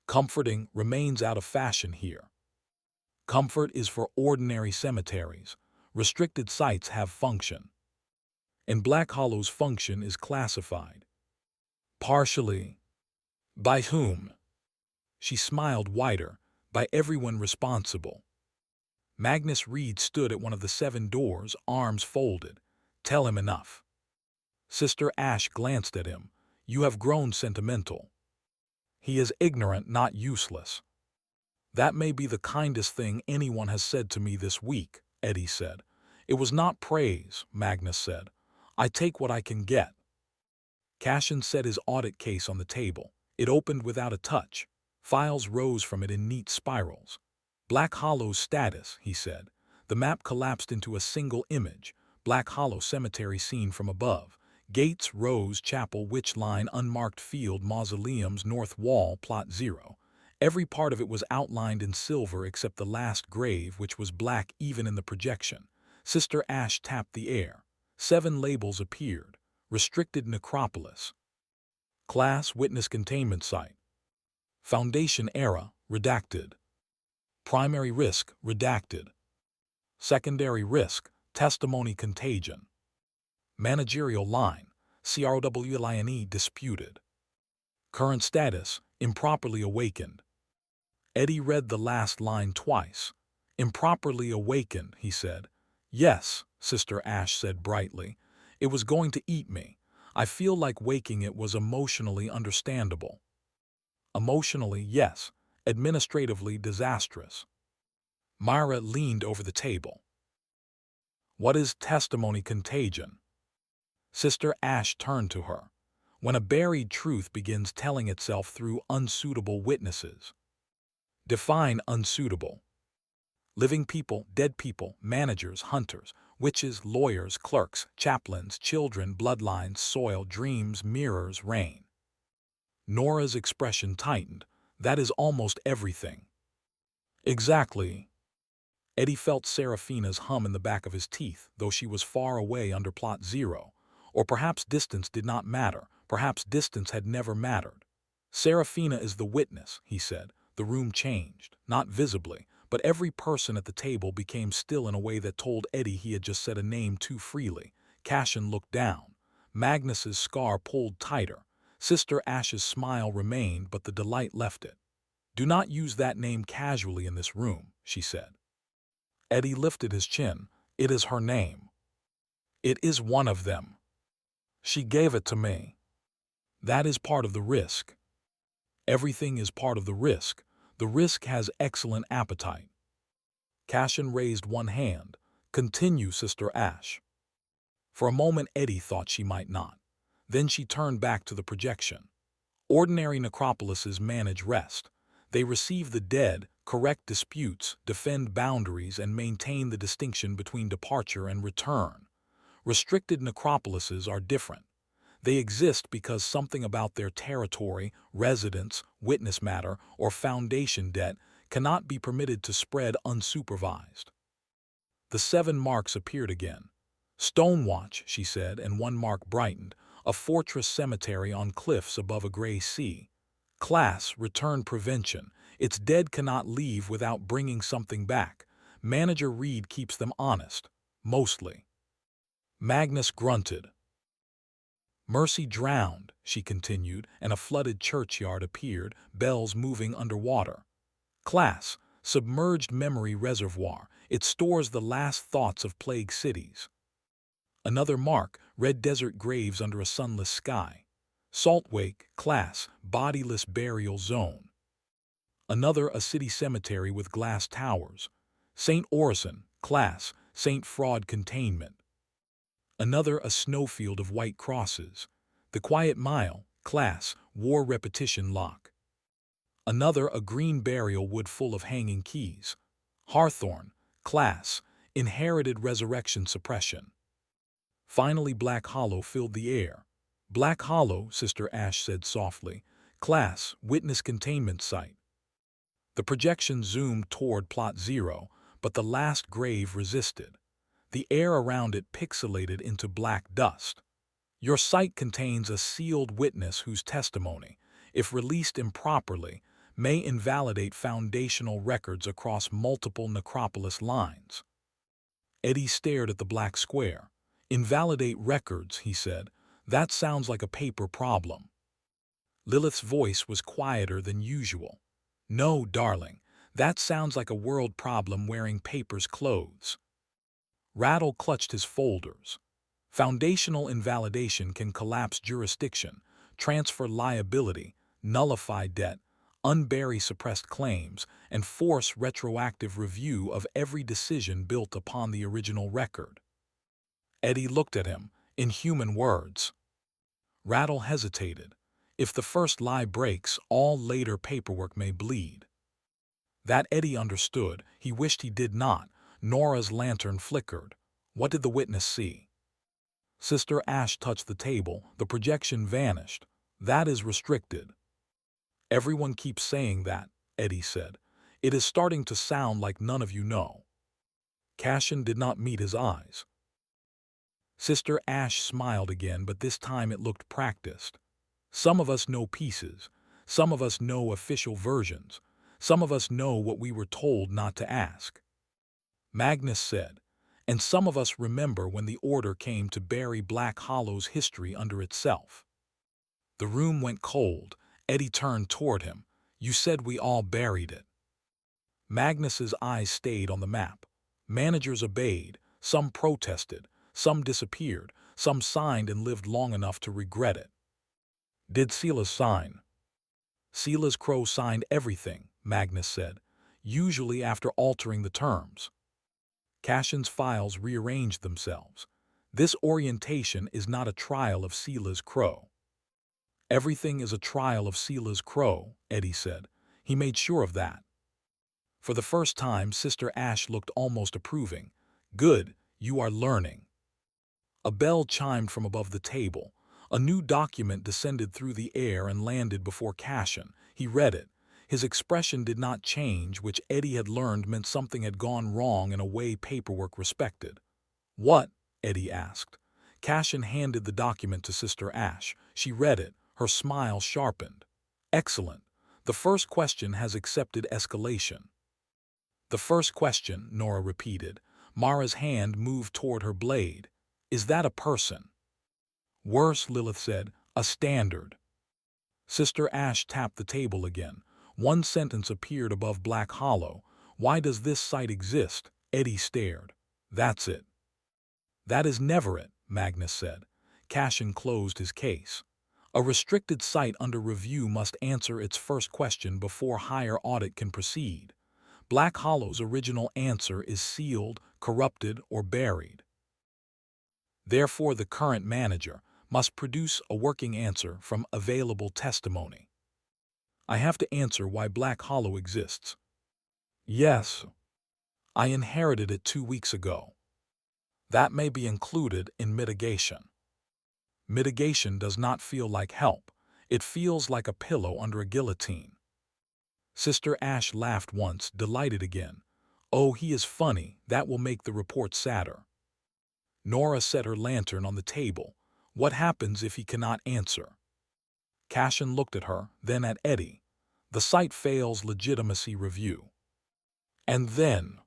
Comforting remains out of fashion here. Comfort is for ordinary cemeteries. Restricted sites have function. And Black Hollow's function is classified. Partially. By whom? She smiled wider. By everyone responsible. Magnus Reed stood at one of the 7 doors, arms folded. "Tell him enough." Sister Ash glanced at him. "You have grown sentimental." "He is ignorant, not useless." "That may be the kindest thing anyone has said to me this week," Eddie said. "It was not praise," Magnus said. "I take what I can get." Cashin set his audit case on the table. It opened without a touch. Files rose from it in neat spirals. "Black Hollow's status," he said. The map collapsed into a single image. Black Hollow Cemetery seen from above. Gates, rows, chapel, witch line, unmarked field, mausoleums, north wall, plot 0. Every part of it was outlined in silver except the last grave, which was black even in the projection. Sister Ash tapped the air. 7 labels appeared. Restricted Necropolis. Class Witness Containment Site. Foundation Era, redacted. Primary Risk, redacted. Secondary Risk, Testimony Contagion. Managerial Line, CROWLINE disputed. Current Status, improperly awakened. Eddie read the last line twice. Improperly awakened, he said. Yes, Sister Ash said brightly. It was going to eat me. I feel like waking it was emotionally understandable. Emotionally, yes. Administratively disastrous. Myra leaned over the table. What is testimony contagion? Sister Ash turned to her. When a buried truth begins telling itself through unsuitable witnesses. Define unsuitable. Living people, dead people, managers, hunters, witches, lawyers, clerks, chaplains, children, bloodlines, soil, dreams, mirrors, rain. Nora's expression tightened. That is almost everything. Exactly. Eddie felt Seraphina's hum in the back of his teeth, though she was far away under plot 0. Or perhaps distance did not matter. Perhaps distance had never mattered. Seraphina is the witness, he said. The room changed, not visibly, but every person at the table became still in a way that told Eddie he had just said a name too freely. Cassian looked down. Magnus's scar pulled tighter. Sister Ash's smile remained, but the delight left it. Do not use that name casually in this room, she said. Eddie lifted his chin. It is her name. It is one of them. She gave it to me. That is part of the risk. Everything is part of the risk. The risk has excellent appetite. Cassian raised one hand. Continue, Sister Ash. For a moment Eddie thought she might not. Then she turned back to the projection. Ordinary necropolises manage rest. They receive the dead, correct disputes, defend boundaries, and maintain the distinction between departure and return. Restricted necropolises are different. They exist because something about their territory, residence, witness matter, or foundation debt cannot be permitted to spread unsupervised. The 7 marks appeared again. Stonewatch, she said, and one mark brightened, a fortress cemetery on cliffs above a gray sea. Class, return prevention. Its dead cannot leave without bringing something back. Manager Reed keeps them honest. Mostly. Magnus grunted. Mercy drowned, she continued, and a flooded churchyard appeared, bells moving underwater. Class, submerged memory reservoir. It stores the last thoughts of plague cities. Another mark, red desert graves under a sunless sky. Saltwake, class, bodiless burial zone. Another, a city cemetery with glass towers. St. Orison, class, St. Fraud containment. Another, a snowfield of white crosses. The Quiet Mile, class, war repetition lock. Another, a green burial wood full of hanging keys. Hawthorne, class, inherited resurrection suppression. Finally, Black Hollow filled the air. Black Hollow, Sister Ash said softly, class, witness containment site. The projection zoomed toward plot 0, but the last grave resisted. The air around it pixelated into black dust. Your site contains a sealed witness whose testimony, if released improperly, may invalidate foundational records across multiple necropolis lines. Eddie stared at the black square. Invalidate records, he said. That sounds like a paper problem. Lilith's voice was quieter than usual. No, darling, that sounds like a world problem wearing paper's clothes. Rattle clutched his folders. Foundational invalidation can collapse jurisdiction, transfer liability, nullify debt, unbury suppressed claims, and force retroactive review of every decision built upon the original record. Eddie looked at him, in human words. Rattle hesitated. If the first lie breaks, all later paperwork may bleed. That Eddie understood. He wished he did not. Nora's lantern flickered. What did the witness see? Sister Ash touched the table. The projection vanished. That is restricted. Everyone keeps saying that, Eddie said. It is starting to sound like none of you know. Cassian did not meet his eyes. Sister Ash smiled again, but this time it looked practiced. Some of us know pieces. Some of us know official versions. Some of us know what we were told not to ask. Magnus said, and some of us remember when the order came to bury Black Hollow's history under itself. The room went cold. Eddie turned toward him. You said we all buried it. Magnus's eyes stayed on the map. Managers obeyed. Some protested. Some disappeared. Some signed and lived long enough to regret it. Did Silas sign? Silas Crowe signed everything, Magnus said, usually after altering the terms. Cashin's files rearranged themselves. This orientation is not a trial of Silas Crowe. Everything is a trial of Silas Crowe, Eddie said. He made sure of that. For the first time, Sister Ash looked almost approving. Good, you are learning. A bell chimed from above the table. A new document descended through the air and landed before Cashin. He read it. His expression did not change, which Eddie had learned meant something had gone wrong in a way paperwork respected. What? Eddie asked. Cashin handed the document to Sister Ash. She read it. Her smile sharpened. Excellent. The first question has accepted escalation. The first question, Nora repeated. Mara's hand moved toward her blade. Is that a person? Worse, Lilith said. A standard. Sister Ash tapped the table again. One sentence appeared above Black Hollow. Why does this site exist? Eddie stared. That's it. That is never it, Magnus said. Cashin closed his case. A restricted site under review must answer its first question before higher audit can proceed. Black Hollow's original answer is sealed, corrupted, or buried. Therefore, the current manager must produce a working answer from available testimony. I have to answer why Black Hollow exists. Yes. I inherited it 2 weeks ago. That may be included in mitigation. Mitigation does not feel like help. It feels like a pillow under a guillotine. Sister Ash laughed once, delighted again. Oh, he is funny. That will make the report sadder. Nora set her lantern on the table. What happens if he cannot answer? Cashin looked at her, then at Eddie. The site fails legitimacy review. And then,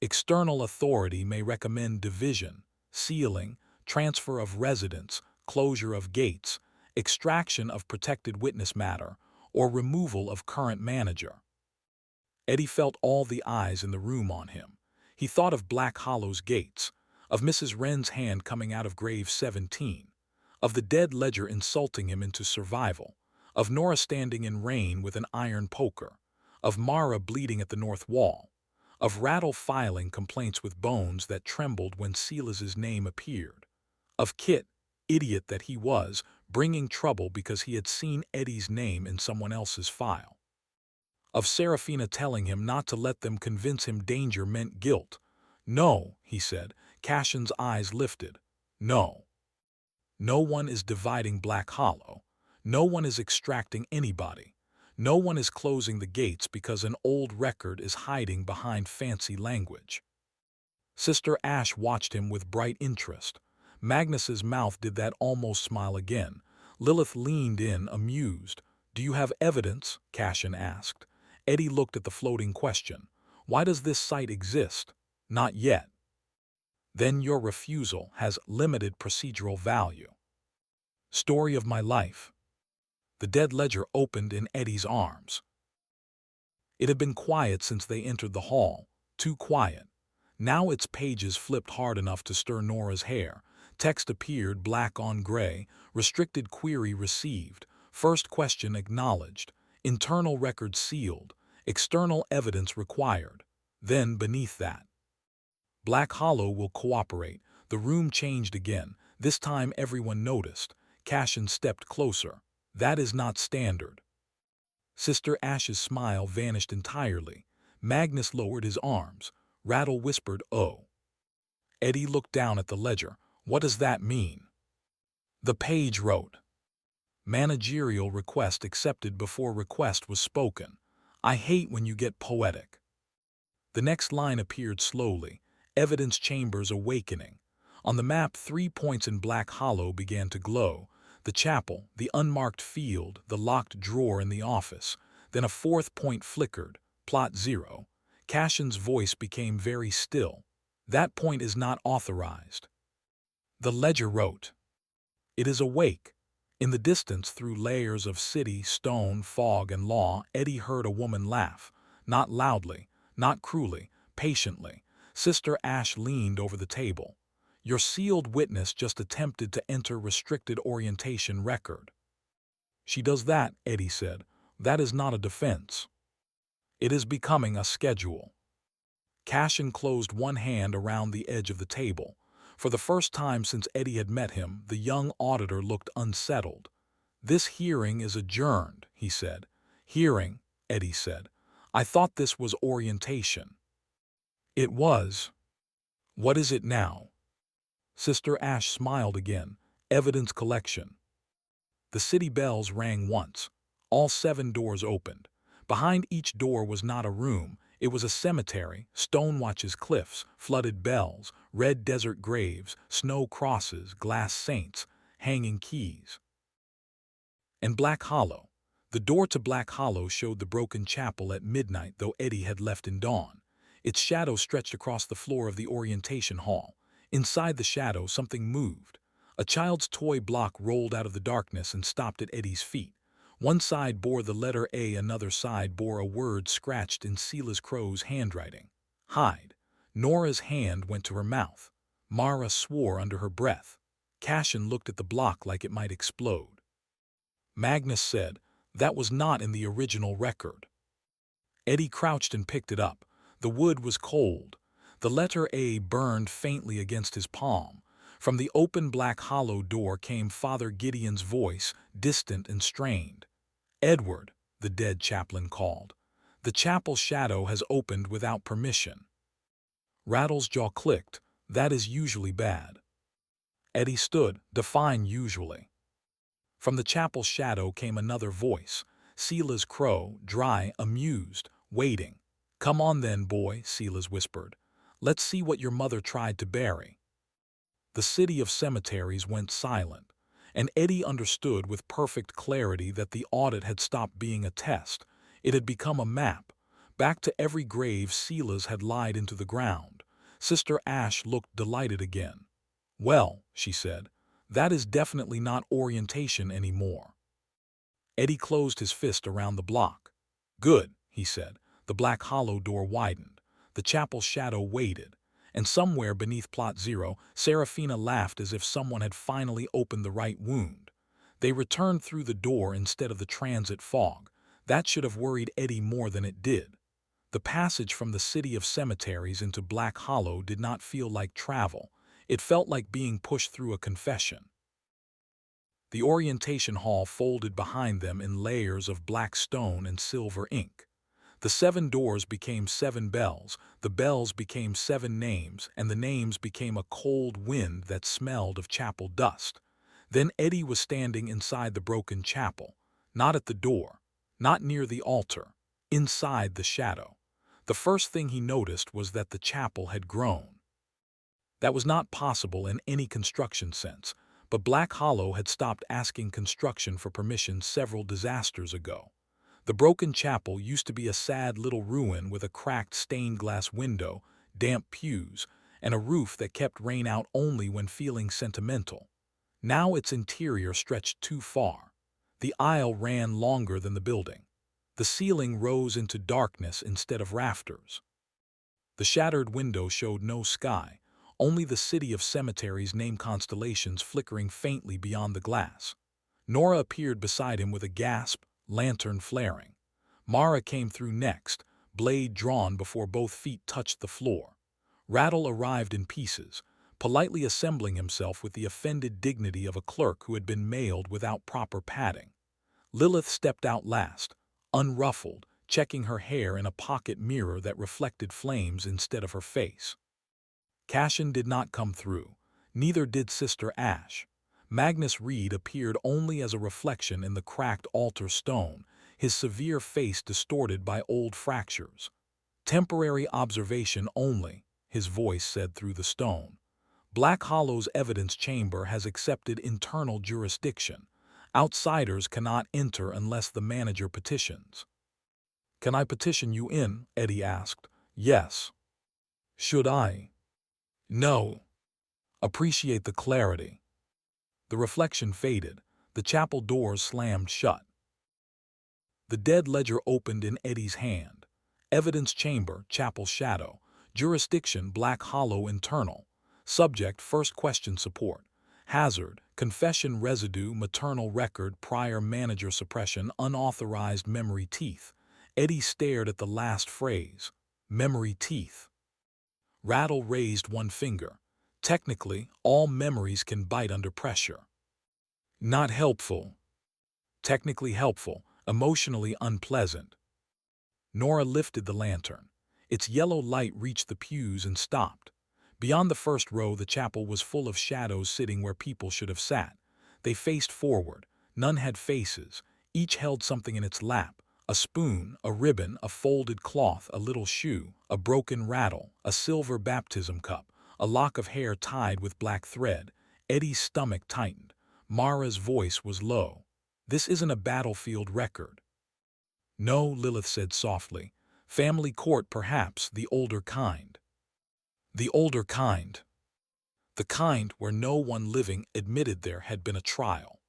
external authority may recommend division, sealing, transfer of residence, closure of gates, extraction of protected witness matter, or removal of current manager. Eddie felt all the eyes in the room on him. He thought of Black Hollow's gates, of Mrs. Wren's hand coming out of grave 17, of the dead ledger insulting him into survival, of Nora standing in rain with an iron poker, of Mara bleeding at the north wall, of Rattle filing complaints with bones that trembled when Silas's name appeared, of Kit, idiot that he was, bringing trouble because he had seen Eddie's name in someone else's file, of Serafina telling him not to let them convince him danger meant guilt. No, he said. Cashin's eyes lifted. No. No one is dividing Black Hollow. No one is extracting anybody. No one is closing the gates because an old record is hiding behind fancy language. Sister Ash watched him with bright interest. Magnus's mouth did that almost smile again. Lilith leaned in, amused. Do you have evidence? Cashin asked. Eddie looked at the floating question. Why does this site exist? Not yet. Then your refusal has limited procedural value. Story of my life. The dead ledger opened in Eddie's arms. It had been quiet since they entered the hall, too quiet. Now its pages flipped hard enough to stir Nora's hair. Text appeared, black on gray. Restricted query received. First question acknowledged. Internal record sealed. External evidence required. Then beneath that, Black Hollow will cooperate. The room changed again. This time everyone noticed. Cashin stepped closer. That is not standard. Sister Ash's smile vanished entirely. Magnus lowered his arms. Rattle whispered, "Oh." Eddie looked down at the ledger. What does that mean? The page wrote, managerial request accepted before request was spoken. I hate when you get poetic. The next line appeared slowly. Evidence chambers awakening. On the map, 3 points in black hollow began to glow: the chapel, the unmarked field, the locked drawer in the office. Then a 4th point flickered, plot 0. Cashin's voice became very still. That point is not authorized. The ledger wrote, "It is awake." In the distance, through layers of city, stone, fog, and law, Eddie heard a woman laugh. Not loudly, not cruelly, patiently. Sister Ash leaned over the table. "Your sealed witness just attempted to enter restricted orientation record." "She does that," Eddie said. "That is not a defense. It is becoming a schedule." Cashin closed one hand around the edge of the table. For the first time since Eddie had met him, the young auditor looked unsettled. "This hearing is adjourned," he said. "Hearing," Eddie said. "I thought this was orientation." "It was. What is it now?" Sister Ash smiled again. "Evidence collection." The city bells rang once. All 7 doors opened. Behind each door was not a room. It was a cemetery: stone watches, cliffs, flooded bells, red desert graves, snow crosses, glass saints, hanging keys. And Black Hollow. The door to Black Hollow showed the broken chapel at midnight, though Eddie had left in dawn. Its shadow stretched across the floor of the orientation hall. Inside the shadow, something moved. A child's toy block rolled out of the darkness and stopped at Eddie's feet. One side bore the letter A, another side bore a word scratched in Crowe's handwriting: "Hide." Nora's hand went to her mouth. Mara swore under her breath. Cashin looked at the block like it might explode. Magnus said, "That was not in the original record." Eddie crouched and picked it up. The wood was cold. The letter A burned faintly against his palm. From the open Black Hollow door came Father Gideon's voice, distant and strained. "Edward," the dead chaplain called. "The chapel shadow has opened without permission." Rattle's jaw clicked. "That is usually bad." Eddie stood. "Define usually." From the chapel shadow came another voice, Sila's Crowe, dry, amused, waiting. "Come on then, boy," Sila's whispered. "Let's see what your mother tried to bury." The city of cemeteries went silent, and Eddie understood with perfect clarity that the audit had stopped being a test. It had become a map. Back to every grave Sila's had lied into the ground. Sister Ash looked delighted again. "Well," she said, "that is definitely not orientation anymore." Eddie closed his fist around the block. "Good," he said. The Black Hollow door widened. The chapel shadow waited. And somewhere beneath plot 0, Serafina laughed as if someone had finally opened the right wound. They returned through the door instead of the transit fog. That should have worried Eddie more than it did. The passage from the city of cemeteries into Black Hollow did not feel like travel. It felt like being pushed through a confession. The orientation hall folded behind them in layers of black stone and silver ink. The 7 doors became 7 bells, the bells became 7 names, and the names became a cold wind that smelled of chapel dust. Then Eddie was standing inside the broken chapel, not at the door, not near the altar, inside the shadow. The first thing he noticed was that the chapel had grown. That was not possible in any construction sense, but Black Hollow had stopped asking construction for permission several disasters ago. The broken chapel used to be a sad little ruin with a cracked stained glass window, damp pews, and a roof that kept rain out only when feeling sentimental. Now its interior stretched too far. The aisle ran longer than the building. The ceiling rose into darkness instead of rafters. The shattered window showed no sky, only the city of cemeteries' name constellations flickering faintly beyond the glass. Nora appeared beside him with a gasp, lantern flaring. Mara came through next, blade drawn before both feet touched the floor. Rattle arrived in pieces, politely assembling himself with the offended dignity of a clerk who had been mailed without proper padding. Lilith stepped out last, unruffled, checking her hair in a pocket mirror that reflected flames instead of her face. Cashin did not come through. Neither did Sister Ash. Magnus Reed appeared only as a reflection in the cracked altar stone, his severe face distorted by old fractures. "Temporary observation only," his voice said through the stone. Black Hollow's evidence chamber has accepted internal jurisdiction. Outsiders cannot enter unless the manager petitions. Can I petition you in? Eddie asked. Yes. Should I? No. Appreciate the clarity. The reflection faded. The chapel doors slammed shut. The dead ledger opened in Eddie's hand. Evidence chamber, chapel shadow. Jurisdiction, Black Hollow internal. Subject, first question support. Hazard, confession residue, maternal record, prior manager suppression, unauthorized memory teeth. Eddie stared at the last phrase. Memory teeth. Rattle raised one finger. Technically, all memories can bite under pressure. Not helpful. Technically helpful, emotionally unpleasant. Nora lifted the lantern. Its yellow light reached the pews and stopped. Beyond the first row, the chapel was full of shadows sitting where people should have sat. They faced forward. None had faces. Each held something in its lap. A spoon, a ribbon, a folded cloth, a little shoe, a broken rattle, a silver baptism cup, a lock of hair tied with black thread. Eddie's stomach tightened. Mara's voice was low. This isn't a battlefield record. No, Lilith said softly. Family court perhaps, the older kind. The older kind. The kind where no one living admitted there had been a trial.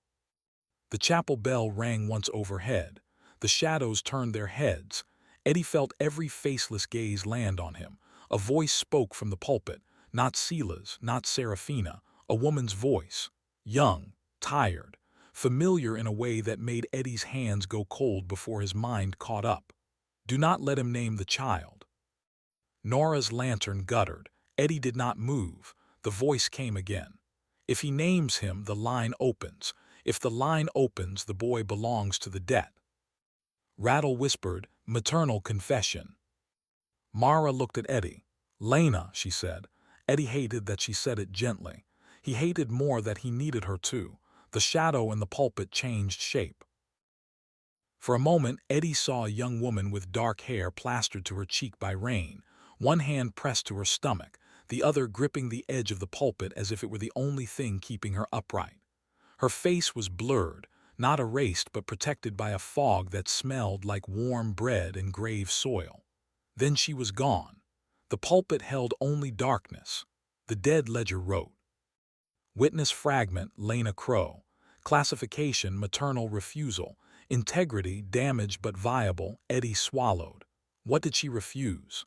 The chapel bell rang once overhead. The shadows turned their heads. Eddie felt every faceless gaze land on him. A voice spoke from the pulpit, not Sela's, not Seraphina, a woman's voice. Young, tired, familiar in a way that made Eddie's hands go cold before his mind caught up. Do not let him name the child. Nora's lantern guttered. Eddie did not move. The voice came again. If he names him, the line opens. If the line opens, the boy belongs to the debt. Rattle whispered, maternal confession. Mara looked at Eddie. Lena, she said. Eddie hated that she said it gently. He hated more that he needed her to. The shadow in the pulpit changed shape. For a moment, Eddie saw a young woman with dark hair plastered to her cheek by rain, one hand pressed to her stomach, the other gripping the edge of the pulpit as if it were the only thing keeping her upright. Her face was blurred, not erased but protected by a fog that smelled like warm bread and grave soil. Then she was gone. The pulpit held only darkness. The dead ledger wrote. Witness fragment, Lena Crowe. Classification, maternal refusal. Integrity, damaged but viable, Eddie swallowed. What did she refuse?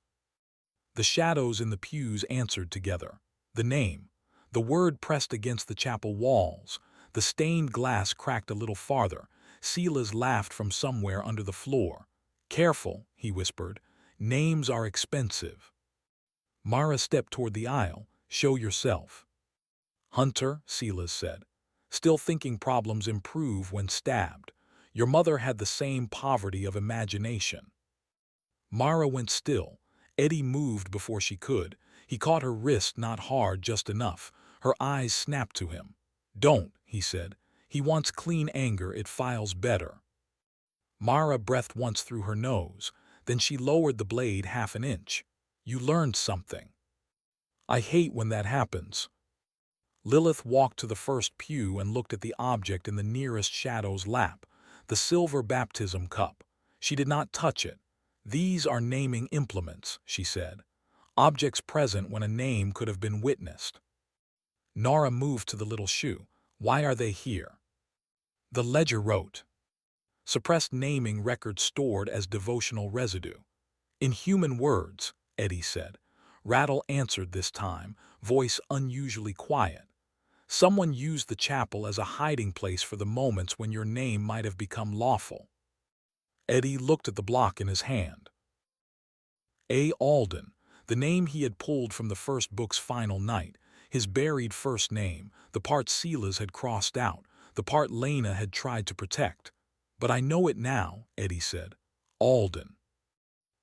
The shadows in the pews answered together. The name. The word pressed against the chapel walls. The stained glass cracked a little farther. Silas laughed from somewhere under the floor. Careful, he whispered. Names are expensive. Mara stepped toward the aisle. Show yourself. Hunter, Silas said. Still thinking problems improve when stabbed. Your mother had the same poverty of imagination. Mara went still. Eddie moved before she could. He caught her wrist not hard, just enough. Her eyes snapped to him. Don't, he said. He wants clean anger, it files better. Mara breathed once through her nose. Then she lowered the blade half an inch. You learned something. I hate when that happens. Lilith walked to the first pew and looked at the object in the nearest shadow's lap, the silver baptism cup. She did not touch it. These are naming implements, she said. Objects present when a name could have been witnessed. Nora moved to the little shoe. Why are they here? The ledger wrote. Suppressed naming record stored as devotional residue. In human words, Eddie said. Rattle answered this time, voice unusually quiet. Someone used the chapel as a hiding place for the moments when your name might have become lawful. Eddie looked at the block in his hand. A. Alden, the name he had pulled from the first book's final night, his buried first name, the part Silas had crossed out, the part Lena had tried to protect. But I know it now, Eddie said. Alden.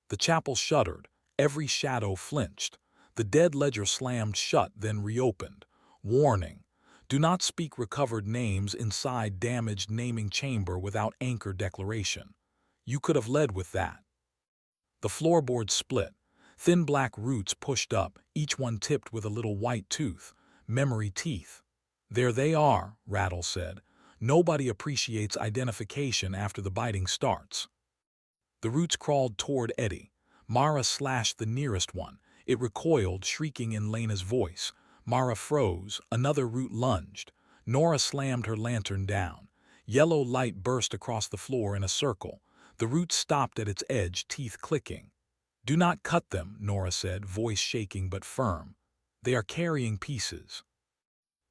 The chapel shuddered. Every shadow flinched. The dead ledger slammed shut, then reopened. Warning. Do not speak recovered names inside damaged naming chamber without anchor declaration. You could have led with that. The floorboard split. Thin black roots pushed up, each one tipped with a little white tooth. memory teeth. There they are, Rattle said. Nobody appreciates identification after the biting starts. The roots crawled toward Eddie. Mara slashed the nearest one. It recoiled, shrieking in Lena's voice. Mara froze. Another root lunged. Nora slammed her lantern down. Yellow light burst across the floor in a circle. The root stopped at its edge, teeth clicking. "Do not cut them," Nora said, voice shaking but firm. "They are carrying pieces."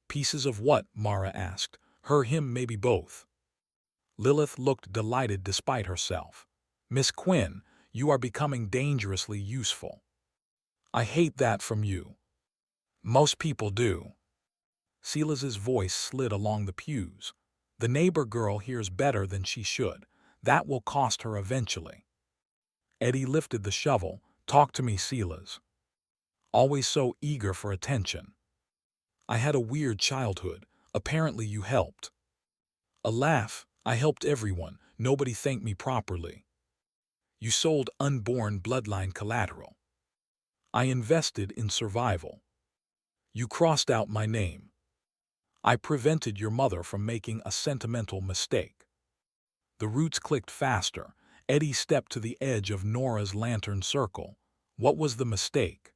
"Pieces of what?" Mara asked. Him, maybe both." Lilith looked delighted despite herself. "Miss Quinn, you are becoming dangerously useful." "I hate that from you." "Most people do." Silas's voice slid along the pews. "The neighbor girl hears better than she should. That will cost her eventually." Eddie lifted the shovel. "Talk to me, Silas." "Always so eager for attention." "I had a weird childhood. Apparently you helped." A laugh. "I helped everyone. Nobody thanked me properly." "You sold unborn bloodline collateral." "I invested in survival." "You crossed out my name." "I prevented your mother from making a sentimental mistake." The roots clicked faster. Eddie stepped to the edge of Nora's lantern circle. "What was the mistake?"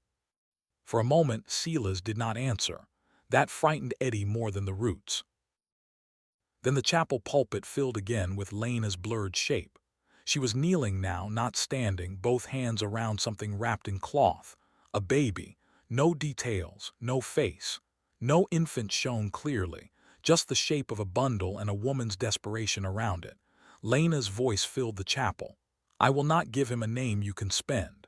For a moment, Silas did not answer. That frightened Eddie more than the roots. Then the chapel pulpit filled again with Lena's blurred shape. She was kneeling now, not standing, both hands around something wrapped in cloth. A baby. No details, no face. No infant shown clearly, just the shape of a bundle and a woman's desperation around it. Lena's voice filled the chapel. "I will not give him a name you can spend."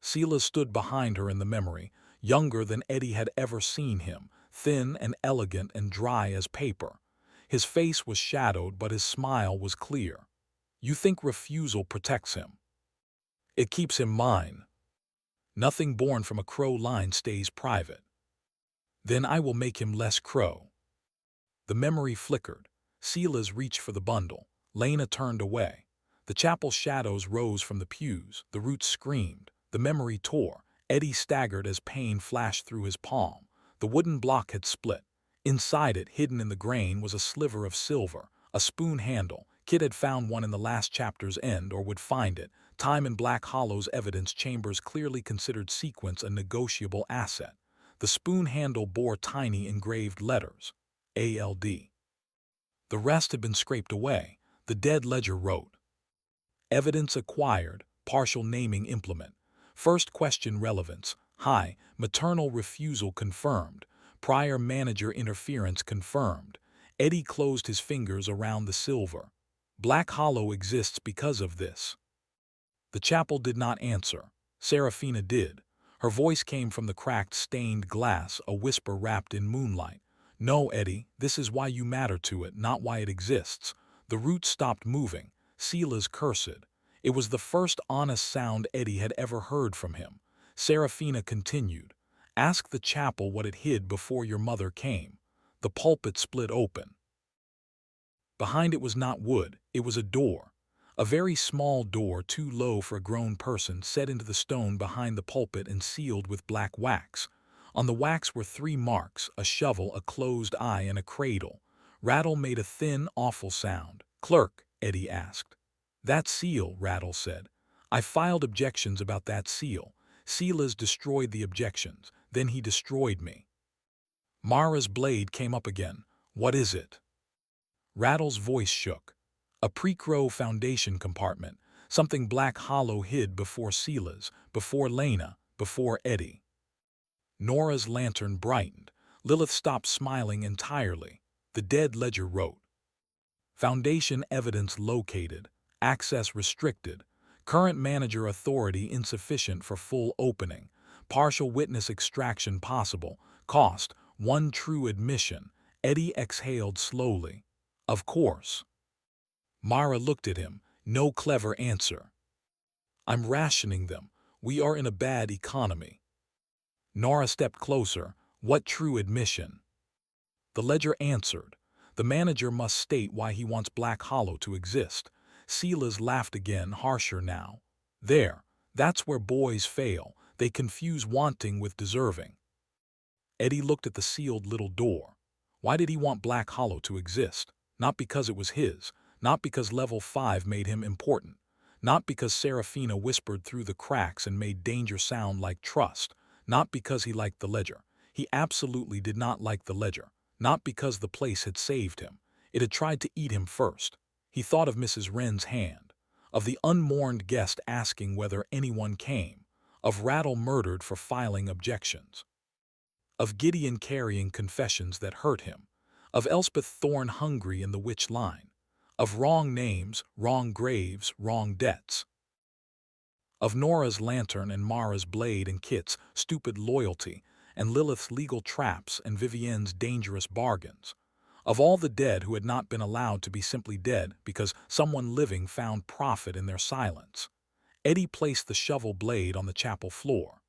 Silas stood behind her in the memory, younger than Eddie had ever seen him, thin and elegant and dry as paper. His face was shadowed, but his smile was clear. "You think refusal protects him?" "It keeps him mine." "Nothing born from a Crowe line stays private." "Then I will make him less Crowe." The memory flickered. Silas reached for the bundle. Lena turned away. The chapel shadows rose from the pews. The roots screamed. The memory tore. Eddie staggered as pain flashed through his palm. The wooden block had split. Inside it, hidden in the grain, was a sliver of silver, a spoon handle. Kid had found one in the last chapter's end, or would find it. Time in Black Hollow's evidence chambers clearly considered sequence a negotiable asset. The spoon handle bore tiny engraved letters, ALD. The rest had been scraped away. The dead ledger wrote, "Evidence acquired, partial naming implement. First question relevance, high, maternal refusal confirmed. Prior manager interference confirmed." Eddie closed his fingers around the silver. "Black Hollow exists because of this." The chapel did not answer. Serafina did. Her voice came from the cracked, stained glass, a whisper wrapped in moonlight. "No, Eddie, this is why you matter to it, not why it exists." The roots stopped moving. Silas cursed. It was the first honest sound Eddie had ever heard from him. Serafina continued, "Ask the chapel what it hid before your mother came." The pulpit split open. Behind it was not wood, it was a door. A very small door, too low for a grown person, set into the stone behind the pulpit and sealed with black wax. On the wax were 3 marks, a shovel, a closed eye, and a cradle. Rattle made a thin, awful sound. "Clerk," Eddie asked. "That seal," Rattle said. "I filed objections about that seal. Silas destroyed the objections. Then he destroyed me." Mara's blade came up again. "What is it?" Rattle's voice shook. "A pre-Crowe foundation compartment. Something Black Hollow hid before Silas, before Lena, before Eddie." Nora's lantern brightened. Lilith stopped smiling entirely. The dead ledger wrote, "Foundation evidence located. Access restricted. Current manager authority insufficient for full opening. Partial witness extraction possible. Cost, 1 true admission." Eddie exhaled slowly. "Of course." Mara looked at him. No clever answer. "I'm rationing them. We are in a bad economy." Nora stepped closer. "What true admission?" The ledger answered. "The manager must state why he wants Black Hollow to exist." Silas laughed again, harsher now. "There, that's where boys fail. They confuse wanting with deserving." Eddie looked at the sealed little door. Why did he want Black Hollow to exist? Not because it was his, not because level 5 made him important, not because Serafina whispered through the cracks and made danger sound like trust, not because he liked the ledger. He absolutely did not like the ledger, not because the place had saved him. It had tried to eat him first. He thought of Mrs. Wren's hand, of the unmourned guest asking whether anyone came, of Rattle murdered for filing objections, of Gideon carrying confessions that hurt him, of Elspeth Thorne hungry in the witch line, of wrong names, wrong graves, wrong debts, of Nora's lantern and Mara's blade and Kit's stupid loyalty and Lilith's legal traps and Vivienne's dangerous bargains, of all the dead who had not been allowed to be simply dead because someone living found profit in their silence. Eddie placed the shovel blade on the chapel floor.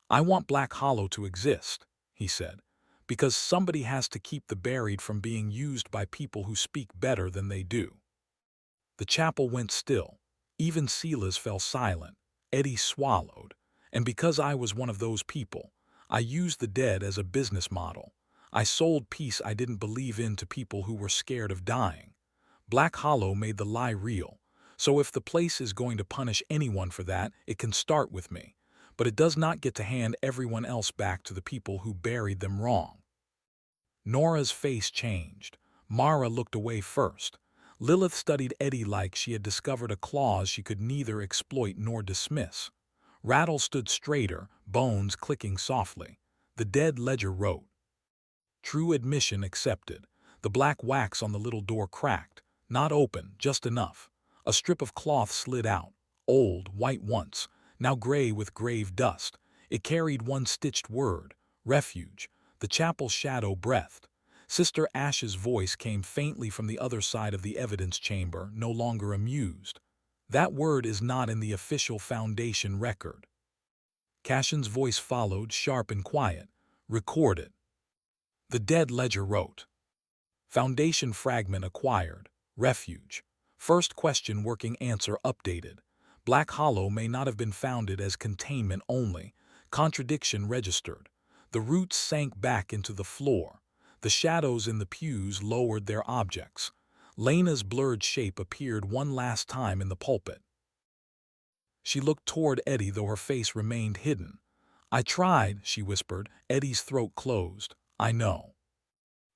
"I want Black Hollow to exist," he said, "because somebody has to keep the buried from being used by people who speak better than they do." The chapel went still. Even Silas fell silent. Eddie swallowed. "And because I was one of those people, I used the dead as a business model. I sold peace I didn't believe in to people who were scared of dying. Black Hollow made the lie real. So if the place is going to punish anyone for that, it can start with me. But it does not get to hand everyone else back to the people who buried them wrong." Nora's face changed. Mara looked away first. Lilith studied Eddie like she had discovered a clause she could neither exploit nor dismiss. Rattle stood straighter, bones clicking softly. The dead ledger wrote, "True admission accepted." The black wax on the little door cracked. Not open, just enough. A strip of cloth slid out. Old, white once, now gray with grave dust. It carried one stitched word, refuge. The chapel shadow breathed. Sister Ash's voice came faintly from the other side of the evidence chamber, no longer amused. "That word is not in the official Foundation record." Cashin's voice followed, sharp and quiet. "Record it." The dead ledger wrote, "Foundation fragment acquired. Refuge. First question working answer updated. Black Hollow may not have been founded as containment only. Contradiction registered." The roots sank back into the floor. The shadows in the pews lowered their objects. Lena's blurred shape appeared one last time in the pulpit. She looked toward Eddie, though her face remained hidden. "I tried," she whispered. Eddie's throat closed. "I know."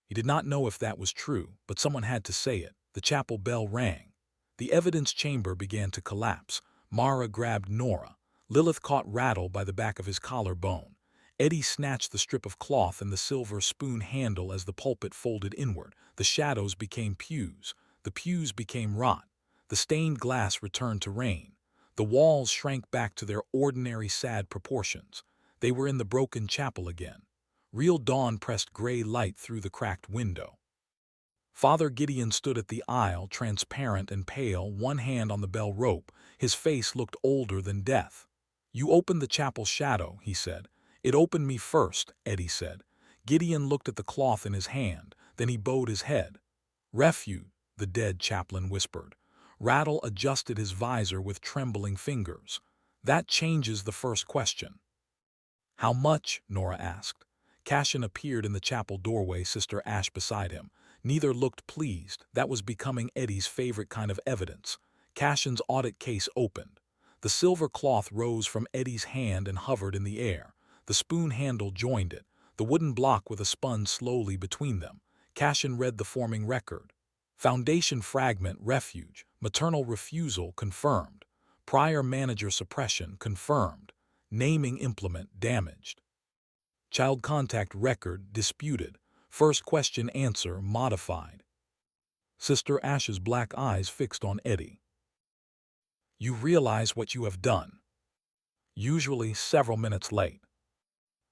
He did not know if that was true, but someone had to say it. The chapel bell rang. The evidence chamber began to collapse. Mara grabbed Nora. Lilith caught Rattle by the back of his collarbone. Eddie snatched the strip of cloth and the silver spoon handle as the pulpit folded inward. The shadows became pews. The pews became rot. The stained glass returned to rain. The walls shrank back to their ordinary sad proportions. They were in the broken chapel again. Real dawn pressed gray light through the cracked window. Father Gideon stood at the aisle, transparent and pale, one hand on the bell rope. His face looked older than death. "You opened the chapel shadow," he said. "It opened me first," Eddie said. Gideon looked at the cloth in his hand, then he bowed his head. "Refuge," the dead chaplain whispered. Rattle adjusted his visor with trembling fingers. "That changes the first question." "How much?" Nora asked. Cashin appeared in the chapel doorway, Sister Ash beside him. Neither looked pleased. That was becoming Eddie's favorite kind of evidence. Cashin's audit case opened. The silver cloth rose from Eddie's hand and hovered in the air. The spoon handle joined it. The wooden block with a spun slowly between them. Cashin read the forming record. Foundation fragment refuge. Maternal refusal confirmed. Prior manager suppression confirmed. Naming implement damaged. Child contact record disputed. First question answer modified. Sister Ash's black eyes fixed on Eddie. "You realize what you have done." Usually several minutes late.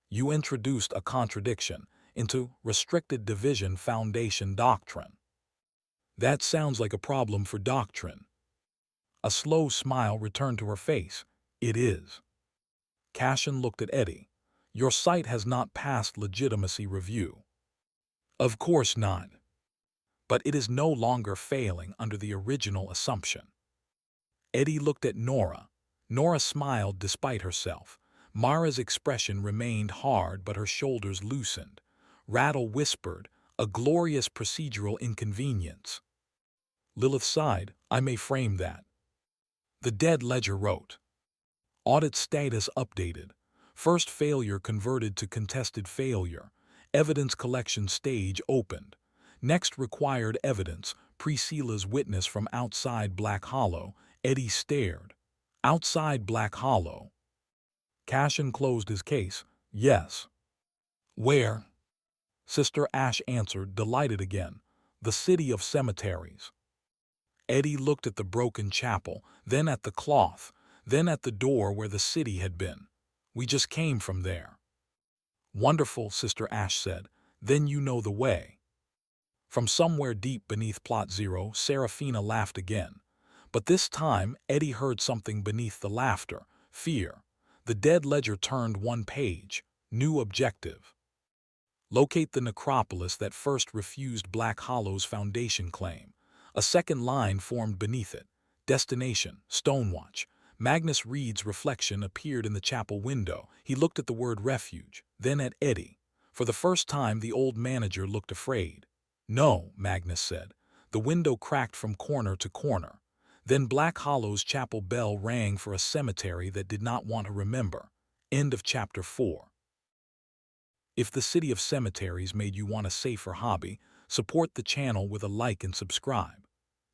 "You introduced a contradiction into Restricted Division Foundation doctrine." "That sounds like a problem for doctrine." A slow smile returned to her face. "It is." Cashin looked at Eddie. "Your site has not passed legitimacy review." "Of course not. But it is no longer failing under the original assumption." Eddie looked at Nora. Nora smiled despite herself. Mara's expression remained hard, but her shoulders loosened. Rattle whispered, "A glorious procedural inconvenience." Lilith sighed, "I may frame that." The dead ledger wrote, "Audit status updated. First failure converted to contested failure. Evidence collection stage opened. Next required evidence, Priscilla's witness from outside Black Hollow." Eddie stared. "Outside Black Hollow?" Cashin closed his case. "Yes." "Where?" Sister Ash answered, delighted again. "The city of cemeteries." Eddie looked at the broken chapel, then at the cloth, then at the door where the city had been. "We just came from there." "Wonderful," Sister Ash said. "Then you know the way." From somewhere deep beneath Plot Zero, Serafina laughed again. But this time, Eddie heard something beneath the laughter: fear. The dead ledger turned one page. New objective. Locate the necropolis that first refused Black Hollow's foundation claim. A second line formed beneath it. Destination, Stonewatch. Magnus Reed's reflection appeared in the chapel window. He looked at the word refuge, then at Eddie. For the first time, the old manager looked afraid. "No," Magnus said. The window cracked from corner to corner. Then Black Hollow's chapel bell rang for a cemetery that did not want to remember. End of Chapter 4. If the City of Cemeteries made you want a safer hobby, support the channel with a like and subscribe.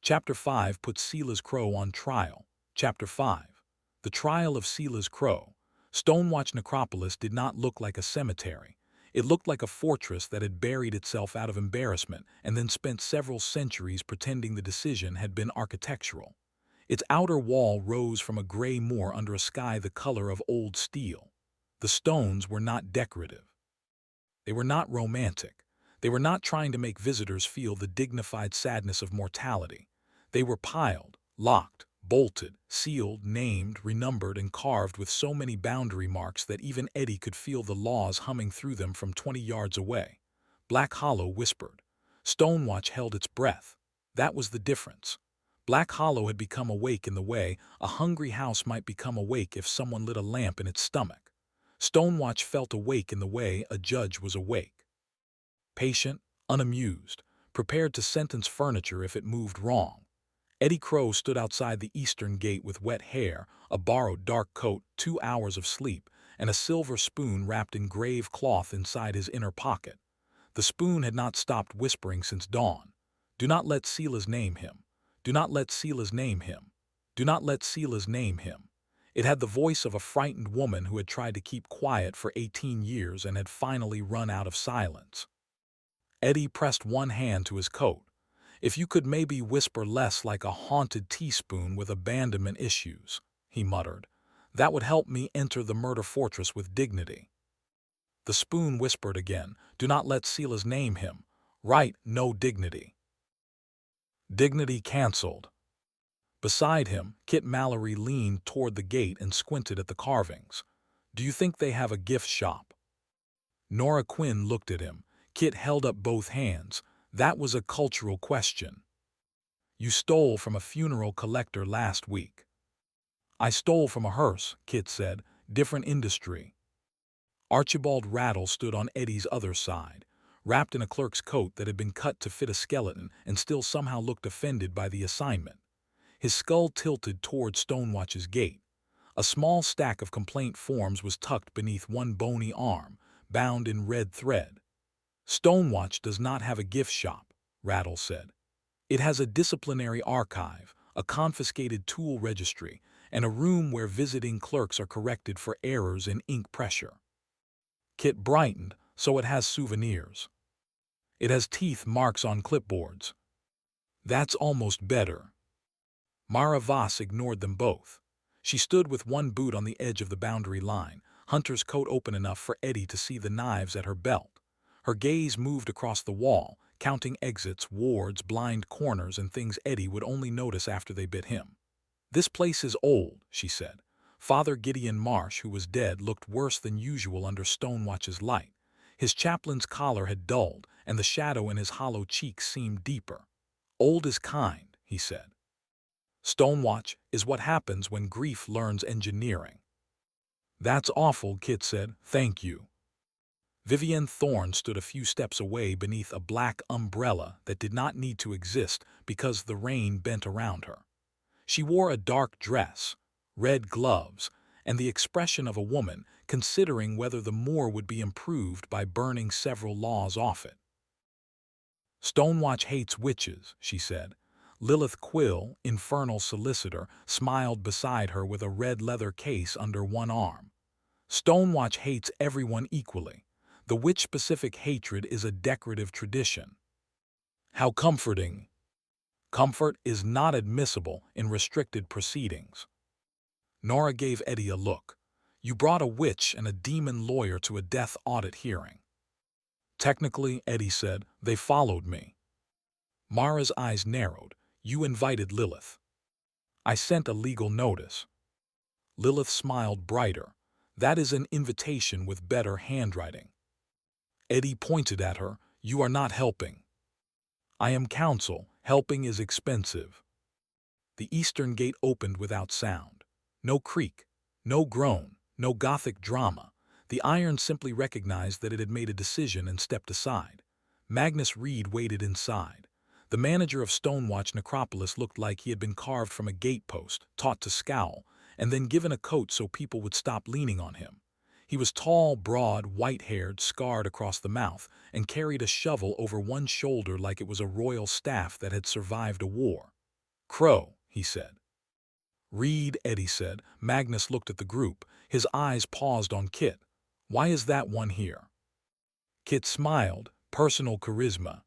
Chapter 5 puts Silas Crowe on trial. Chapter 5. The Trial of Silas Crowe. Stonewatch Necropolis did not look like a cemetery. It looked like a fortress that had buried itself out of embarrassment and then spent several centuries pretending the decision had been architectural. Its outer wall rose from a gray moor under a sky the color of old steel. The stones were not decorative. They were not romantic. They were not trying to make visitors feel the dignified sadness of mortality. They were piled, locked, bolted, sealed, named, renumbered, and carved with so many boundary marks that even Eddie could feel the laws humming through them from 20 yards away. Black Hollow whispered. Stonewatch held its breath. That was the difference. Black Hollow had become awake in the way a hungry house might become awake if someone lit a lamp in its stomach. Stonewatch felt awake in the way a judge was awake. Patient, unamused, prepared to sentence furniture if it moved wrong. Eddie Crowe stood outside the eastern gate with wet hair, a borrowed dark coat, 2 hours of sleep, and a silver spoon wrapped in grave cloth inside his inner pocket. The spoon had not stopped whispering since dawn. "Do not let Silas name him. Do not let Silas name him. Do not let Silas name him." It had the voice of a frightened woman who had tried to keep quiet for 18 years and had finally run out of silence. Eddie pressed one hand to his coat. "If you could maybe whisper less like a haunted teaspoon with abandonment issues," he muttered, "that would help me enter the murder fortress with dignity." The spoon whispered again, "Do not let Silas name him. Right, no dignity." Dignity canceled. Beside him, Kit Mallory leaned toward the gate and squinted at the carvings. "Do you think they have a gift shop?" Nora Quinn looked at him. Kit held up both hands. "That was a cultural question." "You stole from a funeral collector last week." "I stole from a hearse," Kit said. "Different industry." Archibald Rattle stood on Eddie's other side, wrapped in a clerk's coat that had been cut to fit a skeleton and still somehow looked offended by the assignment. His skull tilted toward Stonewatch's gate. A small stack of complaint forms was tucked beneath one bony arm, bound in red thread. "Stonewatch does not have a gift shop," Rattle said. "It has a disciplinary archive, a confiscated tool registry, and a room where visiting clerks are corrected for errors in ink pressure." Kit brightened. "So it has souvenirs." "It has teeth marks on clipboards." "That's almost better." Mara Voss ignored them both. She stood with one boot on the edge of the boundary line, Hunter's coat open enough for Eddie to see the knives at her belt. Her gaze moved across the wall, counting exits, wards, blind corners, and things Eddie would only notice after they bit him. "This place is old," she said. Father Gideon Marsh, who was dead, looked worse than usual under Stonewatch's light. His chaplain's collar had dulled, and the shadow in his hollow cheeks seemed deeper. "Old is kind," he said. "Stonewatch is what happens when grief learns engineering." That's awful, Kit said. Thank you. Vivienne Thorne stood a few steps away beneath a black umbrella that did not need to exist because the rain bent around her. She wore a dark dress, red gloves, and the expression of a woman considering whether the moor would be improved by burning several laws off it. Stonewatch hates witches, she said. Lilith Quill, infernal solicitor, smiled beside her with a red leather case under one arm. Stonewatch hates everyone equally. The witch-specific hatred is a decorative tradition. How comforting. Comfort is not admissible in restricted proceedings. Nora gave Eddie a look. You brought a witch and a demon lawyer to a death audit hearing. Technically, Eddie said, they followed me. Mara's eyes narrowed. You invited Lilith. I sent a legal notice. Lilith smiled brighter. That is an invitation with better handwriting. Eddie pointed at her. You are not helping. I am counsel. Helping is expensive. The eastern gate opened without sound. No creak, no groan, no gothic drama. The iron simply recognized that it had made a decision and stepped aside. Magnus Reed waited inside. The manager of Stonewatch Necropolis looked like he had been carved from a gatepost, taught to scowl, and then given a coat so people would stop leaning on him. He was tall, broad, white-haired, scarred across the mouth, and carried a shovel over one shoulder like it was a royal staff that had survived a war. Crowe, he said. Reed, Eddie said. Magnus looked at the group. His eyes paused on Kit. Why is that one here? Kit smiled. Personal charisma.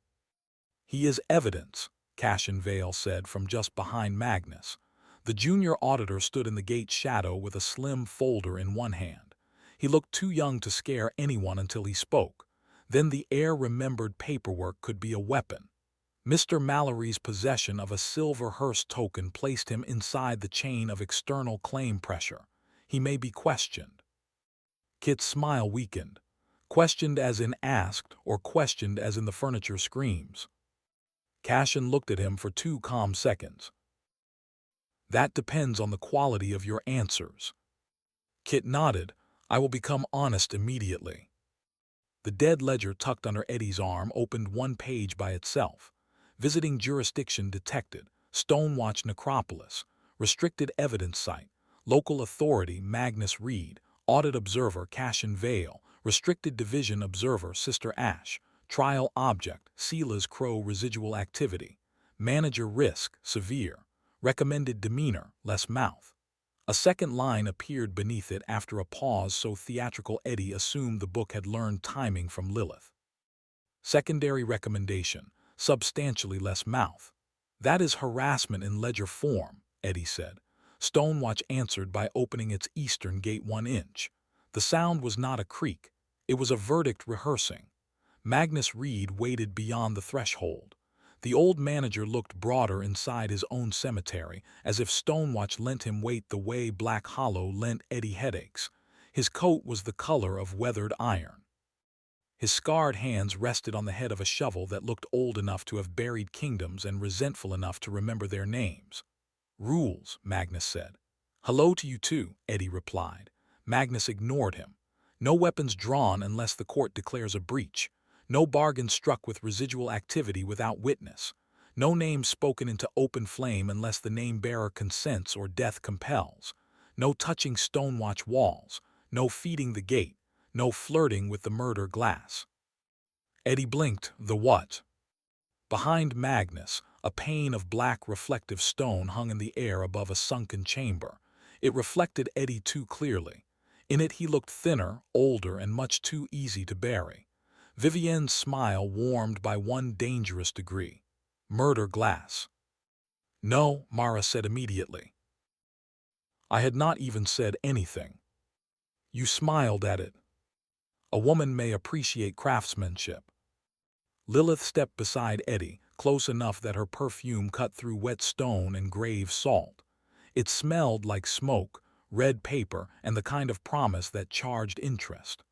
He is evidence, Cassian Vale said from just behind Magnus. The junior auditor stood in the gate's shadow with a slim folder in one hand. He looked too young to scare anyone until he spoke. Then the heir remembered paperwork could be a weapon. Mr. Mallory's possession of a silver hearse token placed him inside the chain of external claim pressure. He may be questioned. Kit's smile weakened. Questioned as in asked or questioned as in the furniture screams. Cassian looked at him for 2 calm seconds. That depends on the quality of your answers. Kit nodded. I will become honest immediately. The dead ledger tucked under Eddie's arm opened one page by itself. Visiting jurisdiction detected. Stonewatch Necropolis. Restricted evidence site. Local authority Magnus Reed. Audit observer Cassian Vale. Restricted division observer Sister Ash. Trial object Sela's Crowe residual activity. Manager risk severe. Recommended demeanor less mouth. A second line appeared beneath it after a pause so theatrical Eddie assumed the book had learned timing from Lilith. Secondary recommendation, substantially less mouth. That is harassment in ledger form, Eddie said. Stonewatch answered by opening its eastern gate 1 inch. The sound was not a creak. It was a verdict rehearsing. Magnus Reed waited beyond the threshold. The old manager looked broader inside his own cemetery, as if Stonewatch lent him weight the way Black Hollow lent Eddie headaches. His coat was the color of weathered iron. His scarred hands rested on the head of a shovel that looked old enough to have buried kingdoms and resentful enough to remember their names. Rules, Magnus said. Hello to you too, Eddie replied. Magnus ignored him. No weapons drawn unless the court declares a breach. No bargain struck with residual activity without witness. No name spoken into open flame unless the name-bearer consents or death compels. No touching Stonewatch walls. No feeding the gate. No flirting with the murder glass. Eddie blinked. The what? Behind Magnus, a pane of black reflective stone hung in the air above a sunken chamber. It reflected Eddie too clearly. In it he looked thinner, older, and much too easy to bury. Vivienne's smile warmed by one dangerous degree. Murder glass. No, Mara said immediately. I had not even said anything. You smiled at it. A woman may appreciate craftsmanship. Lilith stepped beside Eddie, close enough that her perfume cut through wet stone and grave salt. It smelled like smoke, red paper, and the kind of promise that charged interest.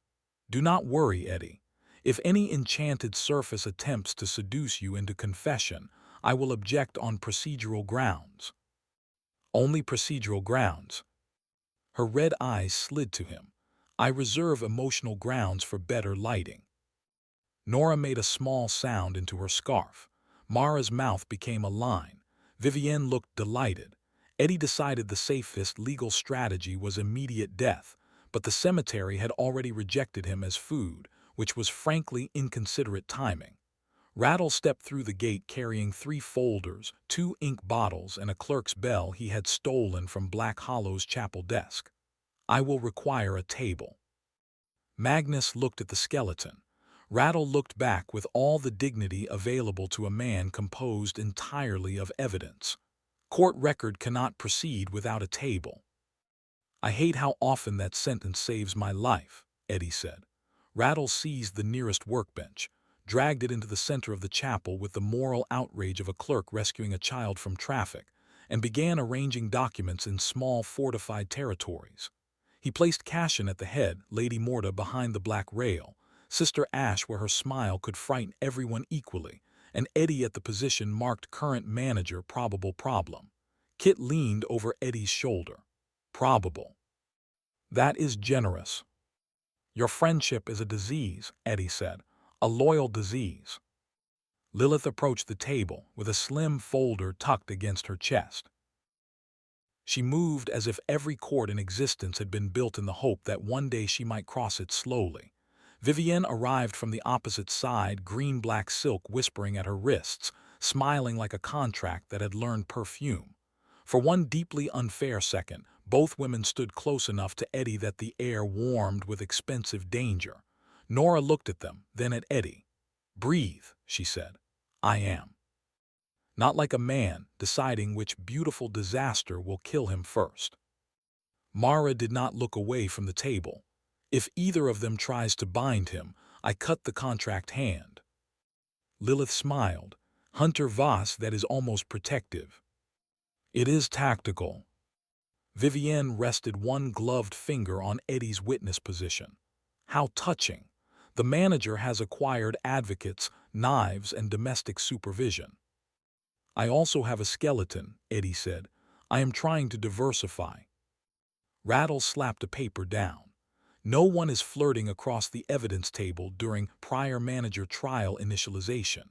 Do not worry, Eddie. If any enchanted surface attempts to seduce you into confession, I will object on procedural grounds. Only procedural grounds. Her red eyes slid to him. I reserve emotional grounds for better lighting. Nora made a small sound into her scarf. Mara's mouth became a line. Vivienne looked delighted. Eddie decided the safest legal strategy was immediate death, but the cemetery had already rejected him as food, which was frankly inconsiderate timing. Rattle stepped through the gate carrying 3 folders, 2 ink bottles, and a clerk's bell he had stolen from Black Hollow's chapel desk. I will require a table. Magnus looked at the skeleton. Rattle looked back with all the dignity available to a man composed entirely of evidence. Court record cannot proceed without a table. I hate how often that sentence saves my life, Eddie said. Rattle seized the nearest workbench, dragged it into the center of the chapel with the moral outrage of a clerk rescuing a child from traffic, and began arranging documents in small fortified territories. He placed Cassian at the head, Lady Morta behind the black rail, Sister Ash where her smile could frighten everyone equally, and Eddie at the position marked current manager probable problem. Kit leaned over Eddie's shoulder. Probable. That is generous. Your friendship is a disease, Eddie said. A loyal disease. Lilith approached the table with a slim folder tucked against her chest. She moved as if every court in existence had been built in the hope that one day she might cross it slowly. Vivienne arrived from the opposite side, green-black silk whispering at her wrists, smiling like a contract that had learned perfume. For one deeply unfair second, both women stood close enough to Eddie that the air warmed with expensive danger. Nora looked at them, then at Eddie. Breathe, she said. I am. Not like a man deciding which beautiful disaster will kill him first. Mara did not look away from the table. If either of them tries to bind him, I cut the contract hand. Lilith smiled. Hunter Voss, that is almost protective. It is tactical. Vivienne rested one gloved finger on Eddie's witness position. How touching. The manager has acquired advocates, knives, and domestic supervision. I also have a skeleton, Eddie said. I am trying to diversify. Rattle slapped a paper down. No one is flirting across the evidence table during prior manager trial initialization.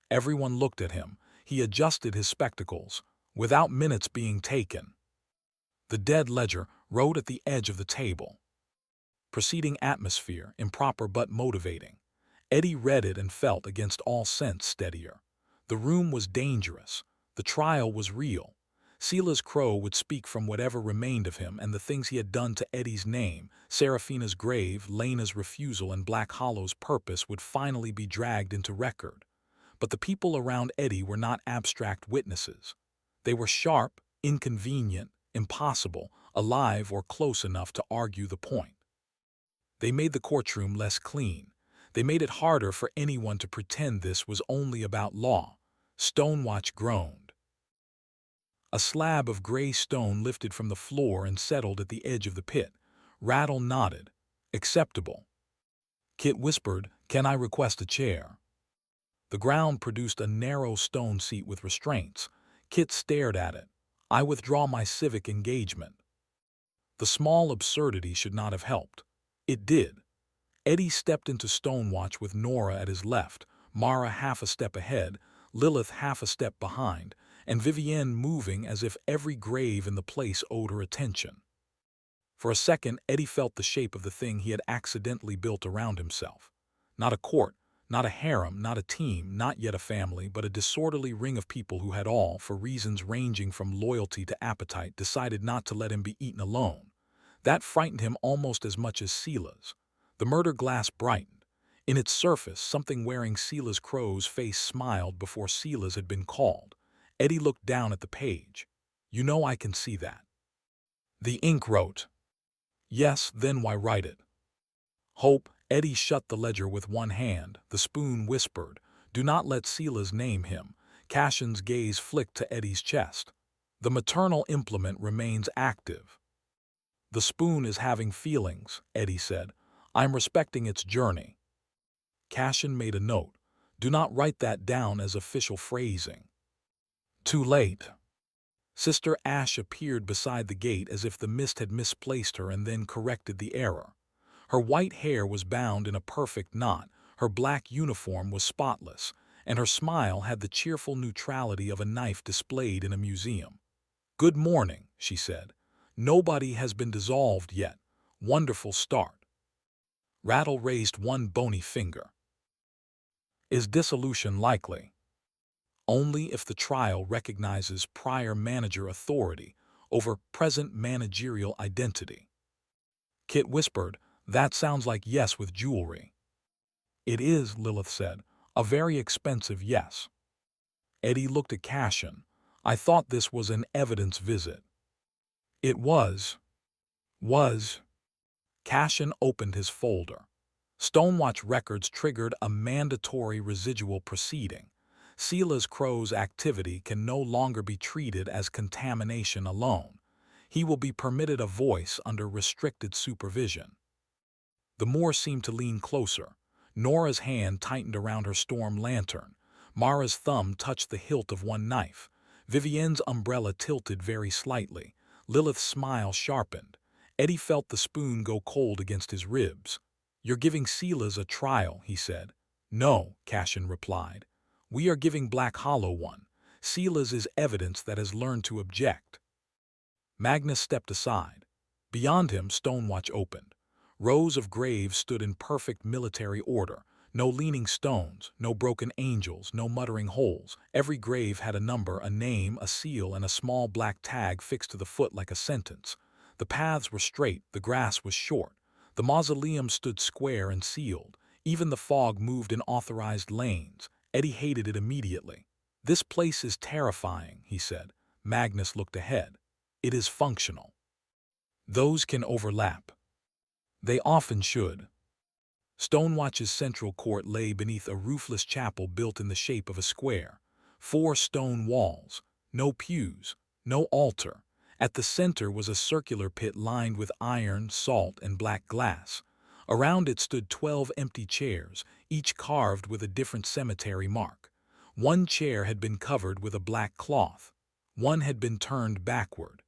Everyone looked at him. He adjusted his spectacles, without minutes being taken. The dead ledger wrote at the edge of the table. Preceding atmosphere, improper but motivating. Eddie read it and felt against all sense steadier. The room was dangerous. The trial was real. Silas Crowe would speak from whatever remained of him, and the things he had done to Eddie's name, Seraphina's grave, Lena's refusal, and Black Hollow's purpose would finally be dragged into record. But the people around Eddie were not abstract witnesses. They were sharp, inconvenient, impossible, alive or close enough to argue the point. They made the courtroom less clean. They made it harder for anyone to pretend this was only about law. Stonewatch groaned. A slab of gray stone lifted from the floor and settled at the edge of the pit. Rattle nodded. Acceptable. Kit whispered, "Can I request a chair?" The ground produced a narrow stone seat with restraints. Kit stared at it. I withdraw my civic engagement. The small absurdity should not have helped. It did. Eddie stepped into Stonewatch with Nora at his left, Mara half a step ahead, Lilith half a step behind, and Vivienne moving as if every grave in the place owed her attention. For a second, Eddie felt the shape of the thing he had accidentally built around himself. Not a court, not a harem, not a team, not yet a family, but a disorderly ring of people who had all, for reasons ranging from loyalty to appetite, decided not to let him be eaten alone. That frightened him almost as much as Silas. The murder glass brightened. In its surface, something wearing Silas Crowe's face smiled before Silas had been called. Eddie looked down at the page. You know I can see that. The ink wrote. Yes, then why write it? Hope. Eddie shut the ledger with one hand. The spoon whispered, do not let Silas name him. Cassian's gaze flicked to Eddie's chest. The maternal implement remains active. The spoon is having feelings, Eddie said. I'm respecting its journey. Cassian made a note. Do not write that down as official phrasing. Too late. Sister Ash appeared beside the gate as if the mist had misplaced her and then corrected the error. Her white hair was bound in a perfect knot, her black uniform was spotless, and her smile had the cheerful neutrality of a knife displayed in a museum. "Good morning," she said. "Nobody has been dissolved yet. Wonderful start." Rattle raised one bony finger. "Is dissolution likely?" "Only if the trial recognizes prior manager authority over present managerial identity." Kit whispered, "That sounds like yes with jewelry." "It is," Lilith said. "A very expensive yes." Eddie looked at Cashin. "I thought this was an evidence visit." "It was." Cashin opened his folder. Stonewatch records triggered a mandatory residual proceeding. Silas Crowe's activity can no longer be treated as contamination alone. He will be permitted a voice under restricted supervision. The Moor seemed to lean closer. Nora's hand tightened around her storm lantern. Mara's thumb touched the hilt of one knife. Vivienne's umbrella tilted very slightly. Lilith's smile sharpened. Eddie felt the spoon go cold against his ribs. "You're giving Silas a trial," he said. "No," Cashin replied. "We are giving Black Hollow one. Silas is evidence that has learned to object." Magnus stepped aside. Beyond him, Stonewatch opened. Rows of graves stood in perfect military order. No leaning stones, no broken angels, no muttering holes. Every grave had a number, a name, a seal, and a small black tag fixed to the foot like a sentence. The paths were straight, the grass was short. The mausoleum stood square and sealed. Even the fog moved in authorized lanes. Eddie hated it immediately. "This place is terrifying," he said. Magnus looked ahead. "It is functional. Those can overlap. They often should." Stonewatch's central court lay beneath a roofless chapel built in the shape of a square. 4 stone walls, no pews, no altar. At the center was a circular pit lined with iron, salt, and black glass. Around it stood 12 empty chairs, each carved with a different cemetery mark. One chair had been covered with a black cloth. One had been turned backward.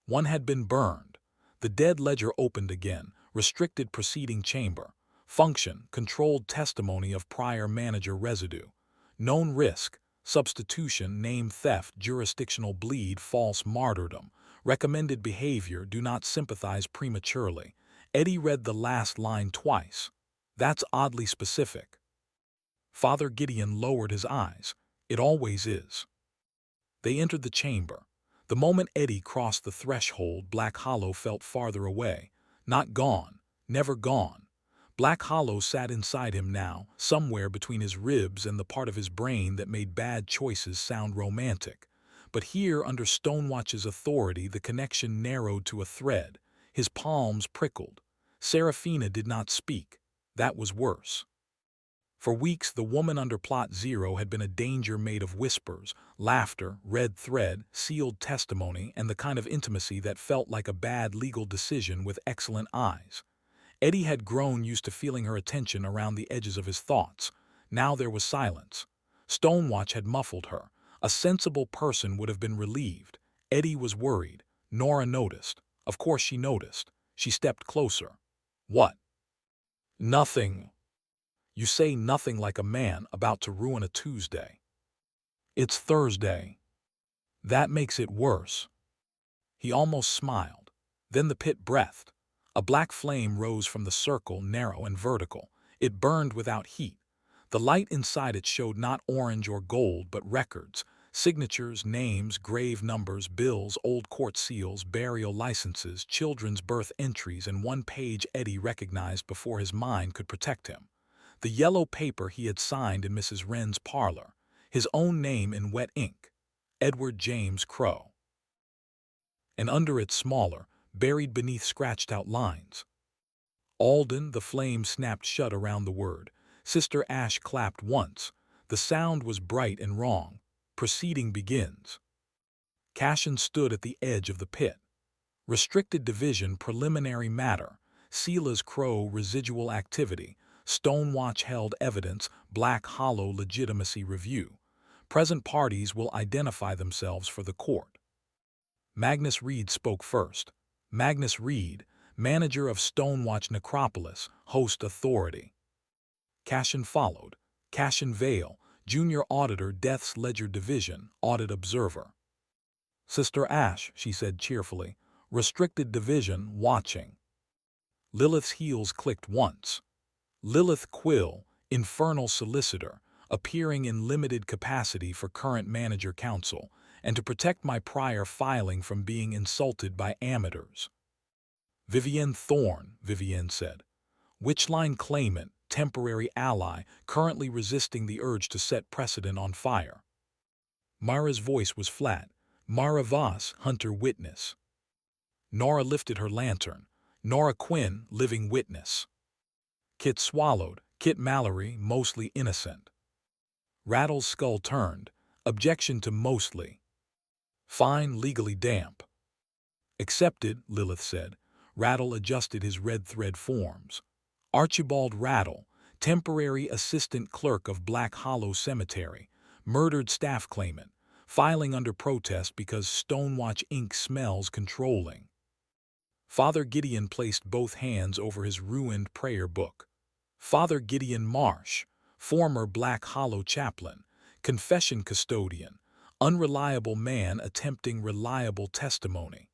One had been burned. The dead ledger opened again. Restricted proceeding chamber. Function, controlled testimony of prior manager residue. Known risk, substitution, name theft, jurisdictional bleed, false martyrdom. Recommended behavior, do not sympathize prematurely. Eddie read the last line twice. That's oddly specific. Father Gideon lowered his eyes. It always is. They entered the chamber. The moment Eddie crossed the threshold, Black Hollow felt farther away. Not gone, never gone. Black Hollow sat inside him now, somewhere between his ribs and the part of his brain that made bad choices sound romantic. But here, under Stonewatch's authority, the connection narrowed to a thread. His palms prickled. Serafina did not speak. That was worse. For weeks, the woman under Plot Zero had been a danger made of whispers, laughter, red thread, sealed testimony, and the kind of intimacy that felt like a bad legal decision with excellent eyes. Eddie had grown used to feeling her attention around the edges of his thoughts. Now there was silence. Stonewatch had muffled her. A sensible person would have been relieved. Eddie was worried. Nora noticed. Of course she noticed. She stepped closer. "What?" "Nothing." "You say nothing like a man about to ruin a Tuesday." "It's Thursday." "That makes it worse." He almost smiled. Then the pit breathed. A black flame rose from the circle, narrow and vertical. It burned without heat. The light inside it showed not orange or gold, but records. Signatures, names, grave numbers, bills, old court seals, burial licenses, children's birth entries, and one page Eddie recognized before his mind could protect him. The yellow paper he had signed in Mrs. Wren's parlor. His own name in wet ink. Edward James Crowe. And under it, smaller, buried beneath scratched-out lines. Alden. The flame snapped shut around the word. Sister Ash clapped once. The sound was bright and wrong. Proceeding begins. Cashin stood at the edge of the pit. Restricted division, preliminary matter. Silas Crowe, residual activity. Stonewatch held evidence, Black Hollow legitimacy review. Present parties will identify themselves for the court. Magnus Reed spoke first. Magnus Reed, manager of Stonewatch Necropolis, host authority. Cashin followed. Cashin Vale, junior auditor, Death's Ledger Division, audit observer. Sister Ash, she said cheerfully, Restricted Division, watching. Lilith's heels clicked once. Lilith Quill, infernal solicitor, appearing in limited capacity for current manager council, and to protect my prior filing from being insulted by amateurs. Vivienne Thorne, Vivienne said. Witchline claimant, temporary ally, currently resisting the urge to set precedent on fire. Mara's voice was flat. Mara Voss, hunter witness. Nora lifted her lantern. Nora Quinn, living witness. Kit swallowed. Kit Mallory, mostly innocent. Rattle's skull turned. Objection to mostly. Fine, legally damp. Accepted, Lilith said. Rattle adjusted his red thread forms. Archibald Rattle, temporary assistant clerk of Black Hollow Cemetery, murdered staff claimant, filing under protest because Stonewatch Inc. smells controlling. Father Gideon placed both hands over his ruined prayer book. Father Gideon Marsh, former Black Hollow chaplain, confession custodian, unreliable man attempting reliable testimony.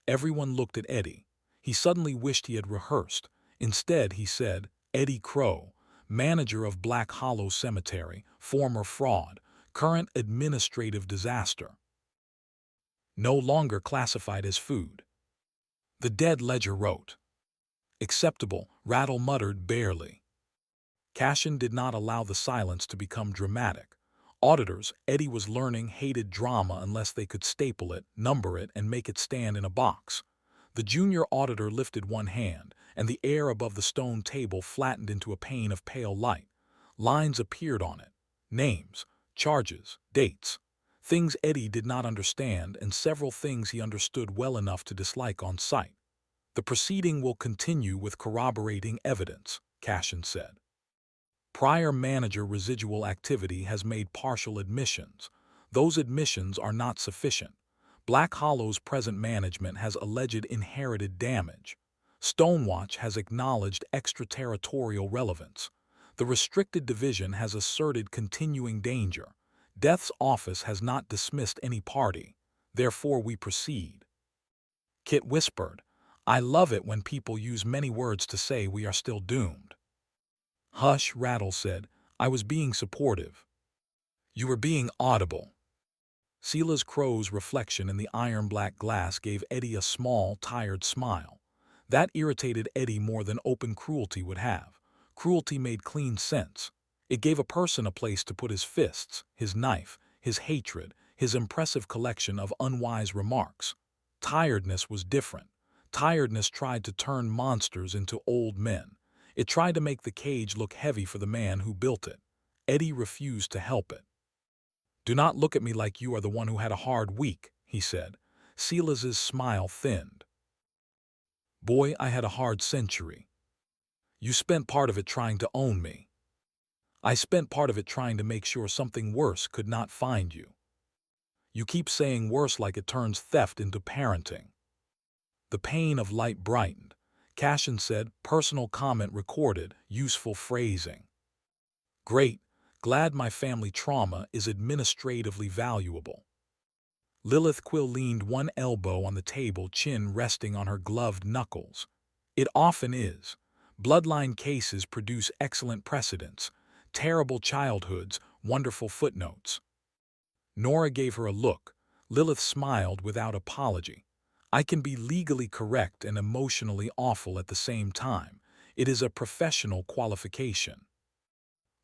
Everyone looked at Eddie. He suddenly wished he had rehearsed. Instead, he said, Eddie Crowe, manager of Black Hollow Cemetery, former fraud, current administrative disaster. No longer classified as food. The dead ledger wrote. Acceptable, Rattle muttered barely. Cashin did not allow the silence to become dramatic. Auditors, Eddie was learning, hated drama unless they could staple it, number it, and make it stand in a box. The junior auditor lifted one hand, and the air above the stone table flattened into a pane of pale light. Lines appeared on it. Names, charges, dates. Things Eddie did not understand, and several things he understood well enough to dislike on sight. The proceeding will continue with corroborating evidence, Cashin said. Prior manager residual activity has made partial admissions. Those admissions are not sufficient. Black Hollow's present management has alleged inherited damage. Stonewatch has acknowledged extraterritorial relevance. The Restricted Division has asserted continuing danger. Death's office has not dismissed any party. Therefore we proceed. Kit whispered, I love it when people use many words to say we are still doomed. Hush, Rattle said. I was being supportive. You were being audible. Silas Crowe's reflection in the iron-black glass gave Eddie a small, tired smile. That irritated Eddie more than open cruelty would have. Cruelty made clean sense. It gave a person a place to put his fists, his knife, his hatred, his impressive collection of unwise remarks. Tiredness was different. Tiredness tried to turn monsters into old men. It tried to make the cage look heavy for the man who built it. Eddie refused to help it. Do not look at me like you are the one who had a hard week, he said. Silas's smile thinned. Boy, I had a hard century. You spent part of it trying to own me. I spent part of it trying to make sure something worse could not find you. You keep saying worse like it turns theft into parenting. The pane of light brightened. Cashin said, personal comment recorded, useful phrasing. Great, glad my family trauma is administratively valuable. Lilith Quill leaned one elbow on the table, chin resting on her gloved knuckles. It often is. Bloodline cases produce excellent precedents, terrible childhoods, wonderful footnotes. Nora gave her a look. Lilith smiled without apology. I can be legally correct and emotionally awful at the same time. It is a professional qualification.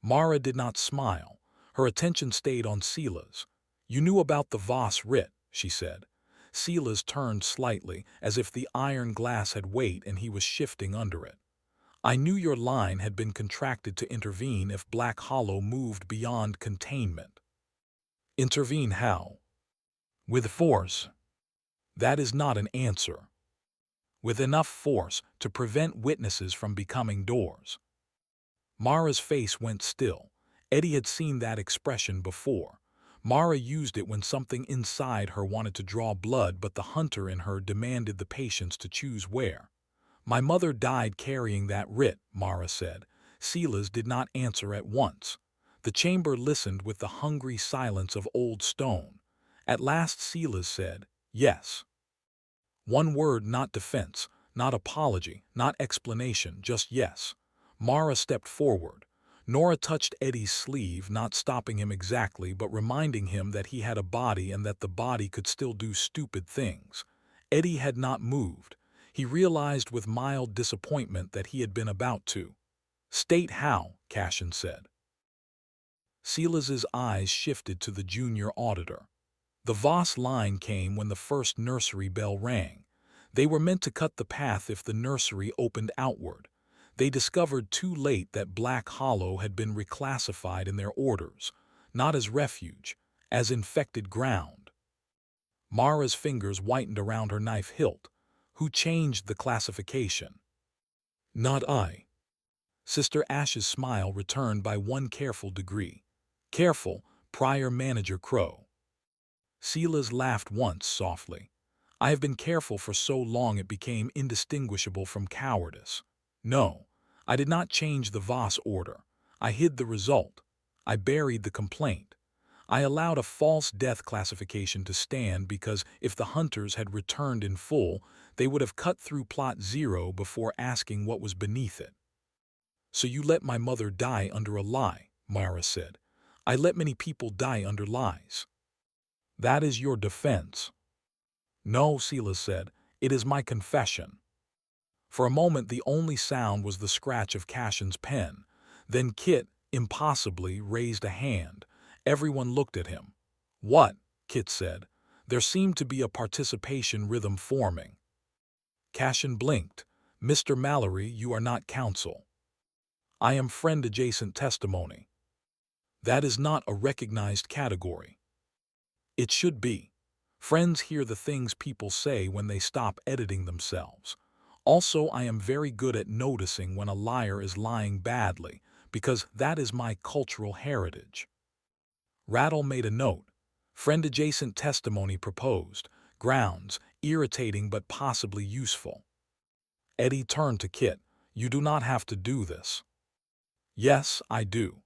Mara did not smile. Her attention stayed on Silas. You knew about the Voss writ, she said. Silas turned slightly, as if the iron glass had weight and he was shifting under it. I knew your line had been contracted to intervene if Black Hollow moved beyond containment. Intervene how? With force. That is not an answer. With enough force to prevent witnesses from becoming doors. Mara's face went still. Eddie had seen that expression before. Mara used it when something inside her wanted to draw blood, but the hunter in her demanded the patience to choose where. My mother died carrying that writ, Mara said. Silas did not answer at once. The chamber listened with the hungry silence of old stone. At last Silas said, yes. One word, not defense, not apology, not explanation, just yes. Mara stepped forward. Nora touched Eddie's sleeve, not stopping him exactly, but reminding him that he had a body and that the body could still do stupid things. Eddie had not moved. He realized with mild disappointment that he had been about to. State how, Cashin said. Silas's eyes shifted to the junior auditor. The Voss line came when the first nursery bell rang. They were meant to cut the path if the nursery opened outward. They discovered too late that Black Hollow had been reclassified in their orders, not as refuge, as infected ground. Mara's fingers whitened around her knife hilt. Who changed the classification? Not I. Sister Ash's smile returned by one careful degree. Careful, prior manager Crowe. Silas laughed once softly. I have been careful for so long it became indistinguishable from cowardice. No, I did not change the Voss order. I hid the result. I buried the complaint. I allowed a false death classification to stand because if the hunters had returned in full, they would have cut through plot 0 before asking what was beneath it. So you let my mother die under a lie, Mara said. I let many people die under lies. That is your defense. No, Silas said, it is my confession. For a moment the only sound was the scratch of Cashin's pen. Then Kit, impossibly, raised a hand. Everyone looked at him. What? Kit said. There seemed to be a participation rhythm forming. Cashin blinked. Mr. Mallory, you are not counsel. I am friend-adjacent testimony. That is not a recognized category. It should be. Friends hear the things people say when they stop editing themselves. Also, I am very good at noticing when a liar is lying badly, because that is my cultural heritage. Rattle made a note. Friend-adjacent testimony proposed. Grounds, irritating but possibly useful. Eddie turned to Kit. You do not have to do this. Yes, I do.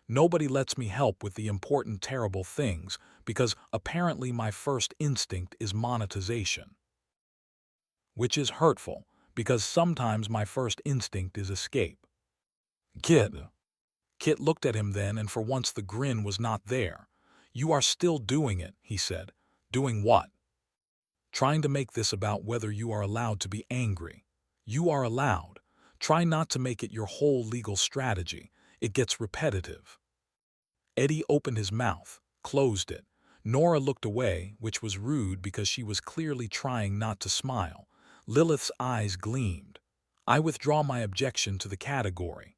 Nobody lets me help with the important terrible things because apparently my first instinct is monetization. Which is hurtful because sometimes my first instinct is escape. Kit looked at him then, and for once the grin was not there. You are still doing it, he said. Doing what? Trying to make this about whether you are allowed to be angry. You are allowed. Try not to make it your whole legal strategy. It gets repetitive. Eddie opened his mouth, closed it. Nora looked away, which was rude because she was clearly trying not to smile. Lilith's eyes gleamed. I withdraw my objection to the category.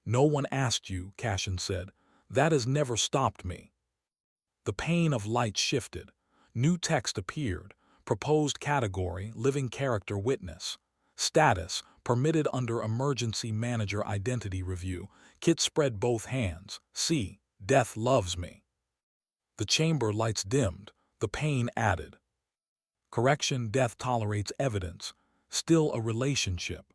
No one asked you, Cashin said. That has never stopped me. The pane of light shifted. New text appeared. Proposed category, living character witness. Status, permitted under emergency manager identity review. Kit spread both hands. See, death loves me. The chamber lights dimmed. The pane added. Correction, death tolerates evidence. Still a relationship.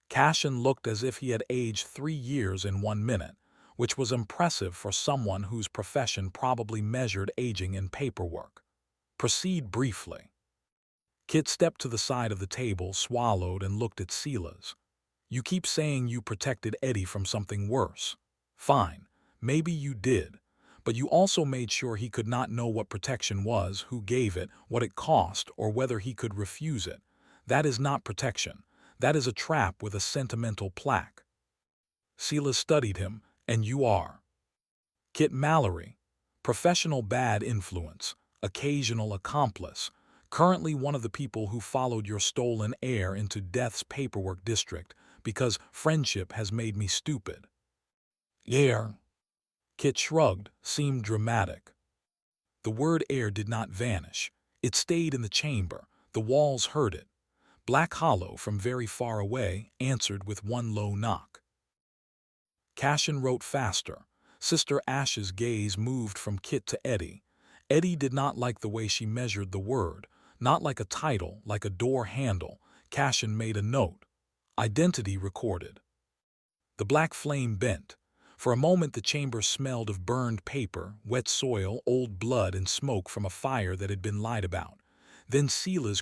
Cashin looked as if he had aged 3 years in 1 minute, which was impressive for someone whose profession probably measured aging in paperwork. Proceed briefly. Kit stepped to the side of the table, swallowed, and looked at Silas. You keep saying you protected Eddie from something worse. Fine, maybe you did. But you also made sure he could not know what protection was, who gave it, what it cost, or whether he could refuse it. That is not protection. That is a trap with a sentimental plaque. Silas studied him. And you are? Kit Mallory. Professional bad influence. Occasional accomplice. Currently one of the people who followed your stolen heir into death's paperwork district because friendship has made me stupid. Heir. Kit shrugged, seemed dramatic. The word heir did not vanish. It stayed in the chamber. The walls heard it. Black Hollow, from very far away, answered with one low knock. Cashin wrote faster. Sister Ash's gaze moved from Kit to Eddie. Eddie did not like the way she measured the word, not like a title, like a door handle. Cashin made a note. Identity recorded. The black flame bent. For a moment the chamber smelled of burned paper, wet soil, old blood, and smoke from a fire that had been lied about. Then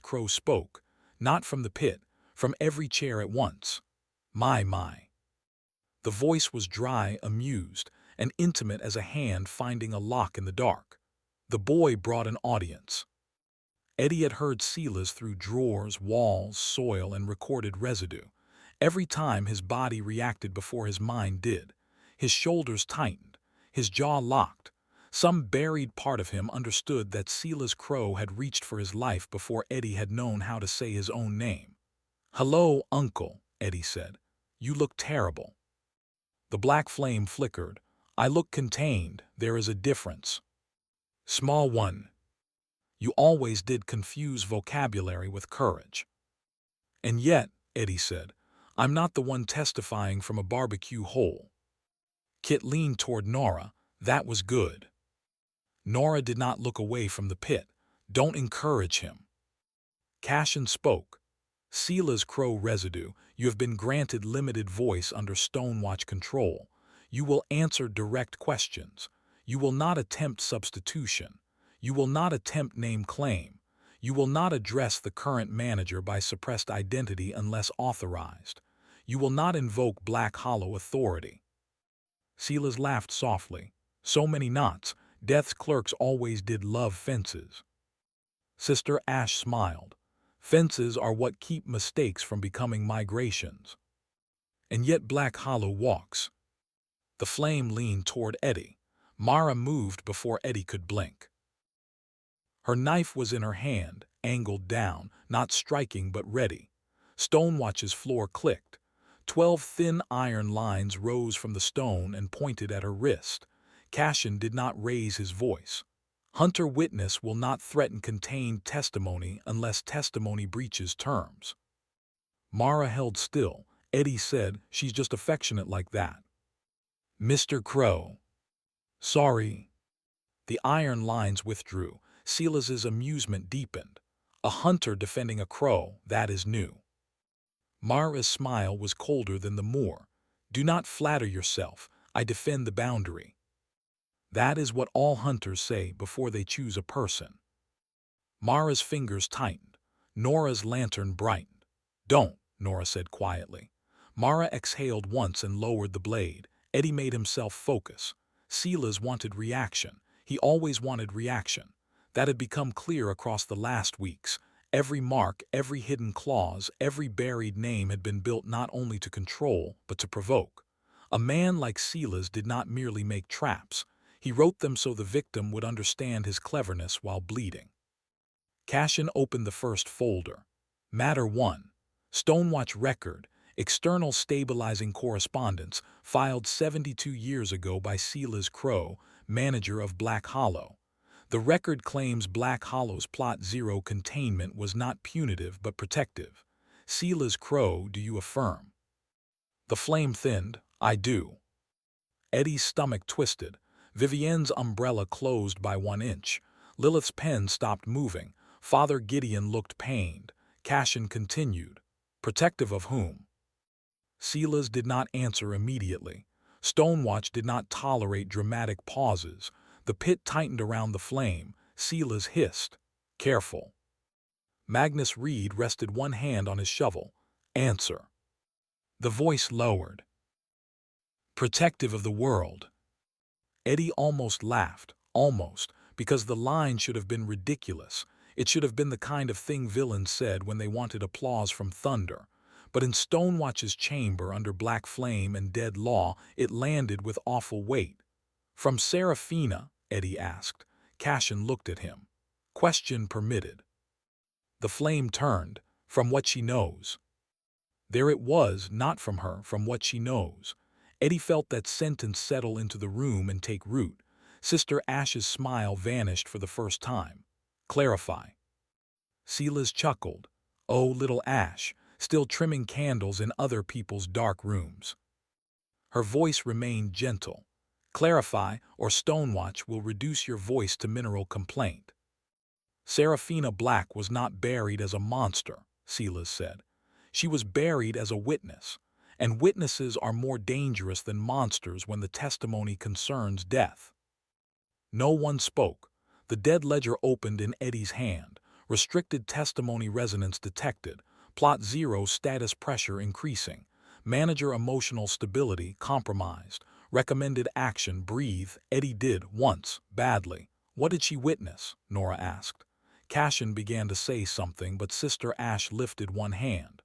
Crowe spoke, not from the pit, from every chair at once. My. The voice was dry, amused, and intimate as a hand finding a lock in the dark. The boy brought an audience. Eddie had heard Silas through drawers, walls, soil, and recorded residue. Every time his body reacted before his mind did. His shoulders tightened, his jaw locked. Some buried part of him understood that Silas Crowe had reached for his life before Eddie had known how to say his own name. "Hello, Uncle," Eddie said. "You look terrible." The black flame flickered. "I look contained. There is a difference." "Small one." "You always did confuse vocabulary with courage." "And yet," Eddie said, "I'm not the one testifying from a barbecue hole." Kit leaned toward Nora. That was good. Nora did not look away from the pit. "Don't encourage him." Cashin spoke. "Silas Crowe residue, you have been granted limited voice under Stonewatch control. You will answer direct questions. You will not attempt substitution. You will not attempt name claim. You will not address the current manager by suppressed identity unless authorized. You will not invoke Black Hollow authority." Silas laughed softly. "So many knots. Death's clerks always did love fences." Sister Ash smiled. "Fences are what keep mistakes from becoming migrations." "And yet Black Hollow walks." The flame leaned toward Eddie. Mara moved before Eddie could blink. Her knife was in her hand, angled down, not striking but ready. Stonewatch's floor clicked. 12 thin iron lines rose from the stone and pointed at her wrist. Cashin did not raise his voice. "Hunter witness will not threaten contained testimony unless testimony breaches terms." Mara held still. Eddie said, "She's just affectionate like that." "Mr. Crowe." "Sorry." The iron lines withdrew. Silas's amusement deepened. A hunter defending a crow, that is new. Mara's smile was colder than the Moor. "Do not flatter yourself. I defend the boundary." That is what all hunters say before they choose a person. Mara's fingers tightened. Nora's lantern brightened. "Don't," Nora said quietly. Mara exhaled once and lowered the blade. Eddie made himself focus. Silas wanted reaction. He always wanted reaction. That had become clear across the last weeks. Every mark, every hidden clause, every buried name had been built not only to control, but to provoke. A man like Silas did not merely make traps. He wrote them so the victim would understand his cleverness while bleeding. Cashin opened the first folder. Matter 1. Stonewatch record, external stabilizing correspondence, filed 72 years ago by Silas Crowe, manager of Black Hollow. The record claims Black Hollow's Plot Zero containment was not punitive but protective. Silas Crowe, do you affirm? The flame thinned. "I do." Eddie's stomach twisted. Vivienne's umbrella closed by 1 inch. Lilith's pen stopped moving. Father Gideon looked pained. Cashin continued. "Protective of whom?" Silas did not answer immediately. Stonewatch did not tolerate dramatic pauses. The pit tightened around the flame. Silas hissed. "Careful." Magnus Reed rested one hand on his shovel. "Answer." The voice lowered. "Protective of the world." Eddie almost laughed. Almost. Because the line should have been ridiculous. It should have been the kind of thing villains said when they wanted applause from thunder. But in Stonewatch's chamber under black flame and dead law, it landed with awful weight. "From Serafina?" Eddie asked. Cashin looked at him. Question permitted. The flame turned. "From what she knows." There it was, not from her, from what she knows. Eddie felt that sentence settle into the room and take root. Sister Ash's smile vanished for the first time. "Clarify." Silas chuckled. "Oh, little Ash, still trimming candles in other people's dark rooms." Her voice remained gentle. Clarify, or Stonewatch will reduce your voice to mineral complaint. Serafina Black was not buried as a monster, Silas said. She was buried as a witness, and witnesses are more dangerous than monsters when the testimony concerns death. No one spoke. The dead ledger opened in Eddie's hand. Restricted testimony resonance detected. Plot 0 status pressure increasing. Manager emotional stability compromised. Recommended action breathe. Eddie did, once, badly. What did she witness? Nora asked. Cashin began to say something, but Sister Ash lifted one hand.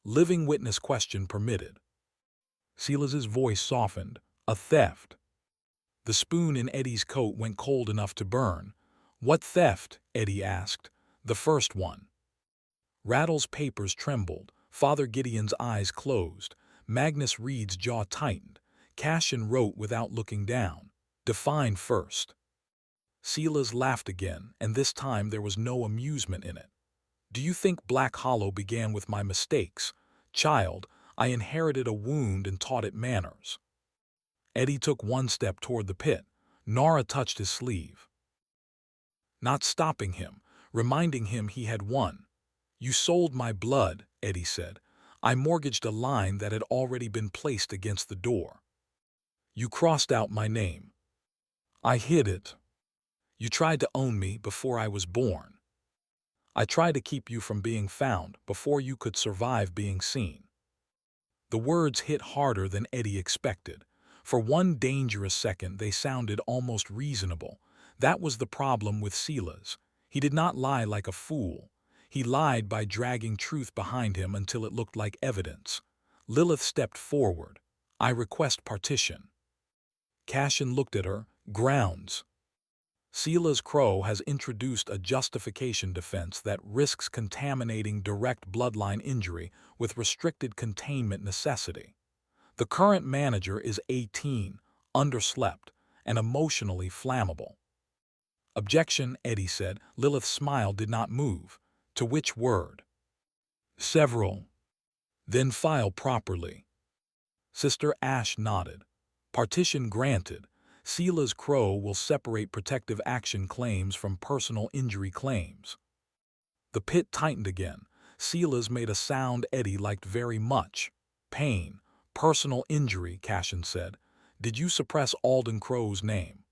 Living witness question permitted. Silas's voice softened. A theft. The spoon in Eddie's coat went cold enough to burn. What theft? Eddie asked. The first one. Rattle's papers trembled. Father Gideon's eyes closed. Magnus Reed's jaw tightened. Cashin wrote without looking down. Define first. Silas laughed again, and this time there was no amusement in it. Do you think Black Hollow began with my mistakes? Child, I inherited a wound and taught it manners. Eddie took one step toward the pit. Nora touched his sleeve. Not stopping him, reminding him he had won. You sold my blood, Eddie said. I mortgaged a line that had already been placed against the door. You crossed out my name. I hid it. You tried to own me before I was born. I tried to keep you from being found before you could survive being seen. The words hit harder than Eddie expected. For one dangerous second they sounded almost reasonable. That was the problem with Silas. He did not lie like a fool. He lied by dragging truth behind him until it looked like evidence. Lilith stepped forward. I request partition. Cashin looked at her. Grounds. Silas Crowe has introduced a justification defense that risks contaminating direct bloodline injury with restricted containment necessity. The current manager is 18, underslept, and emotionally flammable. Objection, Eddie said. Lilith's smile did not move. To which word? Several. Then file properly. Sister Ash nodded. Partition granted. Silas Crowe will separate protective action claims from personal injury claims. The pit tightened again. Silas made a sound Eddie liked very much. Pain. Personal injury, Cashin said. Did you suppress Alden Crowe's name?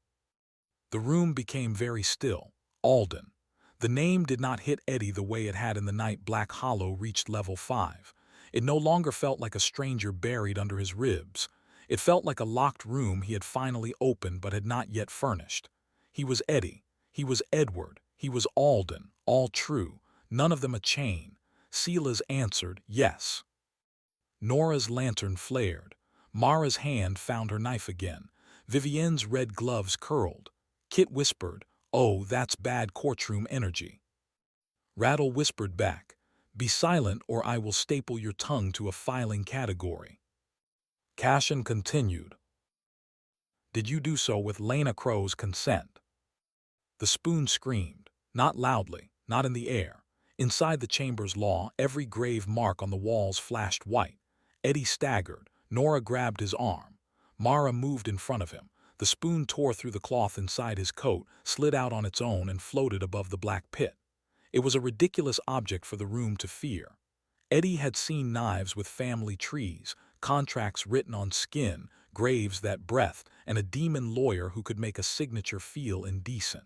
The room became very still. Alden. The name did not hit Eddie the way it had in the night Black Hollow reached level 5. It no longer felt like a stranger buried under his ribs. It felt like a locked room he had finally opened but had not yet furnished. He was Eddie. He was Edward. He was Alden. All true. None of them a chain. Silas answered, yes. Nora's lantern flared. Mara's hand found her knife again. Vivienne's red gloves curled. Kit whispered, oh, that's bad courtroom energy. Rattle whispered back, be silent or I will staple your tongue to a filing category. Cashin continued, did you do so with Lena Crowe's consent? The spoon screamed, not loudly, not in the air. Inside the chamber's law, every grave mark on the walls flashed white. Eddie staggered. Nora grabbed his arm. Mara moved in front of him. The spoon tore through the cloth inside his coat, slid out on its own, and floated above the black pit. It was a ridiculous object for the room to fear. Eddie had seen knives with family trees, contracts written on skin, graves that breathed, and a demon lawyer who could make a signature feel indecent.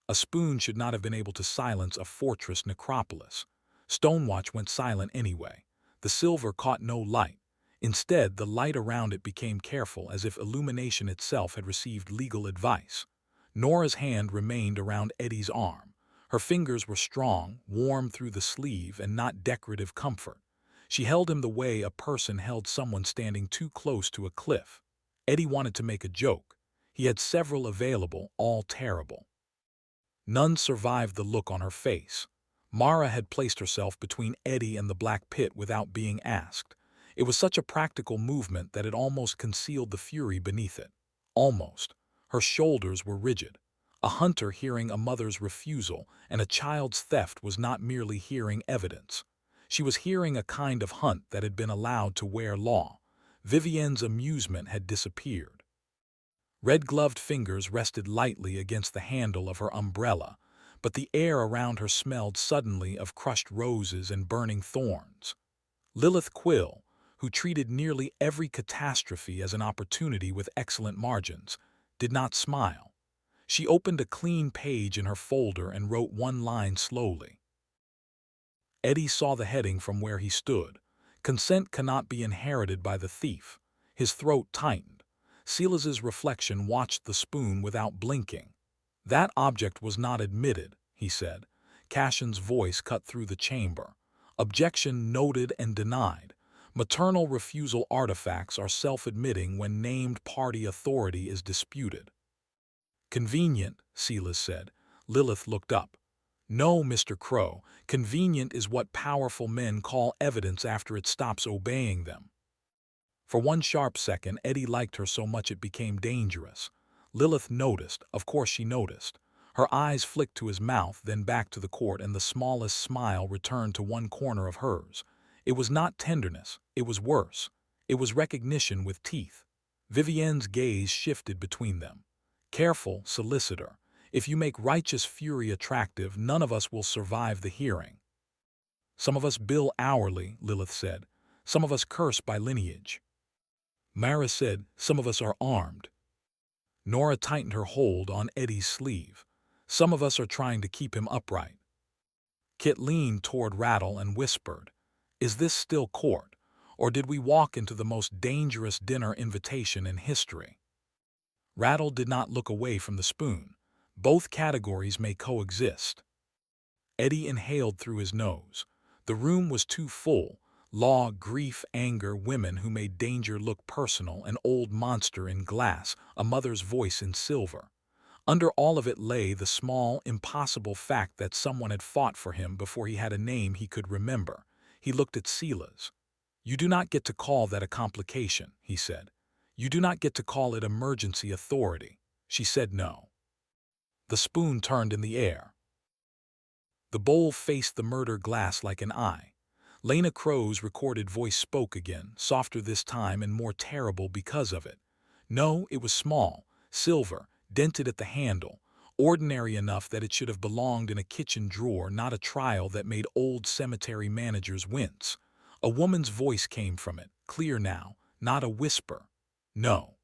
A spoon should not have been able to silence a fortress necropolis. Stonewatch went silent anyway. The silver caught no light. Instead, the light around it became careful, as if illumination itself had received legal advice. Nora's hand remained around Eddie's arm. Her fingers were strong, warm through the sleeve, and not decorative comfort. She held him the way a person held someone standing too close to a cliff. Eddie wanted to make a joke. He had several available, all terrible. None survived the look on her face. Mara had placed herself between Eddie and the black pit without being asked. It was such a practical movement that it almost concealed the fury beneath it. Almost. Her shoulders were rigid. A hunter hearing a mother's refusal and a child's theft was not merely hearing evidence. She was hearing a kind of hunt that had been allowed to wear law. Vivienne's amusement had disappeared. Red-gloved fingers rested lightly against the handle of her umbrella, but the air around her smelled suddenly of crushed roses and burning thorns. Lilith Quill, who treated nearly every catastrophe as an opportunity with excellent margins, did not smile. She opened a clean page in her folder and wrote one line slowly. Eddie saw the heading from where he stood. Consent cannot be inherited by the thief. His throat tightened. Silas's reflection watched the spoon without blinking. That object was not admitted, he said. Cashin's voice cut through the chamber. Objection noted and denied. Maternal refusal artifacts are self-admitting when named party authority is disputed. Convenient, Silas said. Lilith looked up. No, Mr. Crowe, convenient is what powerful men call evidence after it stops obeying them. For one sharp second, Eddie liked her so much it became dangerous. Lilith noticed, of course she noticed. Her eyes flicked to his mouth, then back to the court, and the smallest smile returned to one corner of hers. It was not tenderness, it was worse. It was recognition with teeth. Vivienne's gaze shifted between them. Careful, solicitor. If you make righteous fury attractive, none of us will survive the hearing. Some of us bill hourly, Lilith said. Some of us curse by lineage. Mara said, some of us are armed. Nora tightened her hold on Eddie's sleeve. Some of us are trying to keep him upright. Kit leaned toward Rattle and whispered, is this still court, or did we walk into the most dangerous dinner invitation in history? Rattle did not look away from the spoon. Both categories may coexist. Eddie inhaled through his nose. The room was too full. Law, grief, anger, women who made danger look personal, an old monster in glass, a mother's voice in silver. Under all of it lay the small, impossible fact that someone had fought for him before he had a name he could remember. He looked at Silas. You do not get to call that a complication, he said. You do not get to call it emergency authority. She said no. The spoon turned in the air. The bowl faced the murder glass like an eye. Lena Crowe's recorded voice spoke again, softer this time and more terrible because of it. No, it was small, silver, dented at the handle, ordinary enough that it should have belonged in a kitchen drawer, not a trial that made old cemetery managers wince. A woman's voice came from it, clear now, not a whisper. No.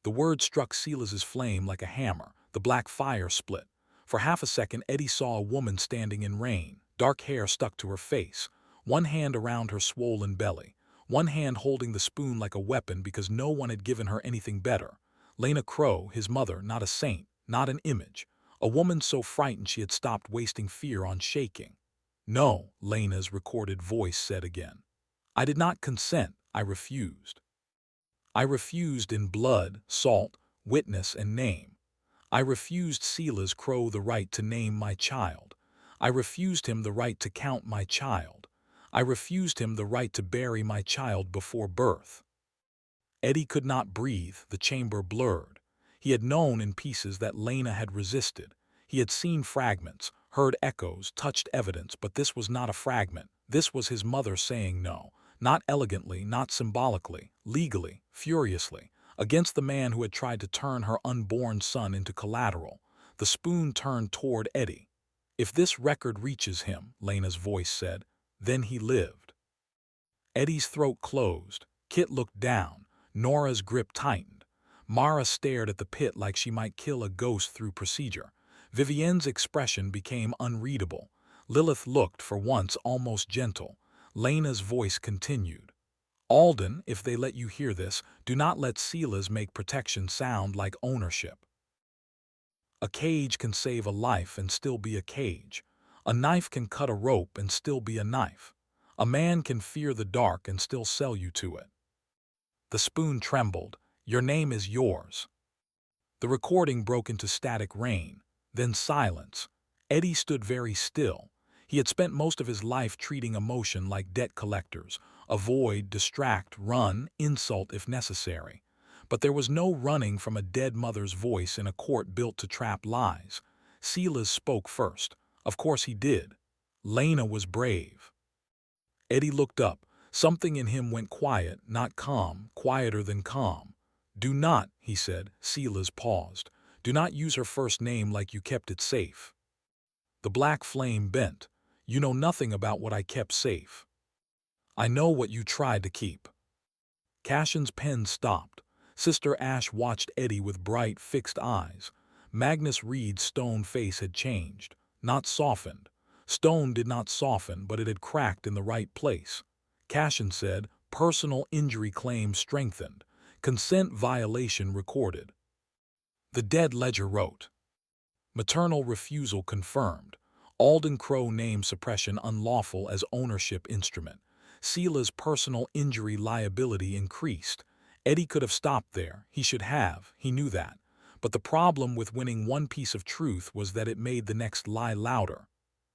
The word struck Silas's flame like a hammer. The black fire split. For half a second, Eddie saw a woman standing in rain, dark hair stuck to her face, one hand around her swollen belly, one hand holding the spoon like a weapon because no one had given her anything better. Lena Crowe, his mother, not a saint, not an image. A woman so frightened she had stopped wasting fear on shaking. No, Lena's recorded voice said again. I did not consent, I refused. I refused in blood, salt, witness, and name. I refused Silas Crowe the right to name my child. I refused him the right to count my child. I refused him the right to bury my child before birth. Eddie could not breathe, the chamber blurred. He had known in pieces that Lena had resisted. He had seen fragments, heard echoes, touched evidence, but this was not a fragment. This was his mother saying no, not elegantly, not symbolically, legally, furiously, against the man who had tried to turn her unborn son into collateral. The spoon turned toward Eddie. If this record reaches him, Lena's voice said, then he lived. Eddie's throat closed. Kit looked down. Nora's grip tightened. Mara stared at the pit like she might kill a ghost through procedure. Vivienne's expression became unreadable. Lilith looked, for once, almost gentle. Lena's voice continued. Alden, if they let you hear this, do not let Silas make protection sound like ownership. A cage can save a life and still be a cage. A knife can cut a rope and still be a knife. A man can fear the dark and still sell you to it. The spoon trembled. Your name is yours. The recording broke into static rain, then silence. Eddie stood very still. He had spent most of his life treating emotion like debt collectors. Avoid, distract, run, insult if necessary. But there was no running from a dead mother's voice in a court built to trap lies. Silas spoke first. Of course he did. Lena was brave. Eddie looked up. Something in him went quiet, not calm, quieter than calm. Do not, he said. Silas paused. Do not use her first name like you kept it safe. The black flame bent. You know nothing about what I kept safe. I know what you tried to keep. Cashin's pen stopped. Sister Ash watched Eddie with bright, fixed eyes. Magnus Reed's stone face had changed, not softened. Stone did not soften, but it had cracked in the right place. Cashin said, personal injury claim strengthened. Consent violation recorded. The dead ledger wrote. Maternal refusal confirmed. Alden Crowe named suppression unlawful as ownership instrument. Sela's personal injury liability increased. Eddie could have stopped there. He should have. He knew that. But the problem with winning one piece of truth was that it made the next lie louder.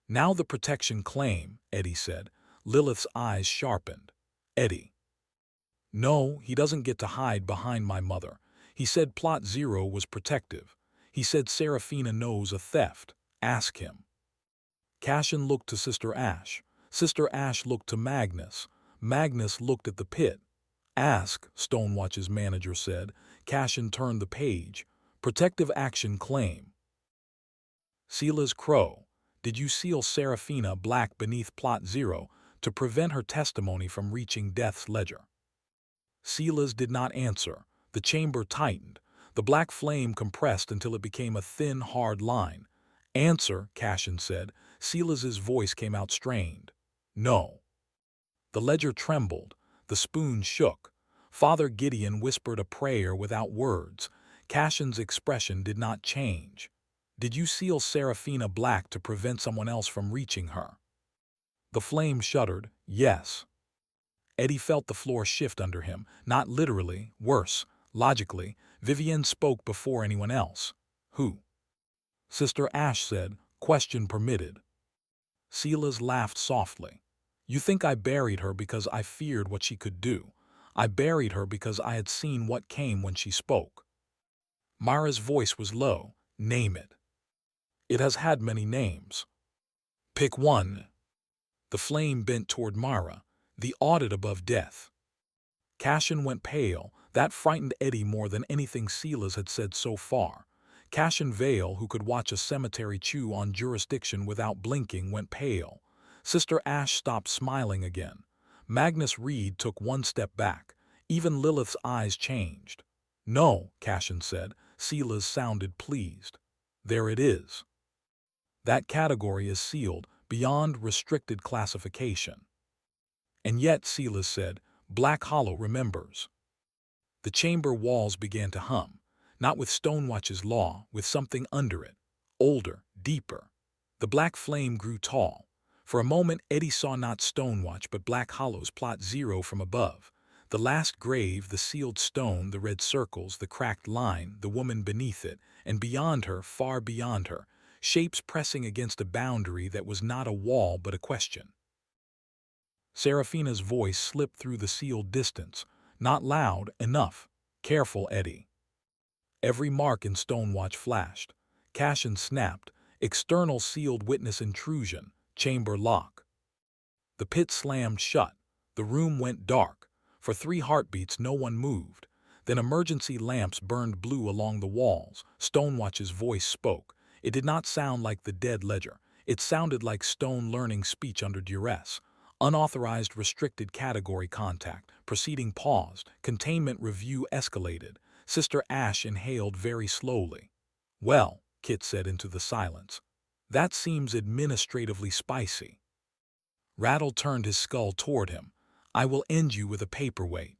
Now the protection claim, Eddie said. Lilith's eyes sharpened. Eddie. No, he doesn't get to hide behind my mother. He said Plot Zero was protective. He said Serafina knows a theft. Ask him. Cashin looked to Sister Ash. Sister Ash looked to Magnus. Magnus looked at the pit. Ask, Stonewatch's manager said. Cashin turned the page. Protective action claim. Silas Crowe, did you seal Serafina Black beneath Plot Zero to prevent her testimony from reaching death's ledger? Silas did not answer. The chamber tightened. The black flame compressed until it became a thin, hard line. Answer, Cashin said. Silas's voice came out strained. No. The ledger trembled. The spoon shook. Father Gideon whispered a prayer without words. Cashin's expression did not change. Did you seal Serafina Black to prevent someone else from reaching her? The flame shuddered. Yes. Eddie felt the floor shift under him, not literally, worse, logically. Vivienne spoke before anyone else. Who? Sister Ash said, question permitted. Silas laughed softly. You think I buried her because I feared what she could do. I buried her because I had seen what came when she spoke. Mara's voice was low. Name it. It has had many names. Pick one. The flame bent toward Mara. The audit above death. Cashin went pale. That frightened Eddie more than anything Silas had said so far. Cashin Vale, who could watch a cemetery chew on jurisdiction without blinking, went pale. Sister Ash stopped smiling again. Magnus Reed took one step back. Even Lilith's eyes changed. No, Cashin said. Silas sounded pleased. There it is. That category is sealed, beyond restricted classification. And yet, Silas said, Black Hollow remembers. The chamber walls began to hum, not with Stonewatch's law, with something under it, older, deeper. The black flame grew tall. For a moment, Eddie saw not Stonewatch but Black Hollow's Plot Zero from above. The last grave, the sealed stone, the red circles, the cracked line, the woman beneath it, and beyond her, far beyond her, shapes pressing against a boundary that was not a wall but a question. Serafina's voice slipped through the sealed distance, not loud enough. Careful, Eddie. Every mark in Stonewatch flashed. Cashin snapped. External sealed witness intrusion. Chamber lock. The pit slammed shut. The room went dark. For 3 heartbeats no one moved. Then emergency lamps burned blue along the walls. Stonewatch's voice spoke. It did not sound like the dead ledger. It sounded like Stone learning speech under duress. Unauthorized restricted category contact. Proceeding paused. Containment review escalated. Sister Ash inhaled very slowly. Well, Kit said into the silence. That seems administratively spicy. Rattle turned his skull toward him. I will end you with a paperweight.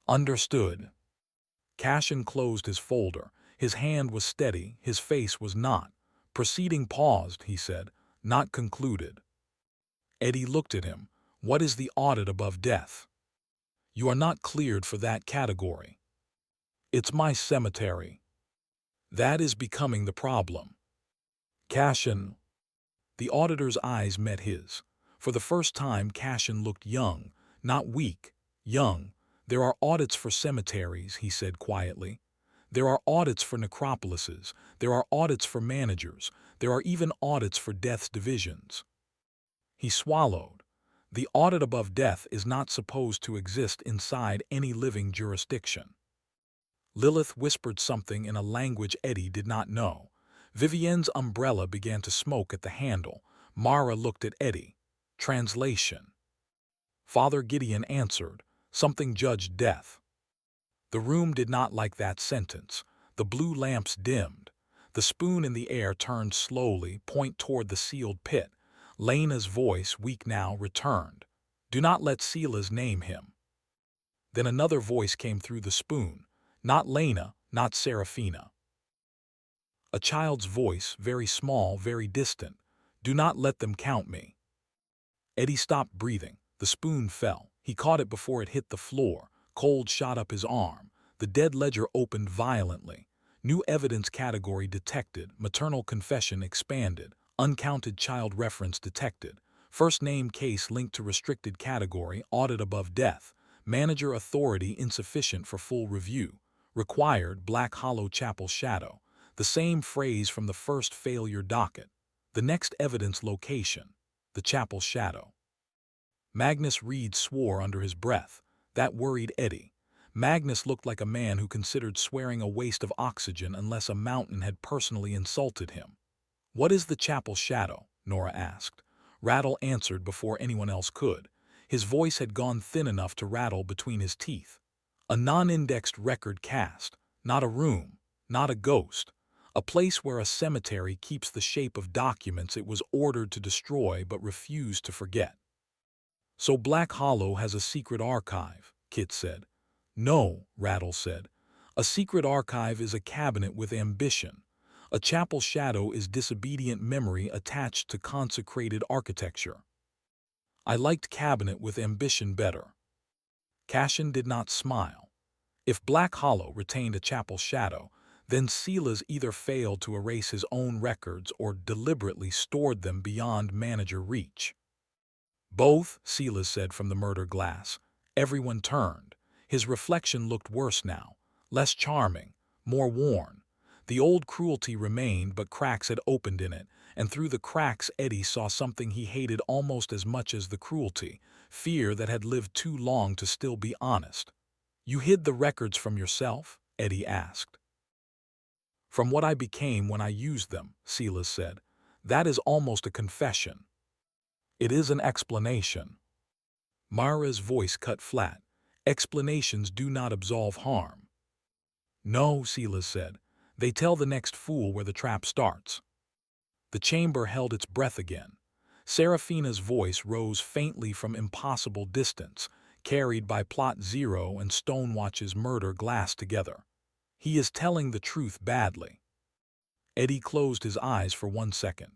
Understood. Cashin closed his folder. His hand was steady, his face was not. Proceeding paused, he said, not concluded. Eddie looked at him. What is the audit above death? You are not cleared for that category. It's my cemetery. That is becoming the problem. Cashin. The auditor's eyes met his. For the first time, Cashin looked young, not weak, young. There are audits for cemeteries, he said quietly. There are audits for necropolises. There are audits for managers. There are even audits for death's divisions. He swallowed. The audit above death is not supposed to exist inside any living jurisdiction. Lilith whispered something in a language Eddie did not know. Vivienne's umbrella began to smoke at the handle. Mara looked at Eddie. Translation. Father Gideon answered, something judged death. The room did not like that sentence. The blue lamps dimmed. The spoon in the air turned slowly, point toward the sealed pit. Lena's voice, weak now, returned. Do not let Sila's name him. Then another voice came through the spoon. Not Lena, not Serafina. A child's voice, very small, very distant. Do not let them count me. Eddie stopped breathing. The spoon fell. He caught it before it hit the floor. Cold shot up his arm. The dead ledger opened violently. New evidence category detected. Maternal confession expanded. Uncounted child reference detected. First name case linked to restricted category. Audit above death. Manager authority insufficient for full review. Required Black Hollow Chapel Shadow. The same phrase from the first failure docket. The next evidence location. The Chapel Shadow. Magnus Reed swore under his breath. That worried Eddie. Magnus looked like a man who considered swearing a waste of oxygen unless a mountain had personally insulted him. What is the Chapel Shadow? Nora asked. Rattle answered before anyone else could. His voice had gone thin enough to rattle between his teeth. A non-indexed record cast. Not a room. Not a ghost. A place where a cemetery keeps the shape of documents it was ordered to destroy but refused to forget. So Black Hollow has a secret archive, Kit said. No, Rattle said. A secret archive is a cabinet with ambition. A chapel shadow is disobedient memory attached to consecrated architecture. I liked cabinet with ambition better. Cashin did not smile. If Black Hollow retained a chapel shadow, then Sila's either failed to erase his own records or deliberately stored them beyond manager reach. Both, Silas said from the murder glass. Everyone turned. His reflection looked worse now, less charming, more worn. The old cruelty remained, but cracks had opened in it, and through the cracks Eddie saw something he hated almost as much as the cruelty, fear that had lived too long to still be honest. You hid the records from yourself? Eddie asked. From what I became when I used them, Silas said. That is almost a confession. It is an explanation. Mara's voice cut flat. Explanations do not absolve harm. No, Silas said. They tell the next fool where the trap starts. The chamber held its breath again. Serafina's voice rose faintly from impossible distance, carried by Plot Zero and Stonewatch's murder glass together. He is telling the truth badly. Eddie closed his eyes for 1 second.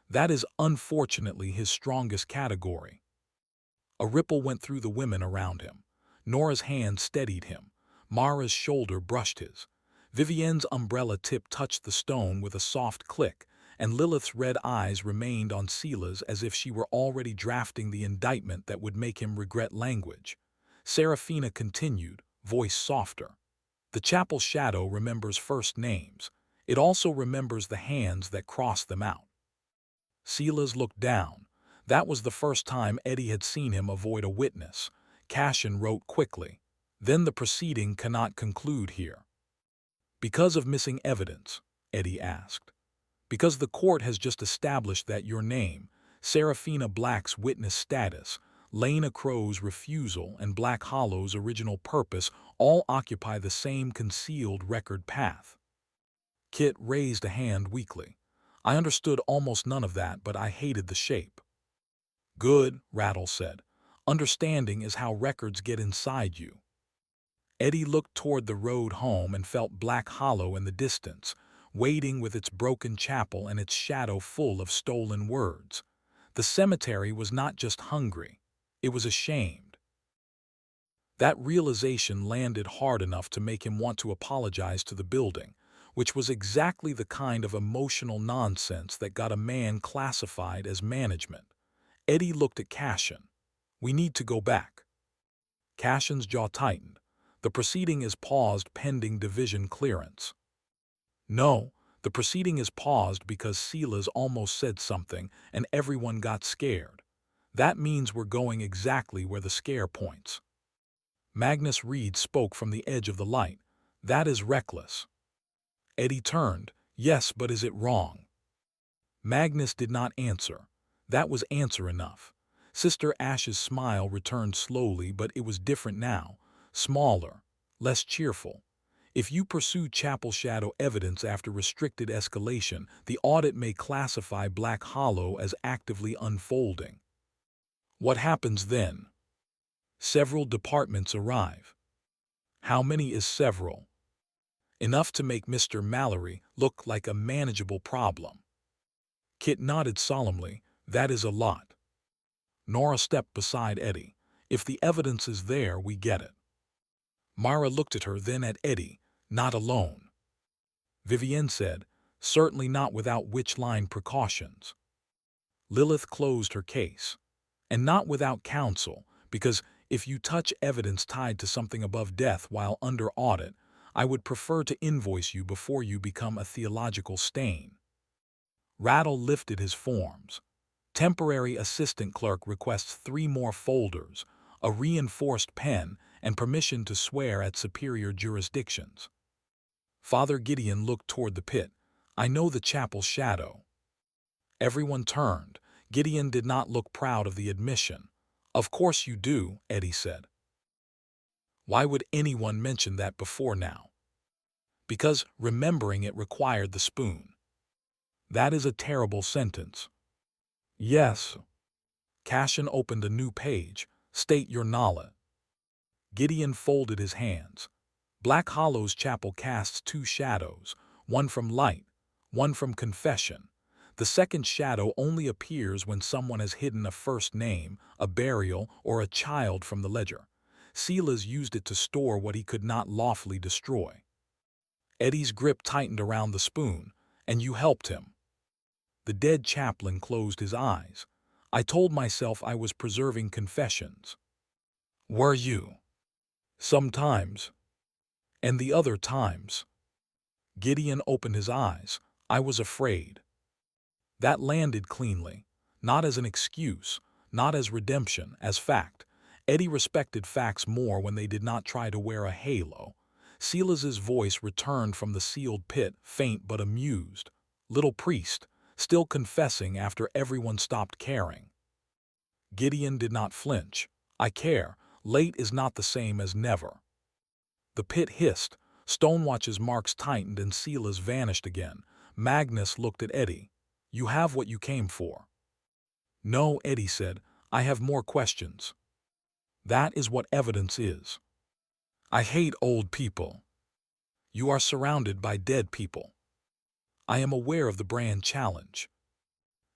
That is unfortunately his strongest category. A ripple went through the women around him. Nora's hand steadied him. Mara's shoulder brushed his. Vivienne's umbrella tip touched the stone with a soft click, and Lilith's red eyes remained on Sila's as if she were already drafting the indictment that would make him regret language. Serafina continued, voice softer. The chapel shadow remembers first names. It also remembers the hands that crossed them out. Silas looked down. That was the first time Eddie had seen him avoid a witness. Cashin wrote quickly. Then the proceeding cannot conclude here. Because of missing evidence, Eddie asked. Because the court has just established that your name, Serafina Black's witness status, Lena Crowe's refusal, and Black Hollow's original purpose all occupy the same concealed record path. Kit raised a hand weakly. I understood almost none of that, but I hated the shape. Good, Rattle said. Understanding is how records get inside you. Eddie looked toward the road home and felt Black Hollow in the distance, waiting with its broken chapel and its shadow full of stolen words. The cemetery was not just hungry, it was ashamed. That realization landed hard enough to make him want to apologize to the building, which was exactly the kind of emotional nonsense that got a man classified as management. Eddie looked at Cashin. We need to go back. Cashin's jaw tightened. The proceeding is paused pending division clearance. No, the proceeding is paused because Silas almost said something and everyone got scared. That means we're going exactly where the scare points. Magnus Reed spoke from the edge of the light. That is reckless. Eddie turned. Yes, but is it wrong? Magnus did not answer. That was answer enough. Sister Ash's smile returned slowly, but it was different now. Smaller, less cheerful. If you pursue Chapel Shadow evidence after restricted escalation, the audit may classify Black Hollow as actively unfolding. What happens then? Several departments arrive. How many is several? Enough to make Mr. Mallory look like a manageable problem. Kit nodded solemnly. That is a lot. Nora stepped beside Eddie. If the evidence is there, we get it. Mara looked at her, then at Eddie. Not alone. Vivienne said, certainly not without witch-line precautions. Lilith closed her case. And not without counsel, because if you touch evidence tied to something above death while under audit, I would prefer to invoice you before you become a theological stain. Rattle lifted his forms. Temporary assistant clerk requests 3 more folders, a reinforced pen, and permission to swear at superior jurisdictions. Father Gideon looked toward the pit. I know the chapel shadow. Everyone turned. Gideon did not look proud of the admission. Of course you do, Eddie said. Why would anyone mention that before now? Because remembering it required the spoon. That is a terrible sentence. Yes. Cashin opened a new page. State your knowledge. Gideon folded his hands. Black Hollow's chapel casts 2 shadows, one from light, one from confession. The second shadow only appears when someone has hidden a first name, a burial, or a child from the ledger. Silas used it to store what he could not lawfully destroy. Eddie's grip tightened around the spoon, and you helped him. The dead chaplain closed his eyes. I told myself I was preserving confessions. Were you? Sometimes. And the other times? Gideon opened his eyes. I was afraid. That landed cleanly, not as an excuse, not as redemption, as fact. Eddie respected facts more when they did not try to wear a halo. Silas's voice returned from the sealed pit, faint but amused. Little priest, still confessing after everyone stopped caring. Gideon did not flinch. I care. Late is not the same as never. The pit hissed. Stonewatch's marks tightened and Silas vanished again. Magnus looked at Eddie. You have what you came for. No, Eddie said. I have more questions. That is what evidence is. I hate old people. You are surrounded by dead people. I am aware of the brand challenge.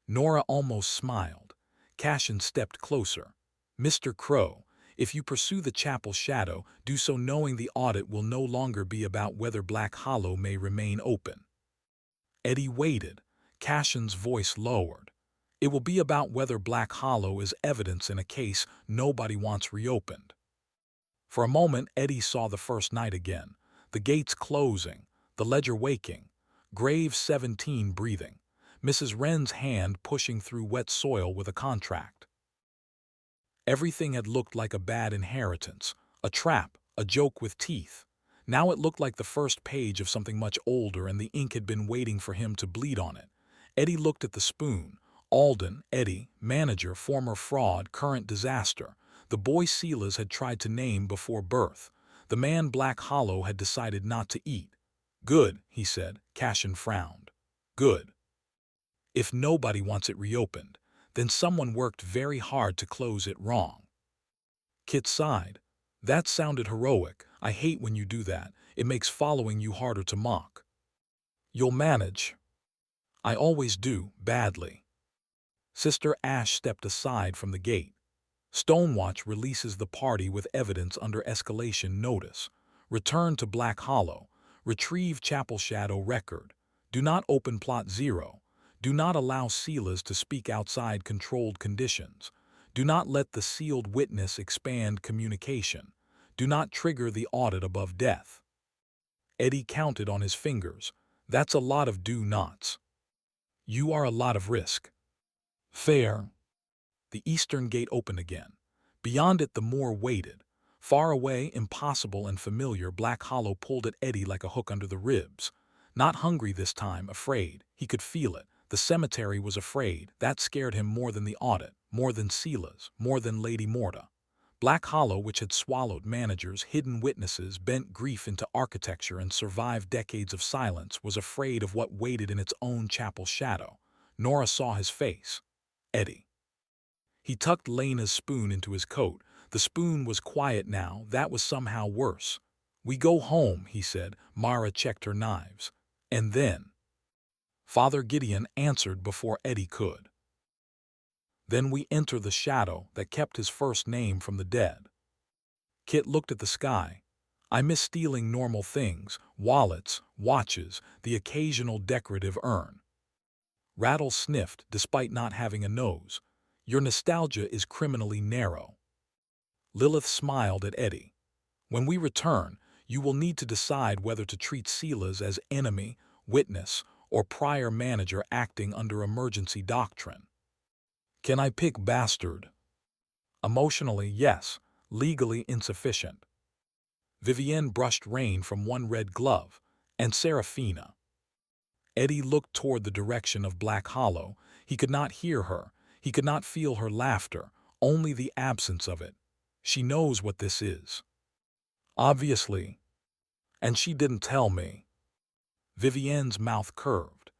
Nora almost smiled. Cashin stepped closer. Mr. Crowe, if you pursue the chapel shadow, do so knowing the audit will no longer be about whether Black Hollow may remain open. Eddie waited. Cashin's voice lowered. It will be about whether Black Hollow is evidence in a case nobody wants reopened. For a moment, Eddie saw the first night again. The gates closing, the ledger waking, grave 17 breathing, Mrs. Wren's hand pushing through wet soil with a contract. Everything had looked like a bad inheritance, a trap, a joke with teeth. Now it looked like the first page of something much older, and the ink had been waiting for him to bleed on it. Eddie looked at the spoon. Alden, Eddie, manager, former fraud, current disaster. The boy Silas had tried to name before birth. The man Black Hollow had decided not to eat. Good, he said. Cashin frowned. Good. If nobody wants it reopened, then someone worked very hard to close it wrong. Kit sighed. That sounded heroic. I hate when you do that. It makes following you harder to mock. You'll manage. I always do, badly. Sister Ash stepped aside from the gate. Stonewatch releases the party with evidence under escalation notice. Return to Black Hollow. Retrieve Chapel Shadow record. Do not open Plot 0. Do not allow Silas to speak outside controlled conditions. Do not let the sealed witness expand communication. Do not trigger the audit above death. Eddie counted on his fingers. That's a lot of do-nots. You are a lot of risk. Fair. The eastern gate opened again. Beyond it the Moor waited. Far away, impossible and familiar, Black Hollow pulled at Eddie like a hook under the ribs. Not hungry this time, afraid. He could feel it. The cemetery was afraid. That scared him more than the audit, more than Sila's, more than Lady Morta. Black Hollow, which had swallowed managers, hidden witnesses, bent grief into architecture, and survived decades of silence, was afraid of what waited in its own chapel shadow. Nora saw his face. Eddie. He tucked Lena's spoon into his coat. The spoon was quiet now. That was somehow worse. "We go home," he said. Mara checked her knives. And then Father Gideon answered before Eddie could. "Then we enter the shadow that kept his first name from the dead." Kit looked at the sky. "I miss stealing normal things, wallets, watches, the occasional decorative urn." Rattle sniffed, despite not having a nose. "Your nostalgia is criminally narrow." Lilith smiled at Eddie. "When we return, you will need to decide whether to treat Silas as enemy, witness, or prior manager acting under emergency doctrine." "Can I pick bastard?" "Emotionally, yes. Legally insufficient." Vivienne brushed rain from one red glove. "And Serafina?" Eddie looked toward the direction of Black Hollow. He could not hear her. He could not feel her laughter, only the absence of it. "She knows what this is." "Obviously. And she didn't tell me." Vivienne's mouth curved.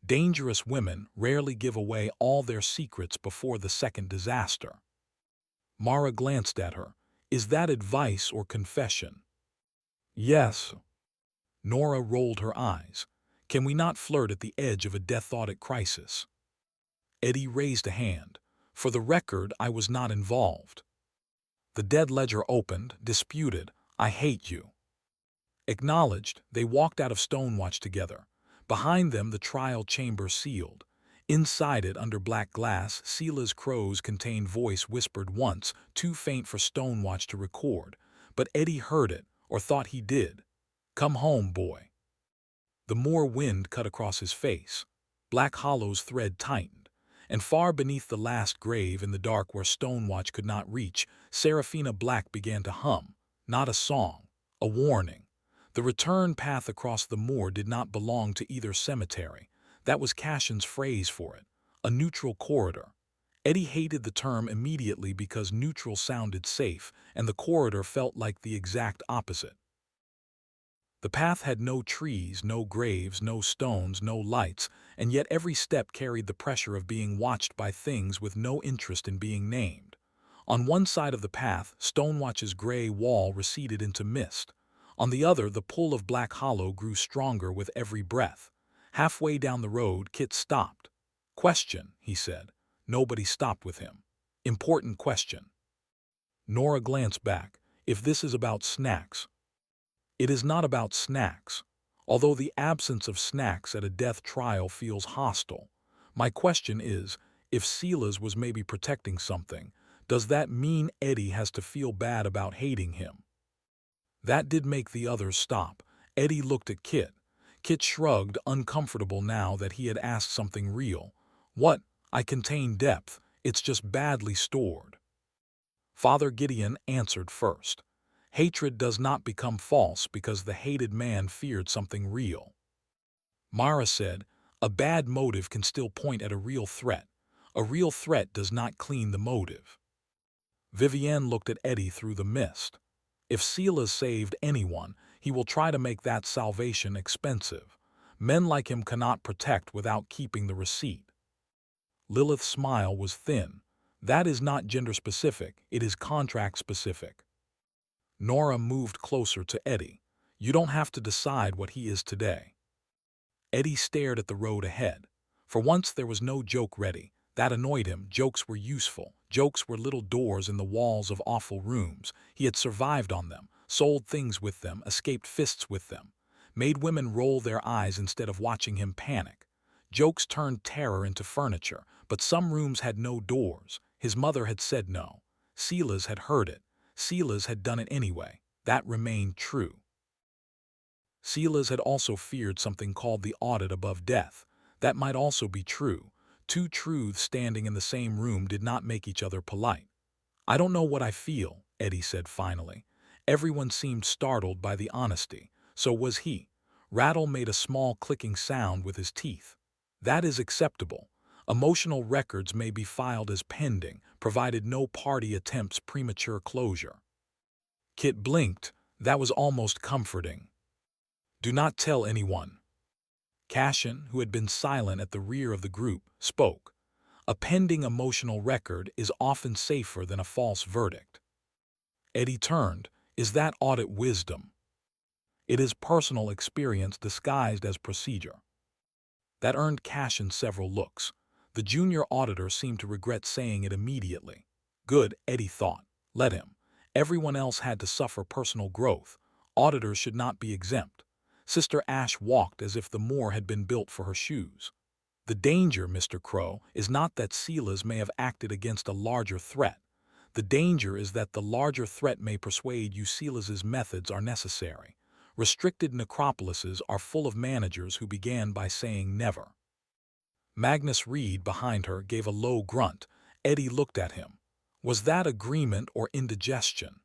Dangerous women rarely give away all their secrets before the second disaster. Mara glanced at her. "Is that advice or confession?" "Yes." Nora rolled her eyes. "Can we not flirt at the edge of a death audit crisis?" Eddie raised a hand. "For the record, I was not involved." The dead ledger opened, disputed. "I hate you." Acknowledged. They walked out of Stonewatch together. Behind them, the trial chamber sealed. Inside it, under black glass, Sila's Crowe's contained voice whispered once, too faint for Stonewatch to record. But Eddie heard it, or thought he did. "Come home, boy." The moor wind cut across his face. Black Hollow's thread tightened. And far beneath the last grave, in the dark where Stonewatch could not reach, Serafina Black began to hum. Not a song, a warning. The return path across the moor did not belong to either cemetery. That was Cashin's phrase for it. A neutral corridor. Eddie hated the term immediately because neutral sounded safe, and the corridor felt like the exact opposite. The path had no trees, no graves, no stones, no lights, and yet every step carried the pressure of being watched by things with no interest in being named. On one side of the path, Stonewatch's gray wall receded into mist. On the other, the pull of Black Hollow grew stronger with every breath. Halfway down the road, Kit stopped. "Question," he said. Nobody stopped with him. "Important question." Nora glanced back. "If this is about snacks." "It is not about snacks. Although the absence of snacks at a death trial feels hostile. My question is, if Silas was maybe protecting something, does that mean Eddie has to feel bad about hating him?" That did make the others stop. Eddie looked at Kit. Kit shrugged, uncomfortable now that he had asked something real. "What? I contain depth. It's just badly stored." Father Gideon answered first. "Hatred does not become false because the hated man feared something real." Mara said, "A bad motive can still point at a real threat. A real threat does not clean the motive." Vivienne looked at Eddie through the mist. "If Silas saved anyone, he will try to make that salvation expensive. Men like him cannot protect without keeping the receipt." Lilith's smile was thin. "That is not gender-specific, it is contract-specific." Nora moved closer to Eddie. "You don't have to decide what he is today." Eddie stared at the road ahead. For once there was no joke ready. That annoyed him. Jokes were useful. Jokes were little doors in the walls of awful rooms. He had survived on them, sold things with them, escaped fists with them, made women roll their eyes instead of watching him panic. Jokes turned terror into furniture, but some rooms had no doors. His mother had said no. Silas had heard it. Silas had done it anyway. That remained true. Silas had also feared something called the audit above death. That might also be true. Two truths standing in the same room did not make each other polite. "I don't know what I feel," Eddie said finally. Everyone seemed startled by the honesty. So was he. Rattle made a small clicking sound with his teeth. That is acceptable. Emotional records may be filed as pending, provided no party attempts premature closure. Kit blinked. That was almost comforting. Do not tell anyone. Cashin, who had been silent at the rear of the group, spoke. A pending emotional record is often safer than a false verdict. Eddie turned. Is that audit wisdom? It is personal experience disguised as procedure. That earned Cashin several looks. The junior auditor seemed to regret saying it immediately. Good, Eddie thought. Let him. Everyone else had to suffer personal growth. Auditors should not be exempt. Sister Ash walked as if the moor had been built for her shoes. The danger, Mr. Crowe, is not that Silas may have acted against a larger threat. The danger is that the larger threat may persuade you Silas's methods are necessary. Restricted necropolises are full of managers who began by saying never. Magnus Reed behind her gave a low grunt. Eddie looked at him. Was that agreement or indigestion?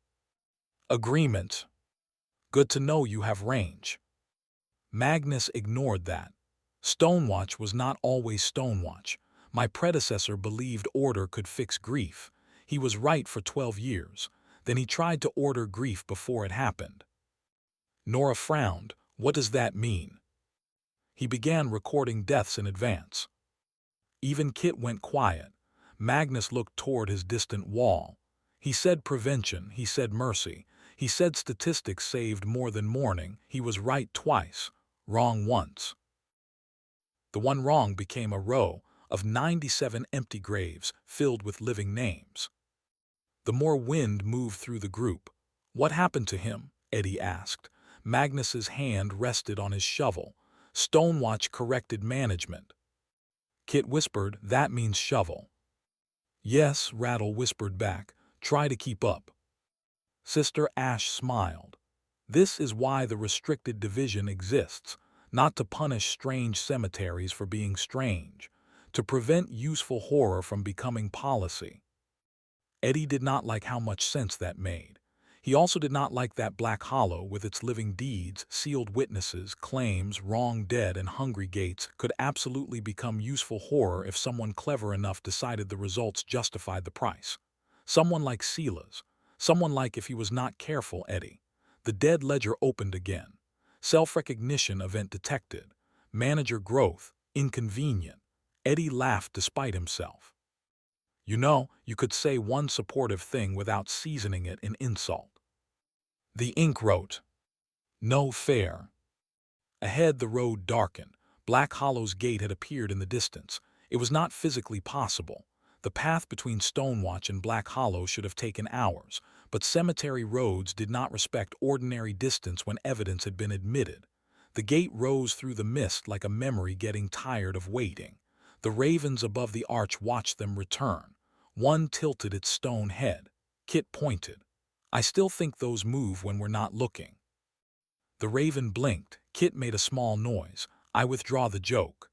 Agreement. Good to know you have range. Magnus ignored that. Stonewatch was not always Stonewatch. My predecessor believed order could fix grief. He was right for 12 years. Then he tried to order grief before it happened. Nora frowned. What does that mean? He began recording deaths in advance. Even Kit went quiet. Magnus looked toward his distant wall. He said prevention, he said mercy. He said statistics saved more than mourning. He was right twice, wrong once. The one wrong became a row of 97 empty graves filled with living names. The more wind moved through the group. What happened to him? Eddie asked. Magnus's hand rested on his shovel. Stonewatch corrected management. Kit whispered, that means shovel. Yes, Rattle whispered back. Try to keep up. Sister Ash smiled. This is why the restricted division exists, not to punish strange cemeteries for being strange, to prevent useful horror from becoming policy. Eddie did not like how much sense that made. He also did not like that black hollow with its living deeds, sealed witnesses, claims, wrong dead, and hungry gates could absolutely become useful horror if someone clever enough decided the results justified the price. Someone like Silas. Someone like if he was not careful, Eddie. The dead ledger opened again. Self-recognition event detected. Manager growth, inconvenient. Eddie laughed despite himself. You know, you could say one supportive thing without seasoning it in insult. The ink wrote, no fair. Ahead the road darkened. Black Hollow's gate had appeared in the distance. It was not physically possible. The path between Stonewatch and Black Hollow should have taken hours, but cemetery roads did not respect ordinary distance when evidence had been admitted. The gate rose through the mist like a memory getting tired of waiting. The ravens above the arch watched them return. One tilted its stone head. Kit pointed. I still think those move when we're not looking. The raven blinked. Kit made a small noise. I withdraw the joke.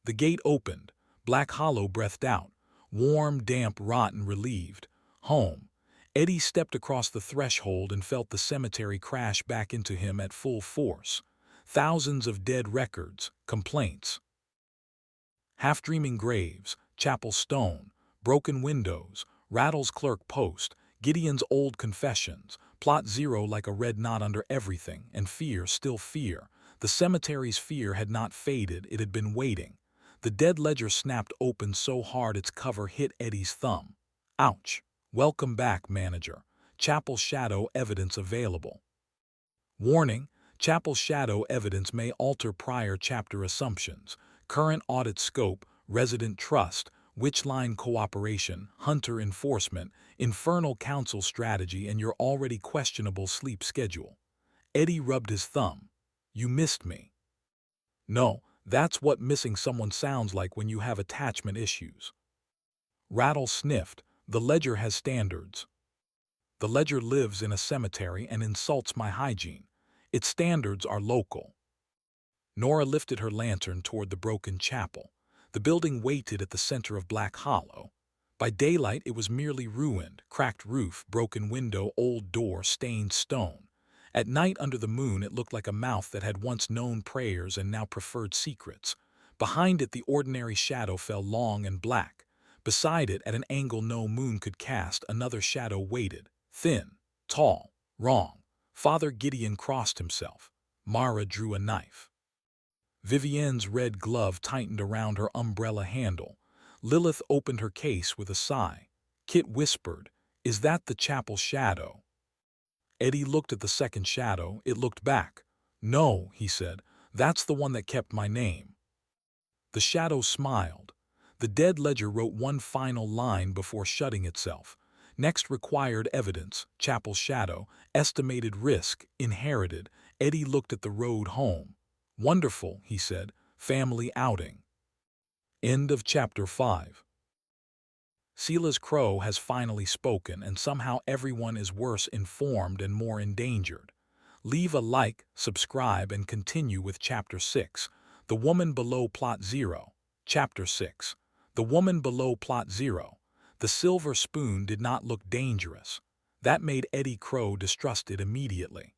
The gate opened. Black Hollow breathed out. Warm, damp, rotten, relieved. Home. Eddie stepped across the threshold and felt the cemetery crash back into him at full force. Thousands of dead records, complaints. Half-dreaming graves, chapel stone, broken windows, Rattle's clerk post, Gideon's old confessions, plot zero like a red knot under everything, and fear, still fear. The cemetery's fear had not faded, it had been waiting. The dead ledger snapped open so hard its cover hit Eddie's thumb. Ouch. Welcome back, manager. Chapel shadow evidence available. Warning, chapel shadow evidence may alter prior chapter assumptions. Current audit scope, resident trust, witchline cooperation, hunter enforcement, infernal council strategy, and your already questionable sleep schedule. Eddie rubbed his thumb. You missed me. No, that's what missing someone sounds like when you have attachment issues. Rattle sniffed. The ledger has standards. The ledger lives in a cemetery and insults my hygiene. Its standards are local. Nora lifted her lantern toward the broken chapel. The building waited at the center of Black Hollow. By daylight it was merely ruined, cracked roof, broken window, old door, stained stone. At night under the moon it looked like a mouth that had once known prayers and now preferred secrets. Behind it the ordinary shadow fell long and black. Beside it, at an angle no moon could cast, another shadow waited, thin, tall, wrong. Father Gideon crossed himself. Mara drew a knife. Vivienne's red glove tightened around her umbrella handle. Lilith opened her case with a sigh. Kit whispered, "Is that the chapel shadow?" Eddie looked at the second shadow. It looked back. "No," he said, "that's the one that kept my name." The shadow smiled. The dead ledger wrote one final line before shutting itself. Next required evidence, chapel shadow, estimated risk, inherited. Eddie looked at the road home. "Wonderful," he said, "family outing." End of chapter 5. Silas Crowe has finally spoken, and somehow everyone is worse informed and more endangered. Leave a like, subscribe, and continue with Chapter 6. The Woman Below Plot 0. Chapter 6. The Woman Below Plot 0. The silver spoon did not look dangerous. That made Eddie Crowe distrust it immediately.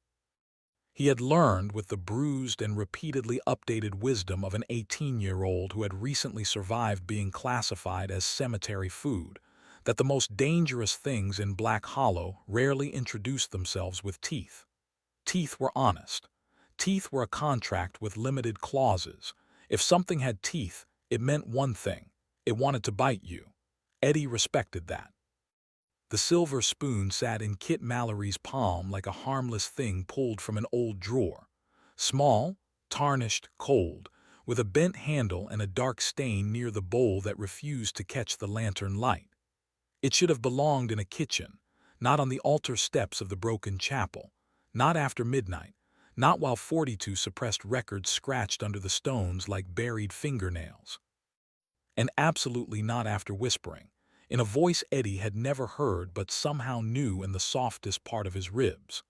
He had learned, with the bruised and repeatedly updated wisdom of an 18-year-old who had recently survived being classified as cemetery food, that the most dangerous things in Black Hollow rarely introduced themselves with teeth. Teeth were honest. Teeth were a contract with limited clauses. If something had teeth, it meant one thing: it wanted to bite you. Eddie respected that. The silver spoon sat in Kit Mallory's palm like a harmless thing pulled from an old drawer. Small, tarnished, cold, with a bent handle and a dark stain near the bowl that refused to catch the lantern light. It should have belonged in a kitchen, not on the altar steps of the broken chapel, not after midnight, not while 42 suppressed records scratched under the stones like buried fingernails. And absolutely not after whispering, in a voice Eddie had never heard but somehow knew in the softest part of his ribs.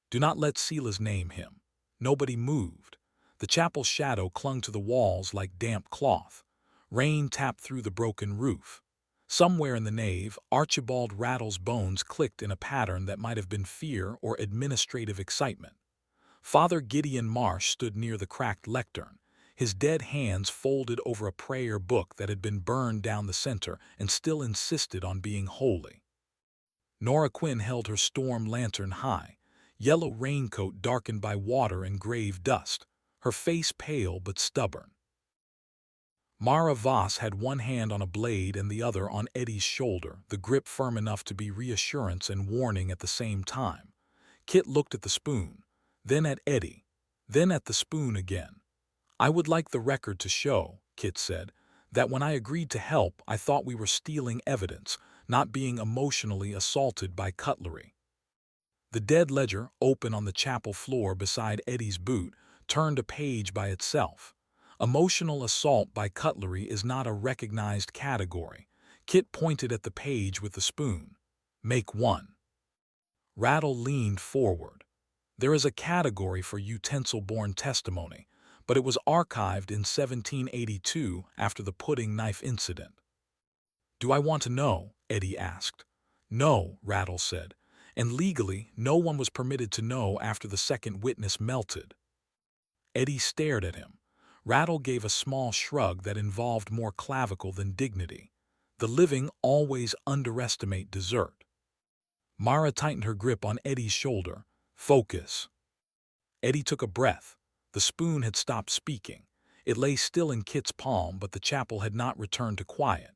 Do not let Silas name him. Nobody moved. The chapel's shadow clung to the walls like damp cloth. Rain tapped through the broken roof. Somewhere in the nave, Archibald Rattle's bones clicked in a pattern that might have been fear or administrative excitement. Father Gideon Marsh stood near the cracked lectern, his dead hands folded over a prayer book that had been burned down the center and still insisted on being holy. Nora Quinn held her storm lantern high, yellow raincoat darkened by water and grave dust, her face pale but stubborn. Mara Voss had one hand on a blade and the other on Eddie's shoulder, the grip firm enough to be reassurance and warning at the same time. Kit looked at the spoon, then at Eddie, then at the spoon again. "I would like the record to show," Kit said, "that when I agreed to help I thought we were stealing evidence, not being emotionally assaulted by cutlery." The dead ledger, open on the chapel floor beside Eddie's boot, turned a page by itself. Emotional assault by cutlery is not a recognized category. Kit pointed at the page with the spoon. "Make one." Rattle leaned forward. "There is a category for utensil-borne testimony, but it was archived in 1782 after the pudding knife incident." "Do I want to know?" Eddie asked. "No," Rattle said, "and legally no one was permitted to know after the second witness melted." Eddie stared at him. Rattle gave a small shrug that involved more clavicle than dignity. The living always underestimate dessert. Mara tightened her grip on Eddie's shoulder. "Focus." Eddie took a breath. The spoon had stopped speaking. It lay still in Kit's palm, but the chapel had not returned to quiet.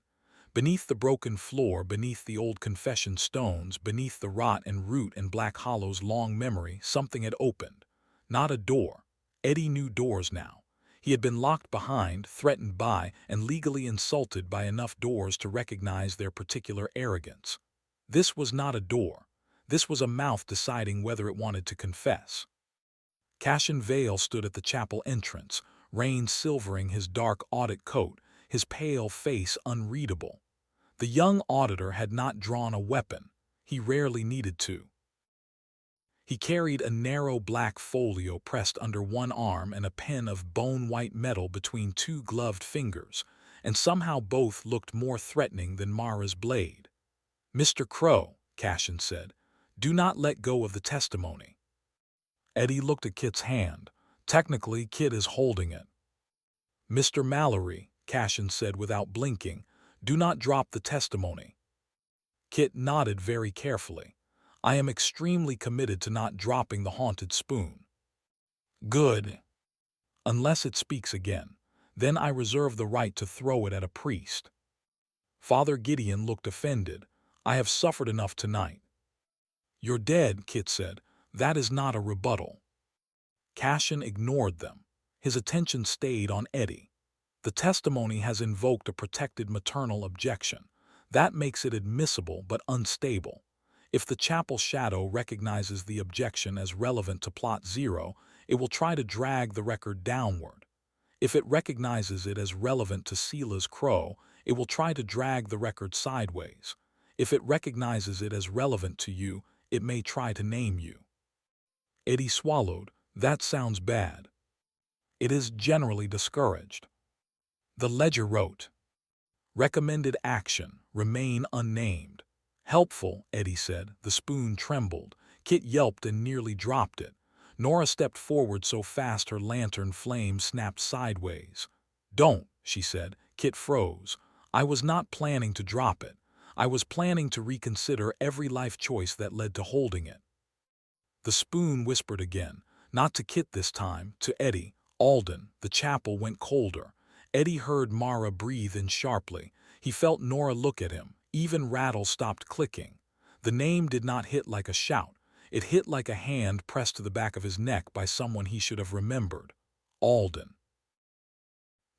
Beneath the broken floor, beneath the old confession stones, beneath the rot and root in Black Hollow's long memory, something had opened. Not a door. Eddie knew doors now. He had been locked behind, threatened by, and legally insulted by enough doors to recognize their particular arrogance. This was not a door. This was a mouth deciding whether it wanted to confess. Cassian Vale stood at the chapel entrance, rain silvering his dark audit coat, his pale face unreadable. The young auditor had not drawn a weapon. He rarely needed to. He carried a narrow black folio pressed under one arm and a pen of bone-white metal between two gloved fingers, and somehow both looked more threatening than Mara's blade. "Mr. Crowe," Cashin said, "do not let go of the testimony." Eddie looked at Kit's hand. "Technically, Kit is holding it." "Mr. Mallory," Cashin said without blinking, "do not drop the testimony." Kit nodded very carefully. "I am extremely committed to not dropping the haunted spoon." "Good. Unless it speaks again. Then I reserve the right to throw it at a priest." Father Gideon looked offended. "I have suffered enough tonight." "You're dead," Kit said. "That is not a rebuttal." Cashin ignored them. His attention stayed on Eddie. "The testimony has invoked a protected maternal objection. That makes it admissible but unstable. If the chapel shadow recognizes the objection as relevant to Plot Zero, it will try to drag the record downward. If it recognizes it as relevant to Sela's Crowe, it will try to drag the record sideways. If it recognizes it as relevant to you, it may try to name you." Eddie swallowed. "That sounds bad." "It is generally discouraged." The ledger wrote, "Recommended action, remain unnamed." "Helpful," Eddie said. The spoon trembled. Kit yelped and nearly dropped it. Nora stepped forward so fast her lantern flame snapped sideways. "Don't," she said. Kit froze. "I was not planning to drop it. I was planning to reconsider every life choice that led to holding it." The spoon whispered again, not to Kit this time, to Eddie. "Alden." The chapel went colder. Eddie heard Mara breathe in sharply. He felt Nora look at him. Even Rattle stopped clicking. The name did not hit like a shout. It hit like a hand pressed to the back of his neck by someone he should have remembered. Alden.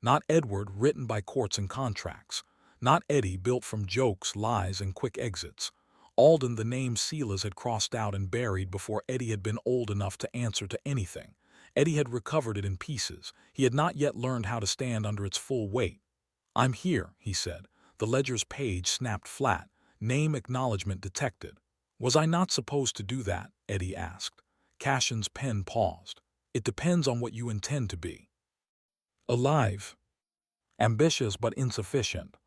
Not Edward, written by courts and contracts. Not Eddie, built from jokes, lies, and quick exits. Alden, the name Sela's had crossed out and buried before Eddie had been old enough to answer to anything. Eddie had recovered it in pieces. He had not yet learned how to stand under its full weight. "I'm here," he said. The ledger's page snapped flat. Name acknowledgement detected. "Was I not supposed to do that?" Eddie asked. Cashin's pen paused. "It depends on what you intend to be." "Alive. Ambitious but insufficient."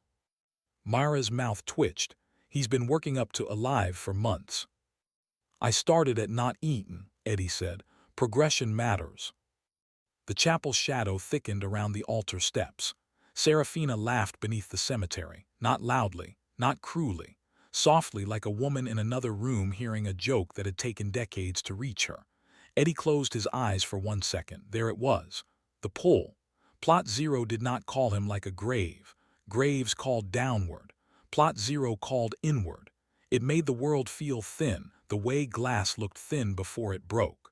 Mara's mouth twitched. "He's been working up to alive for months." "I started at not eaten," Eddie said. "Progression matters." The chapel's shadow thickened around the altar steps. Serafina laughed beneath the cemetery, not loudly, not cruelly, softly like a woman in another room hearing a joke that had taken decades to reach her. Eddie closed his eyes for 1 second. There it was. The pull. Plot Zero did not call him like a grave. Graves called downward. Plot Zero called inward. It made the world feel thin, the way glass looked thin before it broke.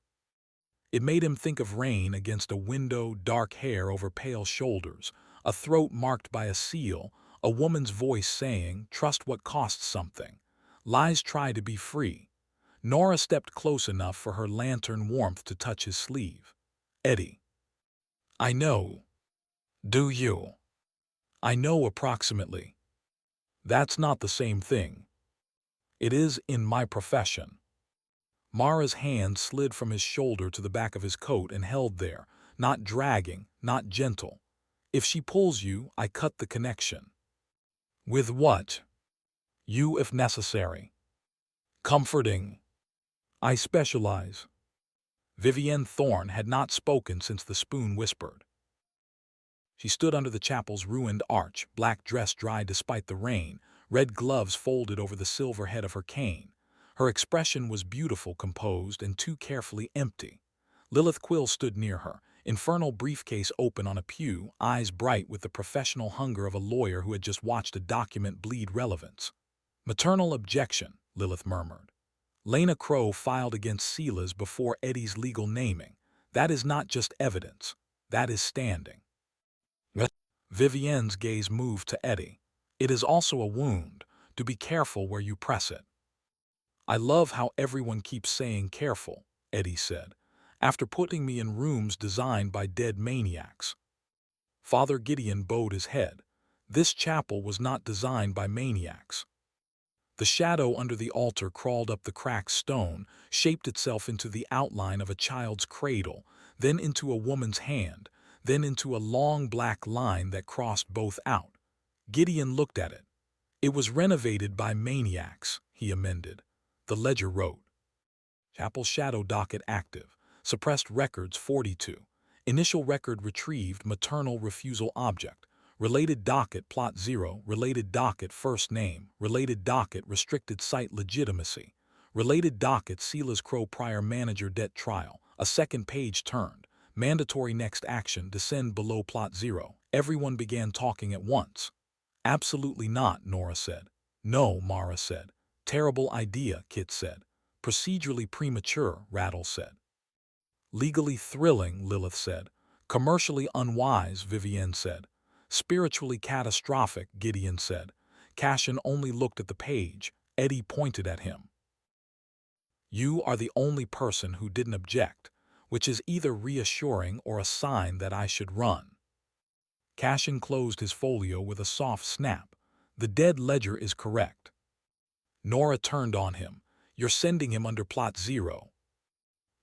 It made him think of rain against a window, dark hair over pale shoulders, a throat marked by a seal, a woman's voice saying, "Trust what costs something. Lies try to be free." Nora stepped close enough for her lantern warmth to touch his sleeve. "Eddie." "I know." "Do you?" "I know approximately." "That's not the same thing." "It is in my profession." Mara's hand slid from his shoulder to the back of his coat and held there, not dragging, not gentle. "If she pulls you, I cut the connection." "With what?" "You if necessary." "Comforting." "I specialize." Vivienne Thorne had not spoken since the spoon whispered. She stood under the chapel's ruined arch, black dress dry despite the rain, red gloves folded over the silver head of her cane. Her expression was beautiful, composed, and too carefully empty. Lilith Quill stood near her, infernal briefcase open on a pew, eyes bright with the professional hunger of a lawyer who had just watched a document bleed relevance. "Maternal objection," Lilith murmured. "Lena Crowe filed against Sela's before Eddie's legal naming. That is not just evidence. That is standing." Vivienne's gaze moved to Eddie. "It is also a wound. To be careful where you press it." "I love how everyone keeps saying careful," Eddie said, "after putting me in rooms designed by dead maniacs." Father Gideon bowed his head. "This chapel was not designed by maniacs." The shadow under the altar crawled up the cracked stone, shaped itself into the outline of a child's cradle, then into a woman's hand, then into a long black line that crossed both out. Gideon looked at it. It was renovated by maniacs, he amended. The ledger wrote. Chapel shadow docket active. Suppressed records 42. Initial record retrieved maternal refusal object. Related docket plot 0. Related docket first name. Related docket restricted site legitimacy. Related docket Silas Crowe prior manager debt trial. A second page turned. Mandatory next action descend below plot 0. Everyone began talking at once. Absolutely not, Nora said. No, Mara said. Terrible idea, Kit said. Procedurally premature, Rattle said. Legally thrilling, Lilith said. Commercially unwise, Vivienne said. Spiritually catastrophic, Gideon said. Cashin only looked at the page. Eddie pointed at him. You are the only person who didn't object, which is either reassuring or a sign that I should run. Cashin closed his folio with a soft snap. The dead ledger is correct. Nora turned on him. You're sending him under plot 0.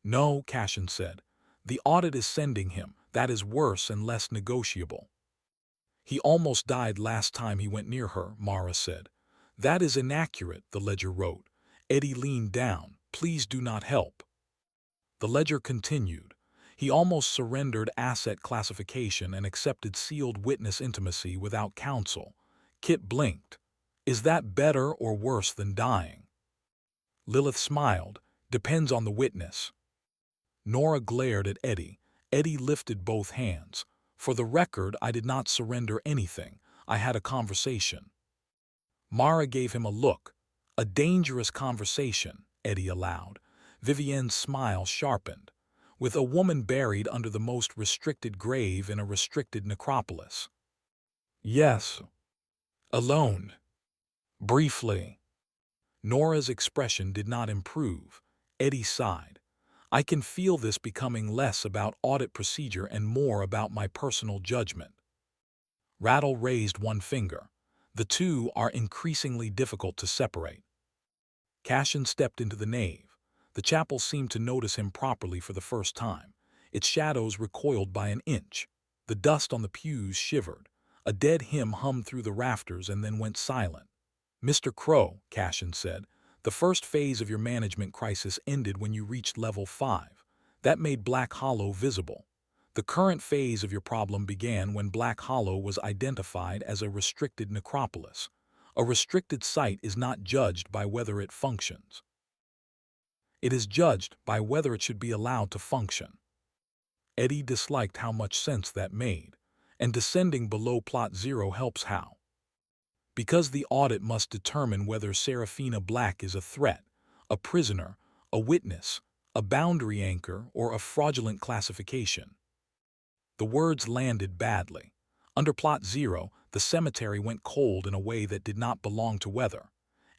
No, Cashin said. The audit is sending him. That is worse and less negotiable. He almost died last time he went near her, Mara said. That is inaccurate, the ledger wrote. Eddie leaned down. Please do not help. The ledger continued. He almost surrendered asset classification and accepted sealed witness intimacy without counsel. Kit blinked. Is that better or worse than dying? Lilith smiled. Depends on the witness. Nora glared at Eddie. Eddie lifted both hands. For the record, I did not surrender anything. I had a conversation. Mara gave him a look. A dangerous conversation, Eddie allowed. Vivienne's smile sharpened. With a woman buried under the most restricted grave in a restricted necropolis. Yes. Alone. Briefly. Nora's expression did not improve. Eddie sighed. I can feel this becoming less about audit procedure and more about my personal judgment. Rattle raised one finger. The two are increasingly difficult to separate. Cashin stepped into the nave. The chapel seemed to notice him properly for the first time. Its shadows recoiled by an inch. The dust on the pews shivered. A dead hymn hummed through the rafters and then went silent. Mr. Crowe, Cashin said, the first phase of your management crisis ended when you reached level 5. That made Black Hollow visible. The current phase of your problem began when Black Hollow was identified as a restricted necropolis. A restricted site is not judged by whether it functions. It is judged by whether it should be allowed to function. Eddie disliked how much sense that made, and descending below plot 0 helps how. Because the audit must determine whether Serafina Black is a threat, a prisoner, a witness, a boundary anchor, or a fraudulent classification. The words landed badly. Under plot 0, the cemetery went cold in a way that did not belong to weather.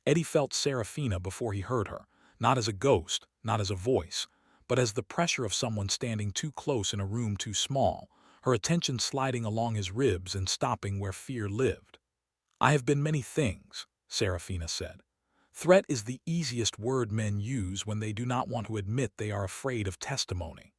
Eddie felt Serafina before he heard her, not as a ghost, not as a voice, but as the pressure of someone standing too close in a room too small, her attention sliding along his ribs and stopping where fear lived. I have been many things, Serafina said. Threat is the easiest word men use when they do not want to admit they are afraid of testimony.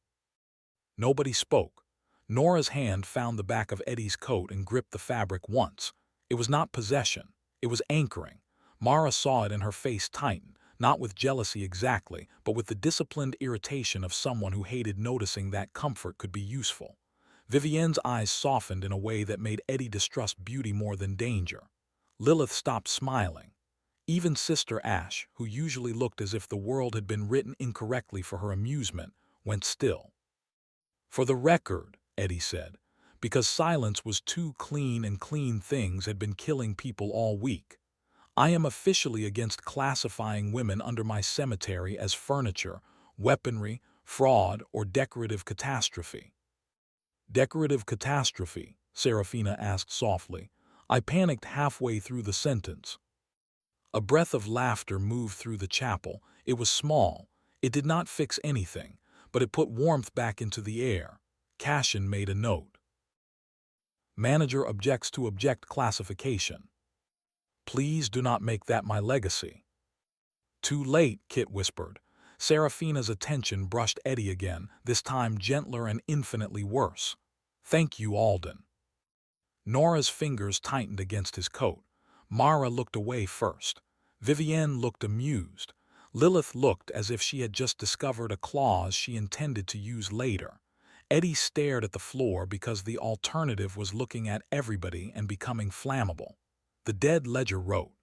Nobody spoke. Nora's hand found the back of Eddie's coat and gripped the fabric once. It was not possession. It was anchoring. Mara saw it and her face tightened, not with jealousy exactly, but with the disciplined irritation of someone who hated noticing that comfort could be useful. Vivienne's eyes softened in a way that made Eddie distrust beauty more than danger. Lilith stopped smiling. Even Sister Ash, who usually looked as if the world had been written incorrectly for her amusement, went still. For the record, Eddie said, because silence was too clean and clean things had been killing people all week. I am officially against classifying women under my cemetery as furniture, weaponry, fraud, or decorative catastrophe. Decorative catastrophe, Serafina asked softly. I panicked halfway through the sentence. A breath of laughter moved through the chapel. It was small. It did not fix anything, but it put warmth back into the air. Cashin made a note. Manager objects to object classification. Please do not make that my legacy. Too late, Kit whispered. Serafina's attention brushed Eddie again, this time gentler and infinitely worse. Thank you, Alden. Nora's fingers tightened against his coat. Mara looked away first. Vivienne looked amused. Lilith looked as if she had just discovered a clause she intended to use later. Eddie stared at the floor because the alternative was looking at everybody and becoming flammable. The dead ledger wrote,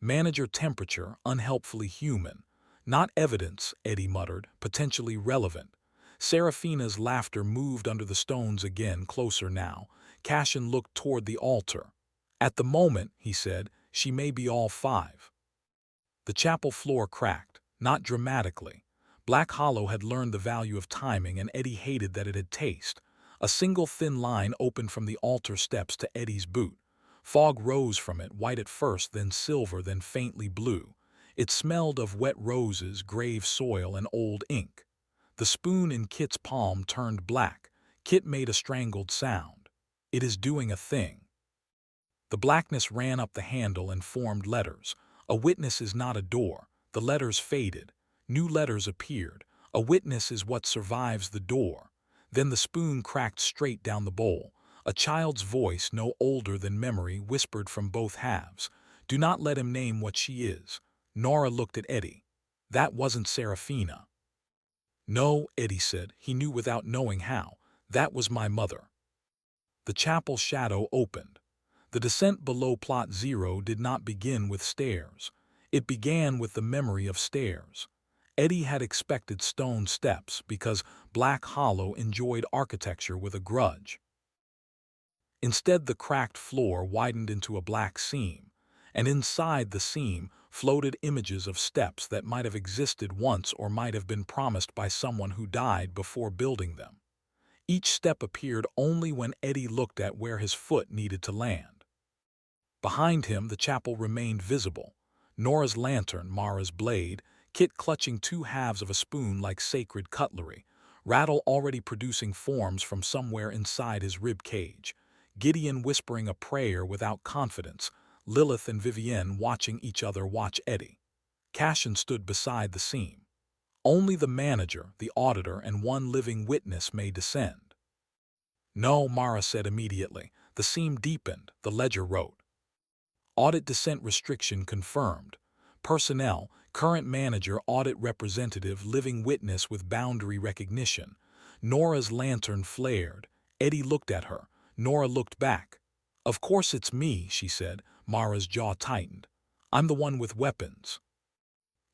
"Manager temperature unhelpfully human. Not evidence," Eddie muttered, "potentially relevant." Seraphina's laughter moved under the stones again, closer now. Cassian looked toward the altar. "At the moment," he said, "she may be all five." The chapel floor cracked, not dramatically. Black Hollow had learned the value of timing, and Eddie hated that it had taste. A single thin line opened from the altar steps to Eddie's boot. Fog rose from it, white at first, then silver, then faintly blue. It smelled of wet roses, grave soil, and old ink. The spoon in Kit's palm turned black. Kit made a strangled sound. "It is doing a thing." The blackness ran up the handle and formed letters. "A witness is not a door." The letters faded. New letters appeared. "A witness is what survives the door." Then the spoon cracked straight down the bowl. A child's voice, no older than memory, whispered from both halves, "Do not let him name what she is." Nora looked at Eddie. "That wasn't Seraphina." "No," Eddie said. He knew without knowing how. "That was my mother." The chapel shadow opened. The descent below plot 0 did not begin with stairs. It began with the memory of stairs. Eddie had expected stone steps because Black Hollow enjoyed architecture with a grudge. Instead, the cracked floor widened into a black seam, and inside the seam floated images of steps that might have existed once or might have been promised by someone who died before building them. Each step appeared only when Eddie looked at where his foot needed to land. Behind him, the chapel remained visible. Nora's lantern, Mara's blade, Kit clutching two halves of a spoon like sacred cutlery, Rattle already producing forms from somewhere inside his rib cage, Gideon whispering a prayer without confidence, Lilith and Vivienne watching each other watch Eddie. Cassian stood beside the seam. Only the manager, the auditor, and one living witness may descend. "No," Mara said immediately. The seam deepened. The ledger wrote, "Audit descent restriction confirmed. Personnel, current manager, audit representative, living witness with boundary recognition." Nora's lantern flared. Eddie looked at her. Nora looked back. "Of course it's me," she said. Mara's jaw tightened. "I'm the one with weapons."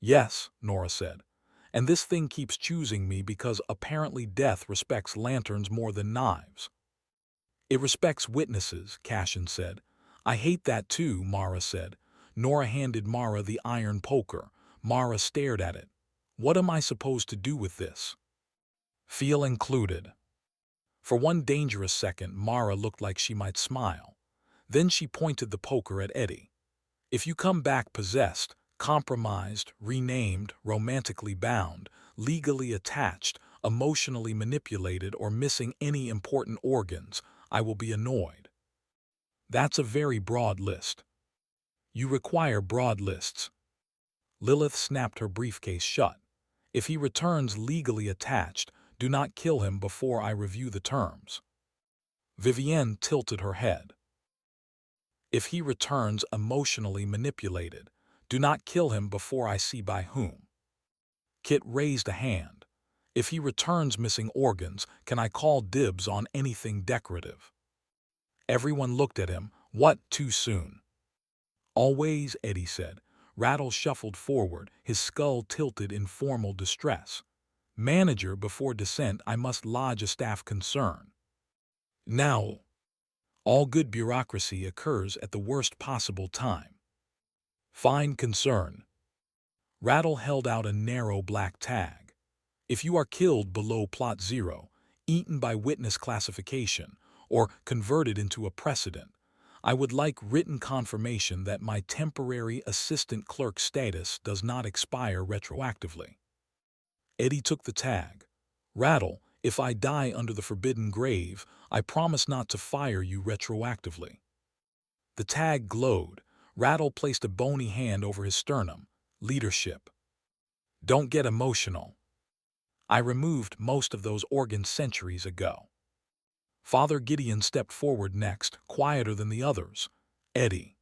"Yes," Nora said. "And this thing keeps choosing me because apparently death respects lanterns more than knives." "It respects witnesses," Cassian said. "I hate that too," Mara said. Nora handed Mara the iron poker. Mara stared at it. "What am I supposed to do with this?" "Feel included." For one dangerous second, Mara looked like she might smile. Then she pointed the poker at Eddie. "If you come back possessed, compromised, renamed, romantically bound, legally attached, emotionally manipulated, or missing any important organs, I will be annoyed." "That's a very broad list." "You require broad lists." Lilith snapped her briefcase shut. "If he returns legally attached, do not kill him before I review the terms." Vivienne tilted her head. "If he returns emotionally manipulated, do not kill him before I see by whom." Kit raised a hand. "If he returns missing organs, can I call dibs on anything decorative?" Everyone looked at him. "What, too soon?" "Always," Eddie said. Rattle shuffled forward, his skull tilted in formal distress. "Manager, before descent I must lodge a staff concern." "Now." "All good bureaucracy occurs at the worst possible time." "Fine concern." Rattle held out a narrow black tag. "If you are killed below plot 0, eaten by witness classification, or converted into a precedent, I would like written confirmation that my temporary assistant clerk status does not expire retroactively." Eddie took the tag. "Rattle, if I die under the forbidden grave, I promise not to fire you retroactively." The tag glowed. Rattle placed a bony hand over his sternum. "Leadership." "Don't get emotional. I removed most of those organs centuries ago." Father Gideon stepped forward next, quieter than the others. Eddie.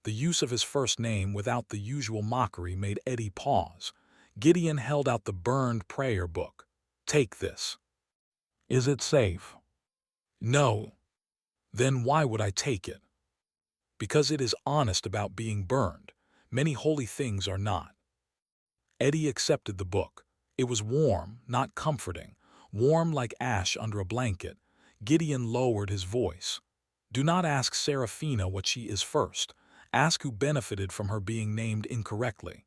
The use of his first name without the usual mockery made Eddie pause. Gideon held out the burned prayer book. Take this. Is it safe? No. Then why would I take it? Because it is honest about being burned. Many holy things are not. Eddie accepted the book. It was warm, not comforting, warm like ash under a blanket. Gideon lowered his voice. Do not ask Seraphina what she is first. Ask who benefited from her being named incorrectly.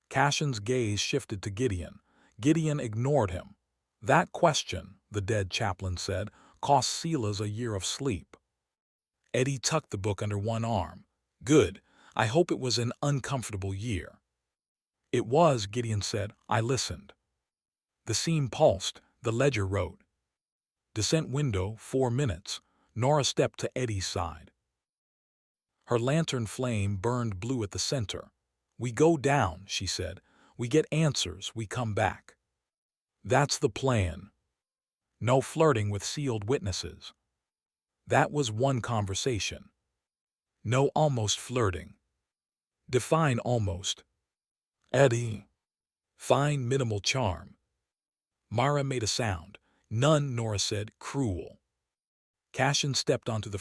Cassion's gaze shifted to Gideon. Gideon ignored him. That question, the dead chaplain said, cost Silas a year of sleep. Eddie tucked the book under one arm. Good. I hope it was an uncomfortable year. It was, Gideon said. I listened. The seam pulsed. The ledger wrote. Descent window, 4 minutes. Nora stepped to Eddie's side. Her lantern flame burned blue at the center. We go down, she said. We get answers, we come back. That's the plan. No flirting with sealed witnesses. That was one conversation. No almost flirting. Define almost. Eddie. Fine minimal charm. Mara made a sound. None, Nora said, cruel. Cassion stepped onto the